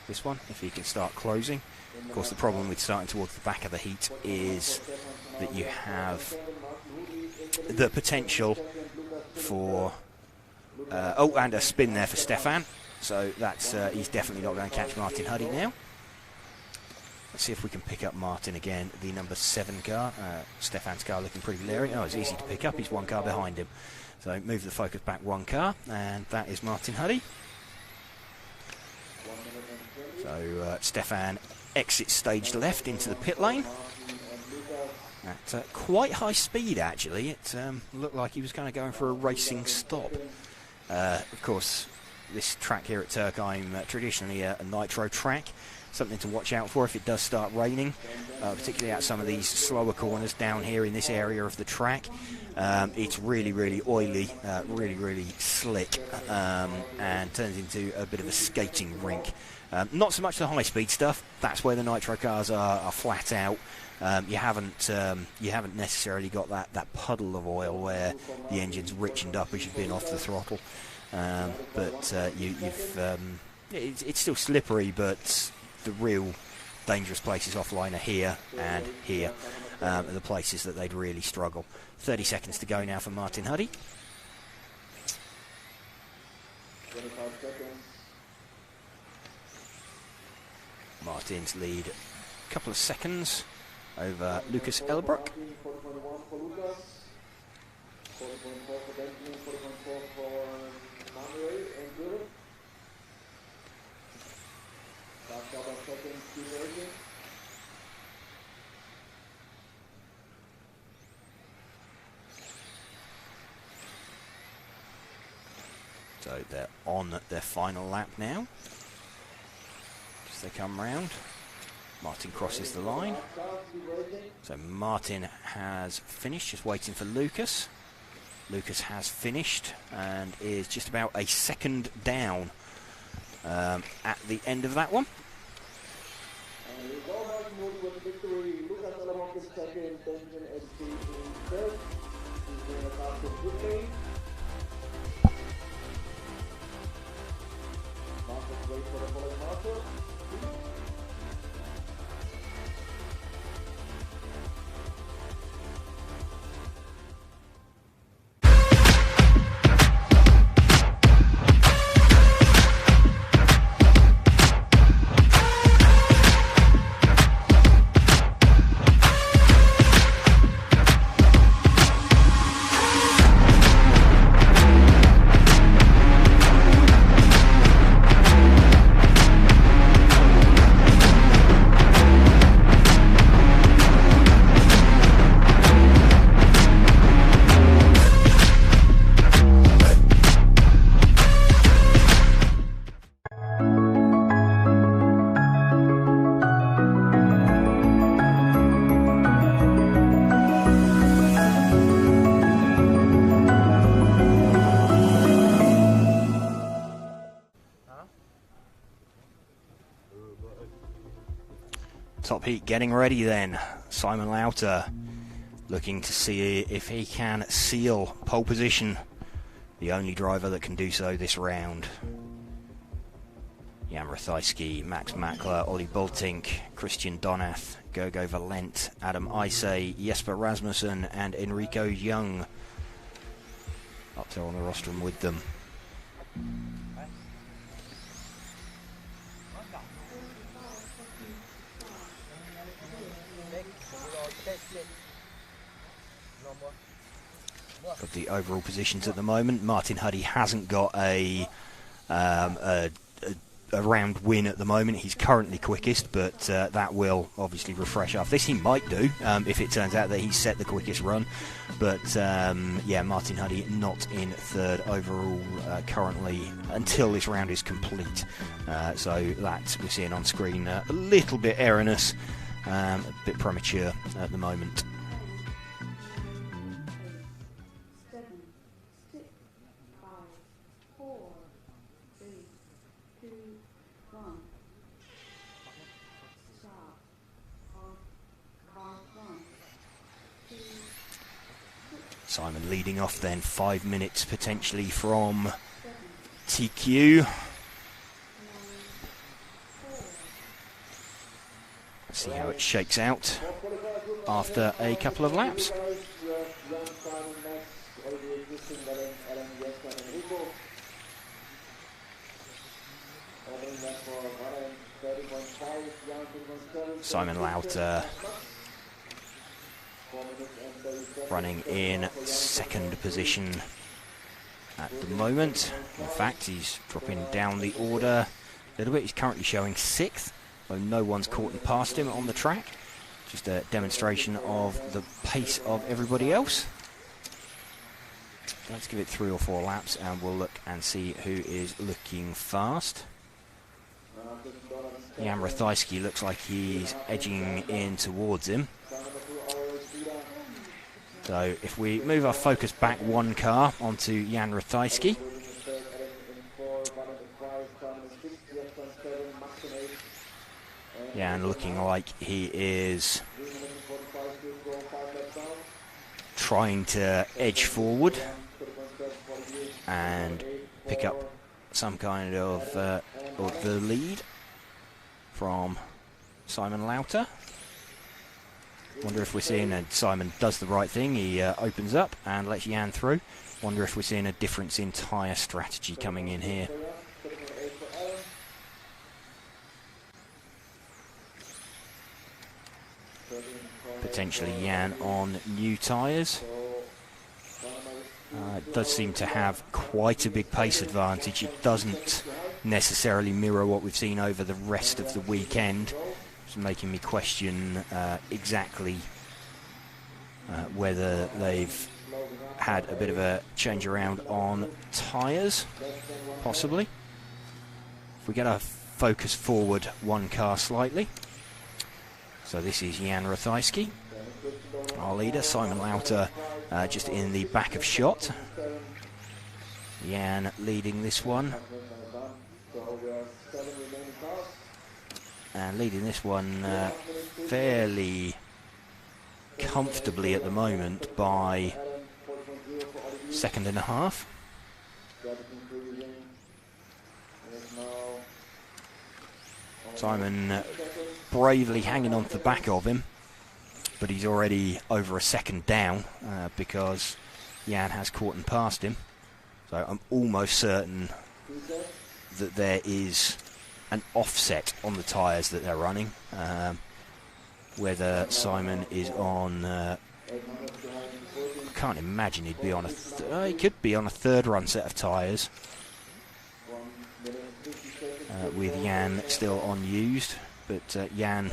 Speaker 2: this one, if he can start closing. Of course, the problem with starting towards the back of the heat is that you have the potential for... oh, and a spin there for Stefan. So that's he's definitely not going to catch Martin Huddy now. Let's see if we can pick up Martin again, the number 7 car. Stefan's car looking pretty leery. Oh, it's easy to pick up. He's 1 car behind him. So move the focus back 1 car, and that is Martin Huddy. So Stefan exits stage left into the pit lane. At quite high speed, actually. It looked like he was kind of going for a racing stop. Of course, this track here at Türkheim, traditionally a nitro track. Something to watch out for if it does start raining, particularly at some of these slower corners down here in this area of the track. It's really, really oily, really, really slick, and turns into a bit of a skating rink. Not so much the high-speed stuff. That's where the nitro cars are flat out. You haven't necessarily got that puddle of oil where the engine's richened up as you've been off the throttle. But it's still slippery, but the real dangerous places offline are here and here, are the places that they'd really struggle. 30 seconds to go now for Martin Huddy.
Speaker 4: 25 seconds.
Speaker 2: Martin's lead a couple of seconds over Lucas Elbrook.
Speaker 4: 40.1 for Lucas, 40.4 for Benjamin, 40.4 for Manuel and Guru. Last couple of seconds, keep racing.
Speaker 2: So they're on their final lap now. As they come round, Martin crosses the line. So Martin has finished, just waiting for Lucas. Lucas has finished and is just about a second down at the end of that one.
Speaker 4: And we go Martin Wood with victory. Lucas Elbrook in second, Benjamin SC in third. He's doing a fast and good lane. Marcus wait for the following marker.
Speaker 2: Top heat getting ready then. Simon Lauter looking to see if he can seal pole position. The only driver that can do so this round. Jan Rathajski, Max Mackler, Ollie Bultink, Christian Donath, Gergo Valent, Adam Isay, Jesper Rasmussen and Enrico Young up there on the rostrum with them. Got the overall positions at the moment. Martin Huddy hasn't got a round win at the moment. He's currently quickest, but that will obviously refresh after this. He might do if it turns out that he's set the quickest run. But yeah, Martin Huddy not in third overall currently until this round is complete. So that we're seeing on screen a little bit erroneous, a bit premature at the moment.
Speaker 8: 7, 6, 5, 4, 3, 2, 1. Start. Half 1, 2.
Speaker 2: Simon leading off then, 5 minutes potentially from TQ. See how it shakes out after a couple of laps. Simon Lauter running in second position at the moment. In fact, he's dropping down the order a little bit. He's currently showing 6th, though no one's caught and passed him on the track. Just a demonstration of the pace of everybody else. Let's give it 3 or 4 laps and we'll look and see who is looking fast. Jan Rathajski looks like he's edging in towards him. So if we move our focus back 1 car onto Jan Rathajski. Jan looking like he is trying to edge forward and pick up some kind of the lead from Simon Lauter. Wonder if we're seeing, and Simon does the right thing, he opens up and lets Jan through. Wonder if we're seeing a difference in tyre strategy coming in here. Potentially Jan on new tyres. It does seem to have quite a big pace advantage. It doesn't necessarily mirror what we've seen over the rest of the weekend. It's making me question exactly whether they've had a bit of a change around on tyres, possibly. If we get our focus forward 1 car slightly. So this is Jan Rathajski, our leader. Simon Lauter just in the back of shot. Jan leading this one. And leading this one fairly comfortably at the moment by 2.5 seconds. Simon bravely hanging on to the back of him, but he's already over 1 second down because Jan has caught and passed him. So I'm almost certain that there is an offset on the tyres that they're running. Whether Simon is on, I can't imagine he'd be on he could be on a 3rd run set of tyres. With Jan still unused, but Jan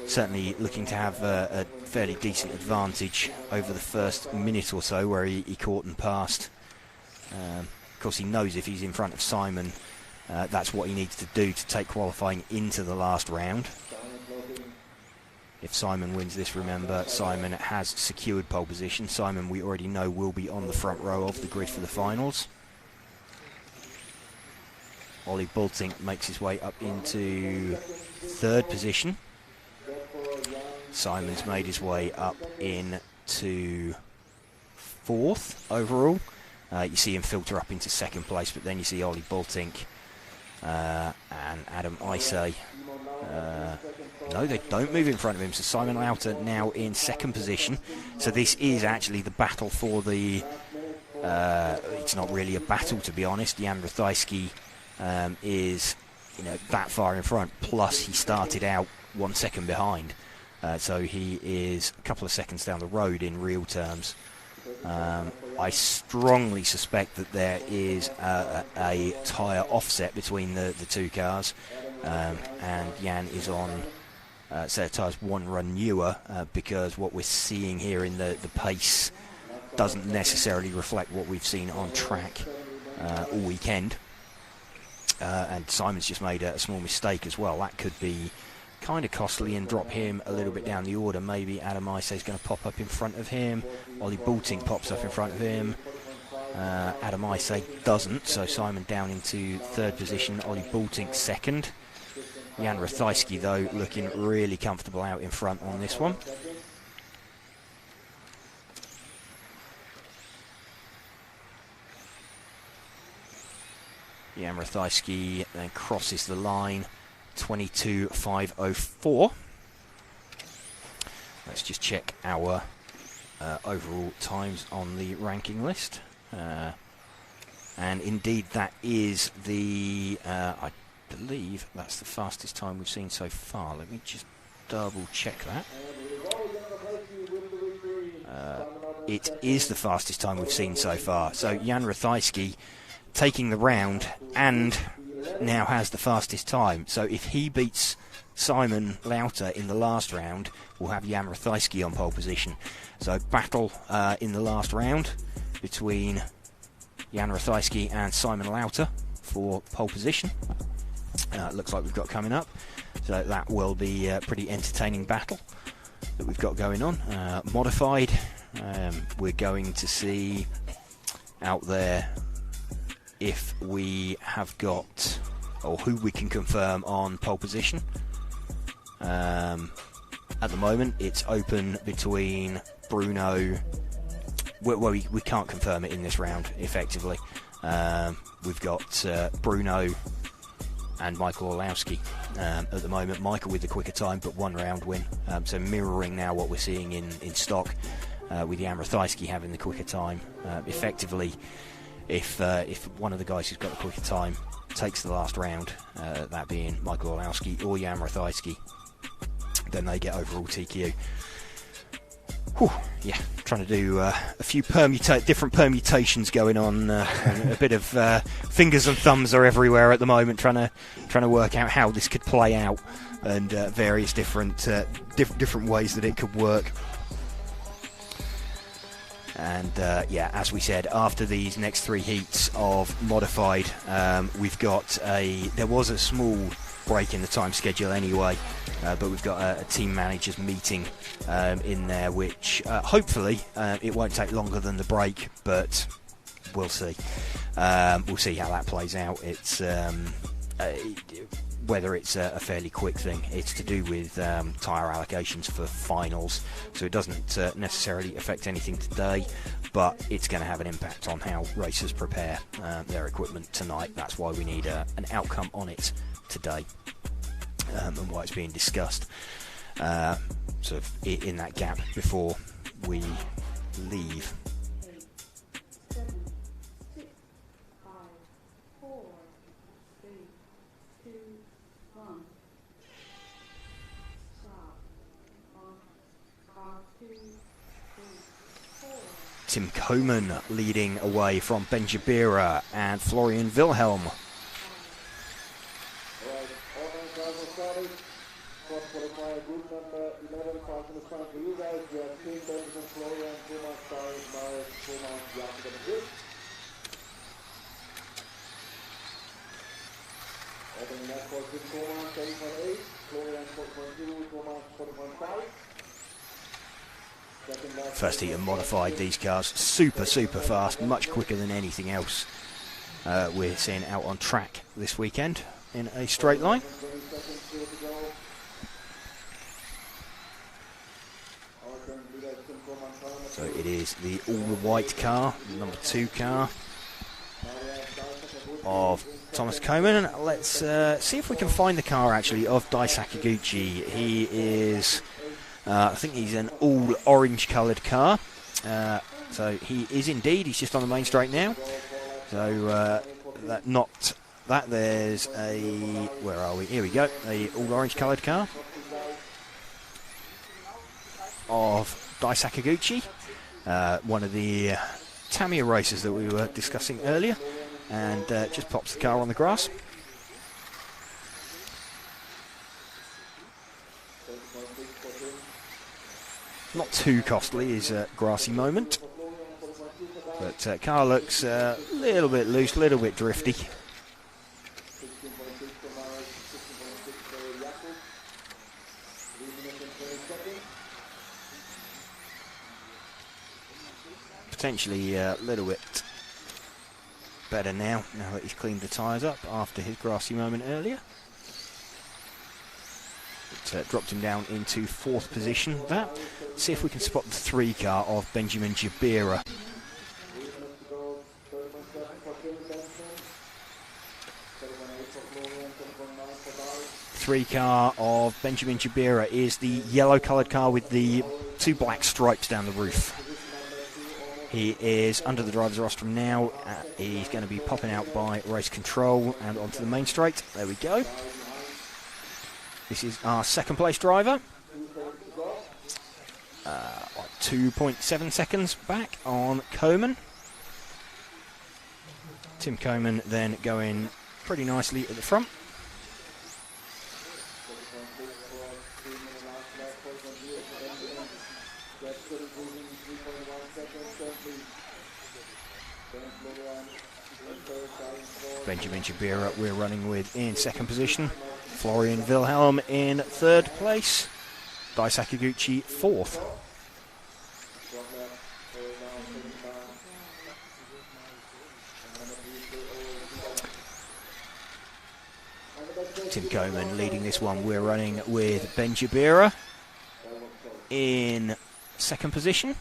Speaker 2: certainly looking to have a fairly decent advantage over the first minute or so where he caught and passed. Of course he knows if he's in front of Simon, that's what he needs to do to take qualifying into the last round. If Simon wins this, remember, Simon has secured pole position. Simon, we already know, will be on the front row of the grid for the finals. Ollie Bultink makes his way up into 3rd position. Simon's made his way up into 4th overall. You see him filter up into 2nd place, but then you see Ollie Bultink and Adam Isay. No, they don't move in front of him, so Simon Lauter now in 2nd position. So this is actually the battle for the... it's not really a battle, to be honest. Jan Rathajski is that far in front, plus he started out 1 second behind. So he is a couple of seconds down the road in real terms. I strongly suspect that there is a tyre offset between the two cars, and Jan is on a set of tyres one run newer, because what we're seeing here in the pace doesn't necessarily reflect what we've seen on track all weekend. And Simon's just made a small mistake as well. That could be kind of costly and drop him a little bit down the order. Maybe Adam Isay is going to pop up in front of him. Ollie Boulting pops up in front of him. Adam Isay doesn't, so Simon down into third position. Ollie Boulting second. Jan Rathajski, though, looking really comfortable out in front on this one. Jan Rathajski then crosses the line, 22.504. Let's just check our overall times on the ranking list. And indeed that is the, I believe that's the fastest time we've seen so far. Let me just double check that. It is the fastest time we've seen so far. So Jan Rathajski taking the round and now has the fastest time. So if he beats Simon Lauter in the last round, we'll have Jan Rathajski on pole position. So battle in the last round between Jan Rathajski and Simon Lauter for pole position. Looks like we've got coming up. So that will be a pretty entertaining battle that we've got going on. Modified, we're going to see out there if we have got, or who we can confirm on pole position. At the moment it's open between Bruno, well we can't confirm it in this round effectively. We've got Bruno and Michael Orlowski at the moment. Michael with the quicker time, but one round win. So mirroring now what we're seeing in stock, with Jan Rathajski having the quicker time. Effectively, if one of the guys who's got the quicker time takes the last round, that being Michael Orlowski or Jan Rathajski, then they get overall TQ. Whew, yeah, trying to do a few different permutations going on. A bit of fingers and thumbs are everywhere at the moment, trying to work out how this could play out, and various different ways that it could work. And yeah, as we said, after these next three heats of modified, we've got there was a small break in the time schedule anyway, but we've got a team managers meeting in there, which hopefully it won't take longer than the break, but we'll see. We'll see how that plays out. It's whether it's a fairly quick thing. It's to do with tyre allocations for finals, so it doesn't necessarily affect anything today, but it's going to have an impact on how racers prepare their equipment tonight. That's why we need an outcome on it today, and why it's being discussed sort of in that gap before we leave.
Speaker 8: 7, 6, 5, 4, 3, 2, 1. Stop. 1, car 2, 3, 4.
Speaker 2: Tim Coman leading away from Ben Jabira and Florian Wilhelm. First heat and modified, these cars super fast, much quicker than anything else we're seeing out on track this weekend in a straight line. So it is the all-white car, number 2 car of Thomas Coman. Let's see if we can find the car actually of Dai Sakaguchi. He is, I think he's an all orange coloured car. So he is indeed, he's just on the main straight now. So there's a, where are we? Here we go, a all orange coloured car. of Dai Sakaguchi, one of the Tamiya racers that we were discussing earlier, and just pops the car on the grass. Not too costly is a grassy moment, but car looks a little bit loose, a little bit drifty. Potentially a little bit better now that he's cleaned the tyres up after his grassy moment earlier. It dropped him down into 4th position. See if we can spot the 3 car of Benjamin Jabira. Three car of Benjamin Jabira is the yellow coloured car with the 2 black stripes down the roof. He is under the driver's rostrum now. He's going to be popping out by race control and onto the main straight. There we go. This is our 2nd place driver. 2.7 seconds back on Coman. Tim Coman then going pretty nicely at the front. Benjamin Jabira we're running with in 2nd position. Florian Wilhelm in 3rd place. Dai Sakaguchi 4th. Tim Coman leading this one. We're running with Ben Jabira in 2nd position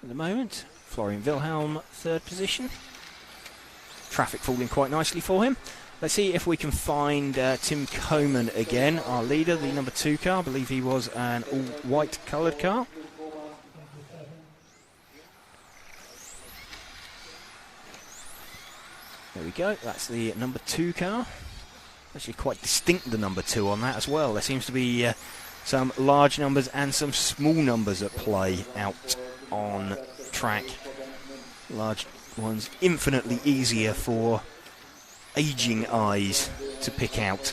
Speaker 2: at the moment. Florian Wilhelm 3rd position. Traffic falling quite nicely for him. Let's see if we can find Tim Coman again, our leader, the number 2 car. I believe he was an all-white coloured car. There we go, that's the number 2 car. Actually quite distinct, the number 2 on that as well. There seems to be some large numbers and some small numbers at play out on track. Large ones infinitely easier for aging eyes to pick out.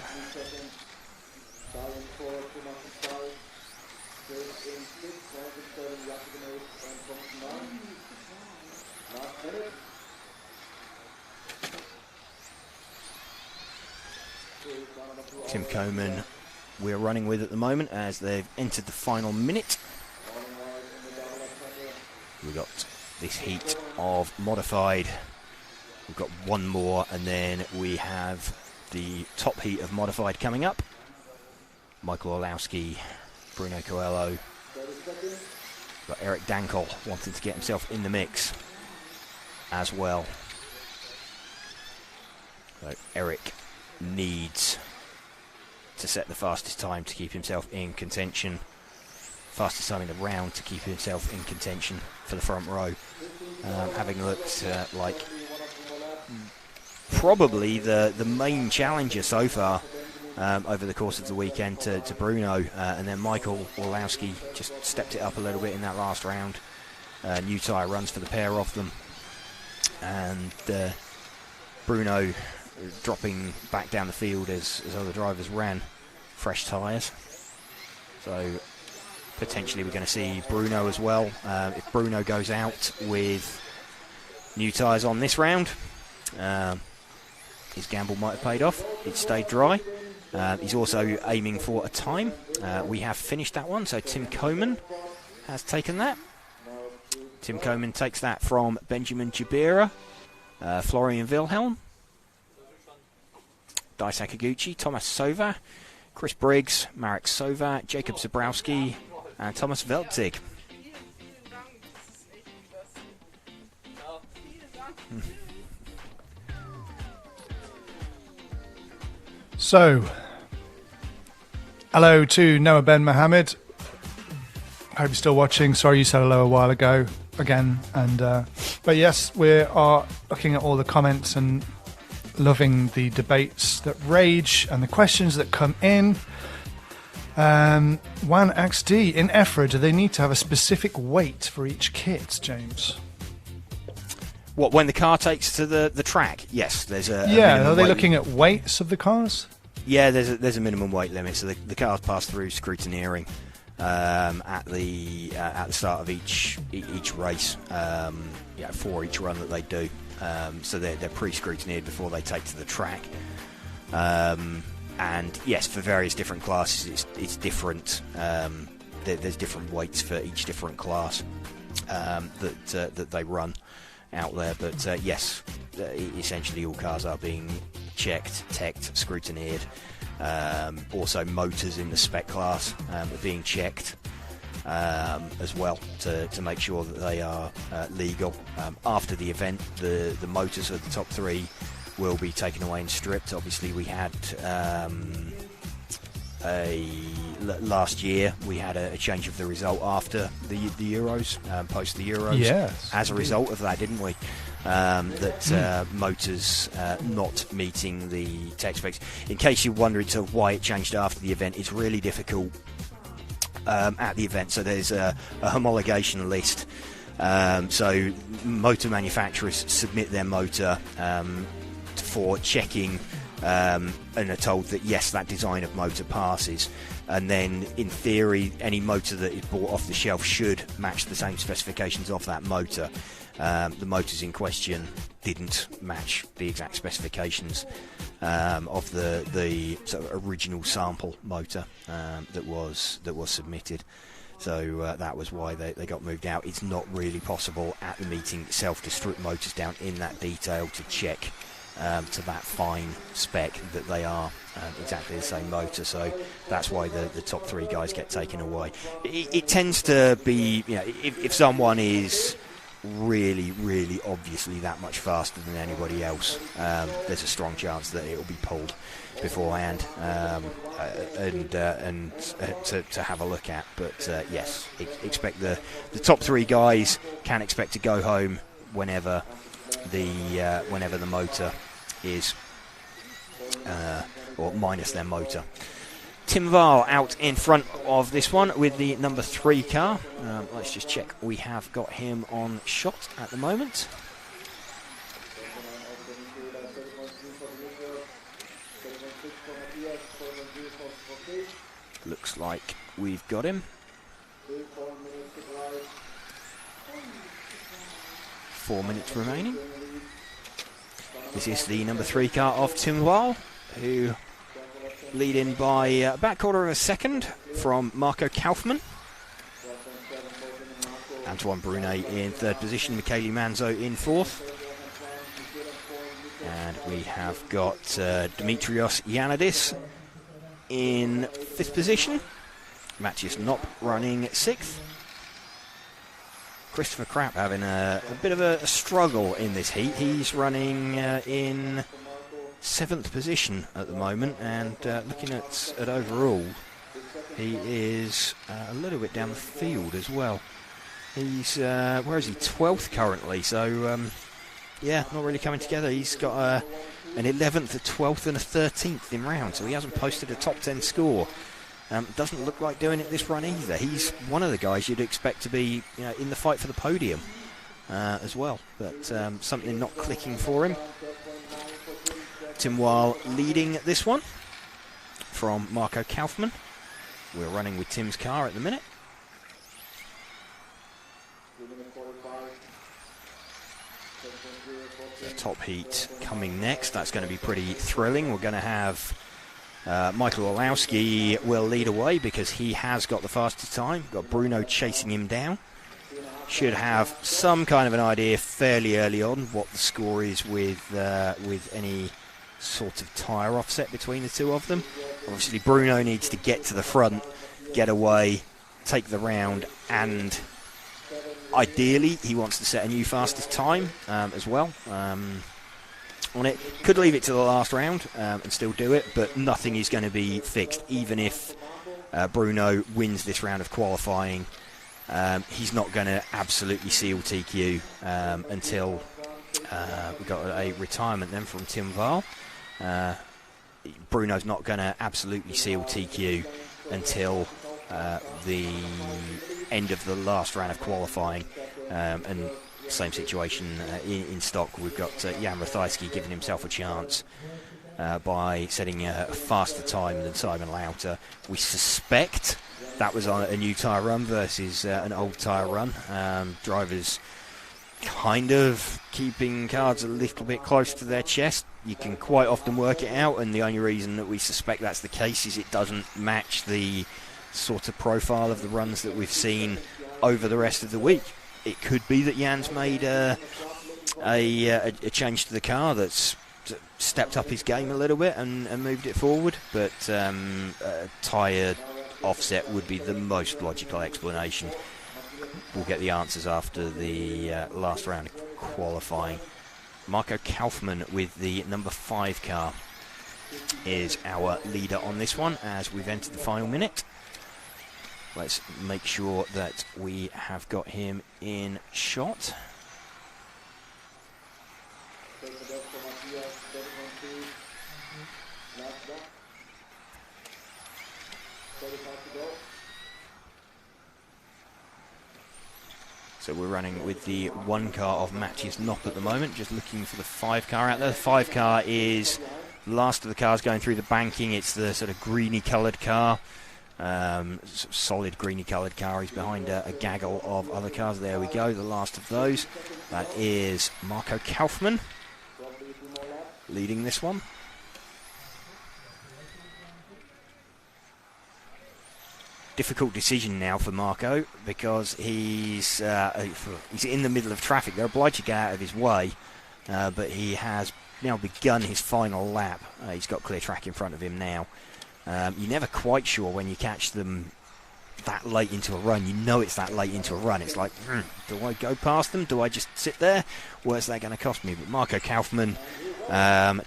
Speaker 2: Tim Coman we're running with at the moment as they've entered the final minute. We've got this heat of modified. We've got one more, and then we have the top heat of modified coming up. Michael Orlowski, Bruno Coelho. We've got Eric Dankel wanting to get himself in the mix as well. So Eric needs to set the fastest time to keep himself in contention. Fastest time in the round to keep himself in contention for the front row. Having looked like probably the main challenger so far over the course of the weekend to Bruno, and then Michael Orlowski just stepped it up a little bit in that last round. New tyre runs for the pair of them, and Bruno dropping back down the field as other drivers ran fresh tyres. So potentially we're going to see Bruno as well. If Bruno goes out with new tyres on this round, his gamble might have paid off. It stayed dry. He's also aiming for a time. We have finished that one, so Tim Coman has taken that. Tim Coman takes that from Benjamin Jabira, Florian Wilhelm, Dai Sakaguchi, Thomas Sova, Chris Briggs, Marek Sova, Jacob Zabrowski, and Thomas Veltzig.
Speaker 1: So, hello to Noah Ben Mohammed. Hope you're still watching. Sorry you said hello a while ago again. And but yes, we are looking at all the comments and loving the debates that rage and the questions that come in. WAN XD in EFRA, do they need to have a specific weight for each kit, James?
Speaker 2: What, when the car takes to the track? Yes, there's a
Speaker 1: Yeah,
Speaker 2: minimum
Speaker 1: are they
Speaker 2: weight.
Speaker 1: looking at weights of the cars?
Speaker 2: Yeah, there's a minimum weight limit, so the cars pass through scrutineering at the start of each race, for each run that they do. So they're pre-scrutineered before they take to the track. And yes, for various different classes, it's different. There's different weights for each different class that they run out there. But yes, essentially all cars are being checked, teched, scrutineered. Also, motors in the spec class are being checked as well to make sure that they are legal. After the event, the motors of the top three will be taken away and stripped. Obviously, we had last year we had a change of the result after the Euros, post the Euros.
Speaker 1: Yes,
Speaker 2: as a result of that, didn't we? Motors not meeting the tech specs. In case you're wondering sort of why it changed after the event, it's really difficult at the event. So there's a homologation list. So motor manufacturers submit their motor for checking and are told that yes, that design of motor passes. And then, in theory, any motor that is bought off the shelf should match the same specifications of that motor. The motors in question didn't match the exact specifications of the sort of original sample motor that was submitted. So that was why they got moved out. It's not really possible at the meeting itself to strip motors down in that detail to check to that fine spec that they are exactly the same motor. So that's why the top three guys get taken away. It tends to be, if someone is really, really obviously that much faster than anybody else, there's a strong chance that it will be pulled beforehand and to have a look at. But yes, expect the top three guys can expect to go home whenever the motor is or minus their motor. Tim Wahl out in front of this one with the number 3 car. Let's just check we have got him on shot at the moment. Looks like we've got him. 4 minutes remaining. This is the number 3 car of Tim Wahl, who lead in by about quarter of a second from Marco Kaufmann. Antoine Brunet in 3rd position, Michele Manzo in 4th. And we have got Dimitrios Ioannidis in 5th position. Matthias Knopp running 6th. Christopher Krapp having a bit of a struggle in this heat. He's running in 7th position at the moment, and looking at overall, he is a little bit down the field as well. He's where is he? 12th currently. So yeah, not really coming together. He's got an 11th, a 12th, and a 13th in round, so he hasn't posted a top 10 score. Doesn't look like doing it this run either. He's one of the guys you'd expect to be, in the fight for the podium as well, but something not clicking for him. Tim Wahl leading this one from Marco Kaufmann. We're running with Tim's car at the minute. The top heat coming next. That's going to be pretty thrilling. We're going to have Michael Orlowski will lead away because he has got the fastest time. Got Bruno chasing him down. Should have some kind of an idea fairly early on what the score is with any sort of tyre offset between the two of them. Obviously Bruno needs to get to the front, get away, take the round, and ideally he wants to set a new fastest time as well on it. Could leave it to the last round and still do it, but nothing is going to be fixed. Even if Bruno wins this round of qualifying, he's not going to absolutely seal TQ until we got a retirement then from Tim Wahl. Bruno's not going to absolutely seal TQ until the end of the last round of qualifying, and same situation in stock. We've got Jan Rathajski giving himself a chance by setting a faster time than Simon Lauter. We suspect that was on a new tyre run versus an old tyre run. Drivers kind of keeping cards a little bit close to their chest. You can quite often work it out, and the only reason that we suspect that's the case is it doesn't match the sort of profile of the runs that we've seen over the rest of the week. It could be that Jan's made a change to the car that's stepped up his game a little bit and moved it forward, but tyre offset would be the most logical explanation. We'll get the answers after the last round of qualifying. Marco Kaufmann with the number 5 car is our leader on this one as we've entered the final minute. Let's make sure that we have got him in shot. So we're running with the 1 car of Matthias Knopp at the moment, just looking for the 5 car out there. The 5 car is the last of the cars going through the banking. It's the sort of greeny coloured car. Solid greeny coloured car. He's behind a gaggle of other cars. There we go, the last of those. That is Marco Kaufmann leading this one. Difficult decision now for Marco because he's in the middle of traffic. They're obliged to get out of his way, but he has now begun his final lap. He's got clear track in front of him now. You're never quite sure when you catch them that late into a run. You know it's that late into a run. It's like, do I go past them? Do I just sit there? What's that going to cost me? But Marco Kaufmann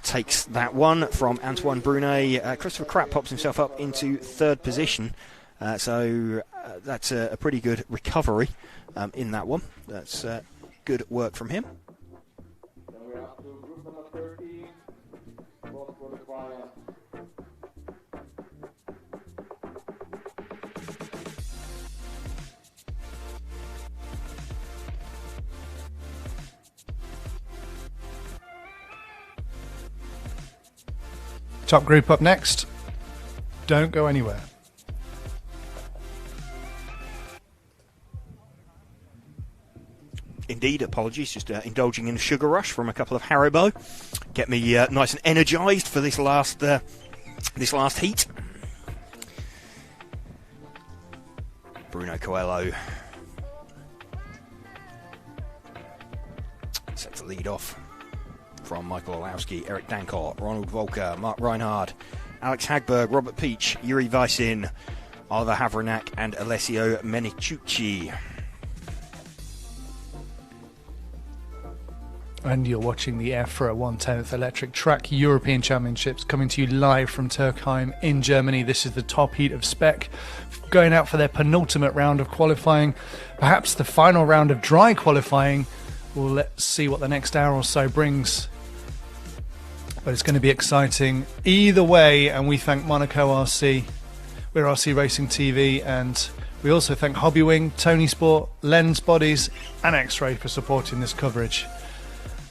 Speaker 2: takes that one from Antoine Brunet. Christopher Krapp pops himself up into 3rd position. So that's a pretty good recovery in that one. That's good work from him.
Speaker 4: Then we're up to group number 13, both qualifier.
Speaker 1: Top group up next. Don't go anywhere.
Speaker 2: Indeed, apologies, just indulging in a sugar rush from a couple of Haribo. Get me nice and energised for this last heat. Bruno Coelho set to lead off from Michael Olowski, Eric Dankort, Ronald Volker, Mark Reinhard, Alex Hagberg, Robert Peach, Yuri Weisin, Arthur Havranak and Alessio Menicucci.
Speaker 1: And you're watching the EFRA 1/10th Electric Track European Championships coming to you live from Türkheim in Germany. This is the top heat of spec, going out for their penultimate round of qualifying, perhaps the final round of dry qualifying. Well, let's see what the next hour or so brings. But it's going to be exciting either way, and we thank Monaco RC, we're RC Racing TV, and we also thank Hobbywing, Tony Sport, Lens Bodies and X-Ray for supporting this coverage.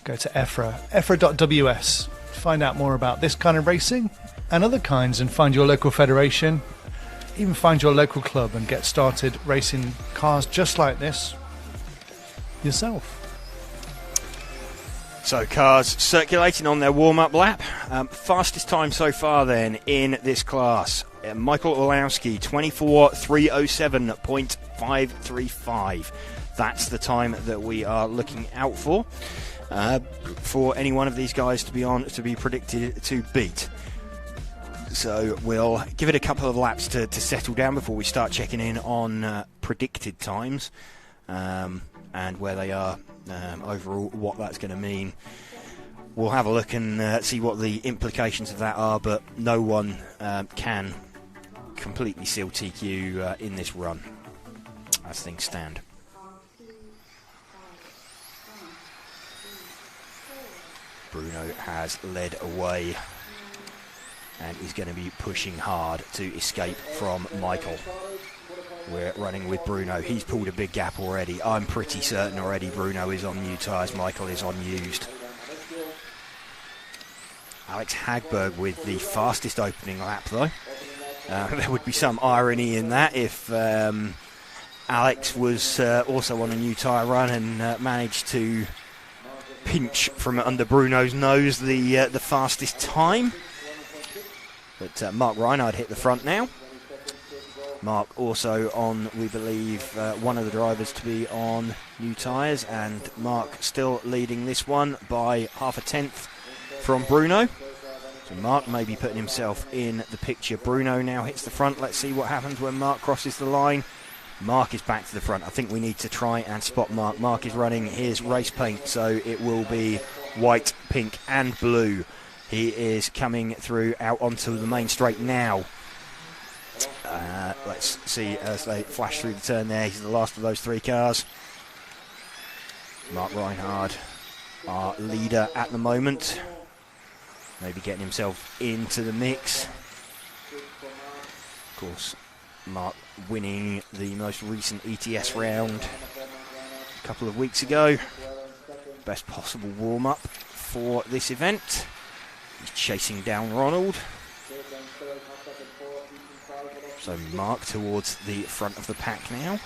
Speaker 1: Go to EFRA, EFRA.ws, find out more about this kind of racing and other kinds, and find your local federation, even find your local club and get started racing cars just like this yourself.
Speaker 2: So cars circulating on their warm-up lap. Fastest time so far then in this class. Michael Olowski, 24:307.535. That's the time that we are looking out for any one of these guys to be predicted to beat. So we'll give it a couple of laps to settle down before we start checking in on predicted times and where they are overall, what that's going to mean. We'll have a look and see what the implications of that are, but no one can completely seal TQ in this run as things stand. Bruno has led away and is going to be pushing hard to escape from Michael. We're running with Bruno. He's pulled a big gap already. I'm pretty certain already Bruno is on new tyres. Michael is on used. Alex Hagberg with the fastest opening lap, though. There would be some irony in that if Alex was also on a new tyre run and managed to pinch from under Bruno's nose the fastest time. But Mark Reinhard hit the front now. Mark also on, we believe, one of the drivers to be on new tyres, and Mark still leading this one by half a tenth from Bruno. So Mark may be putting himself in the picture. Bruno now hits the front. Let's see what happens when Mark crosses the line. Mark is back to the front. I think we need to try and spot Mark. Mark is running his race paint, so it will be white, pink and blue. He is coming through out onto the main straight now. Let's see as they flash through the turn there. He's the last of those three cars. Mark Reinhard, our leader at the moment. Maybe getting himself into the mix. Of course, Mark winning the most recent ETS round a couple of weeks ago. Best possible warm-up for this event. He's chasing down Ronald. So Mark towards the front of the pack now.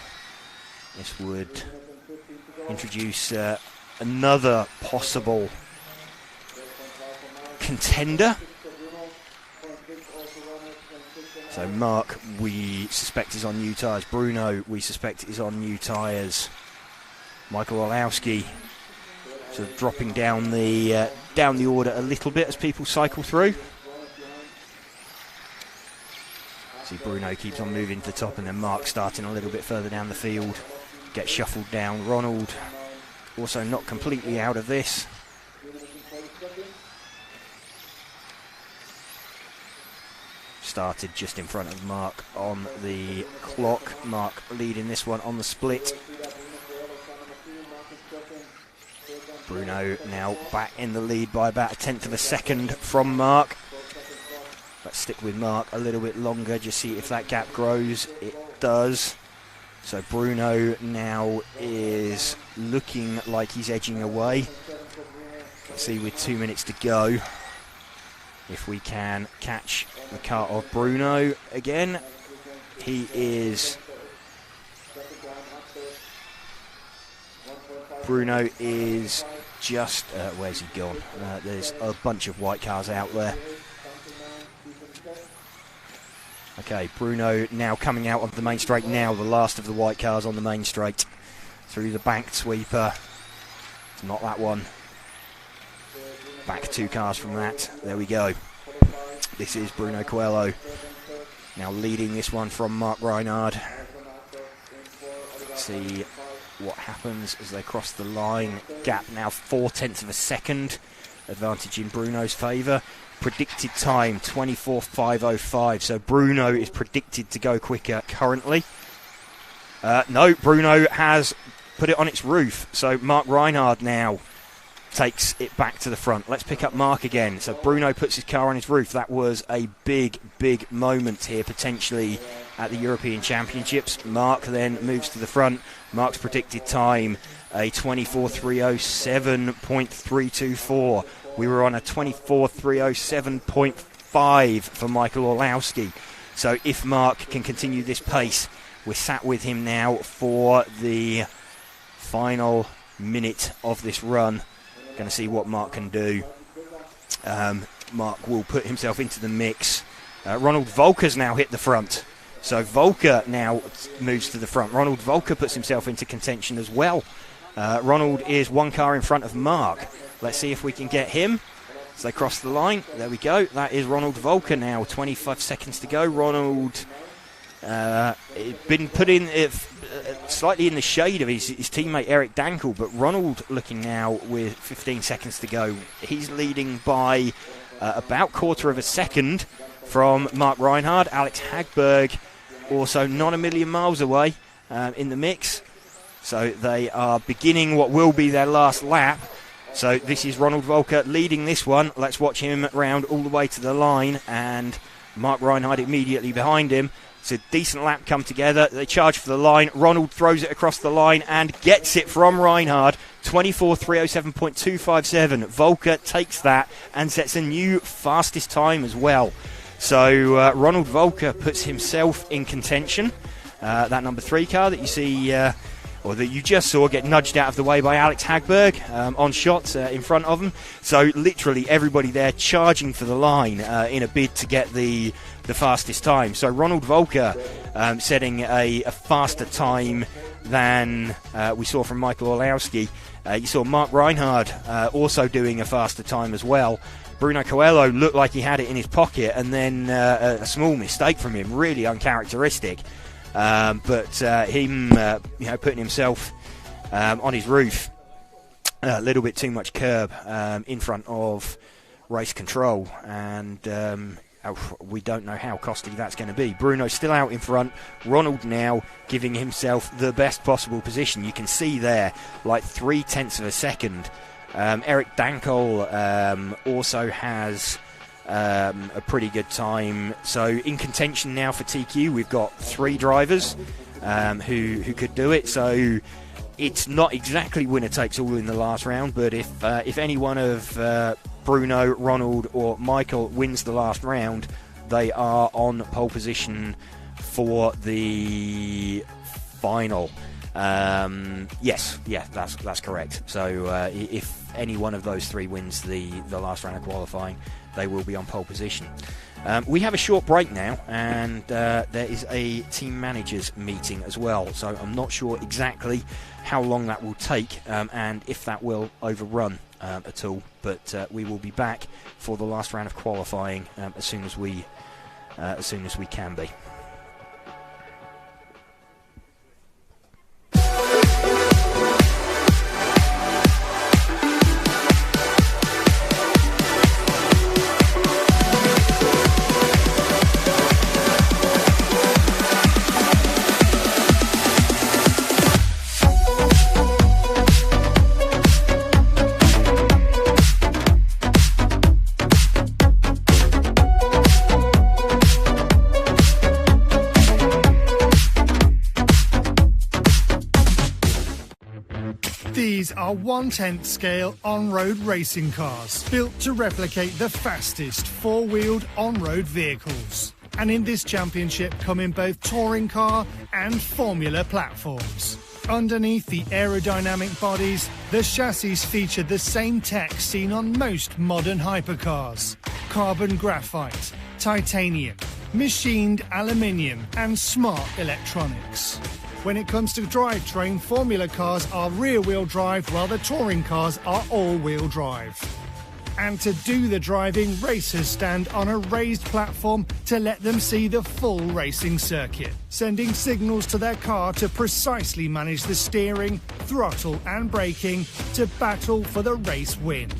Speaker 2: This would introduce another possible contender. So Mark, we suspect, is on new tyres. Bruno, we suspect, is on new tyres. Michael Olowski sort of dropping down the order a little bit as people cycle through. See, Bruno keeps on moving to the top, and then Mark starting a little bit further down the field. Gets shuffled down. Ronald also not completely out of this. Started just in front of Mark on the clock. Mark leading this one on the split. Bruno now back in the lead by about a tenth of a second from Mark. Let's stick with Mark a little bit longer, just see if that gap grows. It does. So Bruno now is looking like he's edging away. Let's see, with 2 minutes to go, if we can catch the car of Bruno again. He is... Bruno is just... where's he gone? There's a bunch of white cars out there. Okay, Bruno now coming out of the main straight now, the last of the white cars on the main straight. Through the banked sweeper. It's not that one. Back 2 cars from that. There we go. This is Bruno Coelho. Now leading this one from Mark Reinhard. Let's see what happens as they cross the line. Gap now 4/10 of a second. Advantage in Bruno's favour. Predicted time 24.505. So Bruno is predicted to go quicker currently. No, Bruno has put it on its roof. So Mark Reinhard now takes it back to the front. Let's pick up Mark again. So Bruno puts his car on his roof. That was a big, big moment here potentially at the European Championships. Mark then moves to the front. Mark's predicted time, a 24.307.324. We were on a 24.307.5 for Michael Orlowski. So if Mark can continue this pace, we're sat with him now for the final minute of this run. Going to see what Mark can do. Mark will put himself into the mix. Ronald Volker's now hit the front. So Volker now moves to the front. Ronald Volker puts himself into contention as well. Ronald is 1 car in front of Mark. Let's see if we can get him as they cross the line. There we go. That is Ronald Volker now. 25 seconds to go. Ronald been put in slightly in the shade of his teammate Eric Dankel, but Ronald looking now with 15 seconds to go. He's leading by about 1/4 of a second from Mark Reinhard. Alex Hagberg also not a million miles away in the mix. So they are beginning what will be their last lap So this is Ronald Volker leading this one. Let's watch him round all the way to the line, and Mark Reinhardt immediately behind him. It's a decent lap come together. They charge for the line. Ronald throws it across the line and gets it from Reinhardt. 24:307.257. Volker takes that and sets a new fastest time as well. So Ronald Volker puts himself in contention. That number 3 car that you see, or that you just saw, get nudged out of the way by Alex Hagberg on shot in front of him. So literally everybody there charging for the line in a bid to get the fastest time. So Ronald Volker setting a faster time than we saw from Michael Orlowski. You saw Mark Reinhardt also doing a faster time as well. Bruno Coelho looked like he had it in his pocket, and then a small mistake from him, really uncharacteristic. But him putting himself on his roof, a little bit too much curb in front of race control, and we don't know how costly that's going to be. Bruno's still out in front. Ronald now giving himself the best possible position. You can see there, like 0.3 of a second. Eric Dankel also has a pretty good time. So in contention now for TQ, we've got 3 drivers who could do it. So it's not exactly winner takes all in the last round, but if any one of Bruno, Ronald or Michael wins the last round, they are on pole position for the final. Yes, that's correct. So if any one of those 3 wins the last round of qualifying, they will be on pole position. We have a short break now, and there is a team managers meeting as well, so I'm not sure exactly how long that will take and if that will overrun at all, but we will be back for the last round of qualifying as soon as we can be.
Speaker 6: These are 1/10 scale on-road racing cars, built to replicate the fastest four-wheeled on-road vehicles. And in this championship come in both touring car and formula platforms. Underneath the aerodynamic bodies, the chassis feature the same tech seen on most modern hypercars: carbon graphite, titanium, machined aluminium and smart electronics. When it comes to drivetrain, formula cars are rear-wheel drive while the touring cars are all-wheel drive. And to do the driving, racers stand on a raised platform to let them see the full racing circuit, sending signals to their car to precisely manage the steering, throttle and braking to battle for the race win.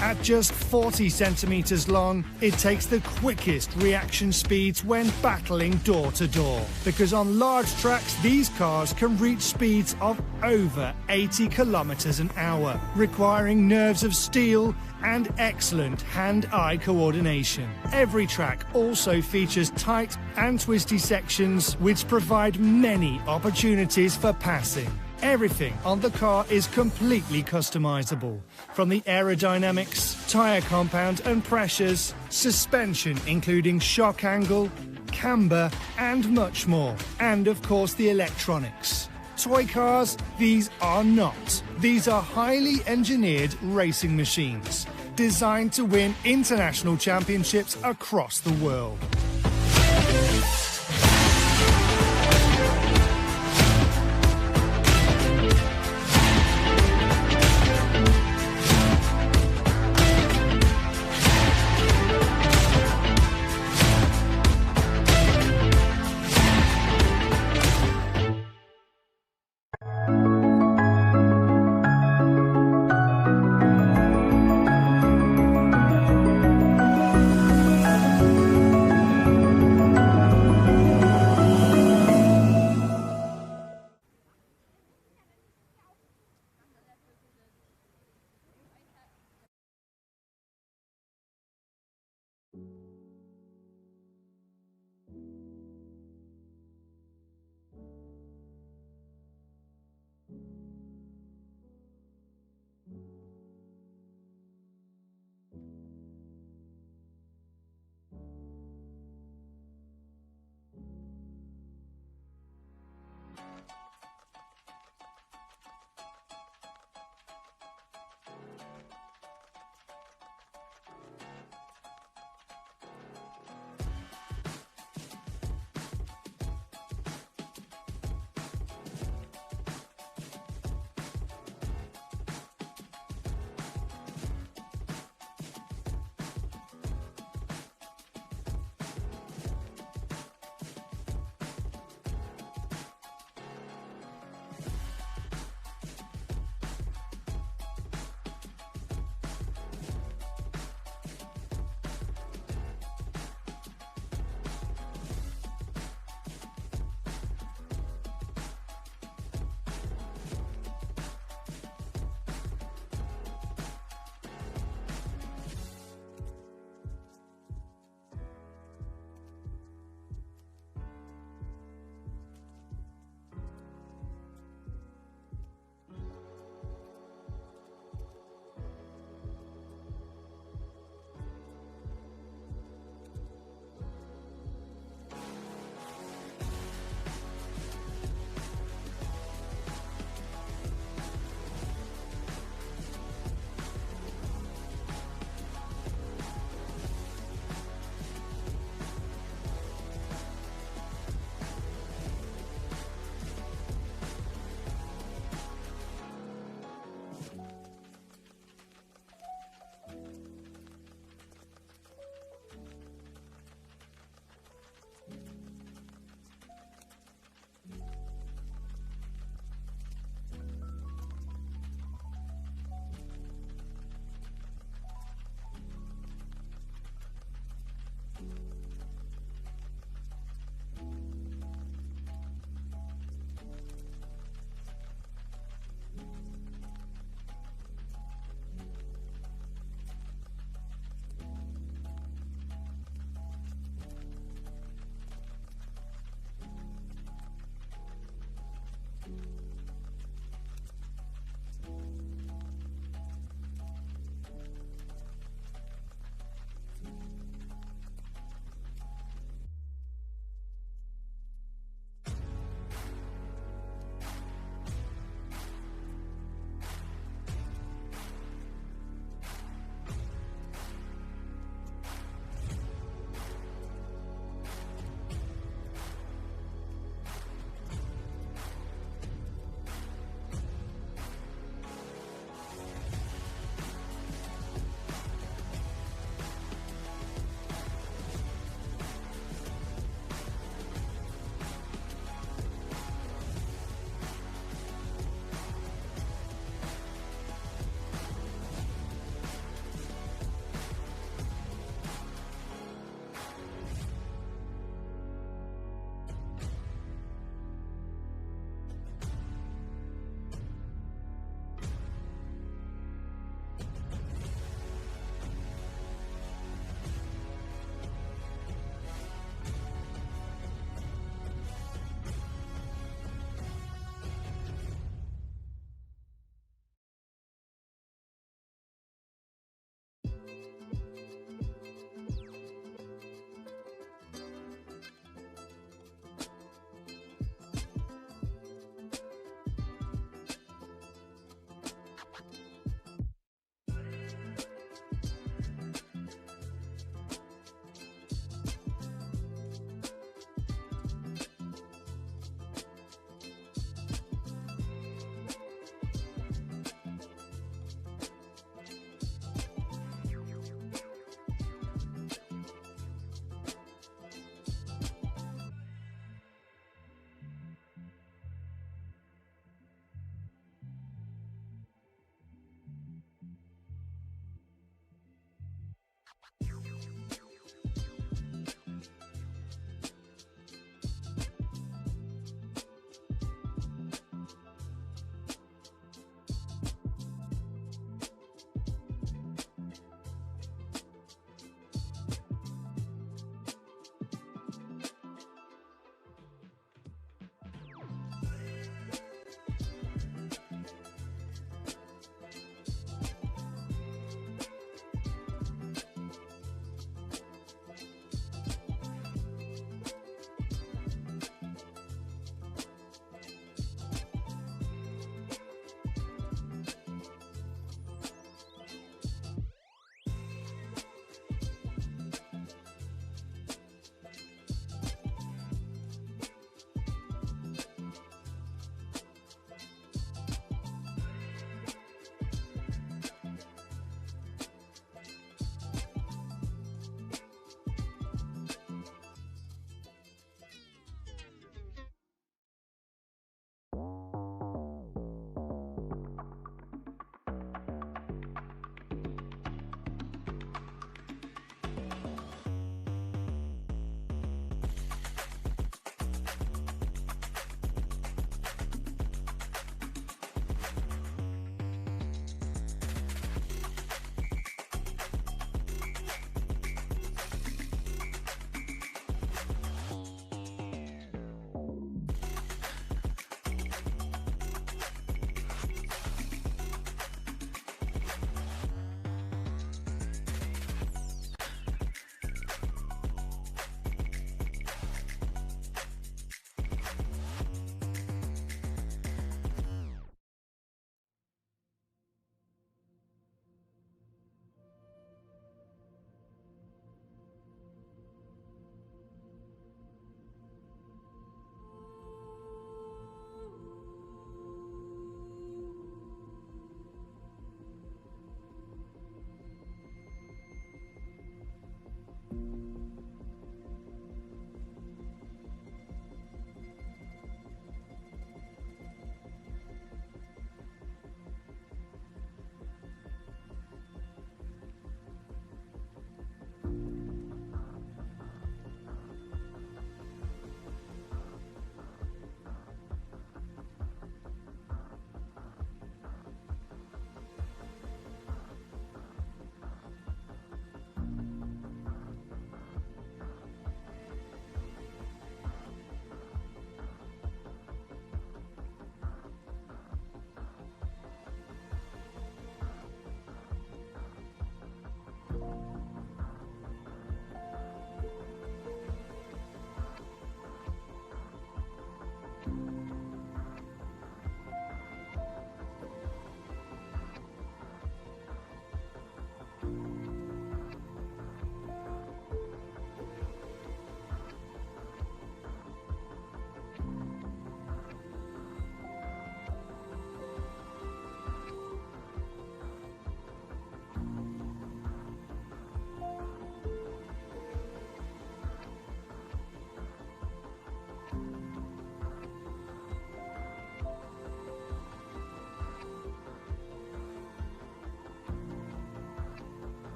Speaker 6: At just 40 centimetres long, it takes the quickest reaction speeds when battling door to door. Because on large tracks, these cars can reach speeds of over 80 kilometres an hour, requiring nerves of steel and excellent hand-eye coordination. Every track also features tight and twisty sections which provide many opportunities for passing. Everything on the car is completely customizable, from the aerodynamics, tyre compound and pressures, suspension including shock angle, camber and much more, and of course the electronics. Toy cars? These are not. These are highly engineered racing machines, designed to win international championships across the world.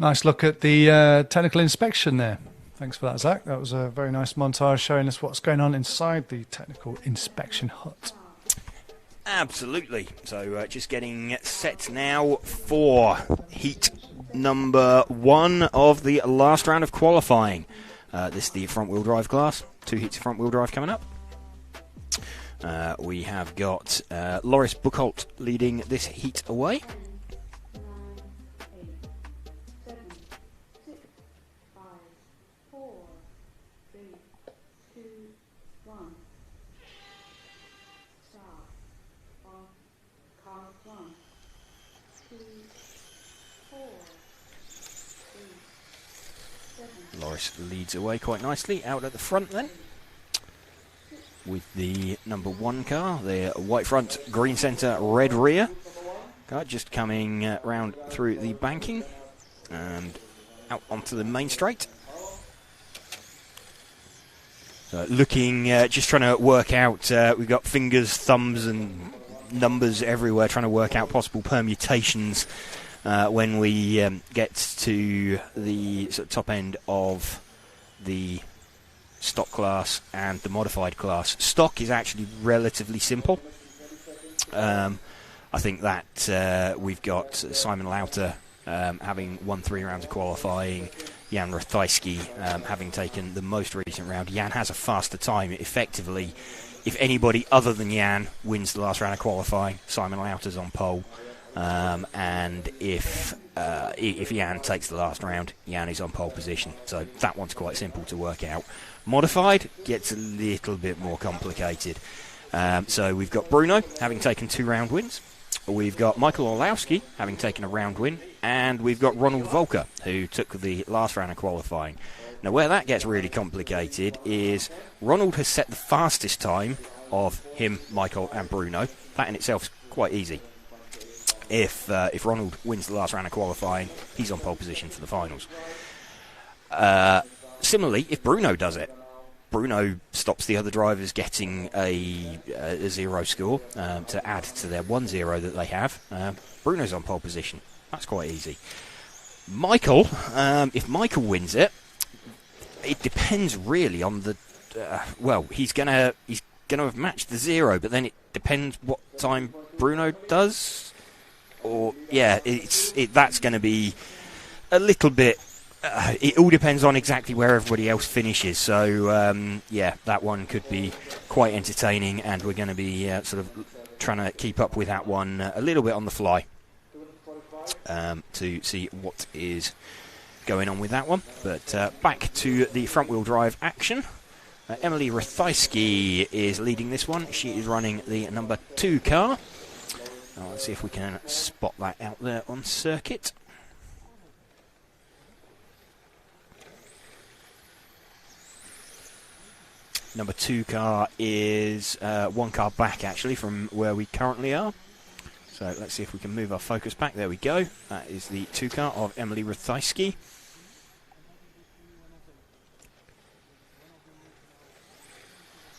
Speaker 1: Nice look at the technical inspection there. Thanks for that, Zach. That was a very nice montage showing us what's going on inside the technical inspection hut.
Speaker 2: Absolutely. So just getting set now for heat number 1 of the last round of qualifying. This is the front-wheel drive class. 2 heats of front-wheel drive coming up. We have got Loris Buchholz leading this heat away.
Speaker 8: 9, 8, 7, 6, 5, 4, 3, 2, 1. Start. Car 1, 2, 4, 3, 7.
Speaker 2: Loris leads away quite nicely out at the front then, with the number 1 car, the white front, green centre, red rear car, just coming round through the banking and out onto the main straight. So looking, just trying to work out, we've got fingers, thumbs and numbers everywhere, trying to work out possible permutations when we get to the sort of top end of the stock class and the modified class. Stock is actually relatively simple. I think that we've got Simon Lauter having won 3 rounds of qualifying, Jan Ratajski having taken the most recent round. Jan has a faster time. Effectively, if anybody other than Jan wins the last round of qualifying, Simon Lauter's on pole. And if Jan takes the last round, Jan is on pole position. So that one's quite simple to work out. Modified gets a little bit more complicated. So we've got Bruno having taken 2 round wins. We've got Michael Orlowski having taken a round win. And we've got Ronald Volker, who took the last round of qualifying. Now, where that gets really complicated is Ronald has set the fastest time of him, Michael, and Bruno. That in itself is quite easy. If Ronald wins the last round of qualifying, he's on pole position for the finals. Similarly, if Bruno does it, Bruno stops the other drivers getting a 0 score to add to their 1-0 that they have. Bruno's on pole position. That's quite easy. Michael, if Michael wins it, it depends really on the. He's gonna have matched the 0, but then it depends what time Bruno does. Or that's going to be a little bit. It all depends on exactly where everybody else finishes. So that one could be quite entertaining, and we're going to be sort of trying to keep up with that one a little bit on the fly to see what is going on with that one. But back to the front-wheel drive action. Emily Ratajski is leading this one. She is running the number 2 car. Let's see if we can spot that out there on circuit. Number 2 car is 1 car back, actually, from where we currently are. So let's see if we can move our focus back. There we go. That is the 2 car of Emily Ratajski.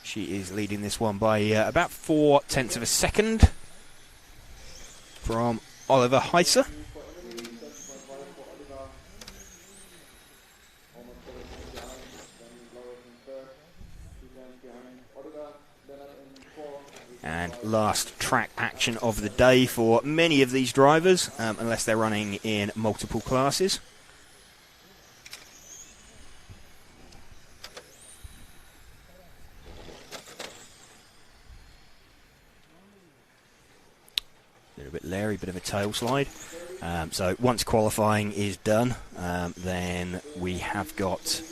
Speaker 2: She is leading this one by about 0.4 of a second from Oliver Heiser. And last track action of the day for many of these drivers, unless they're running in multiple classes. A little bit leery, bit of a tail slide. So once qualifying is done, then we have got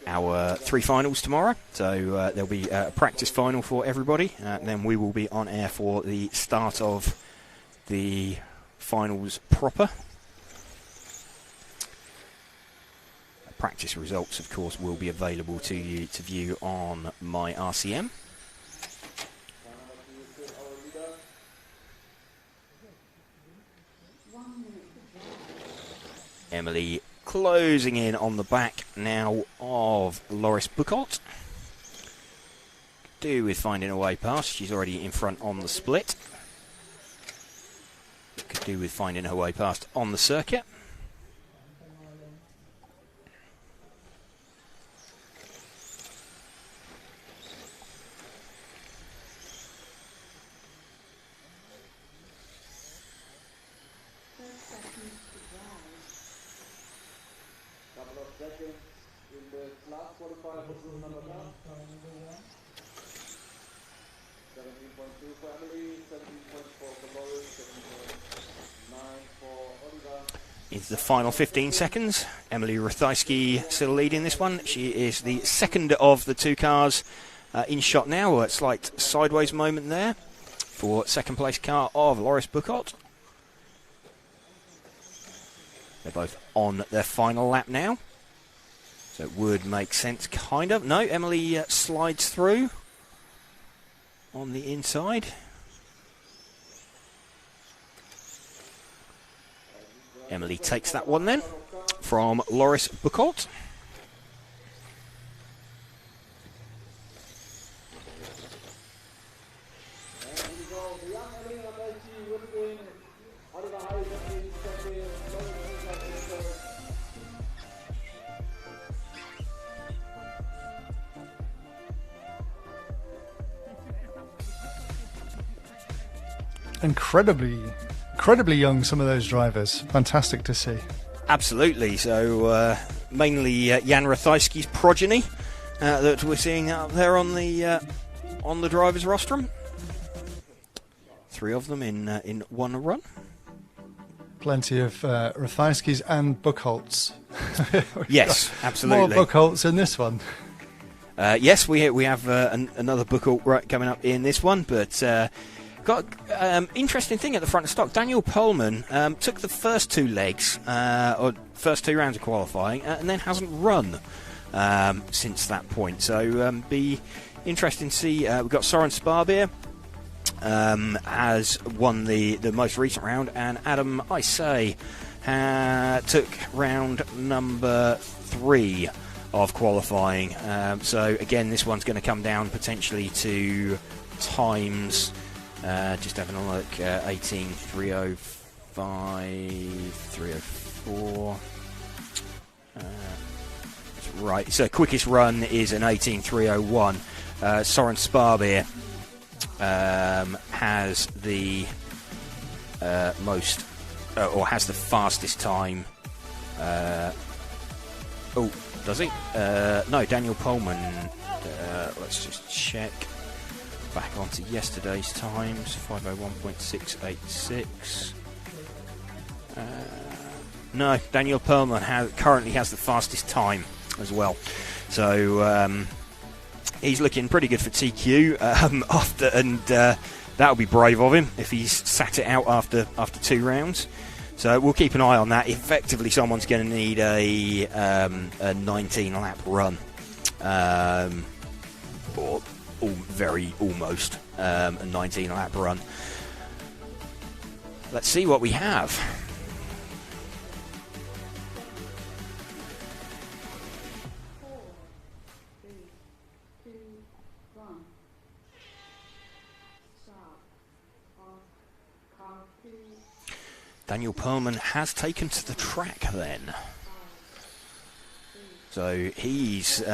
Speaker 2: our 3 finals tomorrow. So there'll be a practice final for everybody. Then we will be on air for the start of the finals proper. Practice results, of course, will be available to you to view on my RCM. Emily closing in on the back now of Loris Buchholz. Do with finding a way past. She's already in front on the split. Could do with finding her way past on the circuit.
Speaker 8: seconds to drive.
Speaker 4: Couple of seconds in the last qualifier for group number 1. 17.2 for Emily, 17.4 for Loris, 17.9 for Oliver.
Speaker 2: Into the final 15 seconds. Emily Rathajski still leading this one. She is the second of the two cars in shot now. A slight sideways moment there for second place car of Loris Buchholz. They're both on their final lap now, so it would make sense, kind of. No, Emily slides through on the inside. Emily takes that one then from Loris Buchholz.
Speaker 1: Incredibly young, some of those drivers. Fantastic to see.
Speaker 2: Absolutely. So mainly Jan Rathajski's progeny that we're seeing out there on the drivers' rostrum. 3 of them in one run.
Speaker 1: Plenty of Rathajskis and Buchholz.
Speaker 2: Yes, absolutely.
Speaker 1: More Buchholz in this one.
Speaker 2: Yes, we have another Buchholz coming up in this one, but got interesting thing at the front of stock. Daniel Pohlmann took the first 2 legs, or first 2 rounds of qualifying, and then hasn't run since that point. So be interesting to see. We've got Soren Sparbeer has won the most recent round, and Adam Isay took round number 3 of qualifying. So again, this one's going to come down potentially to times. Just having a look, 18.305, 304. Right, so quickest run is an 18.301. Soren Sparbeer has the most, or has the fastest time. Oh, does he? No, Daniel Pohlmann. Let's just check. Back onto yesterday's times, 501.686. No, Daniel Pohlmann currently has the fastest time as well. So he's looking pretty good for TQ that'll be brave of him if he's sat it out after 2 rounds. So we'll keep an eye on that. Effectively, someone's going to need a 19-lap run, or almost a 19-lap run. Let's see what we have.
Speaker 8: 4, 3, 2, 1. Start. On. Car 2.
Speaker 2: Daniel Pohlmann has taken to the track then. So he's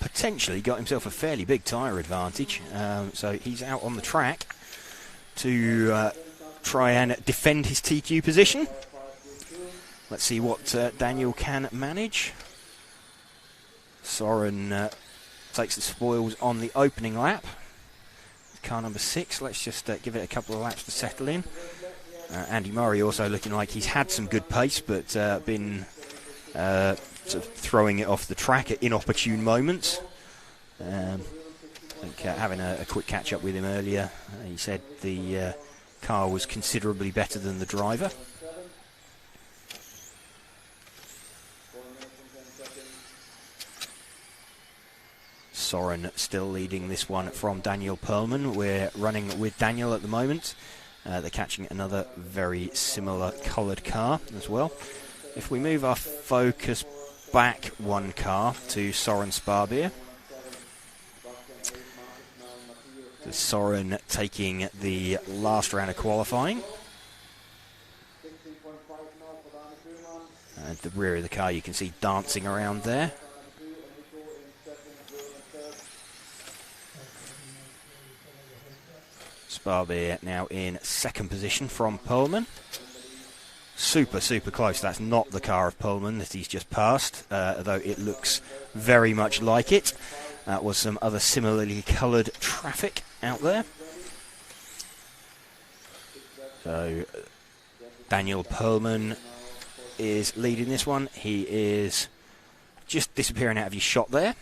Speaker 2: potentially got himself a fairly big tyre advantage. So he's out on the track to try and defend his TQ position. Let's see what Daniel can manage. Soren takes the spoils on the opening lap. Car number 6, let's just give it a couple of laps to settle in. Andy Murray also looking like he's had some good pace, but been sort of throwing it off the track at inopportune moments. I think having a quick catch up with him earlier, he said the car was considerably better than the driver. Soren still leading this one from Daniel Pohlmann. We're running with Daniel at the moment. They're catching another very similar coloured car as well. If we move our focus back 1 car to Soren Sparbeer. So Soren taking the last round of qualifying. At the rear of the car you can see dancing around there. Sparbeer now in 2nd position from Pohlmann. super, super close. That's not the car of Pullman that he's just passed, though it looks very much like it. That was some other similarly coloured traffic out there. So Daniel Pullman is leading this one. He is just disappearing out of your shot there.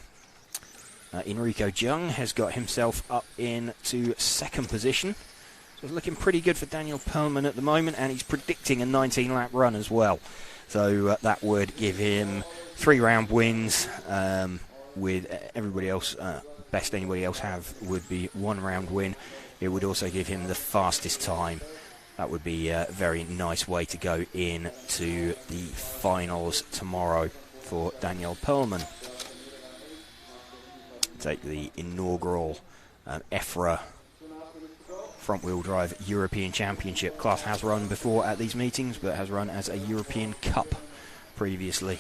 Speaker 2: Enrico Jung has got himself up into second position. So it's looking pretty good for Daniel Pullman at the moment, and he's predicting a 19-lap run as well. So that would give him 3-round wins, with everybody else, best anybody else have would be 1-round win. It would also give him the fastest time. That would be a very nice way to go into the finals tomorrow for Daniel Pullman. Take the inaugural EFRA front-wheel drive European Championship. Class has run before at these meetings, but has run as a European Cup previously.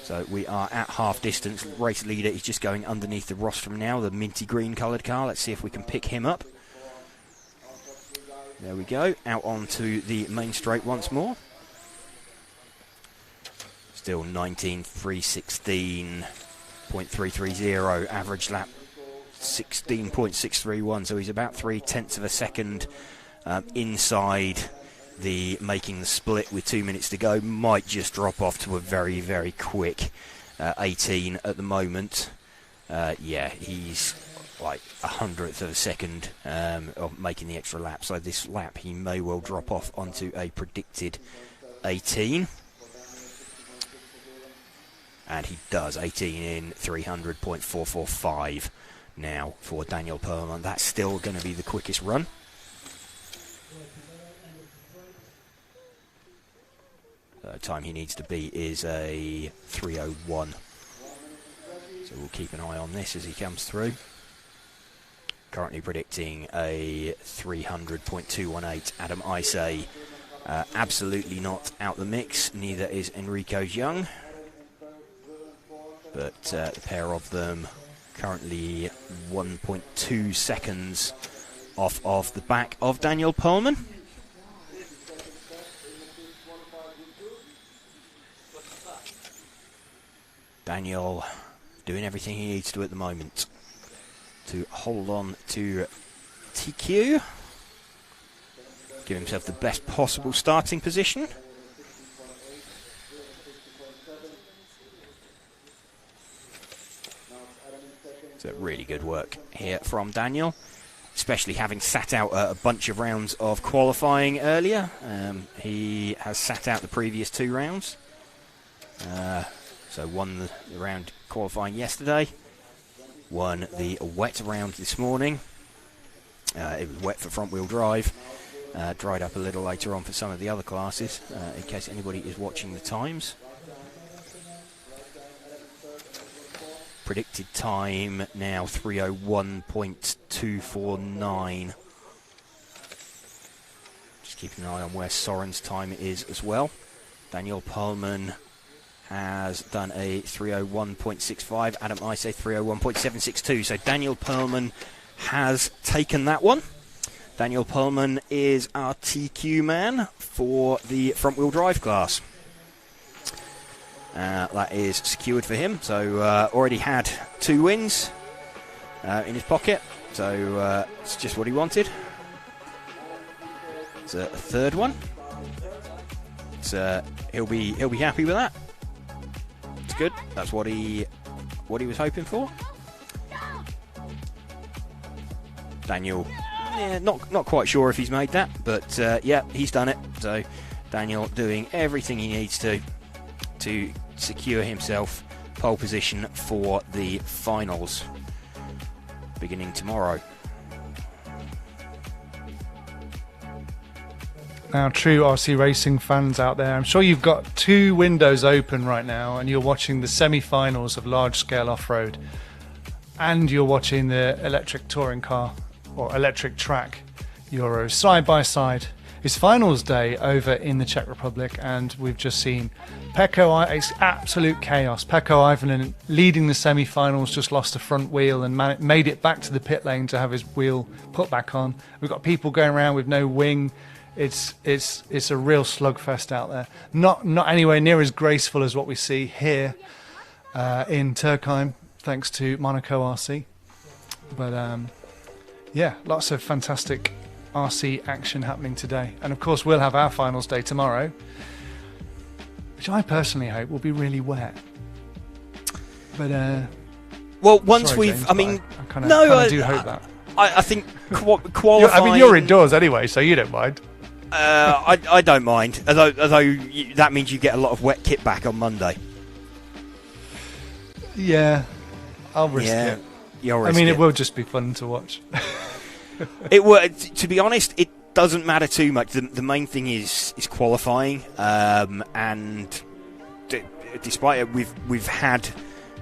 Speaker 2: So we are at half distance. Race leader is just going underneath the rostrum now, the minty green coloured car. Let's see if we can pick him up. There we go, out onto the main straight once more. Still 19.316.330, average lap 16.631, so he's about 0.3 of a second inside the making the split with 2 minutes to go. Might just drop off to a very, very quick 18 at the moment. Yeah, he's like 100th of a second of making the extra lap, so this lap he may well drop off onto a predicted 18. And he does, 18 in 300.445 now for Daniel Pullman. That's still going to be the quickest run. The time he needs to be is a 3:01. So we'll keep an eye on this as he comes through. Currently predicting a 300.218. Adam Isay absolutely not out the mix. Neither is Enrico Jung. But the pair of them currently 1.2 seconds off of the back of Daniel Pullman. Daniel doing everything he needs to at the moment to hold on to TQ. Give himself the best possible starting position. So really good work here from Daniel, especially having sat out a bunch of rounds of qualifying earlier. He has sat out the previous 2 rounds. So won the round qualifying yesterday, won the wet round this morning. It was wet for front-wheel drive, dried up a little later on for some of the other classes, in case anybody is watching the times. Predicted time now 3:01.249. Just keeping an eye on where Soren's time is as well. Daniel Pullman has done a 3:01.65. Adam Isay 3:01.762. So Daniel Pullman has taken that one. Daniel Pullman is our TQ man for the front-wheel drive class. That is secured for him. So already had 2 wins in his pocket. So it's just what he wanted. It's a 3rd one. So he'll be happy with that. It's good. That's what he was hoping for. Daniel, not quite sure if he's made that, but yeah, he's done it. So Daniel doing everything he needs to secure himself pole position for the finals beginning tomorrow.
Speaker 1: Now, true RC racing fans out there, I'm sure you've got 2 windows open right now and you're watching the semi-finals of large-scale off-road, and you're watching the electric touring car or electric track Euros side by side. It's finals day over in the Czech Republic, and we've just seen it's absolute chaos. Pekko Ivanen leading the semi-finals, just lost a front wheel and made it back to the pit lane to have his wheel put back on. We've got people going around with no wing. it's a real slugfest out there. Not anywhere near as graceful as what we see here in Türkheim, thanks to Monaco RC. But yeah, lots of fantastic RC action happening today. And of course we'll have our finals day tomorrow, which I personally hope will be really wet. But
Speaker 2: well, once
Speaker 1: sorry,
Speaker 2: we've,
Speaker 1: James,
Speaker 2: I mean,
Speaker 1: I kind of do hope that.
Speaker 2: I think qualifying.
Speaker 1: I mean, you're indoors anyway, so you don't mind.
Speaker 2: I don't mind, although that means you get a lot of wet kit back on Monday.
Speaker 1: Yeah, I'll risk it.
Speaker 2: I
Speaker 1: mean, it will just be fun to watch.
Speaker 2: It will. To be honest, it doesn't matter too much. The main thing is qualifying, and despite it, we've had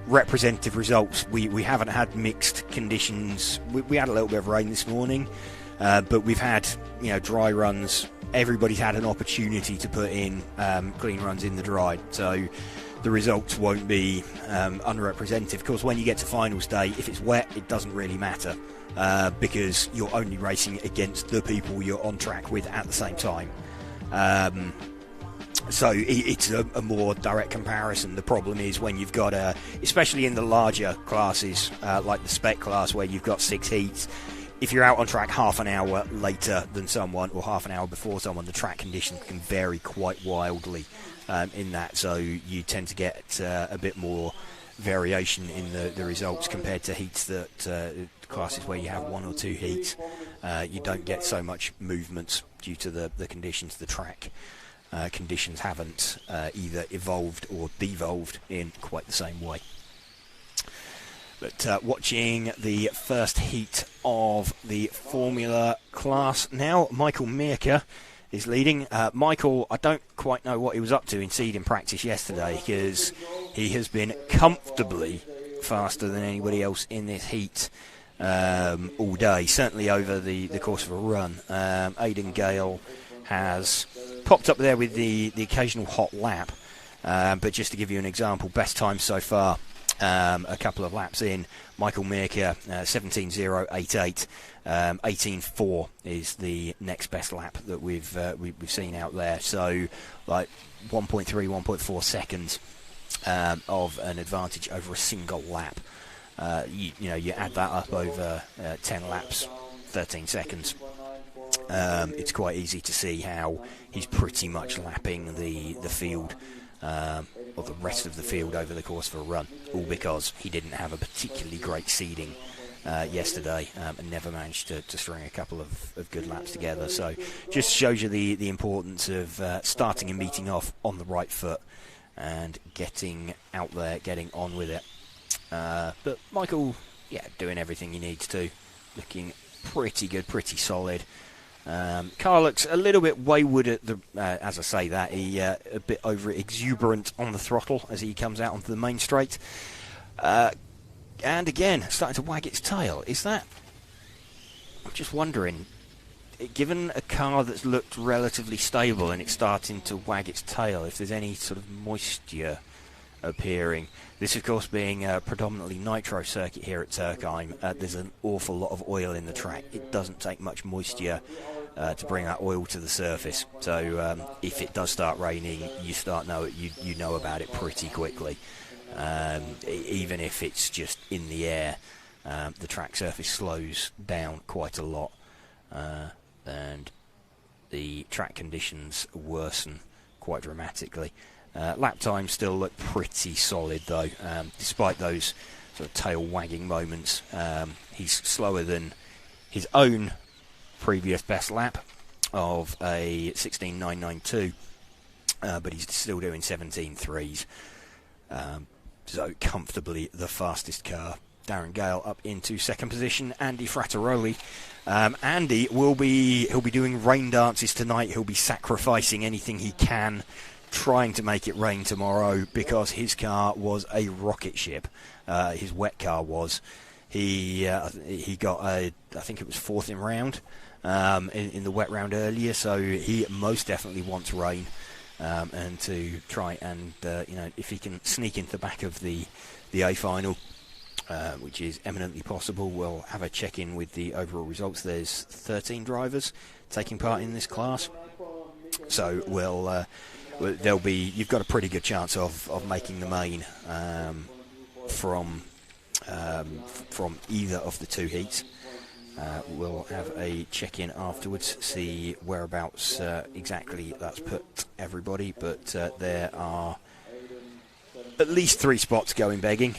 Speaker 2: representative results. We haven't had mixed conditions. We had a little bit of rain this morning, but we've had dry runs. Everybody's had an opportunity to put in clean runs in the dry, so the results won't be unrepresentative. Of course, when you get to finals day, if it's wet, it doesn't really matter because you're only racing against the people you're on track with at the same time. So it's a more direct comparison. The problem is when you've got especially in the larger classes, like the spec class where you've got 6 heats, if you're out on track half an hour later than someone or half an hour before someone, the track conditions can vary quite wildly in that. So you tend to get a bit more variation in the results compared to heats that classes where you have 1 or 2 heats. You don't get so much movement due to the conditions. The track conditions haven't either evolved or devolved in quite the same way. But watching the first heat of the Formula class now, Michael Mirka is leading. Michael, I don't quite know what he was up to in seeding practice yesterday, because he has been comfortably faster than anybody else in this heat all day, certainly over the course of a run. Aidan Gale has popped up there with the occasional hot lap, but just to give you an example, best time so far, a couple of laps in, Michael Mirka 17.088, 18.4 is the next best lap that we've seen out there. So like 1.3, 1.4 seconds of an advantage over a single lap. You add that up over 10 laps, 13 seconds. It's quite easy to see how he's pretty much lapping the field, or the rest of the field over the course of a run, all because he didn't have a particularly great seeding yesterday and never managed to string a couple of good laps together. So just shows you the importance of starting and meeting off on the right foot and getting out there, getting on with it. But Michael, doing everything he needs to, looking pretty good, pretty solid. Car looks a little bit wayward at as I say that, he a bit over exuberant on the throttle as he comes out onto the main straight. And again, starting to wag its tail. Is that... I'm just wondering, given a car that's looked relatively stable and it's starting to wag its tail, if there's any sort of moisture appearing. This, of course, being a predominantly nitro circuit here at Türkheim, there's an awful lot of oil in the track. It doesn't take much moisture to bring that oil to the surface. So if it does start raining, you know about it pretty quickly. Even if it's just in the air, the track surface slows down quite a lot, and the track conditions worsen quite dramatically. Lap times still look pretty solid though, despite those sort of tail wagging moments. He's slower than his own previous best lap of a 16.992, but he's still doing 17.3s. So comfortably the fastest car. Darren Gale up into second position. Andy Frattaroli. Andy he'll be doing rain dances tonight. He'll be sacrificing anything he can, trying to make it rain tomorrow, because his car was a rocket ship. His wet car was. He got I think it was fourth in round in the wet round earlier, so he most definitely wants rain, and to try and if he can sneak into the back of the A final, which is eminently possible. We'll have a check-in with the overall results. There's 13 drivers taking part in this class. So you've got a pretty good chance of making the main from either of the two heats. We'll have a check-in afterwards, see whereabouts exactly that's put everybody, but there are at least 3 spots going begging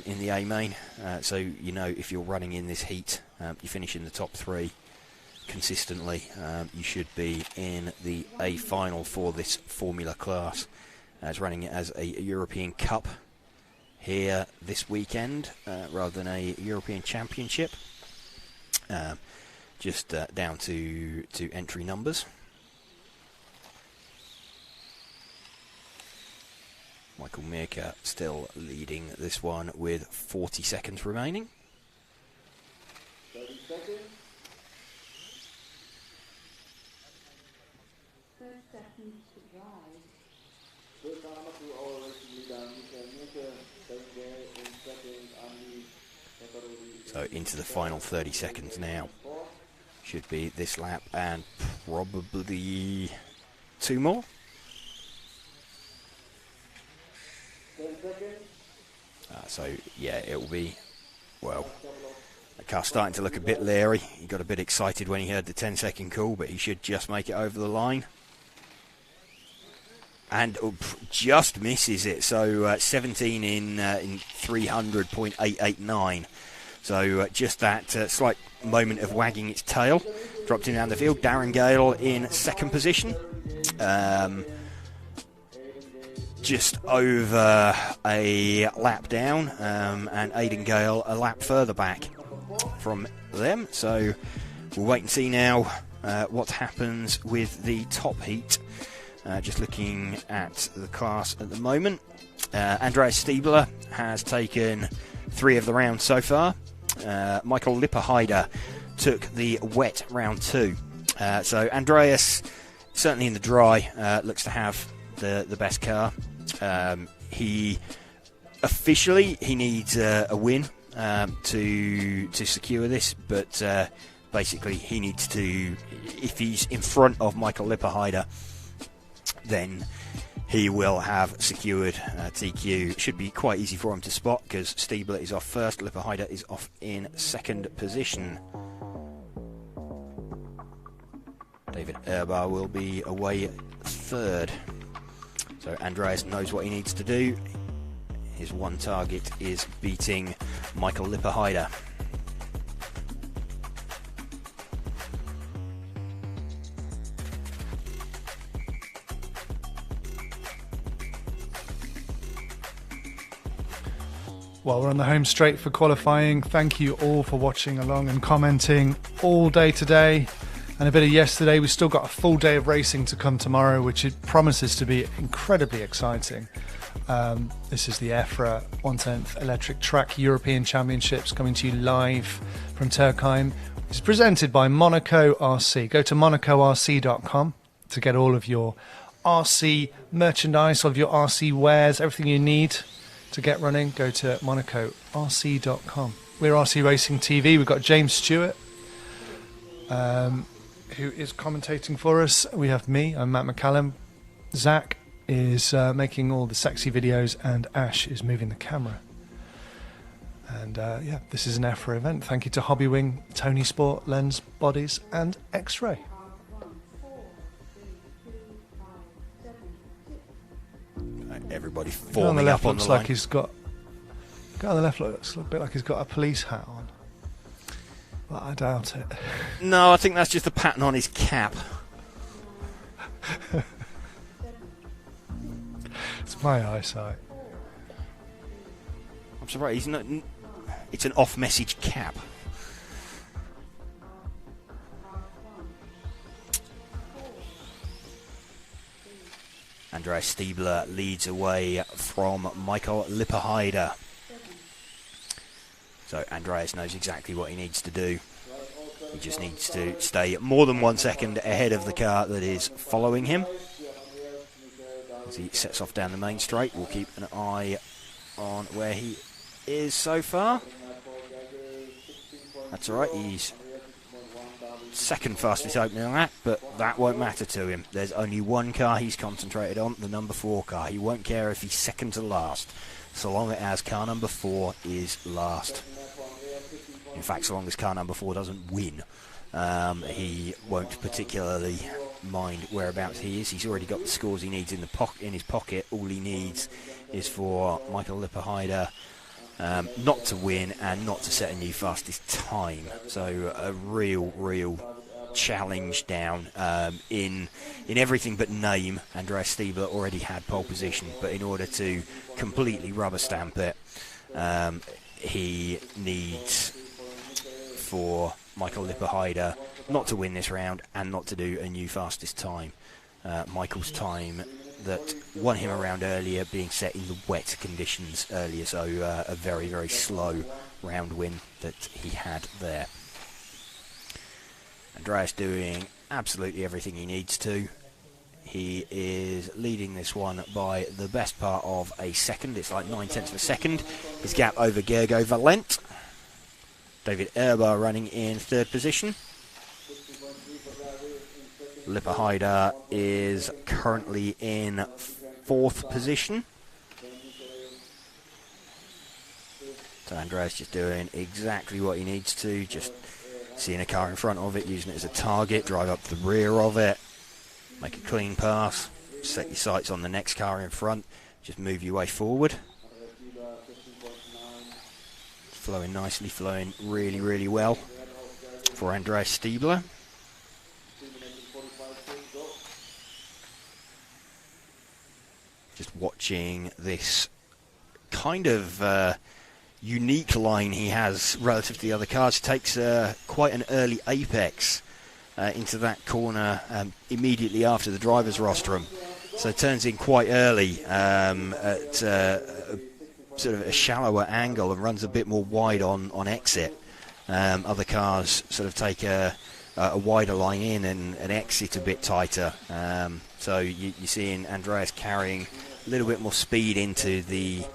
Speaker 2: in the A main, so you know if you're running in this heat, you finish in the top 3 consistently, you should be in the A final for this Formula class. It's running it as a European Cup here this weekend rather than a European Championship. Just down to entry numbers. Michael Mirka still leading this one with 40 seconds remaining.
Speaker 4: 30 seconds.
Speaker 8: 30 seconds to drive.
Speaker 4: Türkheim to our racing leader, Michael Mirka, staying there in second, Andy.
Speaker 2: So into the final 30 seconds now. Should be this lap and probably 2 more.
Speaker 4: 10 seconds.
Speaker 2: So yeah, it will be, well, the car's starting to look a bit leery. He got a bit excited when he heard the 10-second call, but he should just make it over the line. And just misses it, so 17 in 300.889. So just that slight moment of wagging its tail. Dropped him down the field. Darren Gale in second position. Just over a lap down, and Aidan Gale a lap further back from them. So we'll wait and see now what happens with the top heat. Just looking at the class at the moment. Andreas Stiebler has taken 3 of the rounds so far. Michael Lipperheider took the wet round 2. So Andreas, certainly in the dry, looks to have the best car. He needs a win to secure this, but basically he needs to, if he's in front of Michael Lipperheider, then he will have secured TQ. It should be quite easy for him to spot because Stiebler is off first, Lipperheider is off in second position. David Erbar will be away third. So Andreas knows what he needs to do. His one target is beating Michael Lipperheider.
Speaker 1: Well, we're on the home straight for qualifying. Thank you all for watching along and commenting all day today and a bit of yesterday. We've still got a full day of racing to come tomorrow, which it promises to be incredibly exciting. This is the EFRA 1/10 Electric Track European Championships coming to you live from Türkheim. It's presented by Monaco RC. Go to monacorc.com to get all of your RC merchandise, all of your RC wares, everything you need to get running. Go to monacorc.com. We're RC Racing TV. We've got James Stewart, who is commentating for us. We have me, I'm Matt McCallum. Zach is making all the sexy videos, and Ash is moving the camera. And yeah, this is an EFRA event. Thank you to Hobbywing, Tony Sport, Lens Bodies, and X-Ray.
Speaker 2: Everybody
Speaker 1: On the
Speaker 2: forming
Speaker 1: left
Speaker 2: up on the
Speaker 1: looks
Speaker 2: line.
Speaker 1: like he's got. Guy on the left looks a bit like he's got a police hat on, but I doubt it.
Speaker 2: No, I think that's just a pattern on his cap.
Speaker 1: It's my eyesight.
Speaker 2: I'm surprised he's not. It's an off-message cap. Andreas Stiebler leads away from Michael Lipperheider. So Andreas knows exactly what he needs to do. He just needs to stay more than 1 second ahead of the car that is following him. As he sets off down the main straight, we'll keep an eye on where he is so far. That's alright, he's second fastest opening lap, but that won't matter to him. There's only one car he's concentrated on, the number 4 car. He won't care if he's second to last, so long as car number 4 is last. In fact, so long as car number 4 doesn't win, he won't particularly mind whereabouts he is. He's already got the scores he needs in his pocket. All he needs is for Michael Lipperheider not to win and not to set a new fastest time. So a real challenge down in everything but name. Andreas Stiebler already had pole position, but in order to completely rubber stamp it, he needs for Michael Lipperheider not to win this round and not to do a new fastest time. Michael's time that won him around earlier being set in the wet conditions earlier, so a very slow round win that he had there. Andreas doing absolutely everything he needs to. He is leading this one by the best part of a second. It's like 9/10 of a second. His gap over Gergo Valent. David Erbar running in 3rd position. Lipperheider is currently in 4th position. So Andreas just doing exactly what he needs to, just seeing a car in front of it, using it as a target, drive up the rear of it, make a clean pass, set your sights on the next car in front, just move your way forward. Flowing nicely, flowing really well for Andreas Stiebler. Just watching this kind of unique line he has relative to the other cars. Takes quite an early apex into that corner immediately after the driver's rostrum. So turns in quite early at sort of a shallower angle and runs a bit more wide on exit. Other cars sort of take a wider line in and exit a bit tighter. So you're seeing Andreas carrying a little bit more speed into the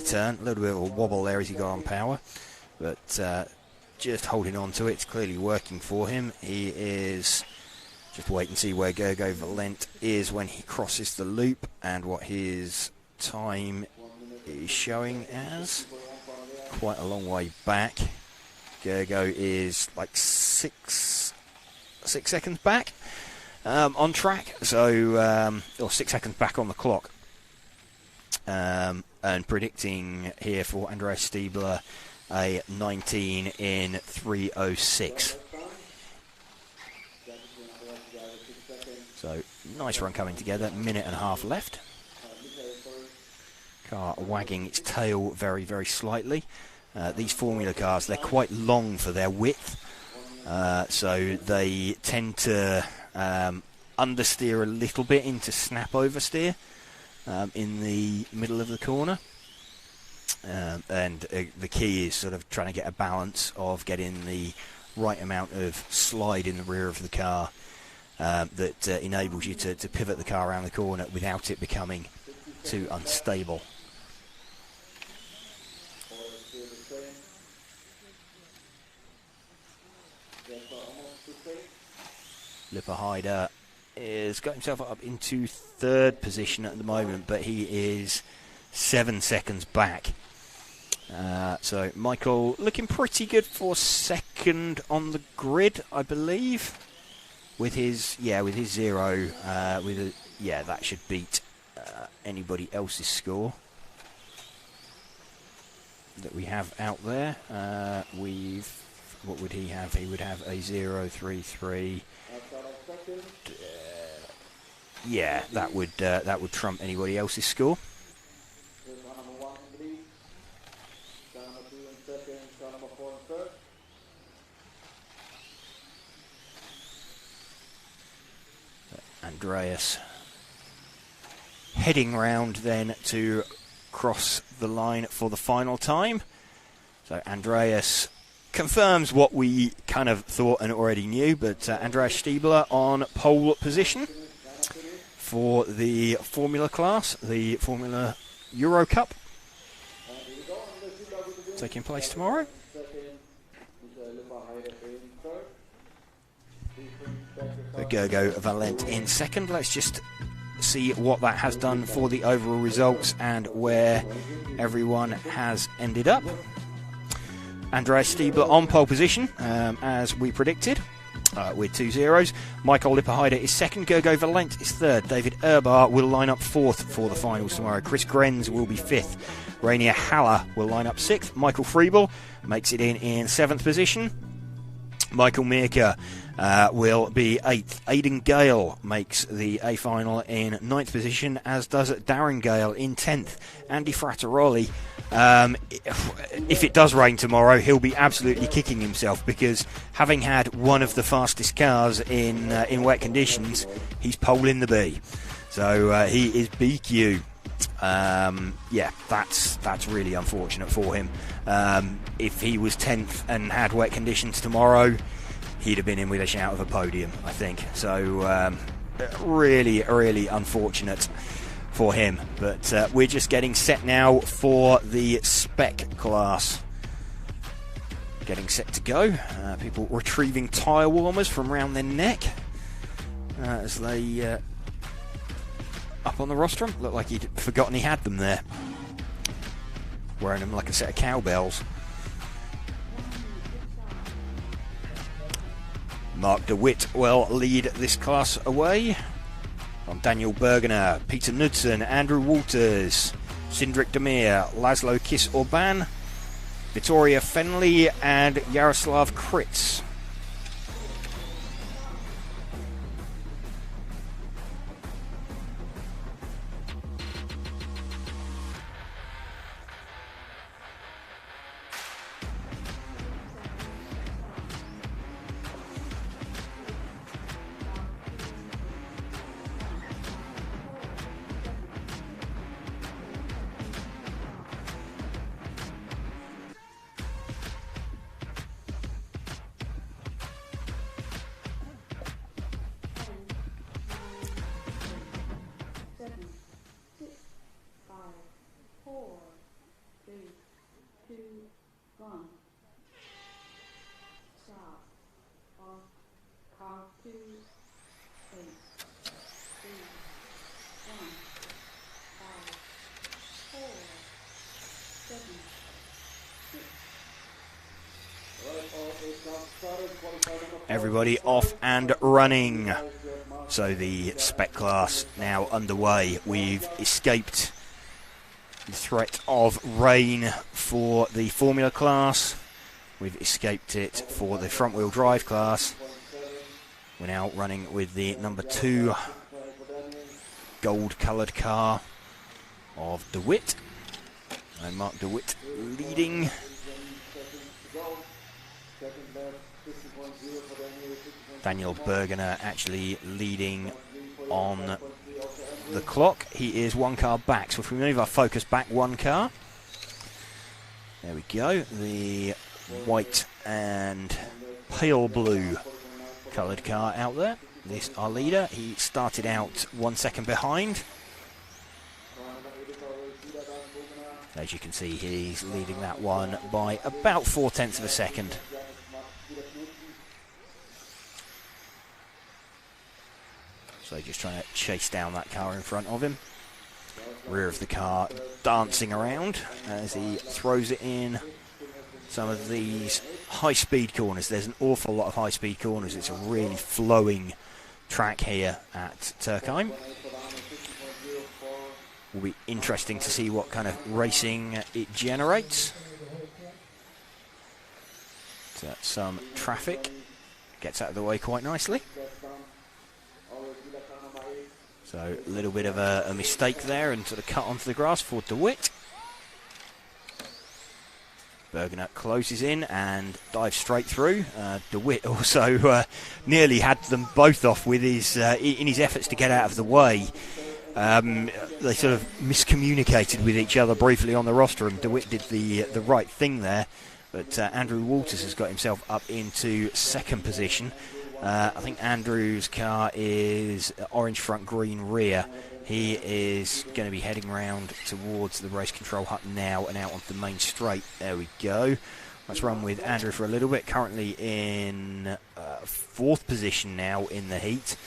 Speaker 2: turn, a little bit of a wobble there as he got on power, but just holding on to it. It's clearly working for him. He is just wait and see where Gergo Valent is when he crosses the loop and what his time is showing as. Quite a long way back. Gergo is like 6 seconds back on track, so or 6 seconds back on the clock. And predicting here for Andreas Stiebler a 19 in 3:06. So nice run coming together. Minute and a half left. Car wagging its tail very slightly. These Formula cars, they're quite long for their width, so they tend to understeer a little bit into snap oversteer in the middle of the corner. And the key is sort of trying to get a balance of getting the right amount of slide in the rear of the car that enables you to pivot the car around the corner without it becoming too unstable. Lipperheider has got himself up into 3rd position at the moment, but he is 7 seconds back. So Michael looking pretty good for 2nd on the grid, I believe, with his 0. That should beat anybody else's score that we have out there. What would he have? He would have a 0.33. That would trump anybody else's score. Andreas heading round then to cross the line for the final time. So Andreas confirms what we kind of thought and already knew, but Andreas Stiebler on pole position for the Formula class, the Formula Euro Cup, taking place tomorrow. Gergo Valent in second. Let's just see what that has done for the overall results and where everyone has ended up. Andreas Stiebler on pole position, as we predicted, with 2 zeros. Michael Lipperheider is second. Gergo Valent is third. David Erbar will line up fourth for the finals tomorrow. Chris Grenz will be fifth. Rainier Haller will line up sixth. Michael Friebel makes it in seventh position. Michael Mirka will be 8th. Aidan Gale makes the A final in 9th position, as does Darren Gale in 10th. Andy Frattaroli, if it does rain tomorrow, he'll be absolutely kicking himself, because having had one of the fastest cars in wet conditions, he's pole in the B. So he is BQ. Yeah, that's really unfortunate for him. If he was 10th and had wet conditions tomorrow, he'd have been in with a shout of a podium, I think. So really, really unfortunate for him. But we're just getting set now for the spec class. Getting set to go. People retrieving tyre warmers from around their neck as they up on the rostrum. Looked like he'd forgotten he had them there, wearing them like a set of cowbells. Mark DeWitt will lead this class away from Daniel Bergener, Peter Knudsen, Andrew Walters, Sindrik Demir, Laszlo Kiss-Orban, Vittoria Fenley and Yaroslav Kritz. Everybody off and running. So the spec class now underway. We've escaped the threat of rain for the Formula class. We've escaped it for the front wheel drive class. We're now running with the number 2 gold coloured car of DeWitt. And Mark DeWitt leading. Daniel Bergener actually leading on the clock. He is 1 car back. So if we move our focus back 1 car. There we go. The white and pale blue coloured car out there. This our leader. He started out 1 second behind. As you can see, he's leading that one by about 0.4 of a second. So just trying to chase down that car in front of him. Rear of the car dancing around as he throws it in some of these high-speed corners. There's an awful lot of high-speed corners. It's a really flowing track here at Türkheim. Will be interesting to see what kind of racing it generates. So some traffic gets out of the way quite nicely. So a little bit of a mistake there and sort of cut onto the grass for DeWitt. Bergener closes in and dives straight through. DeWitt also nearly had them both off with his in his efforts to get out of the way. They sort of miscommunicated with each other briefly on the roster, and DeWitt did the right thing there. But Andrew Walters has got himself up into 2nd position. I think Andrew's car is orange front, green rear. He is going to be heading round towards the race control hut now and out onto the main straight. There we go. Let's run with Andrew for a little bit. Currently in 4th position now in the heat.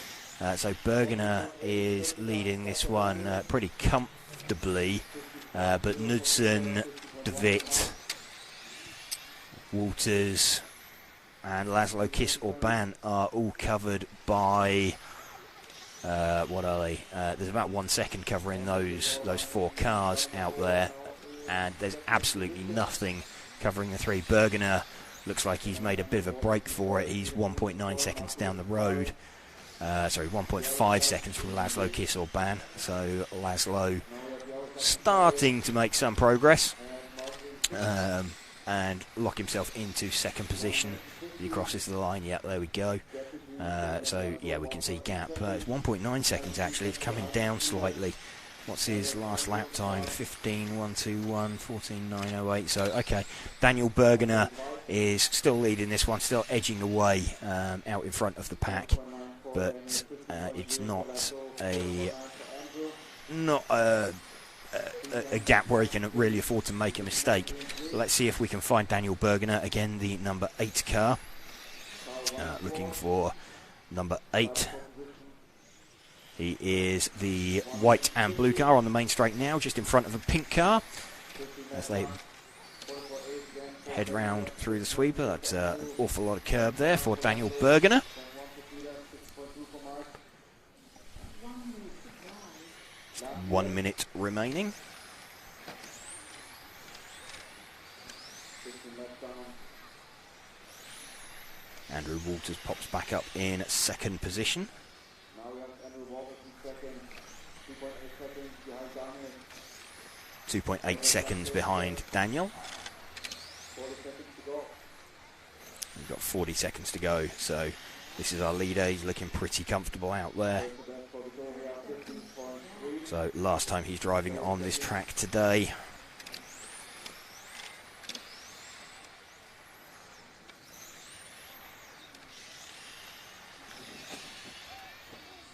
Speaker 2: So Bergener is leading this one pretty comfortably. But Knudsen, De Witt, Walters and Laszlo Kiss-Orban are all covered by... what are they? There's about 1 second covering those 4 cars out there. And there's absolutely nothing covering the 3. Bergener looks like he's made a bit of a break for it. He's 1.9 seconds down the road. 1.5 seconds from Laszlo Kiss-Orban. So Laszlo starting to make some progress and lock himself into 2nd position. He crosses the line. Yeah, there we go. So yeah, we can see gap. It's 1.9 seconds actually. It's coming down slightly. What's his last lap time? 15.121, 14.908. So, okay, Daniel Bergener is still leading this one, still edging away out in front of the pack. But it's not a gap where he can really afford to make a mistake. Let's see if we can find Daniel Bergener, again, the number 8 car. Looking for number 8. He is the white and blue car on the main straight now, just in front of a pink car. As they head round through the sweeper, that's an awful lot of curb there for Daniel Bergener. Just 1 minute remaining. Andrew Walters pops back up in 2nd position. 2.8 seconds behind Daniel. We've got 40 seconds to go, so this is our leader. He's looking pretty comfortable out there. So last time he's driving on this track today.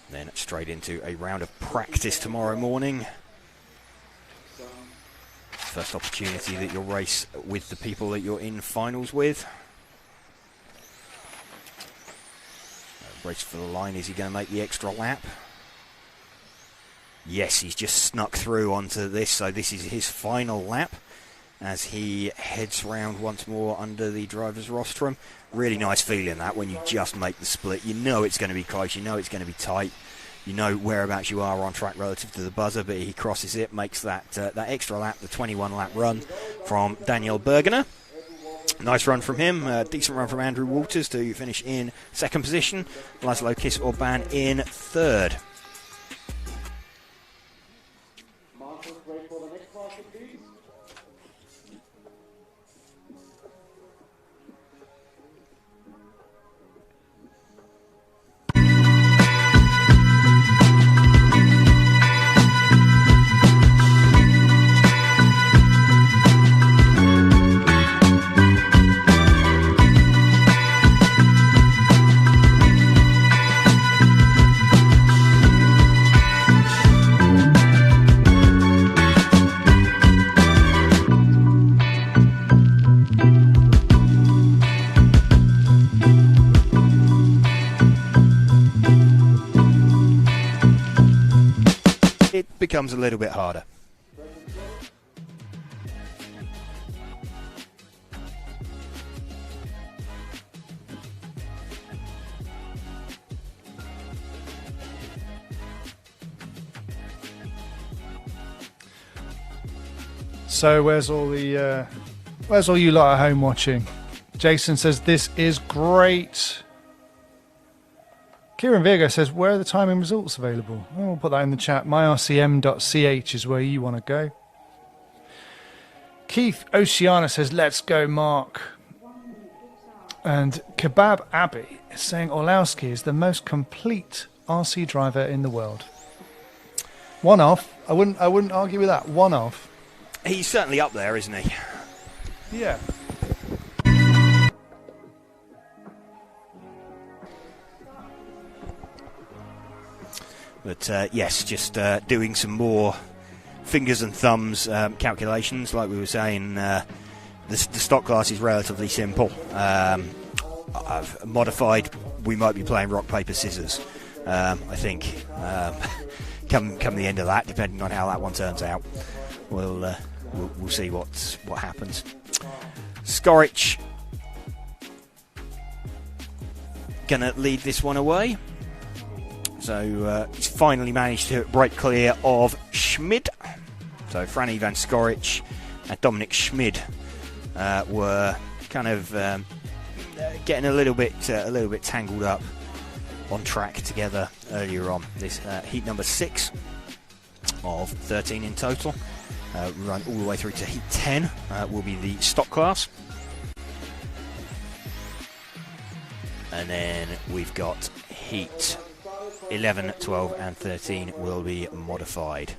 Speaker 2: Then straight into a round of practice tomorrow morning. First opportunity that you'll race with the people that you're in finals with. Race for the line. Is he going to make the extra lap? Yes, he's just snuck through onto this, so this is his final lap as he heads round once more under the driver's rostrum. Really nice feeling that when you just make the split. You know it's going to be close, you know it's going to be tight. You know whereabouts you are on track relative to the buzzer, but he crosses it, makes that that extra lap, the 21-lap run from Daniel Bergener. Nice run from him. Decent run from Andrew Walters to finish in 2nd position. Laszlo Kiss-Orban in 3rd. Becomes a little bit harder.
Speaker 1: So where's all you lot at home watching? Jason says this is great. Kieran Virgo says, where are the timing results available? Oh, we'll put that in the chat. myrcm.ch is where you want to go. Keith Oceana says, let's go, Mark. And Kebab Abbey is saying Orlowski is the most complete RC driver in the world. One off. I wouldn't argue with that. One off.
Speaker 2: He's certainly up there, isn't he?
Speaker 1: Yeah.
Speaker 2: But yes, just doing some more fingers and thumbs calculations, like we were saying the stock class is relatively simple. I've modified, we might be playing rock, paper, scissors. I think come the end of that, depending on how that one turns out, we'll see what happens. Skorich gonna lead this one away. So he's finally managed to break clear of Schmid. So Franny van Skorich and Dominic Schmid were kind of getting a little bit tangled up on track together earlier on. This heat number 6 of 13 in total. We run all the way through to heat 10 will be the stock class. And then we've got heat 11, 12 and 13 will be modified.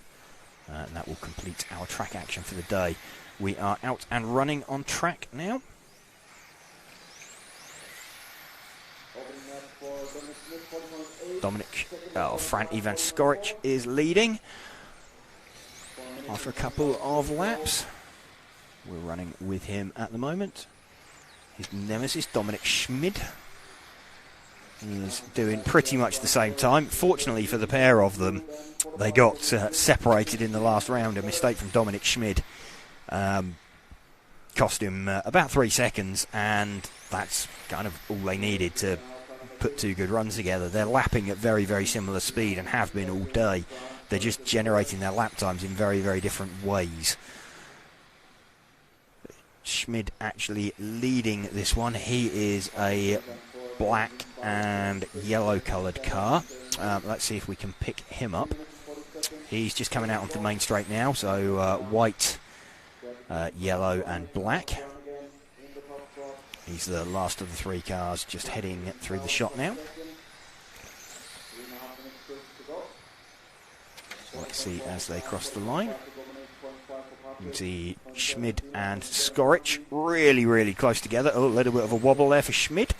Speaker 2: And that will complete our track action for the day. We are out and running on track now. Franny van Skorich is leading after a couple of laps. We're running with him at the moment. His nemesis, Dominic Schmid, is doing pretty much the same time. Fortunately for the pair of them, they got separated in the last round. A mistake from Dominic Schmid cost him about 3 seconds, and that's kind of all they needed to put 2 good runs together. They're lapping at very, very similar speed and have been all day. They're just generating their lap times in very, very different ways. Schmid actually leading this one. He is a black and yellow coloured car. Let's see if we can pick him up. He's just coming out onto the main straight now, so white, yellow and black. He's the last of the 3 cars just heading through the shot now. Let's see as they cross the line. You can see Schmid and Skorich really, really close together. Oh, a little bit of a wobble there for Schmid.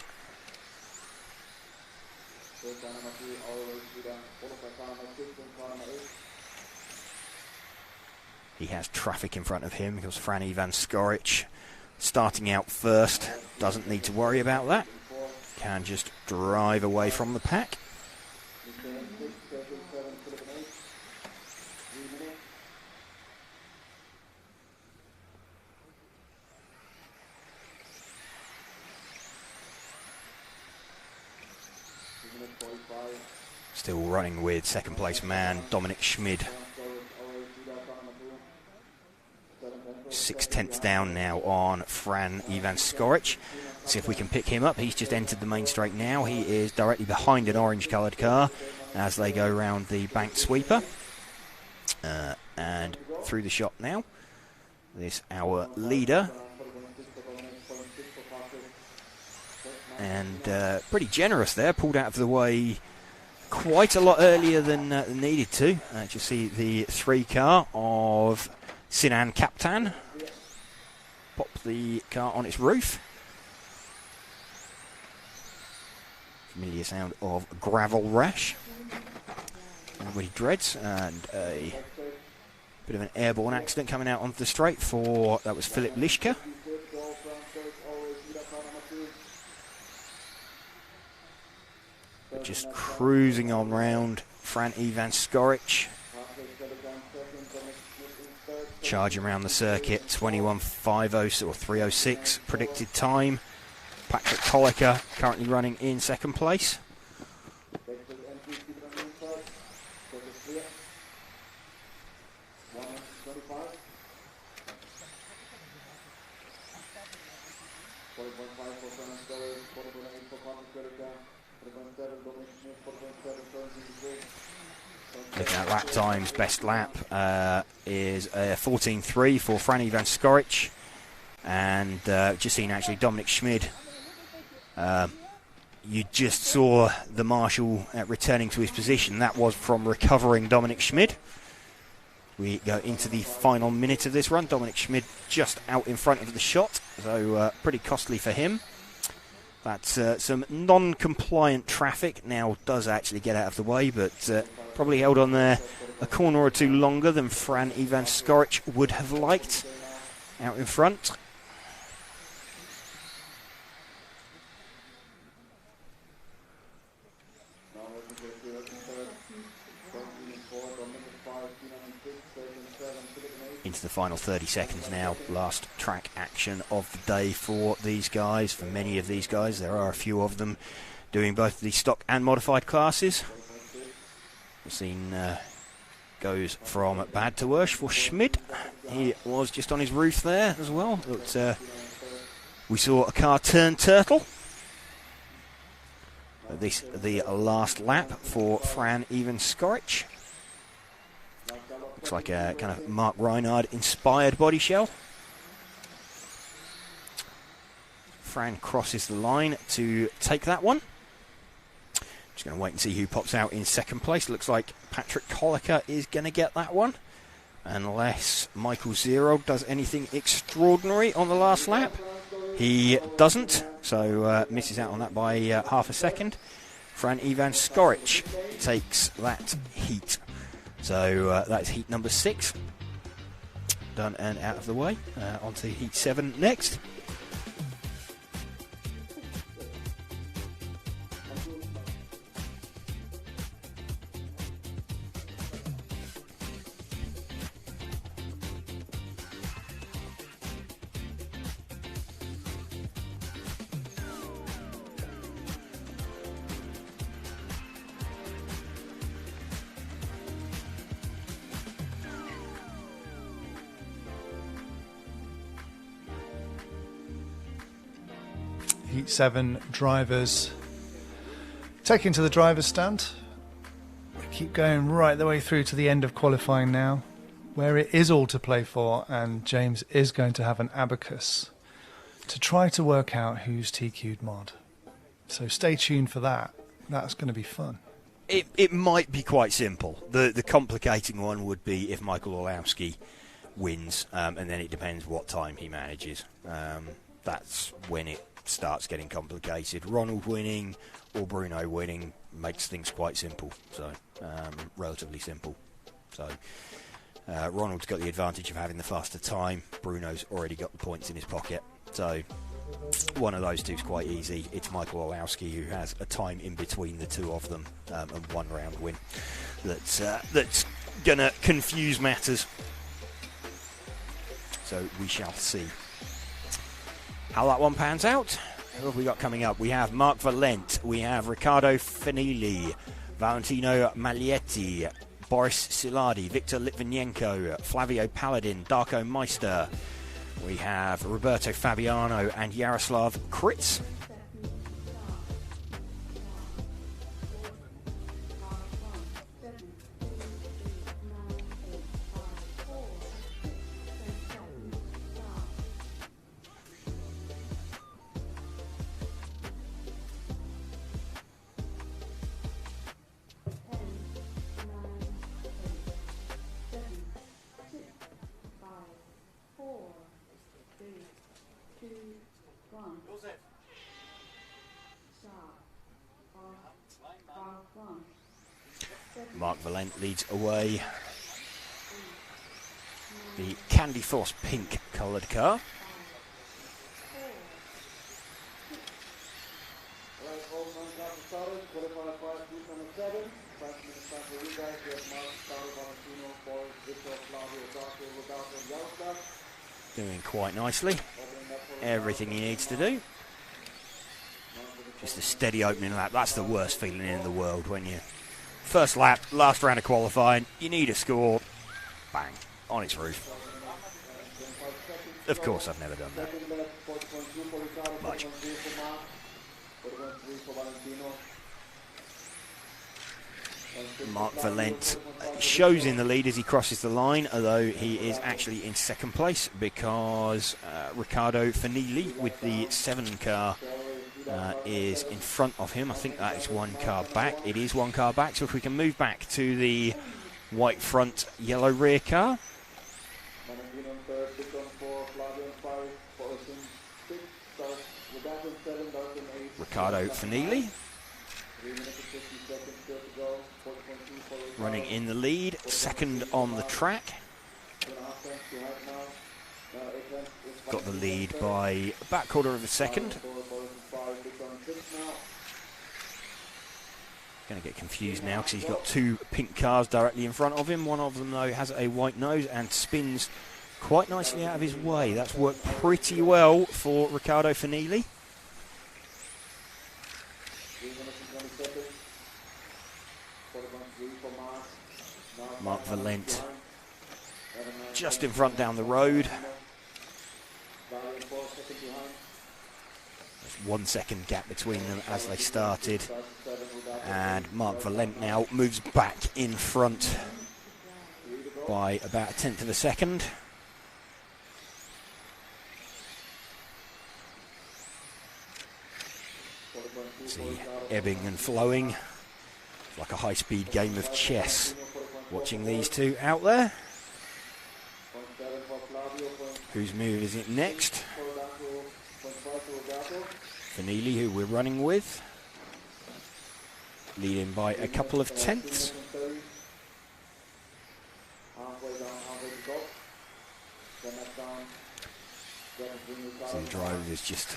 Speaker 2: He has traffic in front of him because Franny van Skorich, starting out first, doesn't need to worry about that. Can just drive away from the pack. Still running with second place man Dominic Schmid. 6/10 down now on Franny van Skorich. See if we can pick him up. He's just entered the main straight now. He is directly behind an orange coloured car as they go round the banked sweeper. And through the shot now. This our leader. And pretty generous there. Pulled out of the way quite a lot earlier than needed to. Just see the 3 car of Sinan Kaptan. Pop the car on its roof. Familiar sound of gravel rash. Everybody dreads. And a bit of an airborne accident coming out onto the straight for, that was Philip Lischke. But just cruising on round Franny van Skorich. Charging around the circuit, 21.50 or 3:06 predicted time. Patrick Kolliker currently running in second place. Looking at lap times, best lap is 14.3 for Franny van Skorich. And just seen actually Dominic Schmid. You just saw the marshal returning to his position. That was from recovering Dominic Schmid. We go into the final minute of this run. Dominic Schmid just out in front of the shot, so pretty costly for him. That's some non-compliant traffic. Now does actually get out of the way, but probably held on there a corner or 2 longer than Franny van Skorich would have liked out in front. into the final 30 seconds now. Last track action of the day for these guys. For many of these guys, there are a few of them doing both the stock and modified classes. The scene goes from bad to worse for Schmidt. He was just on his roof there as well. But, we saw a car turn turtle. This the last lap for Fran Even-Skorich. Looks like a kind of Mark Reinhard inspired body shell. Fran crosses the line to take that one. Just going to wait and see who pops out in second place. Looks like Patrick Kolliker is going to get that one, unless Michael Zero does anything extraordinary on the last lap. He doesn't, so misses out on that by half a second. Fran Even-Skorich takes that heat. So that's heat number 6. Done and out of the way. On to heat 7 next.
Speaker 1: Heat 7 drivers taken to the driver's stand. We keep going right the way through to the end of qualifying now, where it is all to play for, and James is going to have an abacus to try to work out who's TQ'd mod. So stay tuned for that. That's going to be fun.
Speaker 2: It might be quite simple. The complicating one would be if Michael Orlowski wins, and then it depends what time he manages. That's when it starts getting complicated. Ronald winning or Bruno winning makes things quite simple, so relatively simple. So Ronald's got the advantage of having the faster time. Bruno's already got the points in his pocket, so one of those two's quite easy. It's Michael Orlowski who has a time in between the two of them, and one round win that's gonna confuse matters. So we shall see how that one pans out. Who have we got coming up? We have Mark Valent, we have Riccardo Finili, Valentino Maglietti, Boris Siladi, Victor Litvinenko, Flavio Paladin, Darko Meister. We have Roberto Fabiano and Yaroslav Kritz. Mark Valent leads away the Candy Force pink coloured car. Doing quite nicely. Everything he needs to do. Just a steady opening lap. That's the worst feeling in the world when you first lap, last round of qualifying, you need a score, bang, on its roof. Of course, I've never done that much. Mark Valent shows in the lead as he crosses the line, although he is actually in second place because Riccardo Finili with the 7 car is in front of him. I think that is 1 car back. It is 1 car back, so if we can move back to the white front, yellow rear car. Riccardo Finili running in the lead, second on the track. Got the lead by about quarter of a second. Going to get confused now because he's got 2 pink cars directly in front of him. One of them, though, has a white nose and spins quite nicely out of his way. That's worked pretty well for Riccardo Fanili. Mark Valent just in front down the road. There's 1 second gap between them as they started. And Mark Valent now moves back in front by about 1/10 of a second. See, ebbing and flowing. It's like a high-speed game of chess. Watching these two out there. Whose move is it next? Fanili, who we're running with. Leading by a couple of tenths. So the driver is just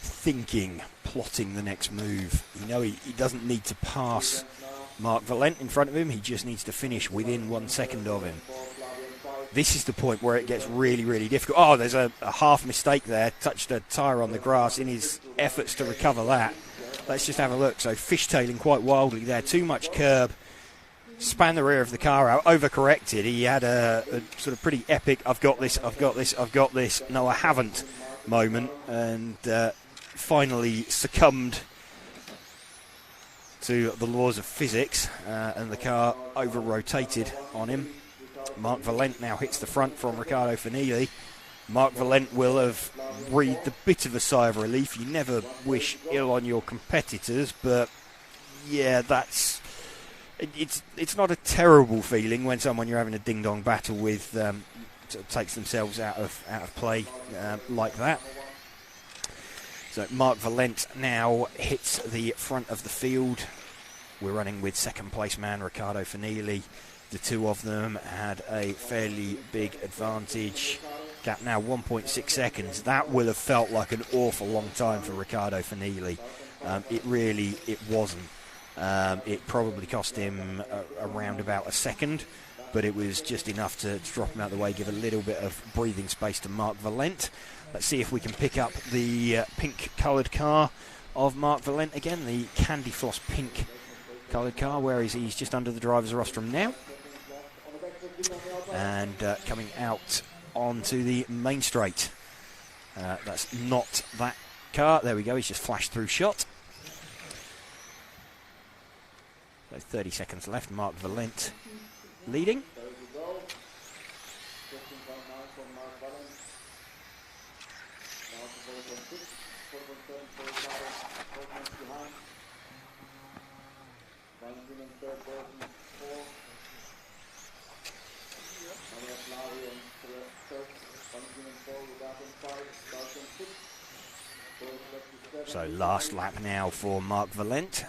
Speaker 2: thinking, plotting the next move. You know, he doesn't need to pass Mark Valent in front of him, he just needs to finish within 1 second of him. This is the point where it gets really, really difficult. Oh, there's a half mistake there, touched a tyre on the grass in his efforts to recover that. Let's just have a look. So fishtailing quite wildly there, too much curb, span the rear of the car out, overcorrected. He had a sort of pretty epic, I've got this, no I haven't moment, and finally succumbed to the laws of physics, and the car over-rotated on him. Mark Valent now hits the front from Riccardo Fanili. Mark Valent will have breathed a bit of a sigh of relief. You never wish ill on your competitors, but yeah, it's not a terrible feeling when someone you're having a ding-dong battle with sort of takes themselves out of play like that. So Mark Valent now hits the front of the field. We're running with second place man Riccardo Fanili. The two of them had a fairly big advantage. Gap now 1.6 seconds. That will have felt like an awful long time for Riccardo Fanili. It wasn't. It probably cost him around about a second, but it was just enough to drop him out of the way, give a little bit of breathing space to Mark Valent. Let's see if we can pick up the pink-coloured car of Mark Valent again, the candy floss pink-coloured car. Where is he? He's just under the driver's rostrum now. And coming out onto the main straight. That's not that car. There we go. He's just flashed through shot. So 30 seconds left. Mark Valent leading. So last lap now for Mark Valent.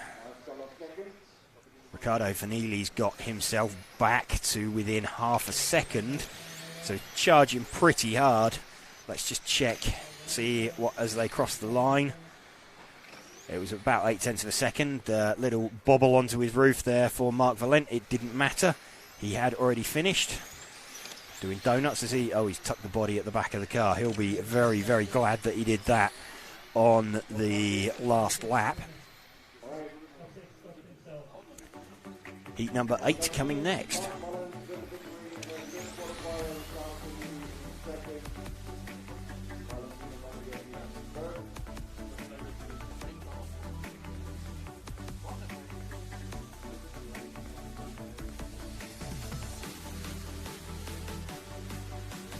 Speaker 2: Riccardo Fanili's got himself back to within half a second, so charging pretty hard. Let's just check, see what as they cross the line. It was about 0.8 of a second. Little bobble onto his roof there for Mark Valent. It didn't matter. He had already finished. Doing donuts as he... Oh, he's tucked the body at the back of the car. He'll be very, very glad that he did that on the last lap. Heat number 8 coming next.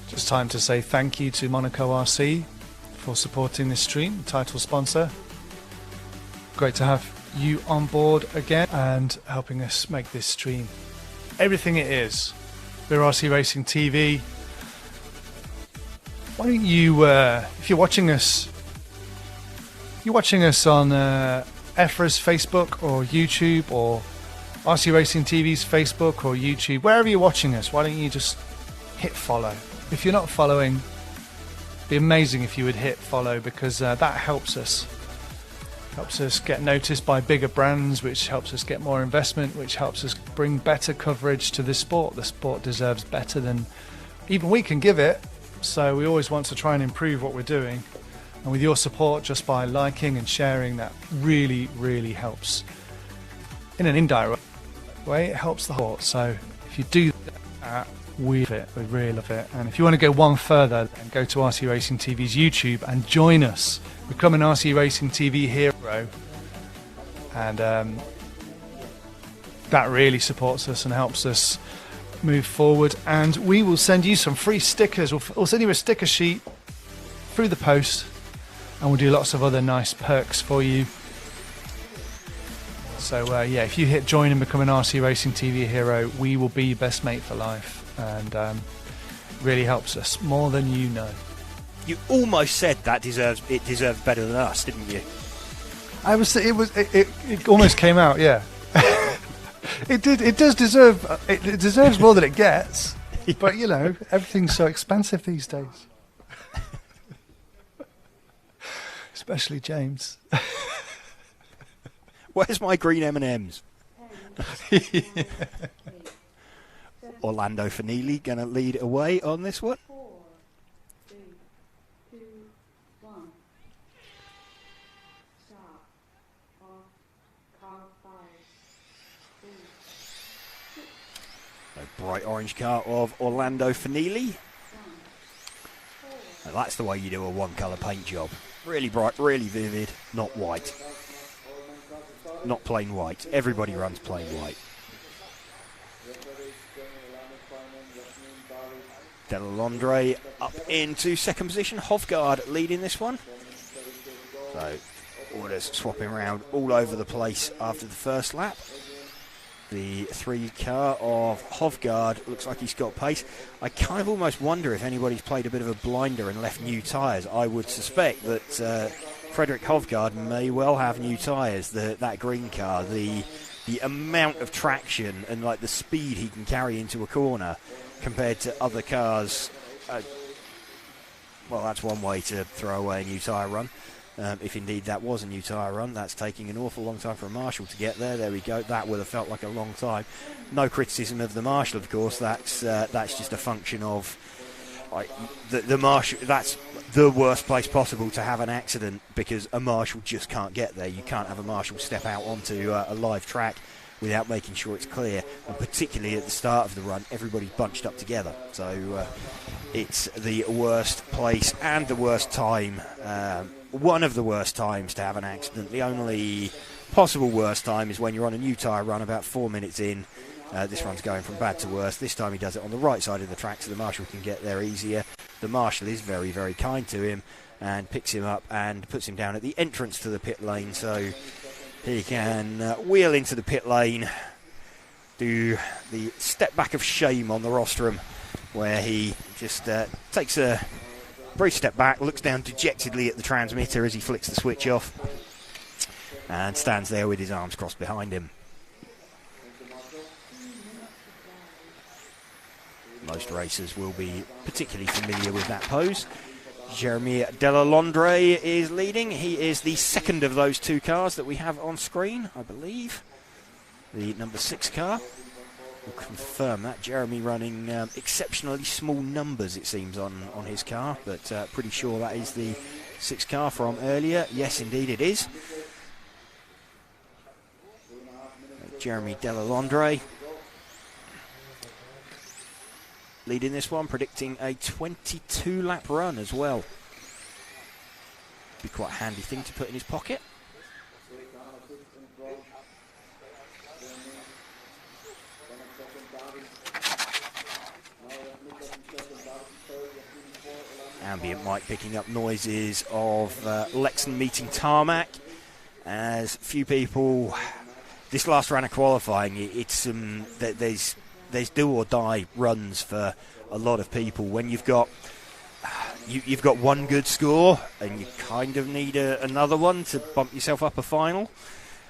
Speaker 1: Just time to say thank you to Monaco RC for supporting this stream, title sponsor. Great to have you on board again and helping us make this stream everything it is. We're RC Racing TV. Why don't you, if you're watching us on EFRA's Facebook or YouTube, or RC Racing TV's Facebook or YouTube, wherever you're watching us, why don't you just hit follow? If you're not following, it'd be amazing if you would hit follow, because that helps us get noticed by bigger brands, which helps us get more investment, which helps us bring better coverage to the sport. The sport deserves better than even we can give it. So we always want to try and improve what we're doing. And with your support, just by liking and sharing, that really, really helps. In an indirect way, it helps the whole. So if you do that, we love it. We really love it. And if you want to go one further, then go to RC Racing TV's YouTube and join us. Become an RC Racing TV hero. And that really supports us and helps us move forward. And we will send you some free stickers. We'll send you a sticker sheet through the post. And we'll do lots of other nice perks for you. So yeah, if you hit join and become an RC Racing TV hero, we will be your best mate for life. And really helps us more than you know.
Speaker 2: You almost said that it deserves better than us, didn't you?
Speaker 1: It almost came out, yeah. It does deserve. It deserves more than it gets. But you know, everything's so expensive these days. Especially James.
Speaker 2: Where's my green M&Ms? Orlando Finelli going to lead away on this one.
Speaker 8: 4, 3, 2, 1. Start. Off. Car 5, 3, 6.
Speaker 2: A bright orange car of Orlando Finelli. Now that's the way you do a one-colour paint job. Really bright, really vivid, not white. Not plain white. Everybody runs plain white. Delalondre up into second position. Hovgaard leading this one. So orders swapping around all over the place after the first lap. The 3 car of Hovgaard looks like he's got pace. I kind of almost wonder if anybody's played a bit of a blinder and left new tyres. I would suspect that Frederick Hovgaard may well have new tyres. That green car, the amount of traction and like the speed he can carry into a corner compared to other cars. Well, that's one way to throw away a new tyre run. If indeed that was a new tyre run, that's taking an awful long time for a Marshall to get there. There we go. That would have felt like a long time. No criticism of the Marshall, of course. That's just a function of the Marshall. That's the worst place possible to have an accident because a Marshall just can't get there. You can't have a Marshall step out onto a live track without making sure it's clear, and particularly at the start of the run, everybody's bunched up together. So it's the worst place and the worst time. One of the worst times to have an accident. The only possible worst time is when you're on a new tyre run about 4 minutes in. This run's going from bad to worse. This time he does it on the right side of the track so the Marshall can get there easier. The Marshall is very, very kind to him and picks him up and puts him down at the entrance to the pit lane so he can wheel into the pit lane, do the step back of shame on the rostrum where he just takes a brief step back, looks down dejectedly at the transmitter as he flicks the switch off and stands there with his arms crossed behind him. Most racers will be particularly familiar with that pose. Jeremy Delalondre is leading. He is the second of those 2 cars that we have on screen, I believe. The number 6 car. We'll confirm that. Jeremy running exceptionally small numbers, it seems, on his car, but pretty sure that is the 6 car from earlier. Yes, indeed it is. Jeremy Delalondre leading this one, predicting a 22-lap run as well. Be quite a handy thing to put in his pocket. Ambient mic picking up noises of Lexon meeting tarmac. As few people, this last round of qualifying, it's there's do or die runs for a lot of people. When you've got one good score and you kind of need another one to bump yourself up a final,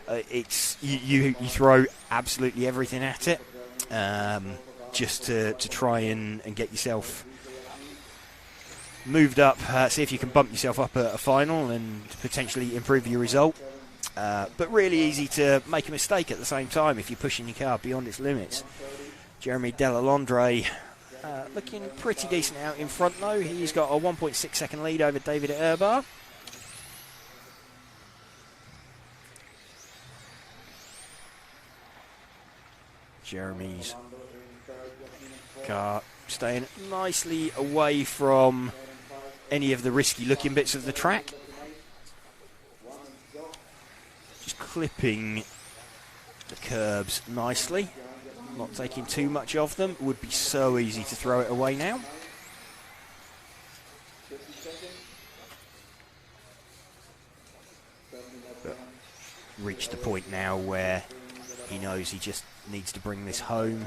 Speaker 2: it's you throw absolutely everything at it just to try and get yourself moved up, see if you can bump yourself up a final and potentially improve your result. But really easy to make a mistake at the same time if you're pushing your car beyond its limits. Jeremy Delalondre looking pretty decent out in front though. He's got a 1.6 second lead over David Erbar. Jeremy's car staying nicely away from any of the risky looking bits of the track. Just clipping the curbs nicely, not taking too much of them. It would be so easy to throw it away now. But reached the point now where he knows he just needs to bring this home.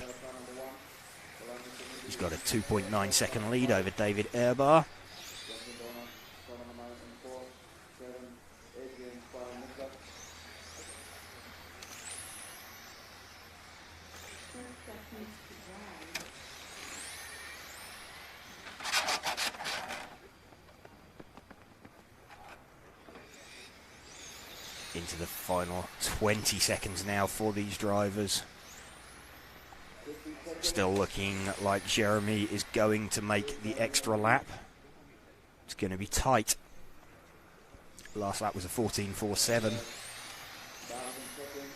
Speaker 2: He's got a 2.9 second lead over David Erbar. Into the final 20 seconds now for these drivers. Still looking like Jeremy is going to make the extra lap. It's going to be tight. Last lap was a 14.47. I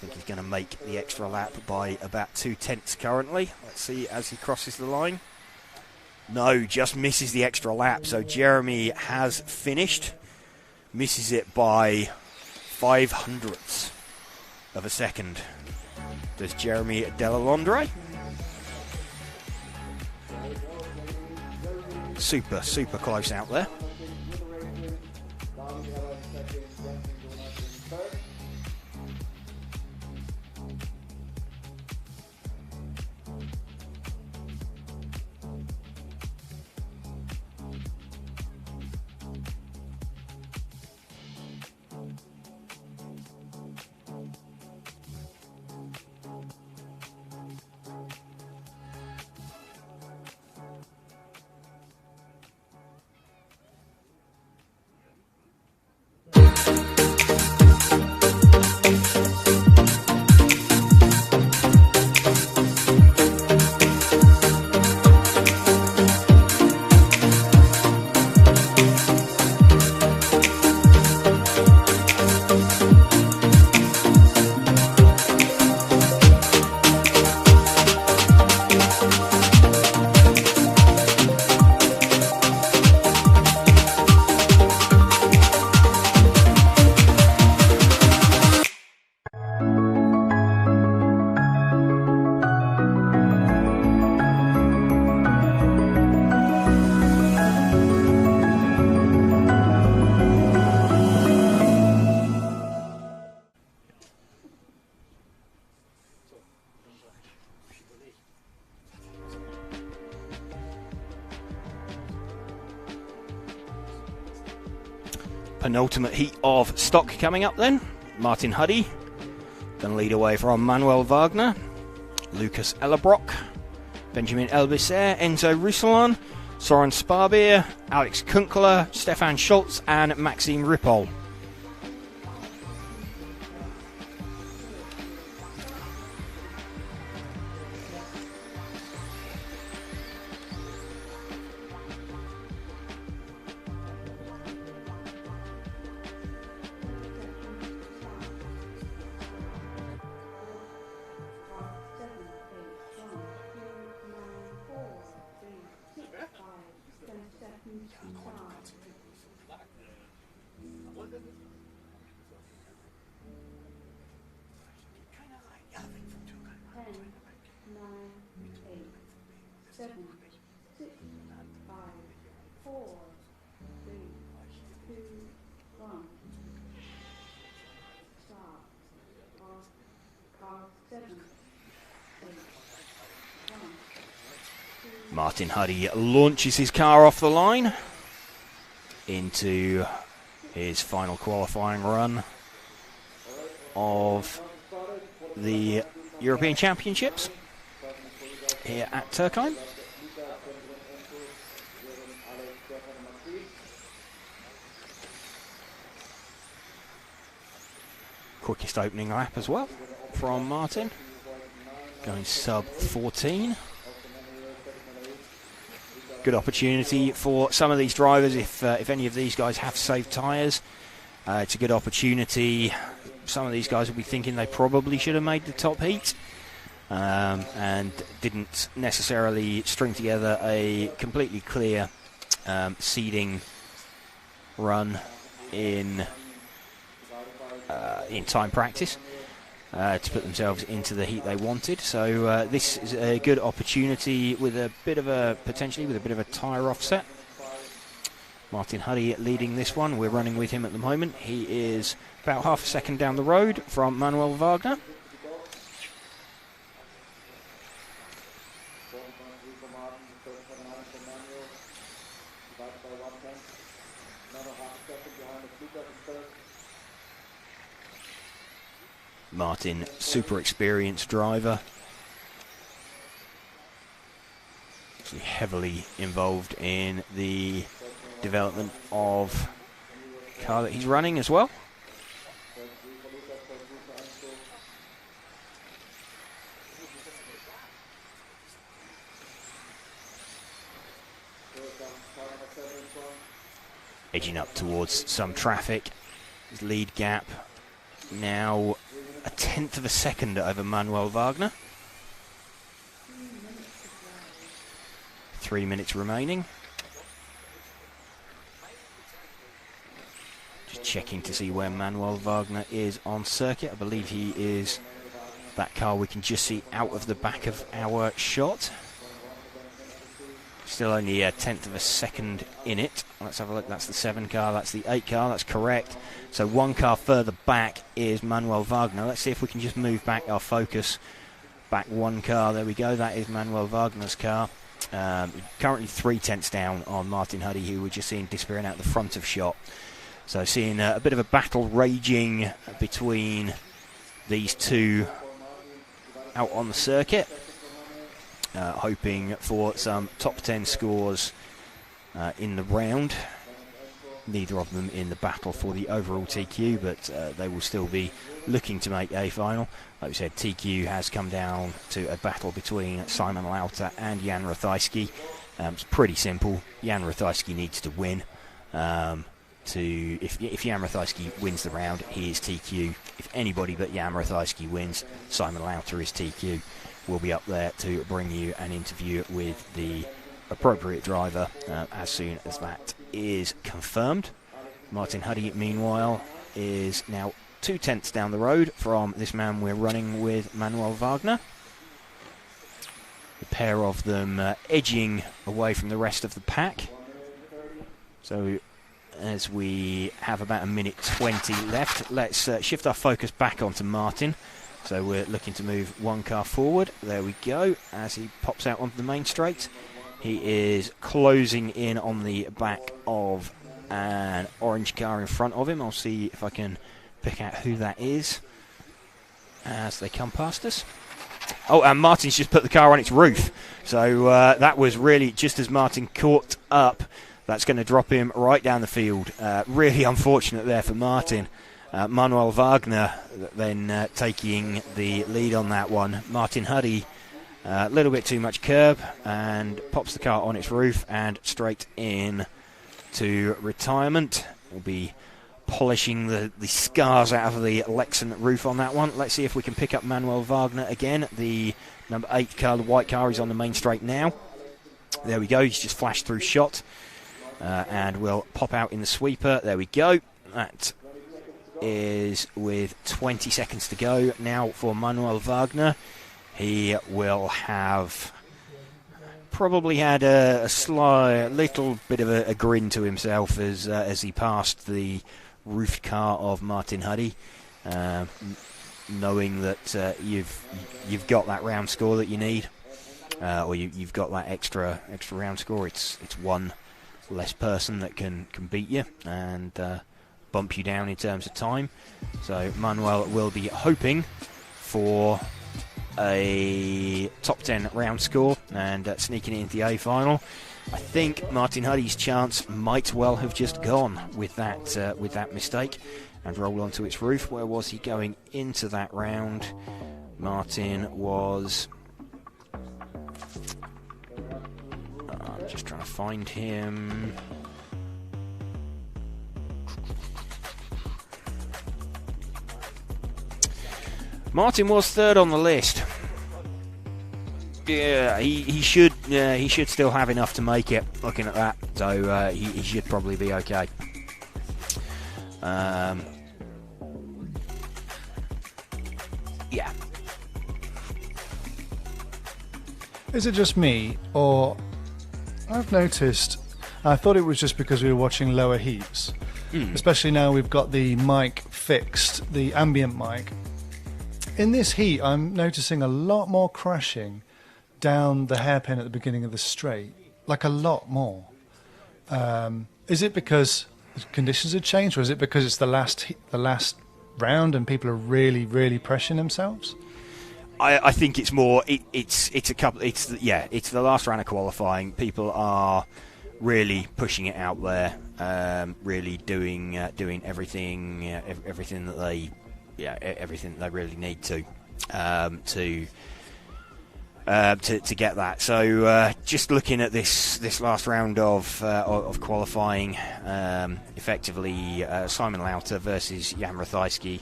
Speaker 2: think he's going to make the extra lap by about 2/10 currently. Let's see as he crosses the line. No, just misses the extra lap. So Jeremy has finished. Misses it by 0.05 of a second. Does Jeremy Delalondre? Super close out there. Penultimate heat of stock coming up then. Martin Huddy going to lead away from Manuel Wagner, Lucas Ellerbrock, Benjamin Elbisser, Enzo Rousselon, Soren Sparbier, Alex Kunkler, Stefan Schultz and Maxime Ripoll. Martin Huddy launches his car off the line into his final qualifying run of the European Championships here at Türkheim. Quickest opening lap as well from Martin, going sub 14. good opportunity for some of these drivers. If any of these guys have saved tyres, it's a good opportunity. Some of these guys will be thinking they probably should have made the top heat and didn't necessarily string together a completely clear seeding run in time practice to put themselves into the heat they wanted. So this is a good opportunity with a bit of a tyre offset. Martin Huddy leading this one. We're running with him at the moment. He is about half a second down the road from Manuel Wagner. Martin, super experienced driver. Actually heavily involved in the development of the car that he's running as well. Edging up towards some traffic. His lead gap now 1/10 of a second over Manuel Wagner. 3 minutes remaining. Just checking to see where Manuel Wagner is on circuit. I believe he is that car we can just see out of the back of our shot. Still only 1/10 of a second in it. Let's have a look. That's the 7 car. That's the 8 car. That's correct. So 1 car further back is Manuel Wagner. Let's see if we can just move back our focus. Back 1 car. There we go. That is Manuel Wagner's car. Currently 3/10 down on Martin Huddy, who we're just seeing disappearing out the front of shot. So seeing a bit of a battle raging between these two out on the circuit. Hoping for some top 10 scores in the round. Neither of them in the battle for the overall TQ, but they will still be looking to make a final. Like we said, TQ has come down to a battle between Simon Lauter and Jan Rathajski. It's pretty simple. Jan Rathajski needs to win. If Jan Rathajski wins the round, he is TQ. If anybody but Jan Rathajski wins, Simon Lauter is TQ. We'll be up there to bring you an interview with the appropriate driver as soon as that is confirmed. Martin Huddy, meanwhile, is now 2/10 down the road from this man we're running with, Manuel Wagner. The pair of them edging away from the rest of the pack. So as we have about 1:20 left, let's shift our focus back onto Martin. So we're looking to move 1 car forward. There we go. As he pops out onto the main straight, he is closing in on the back of an orange car in front of him. I'll see if I can pick out who that is as they come past us. Oh, and Martin's just put the car on its roof. So that was really just as Martin caught up. That's going to drop him right down the field. Really unfortunate there for Martin. Manuel Wagner then taking the lead on that one. Martin Huddy, a little bit too much curb, and pops the car on its roof and straight in to retirement. We'll be polishing the scars out of the Lexan roof on that one. Let's see if we can pick up Manuel Wagner again. The number 8 car, the white car, is on the main straight now. There we go. He's just flashed through shot and will pop out in the sweeper. There we go. That is with 20 seconds to go now for Manuel Wagner. He will have probably had a little bit of a grin to himself as he passed the roofed car of Martin Huddy, knowing that you've got that round score that you need, or you've got that extra round score. It's one less person that can beat you and bump you down in terms of time. So Manuel will be hoping for a top 10 round score and sneaking into the A final. I think Martin Huddy's chance might well have just gone with that mistake and roll onto its roof. Where was he going into that round? Martin was Just trying to find him. Martin was third on the list. Yeah, he should still have enough to make it. Looking at that, so he should probably be okay. Yeah.
Speaker 1: Is it just me, or I've noticed, I thought it was just because we were watching lower heats, especially now we've got the mic fixed, the ambient mic. In this heat, I'm noticing a lot more crashing down the hairpin at the beginning of the straight, like a lot more. Is it because the conditions have changed, or is it because it's the last round and people are really, really pressuring themselves?
Speaker 2: I think it's more. It's the last round of qualifying. People are really pushing it out there, really doing everything that they everything they really need to get that. So just looking at this last round of qualifying, effectively Simon Lauter versus Jan Ratajski.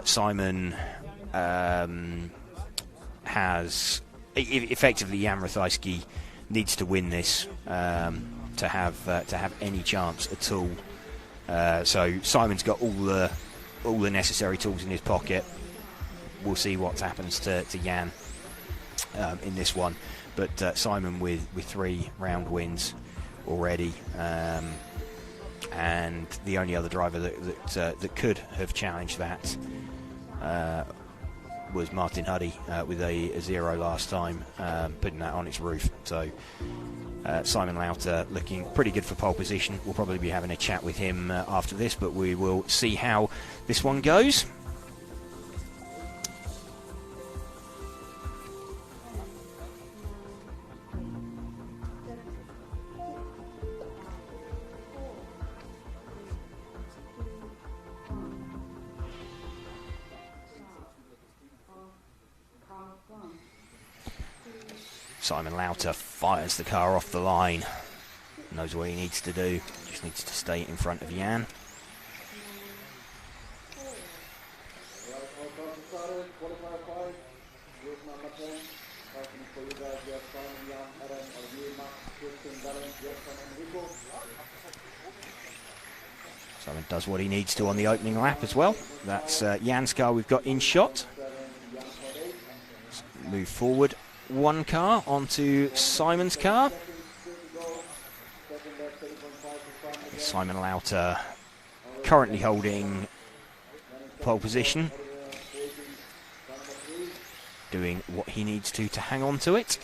Speaker 2: Simon has effectively Jan Ratajski needs to win this to have any chance at all. So Simon's got all the necessary tools in his pocket. We'll see what happens to Jan in this one, but Simon with 3 round wins already, and the only other driver that could have challenged that was Martin Huddy with a 0 last time, putting that on its roof. So Simon Lauter looking pretty good for pole position. We'll probably be having a chat with him after this, but we will see how this one goes. Simon Lauter fires the car off the line. Knows what he needs to do. Just needs to stay in front of Jan. Simon does what he needs to on the opening lap as well. That's Jan's car we've got in shot. Let's move forward 1 car onto Simon's car. Simon Lauter currently holding pole position, doing what he needs to hang on to it.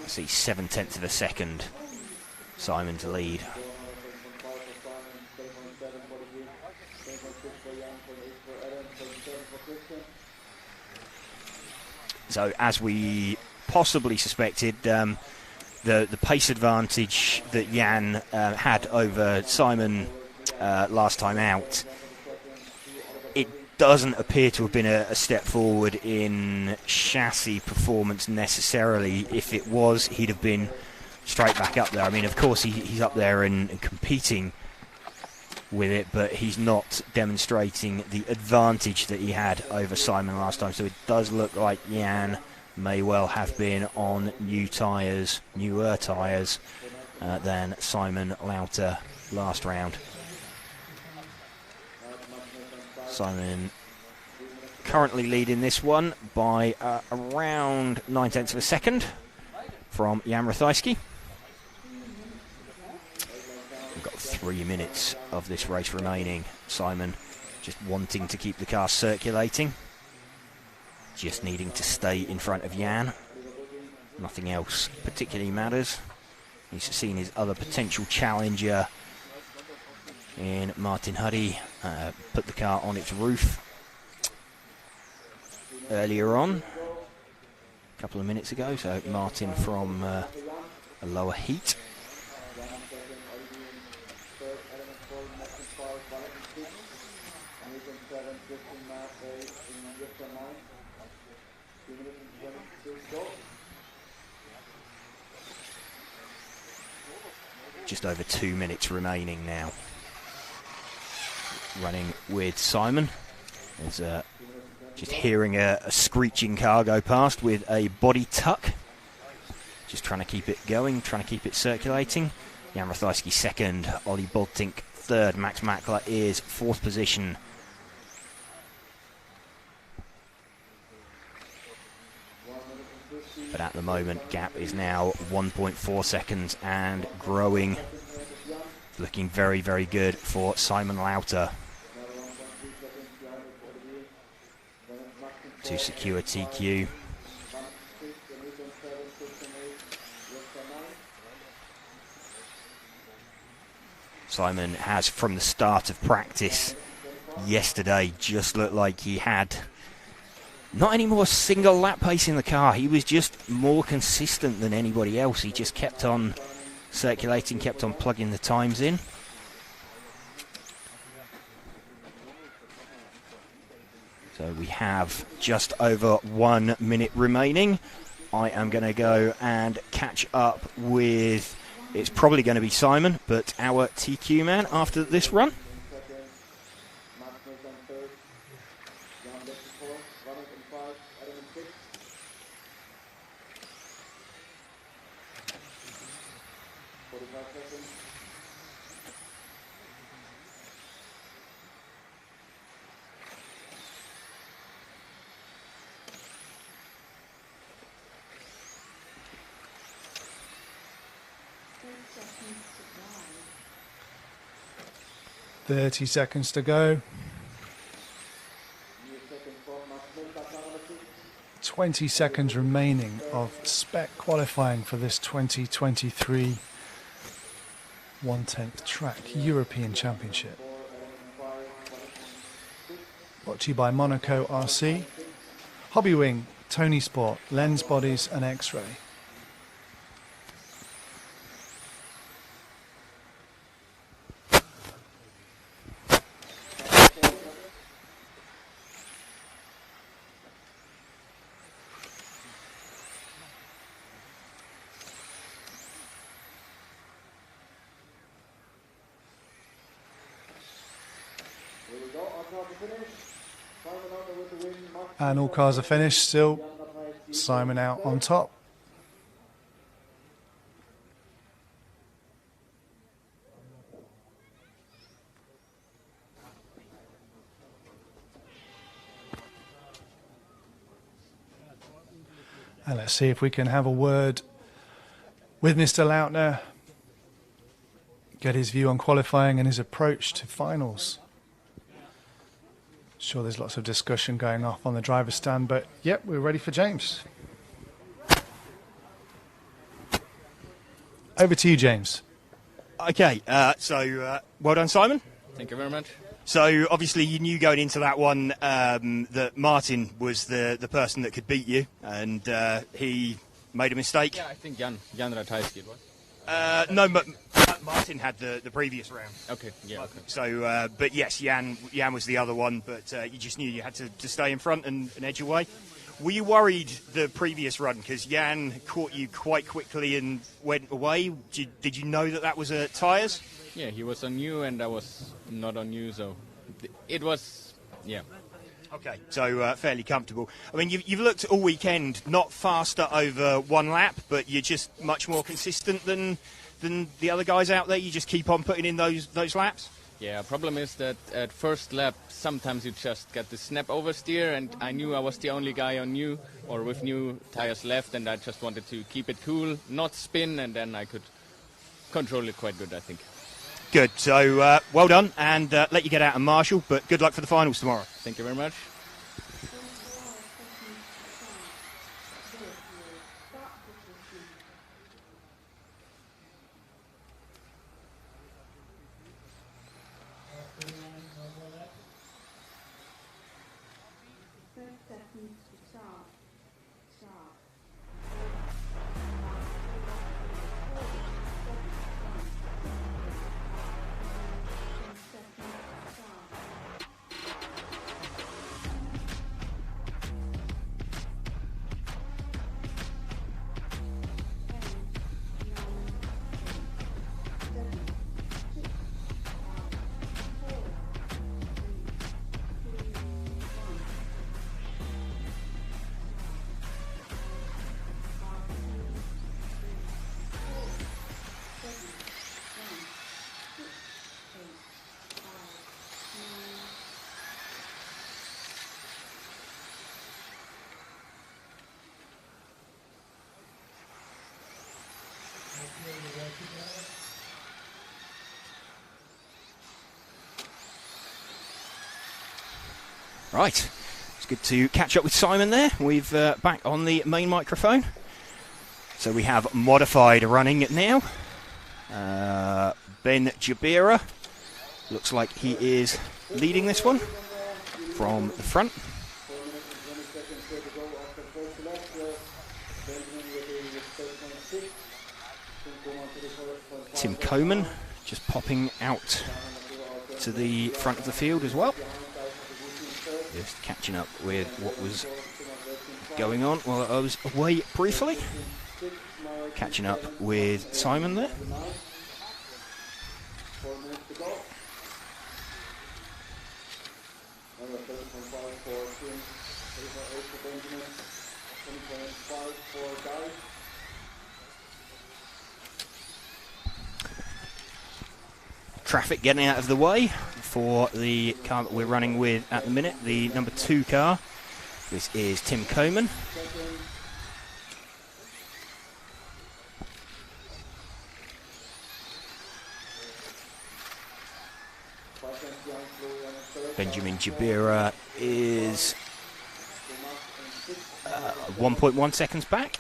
Speaker 2: See 0.7 of a second Simon's lead. So as we possibly suspected, the pace advantage that Jan had over Simon last time out, it doesn't appear to have been a step forward in chassis performance necessarily. If it was, he'd have been straight back up there. I mean, of course, he's up there and competing with it, but he's not demonstrating the advantage that he had over Simon last time. So it does look like Jan may well have been on newer tyres than Simon Lauter last round. Simon currently leading this one by around 0.9 of a second from Jan Ratajski. We've got 3 minutes of this race remaining. Simon just wanting to keep the car circulating, just needing to stay in front of Jan. Nothing else particularly matters. He's seen his other potential challenger in Martin Huddy put the car on its roof earlier on, a couple of minutes ago. So Martin from a lower heat.
Speaker 4: 4, Maxim 5, Valentin 6, American 7, Justin Matt 8, in Justin 9. 2 minutes and 26, go.
Speaker 2: Just over 2 minutes remaining now. Running with Simon. There's just hearing a screeching car go past with a body tuck. Just trying to keep it going, trying to keep it circulating. Jan Rathajski second, Ollie Boldtink third, Max Mackler is fourth position. But at the moment, gap is now 1.4 seconds and growing. Looking very, very good for Simon Lauter to secure TQ. Simon has, from the start of practice yesterday, just looked like he had not any more single lap pace in the car. He was just more consistent than anybody else. He just kept on circulating, kept on plugging the times in. So we have just over 1 minute remaining. I am going to go and catch up with, it's probably going to be Simon, but our TQ man after this run.
Speaker 8: seconds to drive.
Speaker 1: 30 seconds to go. 20 seconds remaining of spec qualifying for this 2023 1/10th track European Championship. Brought to you by Monaco RC, Hobby Wing, Tony Sport, Lens Bodies and X-Ray. And all cars are finished, still Simon out on top. And let's see if we can have a word with Mr. Lautner, get his view on qualifying and his approach to finals. Sure, there's lots of discussion going off on the driver's stand, but yep, we're ready for James. Over to you, James.
Speaker 2: Okay, so well done, Simon.
Speaker 3: Thank you very much.
Speaker 2: So obviously you knew going into that one that Martin was the person that could beat you, and he made a mistake.
Speaker 3: Yeah, I think Jan Rathajski it was.
Speaker 2: No, but Martin had the previous round.
Speaker 3: Okay, yeah, okay.
Speaker 2: So, but yes, Jan was the other one, but you just knew you had to stay in front and edge away. Were you worried the previous run because Jan caught you quite quickly and went away? Did you know that was tyres?
Speaker 3: Yeah, he was on you and I was not on you, so it was, yeah.
Speaker 2: Okay, so fairly comfortable. I mean, you've looked all weekend, not faster over one lap, but you're just much more consistent than the other guys out there. You just keep on putting in those laps.
Speaker 3: Yeah, problem is that at first lap, sometimes you just get the snap oversteer, and I knew I was the only guy on new or with new tires left, and I just wanted to keep it cool, not spin, and then I could control it quite good, I think.
Speaker 2: Good. So well done, and let you get out and marshal, but good luck for the finals tomorrow.
Speaker 3: Thank you very much.
Speaker 2: Right, it's good to catch up with Simon there. We've back on the main microphone. So we have modified running now. Ben Jabira looks like he is leading this one from the front. Tim Coman just popping out to the front of the field as well. Just catching up with what was going on while I was away briefly. Catching up with Simon there. Traffic getting out of the way for the car that we're running with at the minute, the number 2 car. This is Tim Coman. Benjamin Jabira is 1.1 seconds back.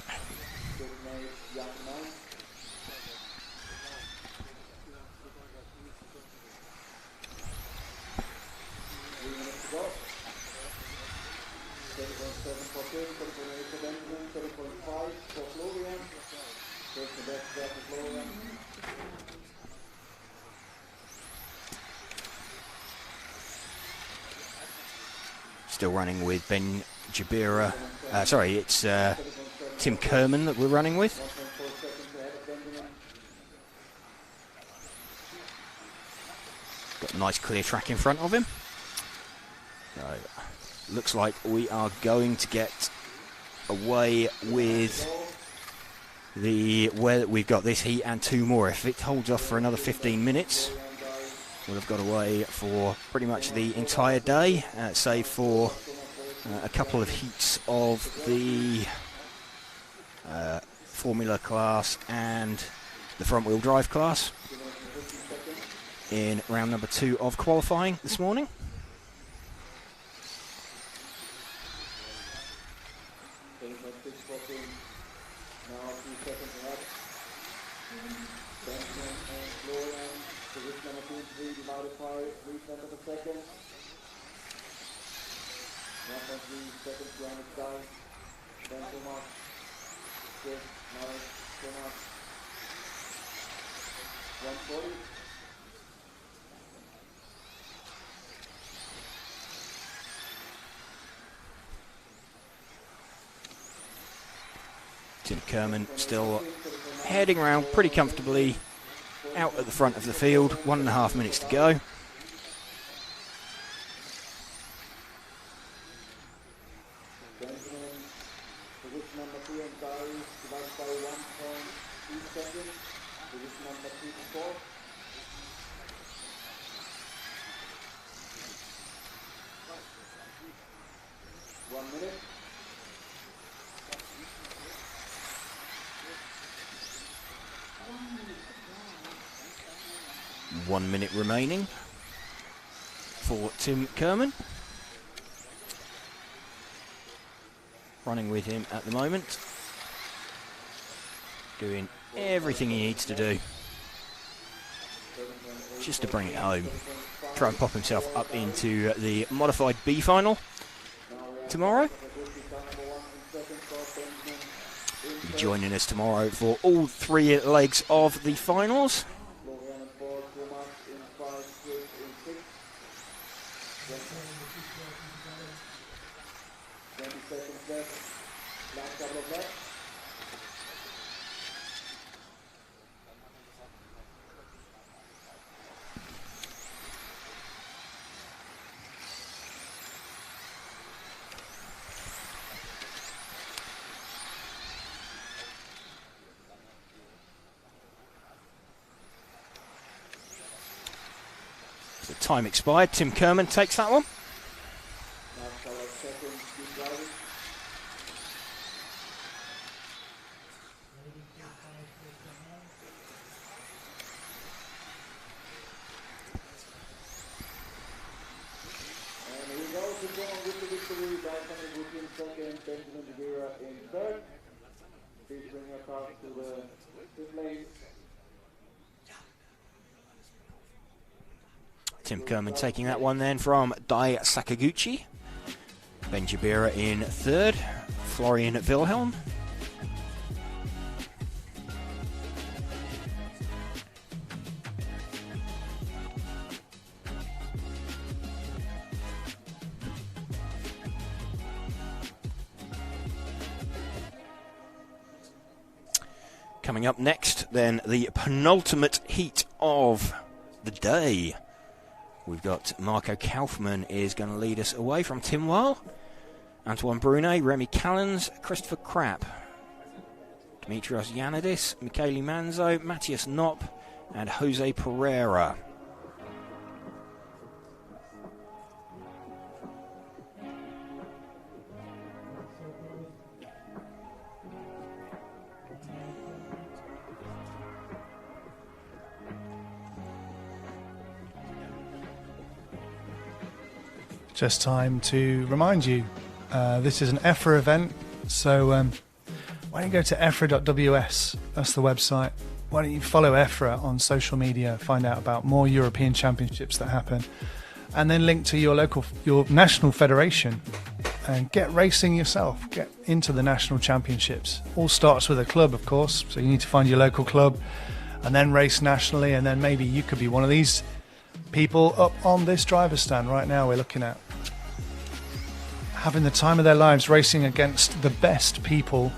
Speaker 2: Still running with Ben Jabira. Sorry, it's Tim Kerman that we're running with. Got a nice clear track in front of him. Looks like we are going to get away with where we've got this heat and 2 more. If it holds off for another 15 minutes, we'll have got away for pretty much the entire day, save for a couple of heats of the Formula class and the front-wheel drive class in round number 2 of qualifying this morning. Tim Kerman still heading around pretty comfortably out at the front of the field. 1.5 minutes to go. One minute remaining for Tim Kerman. Running with him at the moment. Doing everything he needs to do just to bring it home. Try and pop himself up into the modified B final tomorrow. Be joining us tomorrow for all 3 legs of the finals. The time expired. Tim Kerman takes that one.
Speaker 4: 2, Dalton Wood in second, Benjamin De Vera in third. Please bring your cars to the pit lanes.
Speaker 2: Tim Kerman taking that one then from Dai Sakaguchi. Ben Jabira in third. Florian Wilhelm. Coming up next, then, the penultimate heat of the day. We've got Marco Kaufmann is going to lead us away from Timwal. Antoine Brunet, Remy Callens, Christopher Krapp, Dimitrios Yanidis, Michele Manzo, Matthias Knopp, and Jose Pereira.
Speaker 1: Just time to remind you, this is an EFRA event, so why don't you go to EFRA.ws, that's the website. Why don't you follow EFRA on social media, find out about more European championships that happen, and then link to your national federation and get racing yourself, get into the national championships. All starts with a club, of course, so you need to find your local club and then race nationally, and then maybe you could be one of these people up on this driver's stand right now we're looking at, having the time of their lives racing against the best people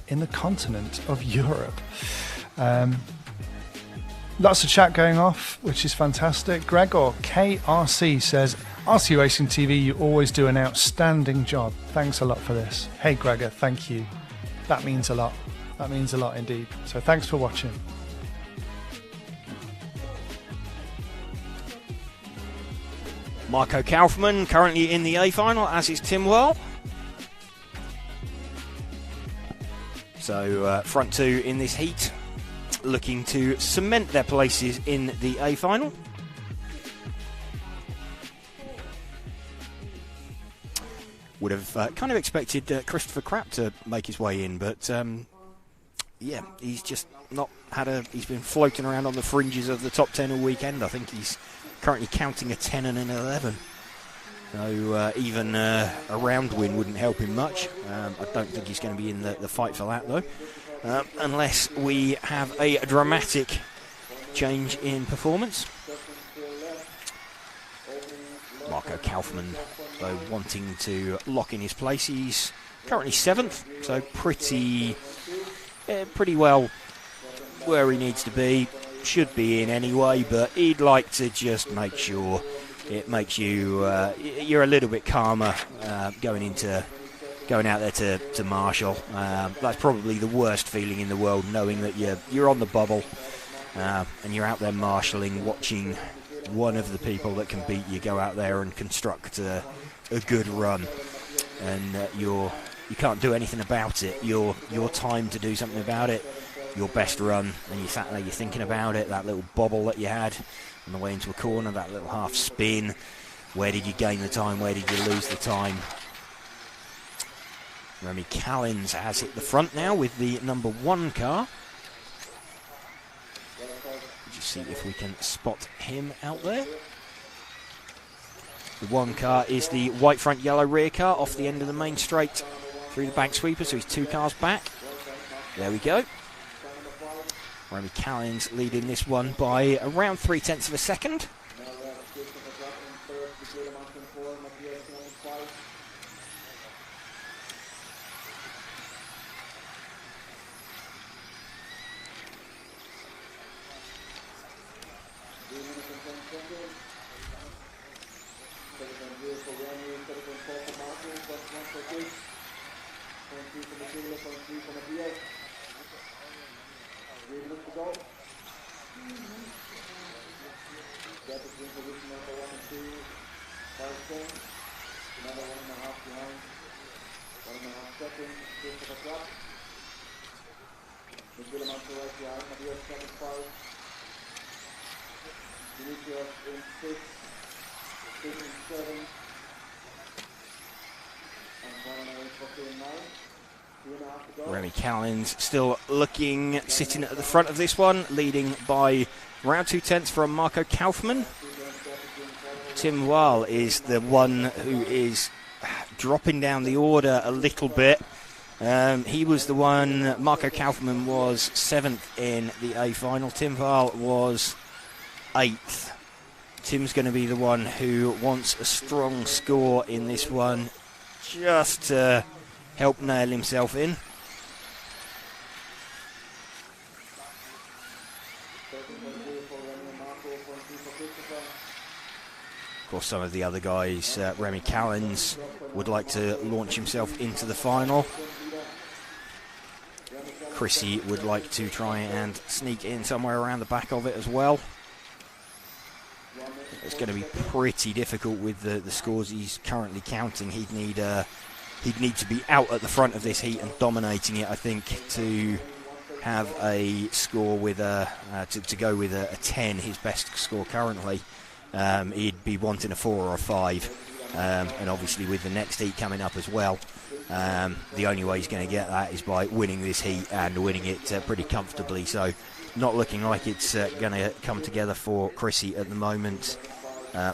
Speaker 1: in the continent of Europe. Lots of chat going off, which is fantastic. Gregor KRC says, RC Racing TV, you always do an outstanding job. Thanks a lot for this. Hey Gregor, thank you. That means a lot. That means a lot indeed. So thanks for watching.
Speaker 2: Marco Kaufmann currently in the A final, as is Tim Well. So front two in this heat, looking to cement their places in the A final. Would have kind of expected Christopher Krapp to make his way in, but yeah, he's just not had he's been floating around on the fringes of the top 10 all weekend. I think he's currently counting a 10 and an 11. So even a round win wouldn't help him much. I don't think he's going to be in the fight for that, though. Unless we have a dramatic change in performance. Marco Kaufmann, though, wanting to lock in his place. He's currently 7th, so pretty well where he needs to be. Should be in anyway, but he'd like to just make sure it makes you you're a little bit calmer going out there to marshal. That's probably the worst feeling in the world, knowing that you're on the bubble and you're out there marshalling, watching one of the people that can beat you go out there and construct a good run, and you can't do anything about it. Your time to do something about it, your best run, and you sat there, you're thinking about it, that little bobble that you had on the way into a corner, that little half spin. Where did you gain the time? Where did you lose the time? Remy Callens has hit the front now with the number 1 car. Just see if we can spot him out there. The 1 car is the white front, yellow rear car off the end of the main straight through the bank sweeper, so he's 2 cars back. There we go. Remy Callens leading this one by around 0.3 of a second. Remy Callens still sitting at the front of this one, leading by around 2/10 from Marco Kaufmann. Tim Wahl is the one who is dropping down the order a little bit. He was the one, Marco Kaufmann was 7th in the A final. Tim Wahl was 8th. Tim's going to be the one who wants a strong score in this one, just to help nail himself in. Of course, some of the other guys, Remy Callens, would like to launch himself into the final. Chrissy would like to try and sneak in somewhere around the back of it as well. It's going to be pretty difficult with the scores he's currently counting. He'd need to be out at the front of this heat and dominating it, I think, to have a score with to go with a 10, his best score currently. He'd be wanting a 4 or a 5, and obviously with the next heat coming up as well, the only way he's going to get that is by winning this heat and winning it pretty comfortably. So not looking like it's going to come together for Chrissy at the moment.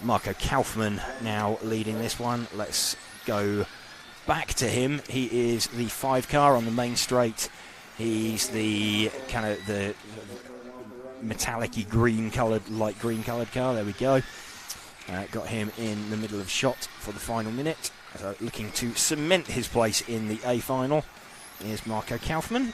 Speaker 2: Marco Kaufmann now leading this one. Let's go back to him. He is the 5 car on the main straight. He's the kind of the metallic-y light green coloured car. There we go. Got him in the middle of shot for the final minute. So looking to cement his place in the A final is Marco Kaufmann.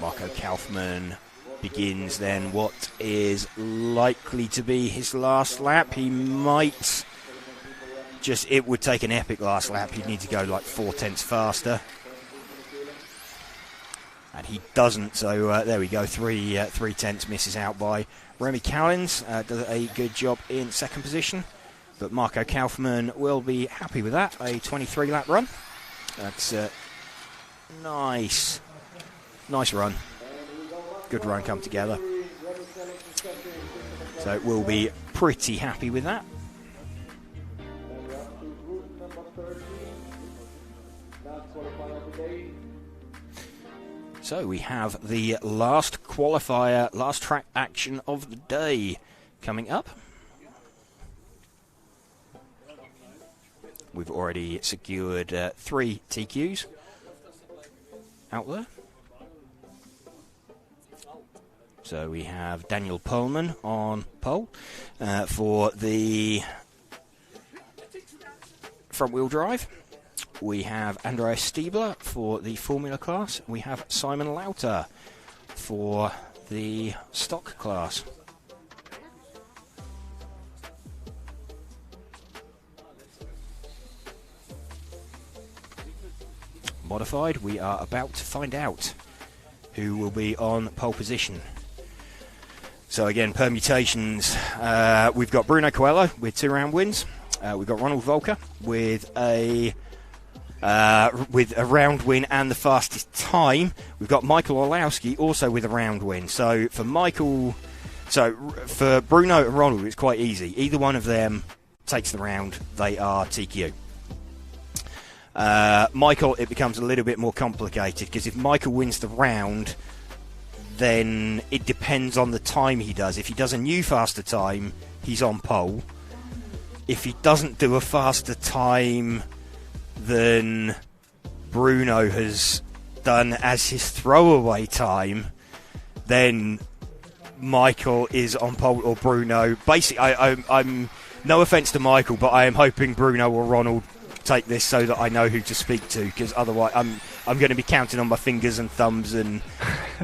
Speaker 2: Marco Kaufmann begins then what is likely to be his last lap. He might it would take an epic last lap. He'd need to go like 4/10 faster. And he doesn't, so there we go, 3/10 misses out by Remy Callens. Does a good job in second position, but Marco Kaufmann will be happy with that. A 23-lap run. That's nice run. Good run come together. So we'll be pretty happy with that. So we have the last qualifier, last track action of the day coming up. We've already secured 3 TQs out there. So we have Daniel Pohlmann on pole for the front-wheel drive. We have Andreas Stiebler for the Formula class. We have Simon Lauter for the stock class. Modified, we are about to find out who will be on pole position. So again, permutations. We've got Bruno Coelho with 2 round wins. We've got Ronald Volker with a round win and the fastest time. We've got Michael Orlowski also with a round win. So for Bruno and Ronald, it's quite easy. Either one of them takes the round, they are TQ. Michael, it becomes a little bit more complicated, because if Michael wins the round, then it depends on the time he does. If he does a new faster time, he's on pole. If he doesn't do a faster time than Bruno has done as his throwaway time, then Michael is on pole or Bruno. Basically, I'm no offence to Michael, but I am hoping Bruno or Ronald take this so that I know who to speak to, because otherwise I'm going to be counting on my fingers and thumbs, and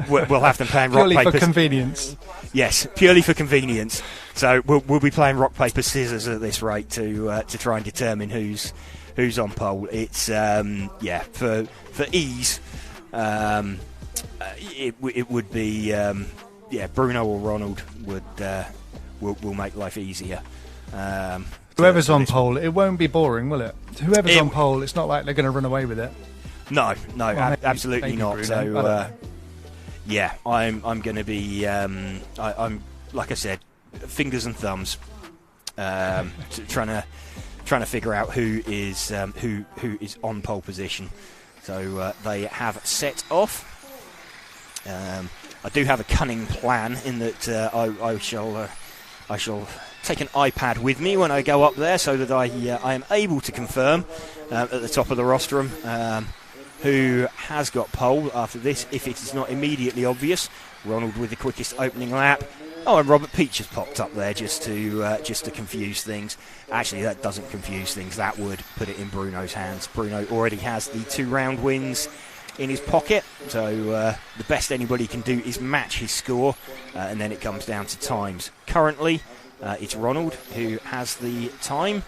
Speaker 2: we'll have to play rock,
Speaker 1: purely
Speaker 2: paper.
Speaker 1: For convenience.
Speaker 2: Yes, purely for convenience. So we'll be playing rock paper scissors at this rate to try and determine who's on pole. It's for ease, it would be Bruno or Ronald will make life easier.
Speaker 1: Whoever's on pole, it won't be boring, will it? Whoever's on pole, it's not like they're going to run away with it.
Speaker 2: No,
Speaker 1: Well,
Speaker 2: absolutely
Speaker 1: maybe
Speaker 2: not.
Speaker 1: Bruno,
Speaker 2: So I'm going to be I'm like I said, fingers and thumbs, trying to figure out who is on pole position. So they have set off. I do have a cunning plan in that I shall take an iPad with me when I go up there, so that I am able to confirm at the top of the rostrum who has got pole after this, if it is not immediately obvious. Ronald with the quickest opening lap. Oh, and Robert Peach has popped up there just to confuse things. Actually, that doesn't confuse things. That would put it in Bruno's hands. Bruno already has the 2-round wins in his pocket, so the best anybody can do is match his score, and then it comes down to times. Currently, it's Ronald who has the time,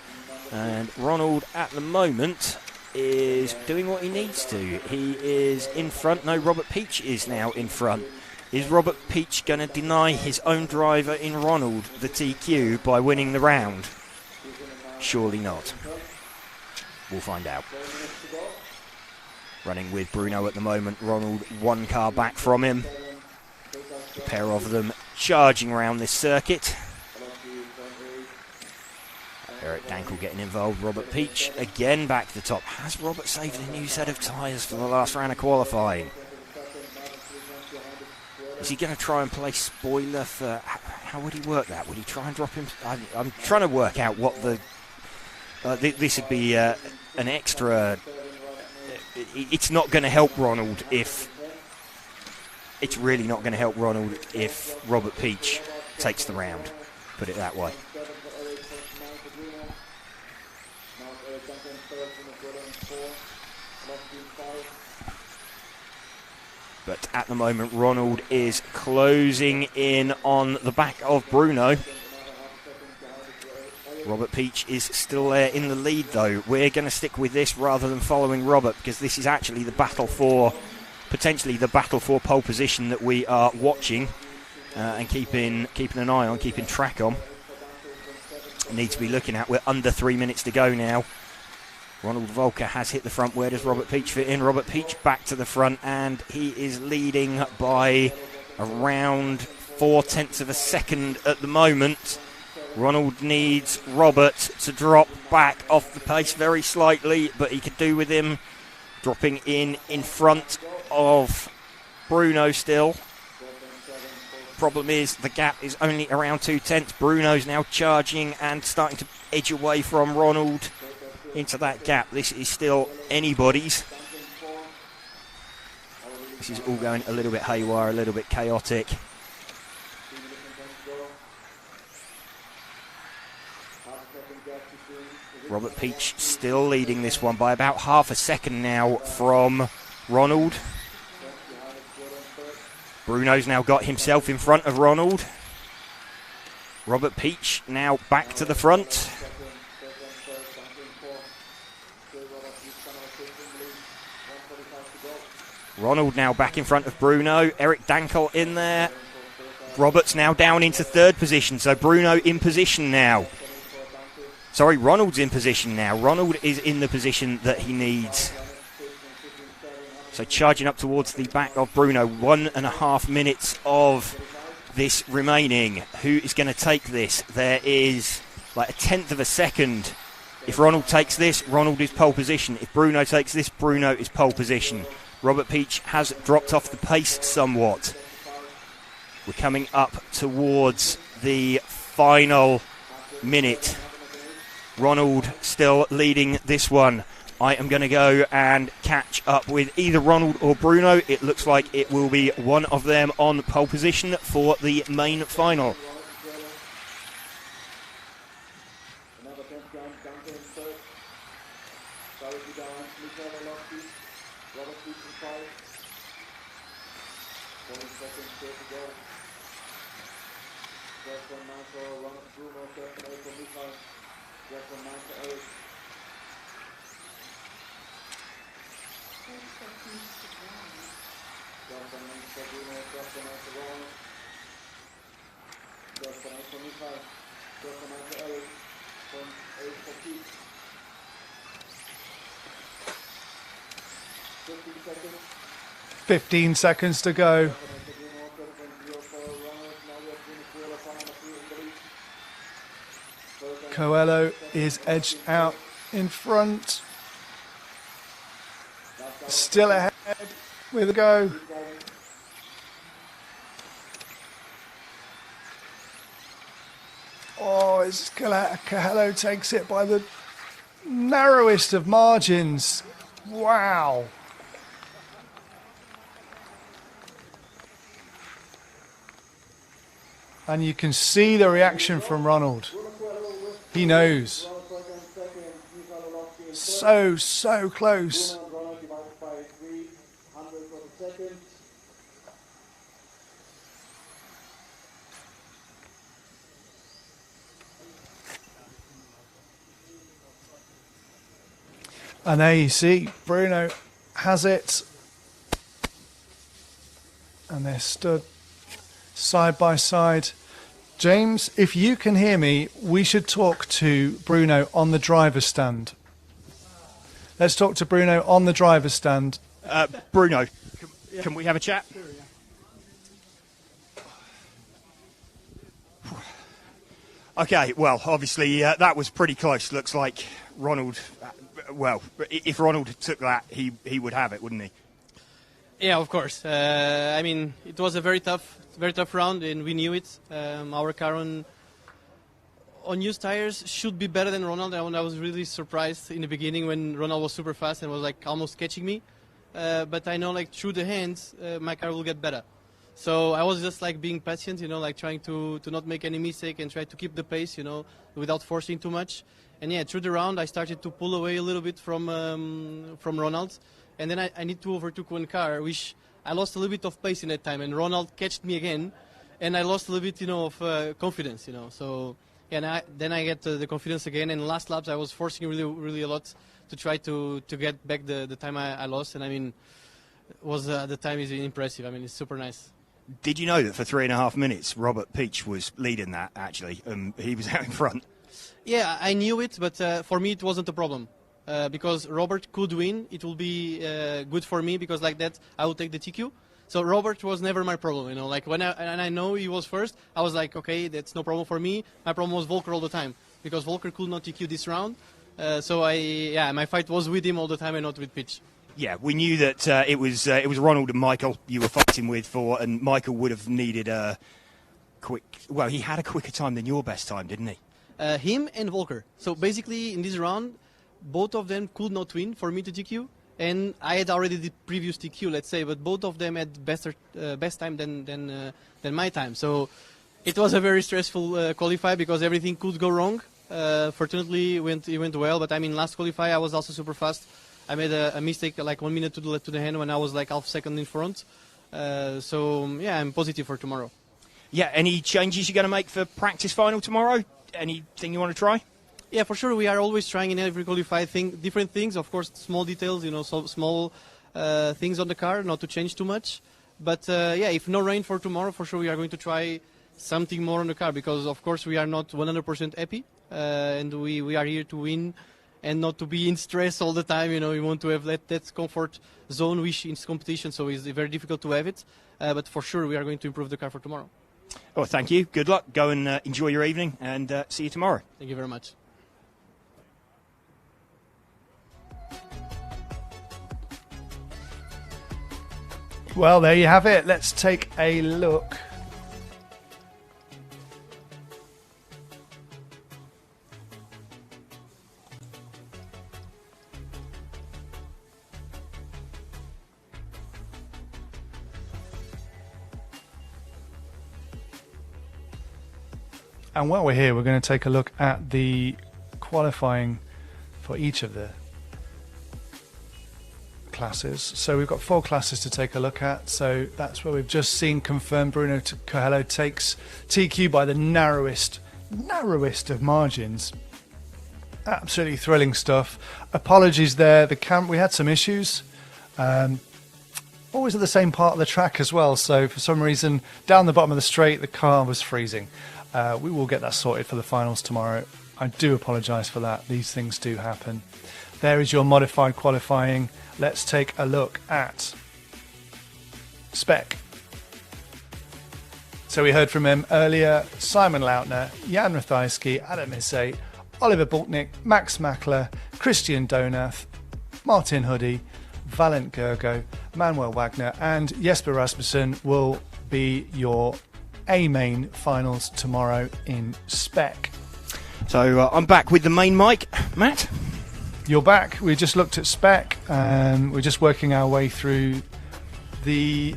Speaker 2: and Ronald at the moment is doing what he needs to. He is in front. No, Robert Peach is now in front. Is Robert Peach going to deny his own driver in Ronald the TQ by winning the round? Surely not. We'll find out. Running with Bruno at the moment. Ronald 1 car back from him. The pair of them charging around this circuit. Eric Dankel getting involved. Robert Peach again back to the top. Has Robert saved a new set of tyres for the last round of qualifying? Is he going to try and play spoiler for... How would he work that? Would he try and drop him? I'm trying to work out what the... this would be an extra... It's not going to help Ronald if... It's really not going to help Ronald if Robert Peach takes the round. Put it that way. But at the moment, Ronald is closing in on the back of Bruno. Robert Peach is still there in the lead, though. We're going to stick with this rather than following Robert, because this is actually the battle for, potentially the battle for pole position that we are watching and keeping an eye on, keeping track on. Need to be looking at. We're under 3 minutes to go now. Ronald Volker has hit the front. Where does Robert Peach fit in? Robert Peach back to the front, and he is leading by around 0.4 of a second at the moment. Ronald needs Robert to drop back off the pace very slightly, but he could do with him dropping in front of Bruno still. Problem is the gap is only around 0.2. Bruno's now charging and starting to edge away from Ronald into that gap. This is still anybody's. This is all going a little bit haywire, a little bit chaotic. Robert Peach still leading this one by about half a second now from Ronald. Bruno's now got himself in front of Ronald. Robert Peach now back to the front. Ronald now back in front of Bruno. Eric Dankel in there. Robert's now down into 3rd position, so Bruno in position now. Sorry, Ronald's in position now. Ronald is in the position that he needs. So charging up towards the back of Bruno. 1.5 minutes of this remaining. Who is going to take this? There is like 1/10 of a second. If Ronald takes this, Ronald is pole position. If Bruno takes this, Bruno is pole position. Robert Peach has dropped off the pace somewhat. We're coming up towards the final minute. Ronald still leading this one. I am going to go and catch up with either Ronald or Bruno. It looks like it will be one of them on pole position for the main final.
Speaker 4: Just from Michael, Ronald Bruno, just from April Michael, just from Michael 8.
Speaker 8: 10 seconds to go.
Speaker 4: Just from Michael Bruno, just from Michael Ronald. Just from April Michael, just from Michael 8. From 8 for Pete. 15 seconds.
Speaker 1: 15 seconds to go. Coelho is edged out in front. Still ahead with a go. Oh, it's Coelho takes it by the narrowest of margins. Wow. And you can see the reaction from Ronald. He knows. So close. And there you see, Bruno has it. And they're stood side by side. James, if you can hear me, we should talk to Bruno on the driver's stand. Let's talk to Bruno on the driver's stand.
Speaker 9: Bruno, can we have a chat?
Speaker 5: Sure, yeah.
Speaker 9: Okay, well, obviously that was pretty close. Looks like Ronald, well, if Ronald took that, he would have it, wouldn't he?
Speaker 5: Yeah, of course. I mean, it was a very tough round, and we knew it. Our car on used tires should be better than Ronald. I was really surprised in the beginning when Ronald was super fast and was like almost catching me. But I know, like, through the hands, my car will get better. So I was just like being patient, you know, like trying to not make any mistake and try to keep the pace, you know, without forcing too much. And yeah, through the round, I started to pull away a little bit from Ronald. And then I need to overtook one car, which I lost a little bit of pace in that time. And Ronald catched me again, and I lost a little bit, you know, of confidence, you know. So yeah, then I get the confidence again. And last laps, I was forcing really a lot to try to get back the time I lost. And I mean, the time is impressive. I mean, it's super nice.
Speaker 9: Did you know that for 3.5 minutes, Robert Peach was leading that, actually? He was out in front.
Speaker 5: Yeah, I knew it, but for me, it wasn't a problem. Because Robert could win, it will be good for me, because like that I will take the TQ. So Robert was never my problem, you know. Like when I know he was first, I was like, okay, that's no problem for me. My problem was Volker all the time, because Volker could not TQ this round. So my fight was with him all the time and not with Pitch.
Speaker 9: Yeah, we knew that it was Ronald and Michael you were fighting with and Michael would have needed a quick. Well, he had a quicker time than your best time, didn't he?
Speaker 5: Him and Volker. So basically, in this round, both of them could not win for me to TQ, and I had already the previous TQ, let's say, but both of them had best time than my time. So it was a very stressful qualify, because everything could go wrong. Fortunately, it went well, but I mean, last qualify I was also super fast. I made a mistake, like 1 minute to the hand, when I was like half second in front. So yeah, I'm positive for tomorrow.
Speaker 9: Yeah, any changes you're going to make for practice final tomorrow? Anything you want to try?
Speaker 5: Yeah, for sure. We are always trying in every qualify different things. Of course, small details, you know, so small things on the car, not to change too much. But yeah, if no rain for tomorrow, for sure we are going to try something more on the car, because of course we are not 100% happy, and we are here to win and not to be in stress all the time. You know, we want to have that comfort zone, which in competition, so it's very difficult to have it. But for sure we are going to improve the car for tomorrow.
Speaker 9: Oh, thank you. Good luck. Go and enjoy your evening, and see you tomorrow.
Speaker 5: Thank you very much.
Speaker 1: Well, there you have it. Let's take a look. And while we're here, we're going to take a look at the qualifying for each of the classes. So we've got 4 classes to take a look at. So that's where we've just seen confirmed Bruno Coelho takes TQ by the narrowest of margins. Absolutely thrilling stuff. Apologies there. We had some issues. Always at the same part of the track as well. So for some reason, down the bottom of the straight, the car was freezing. We will get that sorted for the finals tomorrow. I do apologise for that. These things do happen. There is your modified qualifying. Let's take a look at spec. So we heard from him earlier. Simon Lautner, Jan Rathajski, Adam Issei, Oliver Bultnick, Max Mackler, Christian Donath, Martin Hoodie, Valent Gergo, Manuel Wagner and Jesper Rasmussen will be your A-main finals tomorrow in spec.
Speaker 9: So I'm back with the main mic. Matt?
Speaker 1: You're back. We just looked at spec and we're just working our way through the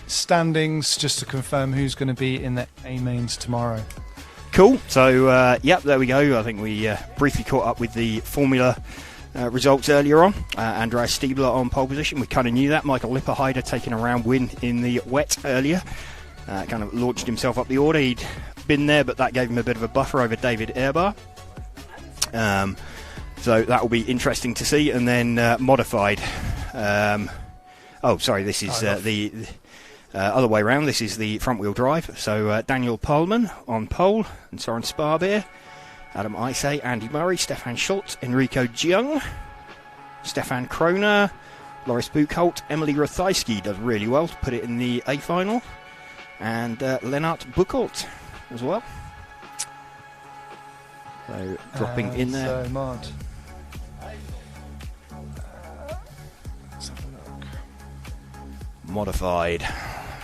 Speaker 1: standings just to confirm who's going to be in the A-mains tomorrow.
Speaker 9: Cool. So, yep, there we go. I think we briefly caught up with the Formula results earlier on. Andreas Stiebler on pole position. We kind of knew that. Michael Lipperheider taking a round win in the wet earlier. Kind of launched himself up the order. He'd been there, but that gave him a bit of a buffer over David Ehrbar. So that will be interesting to see. And then modified. This is the other way around. This is the front-wheel drive. So Daniel Pahlmann on pole and Soren Sparbeer. Adam Issei, Andy Murray, Stefan Schultz, Enrico Jiang, Stefan Kroner, Loris Buchholz, Emily Rathajski does really well to put it in the A final, and Lennart Buchholz as well. So dropping in there.
Speaker 1: So Mod.
Speaker 9: Modified.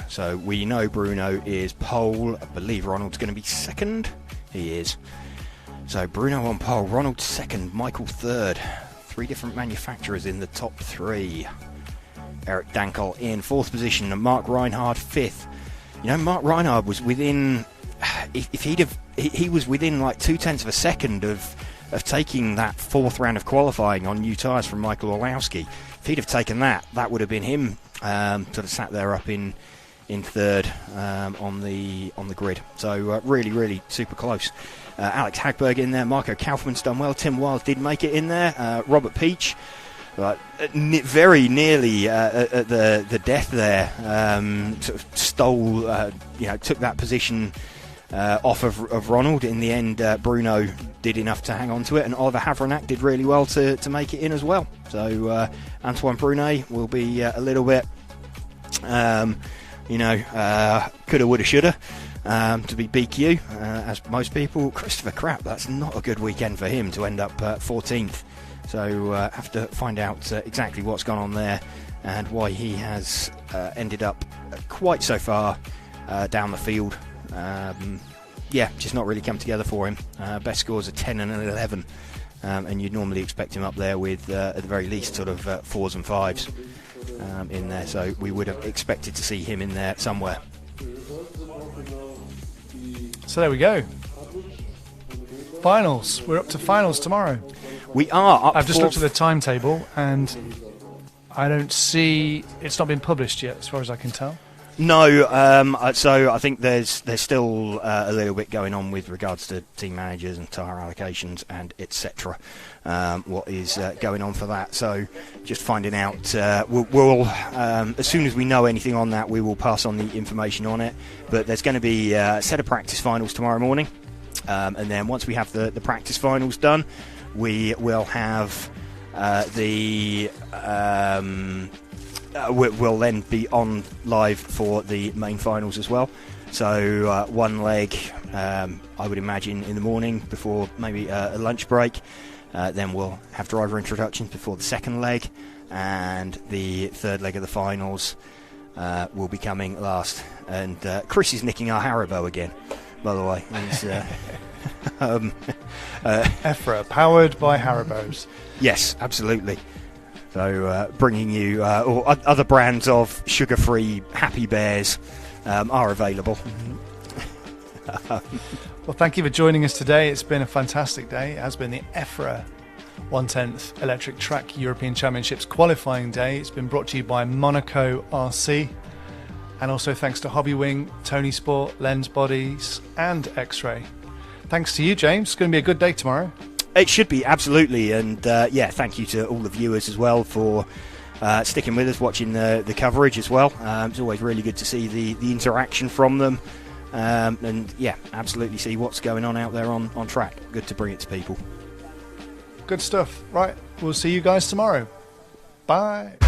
Speaker 9: So we know Bruno is pole. I believe Ronald's going to be second. He is. So Bruno on pole, Ronald second, Michael third. 3 different manufacturers in the top 3. Eric Dankel in 4th position and Mark Reinhard 5th. You know, Mark Reinhard was within, he was within like 0.2 of a second of taking that 4th round of qualifying on new tyres from Michael Orlowski. If he'd have taken that, that would have been him sort of sat there up in 3rd on the grid. So really super close. Alex Hagberg in there, Marco Kaufmann's done well, Tim Wild did make it in there, Robert Peach very nearly at the death there, sort of stole, took that position off of Ronald. In the end, Bruno did enough to hang on to it, and Oliver Havranak did really well to make it in as well. So Antoine Brunet will be a little bit, coulda, woulda, shoulda. To be BQ, as most people. Christopher Krapp, that's not a good weekend for him to end up 14th. So have to find out exactly what's gone on there and why he has ended up quite so far down the field. Just not really come together for him. Best scores are 10 and 11, and you'd normally expect him up there with, at the very least, sort of 4s and 5s in there. So we would have expected to see him in there somewhere.
Speaker 1: So there we go. Finals. We're up to finals tomorrow.
Speaker 9: We are up.
Speaker 1: I've just looked at the timetable and I don't see, it's not been published yet as far as I can tell.
Speaker 9: No, so I think there's still a little bit going on with regards to team managers and tyre allocations and etc. What is going on for that? So just finding out. We'll as soon as we know anything on that, we will pass on the information on it. But there's going to be a set of practice finals tomorrow morning, and then once we have the practice finals done, we will have we'll then be on live for the main finals as well. So one leg, I would imagine, in the morning before maybe a lunch break. Then we'll have driver introductions before the second leg, and the third leg of the finals will be coming last. And Chris is nicking our Haribo again, by the way. He's,
Speaker 1: EFRA, powered by Haribos.
Speaker 9: Yes, absolutely. So bringing you, or other brands of sugar-free Happy Bears are available.
Speaker 1: Well, thank you for joining us today. It's been a fantastic day. It has been the EFRA 1/10th Electric Track European Championships qualifying day. It's been brought to you by Monaco RC, and also thanks to Hobbywing, Tony Sport, Lens Bodies and X-Ray. Thanks to you, James. It's going to be a good day tomorrow.
Speaker 9: It should be, absolutely. And yeah, thank you to all the viewers as well for sticking with us, watching the coverage as well. It's always really good to see the interaction from them. And yeah, absolutely see what's going on out there on track. Good to bring it to people.
Speaker 1: Good stuff. Right, we'll see you guys tomorrow. Bye.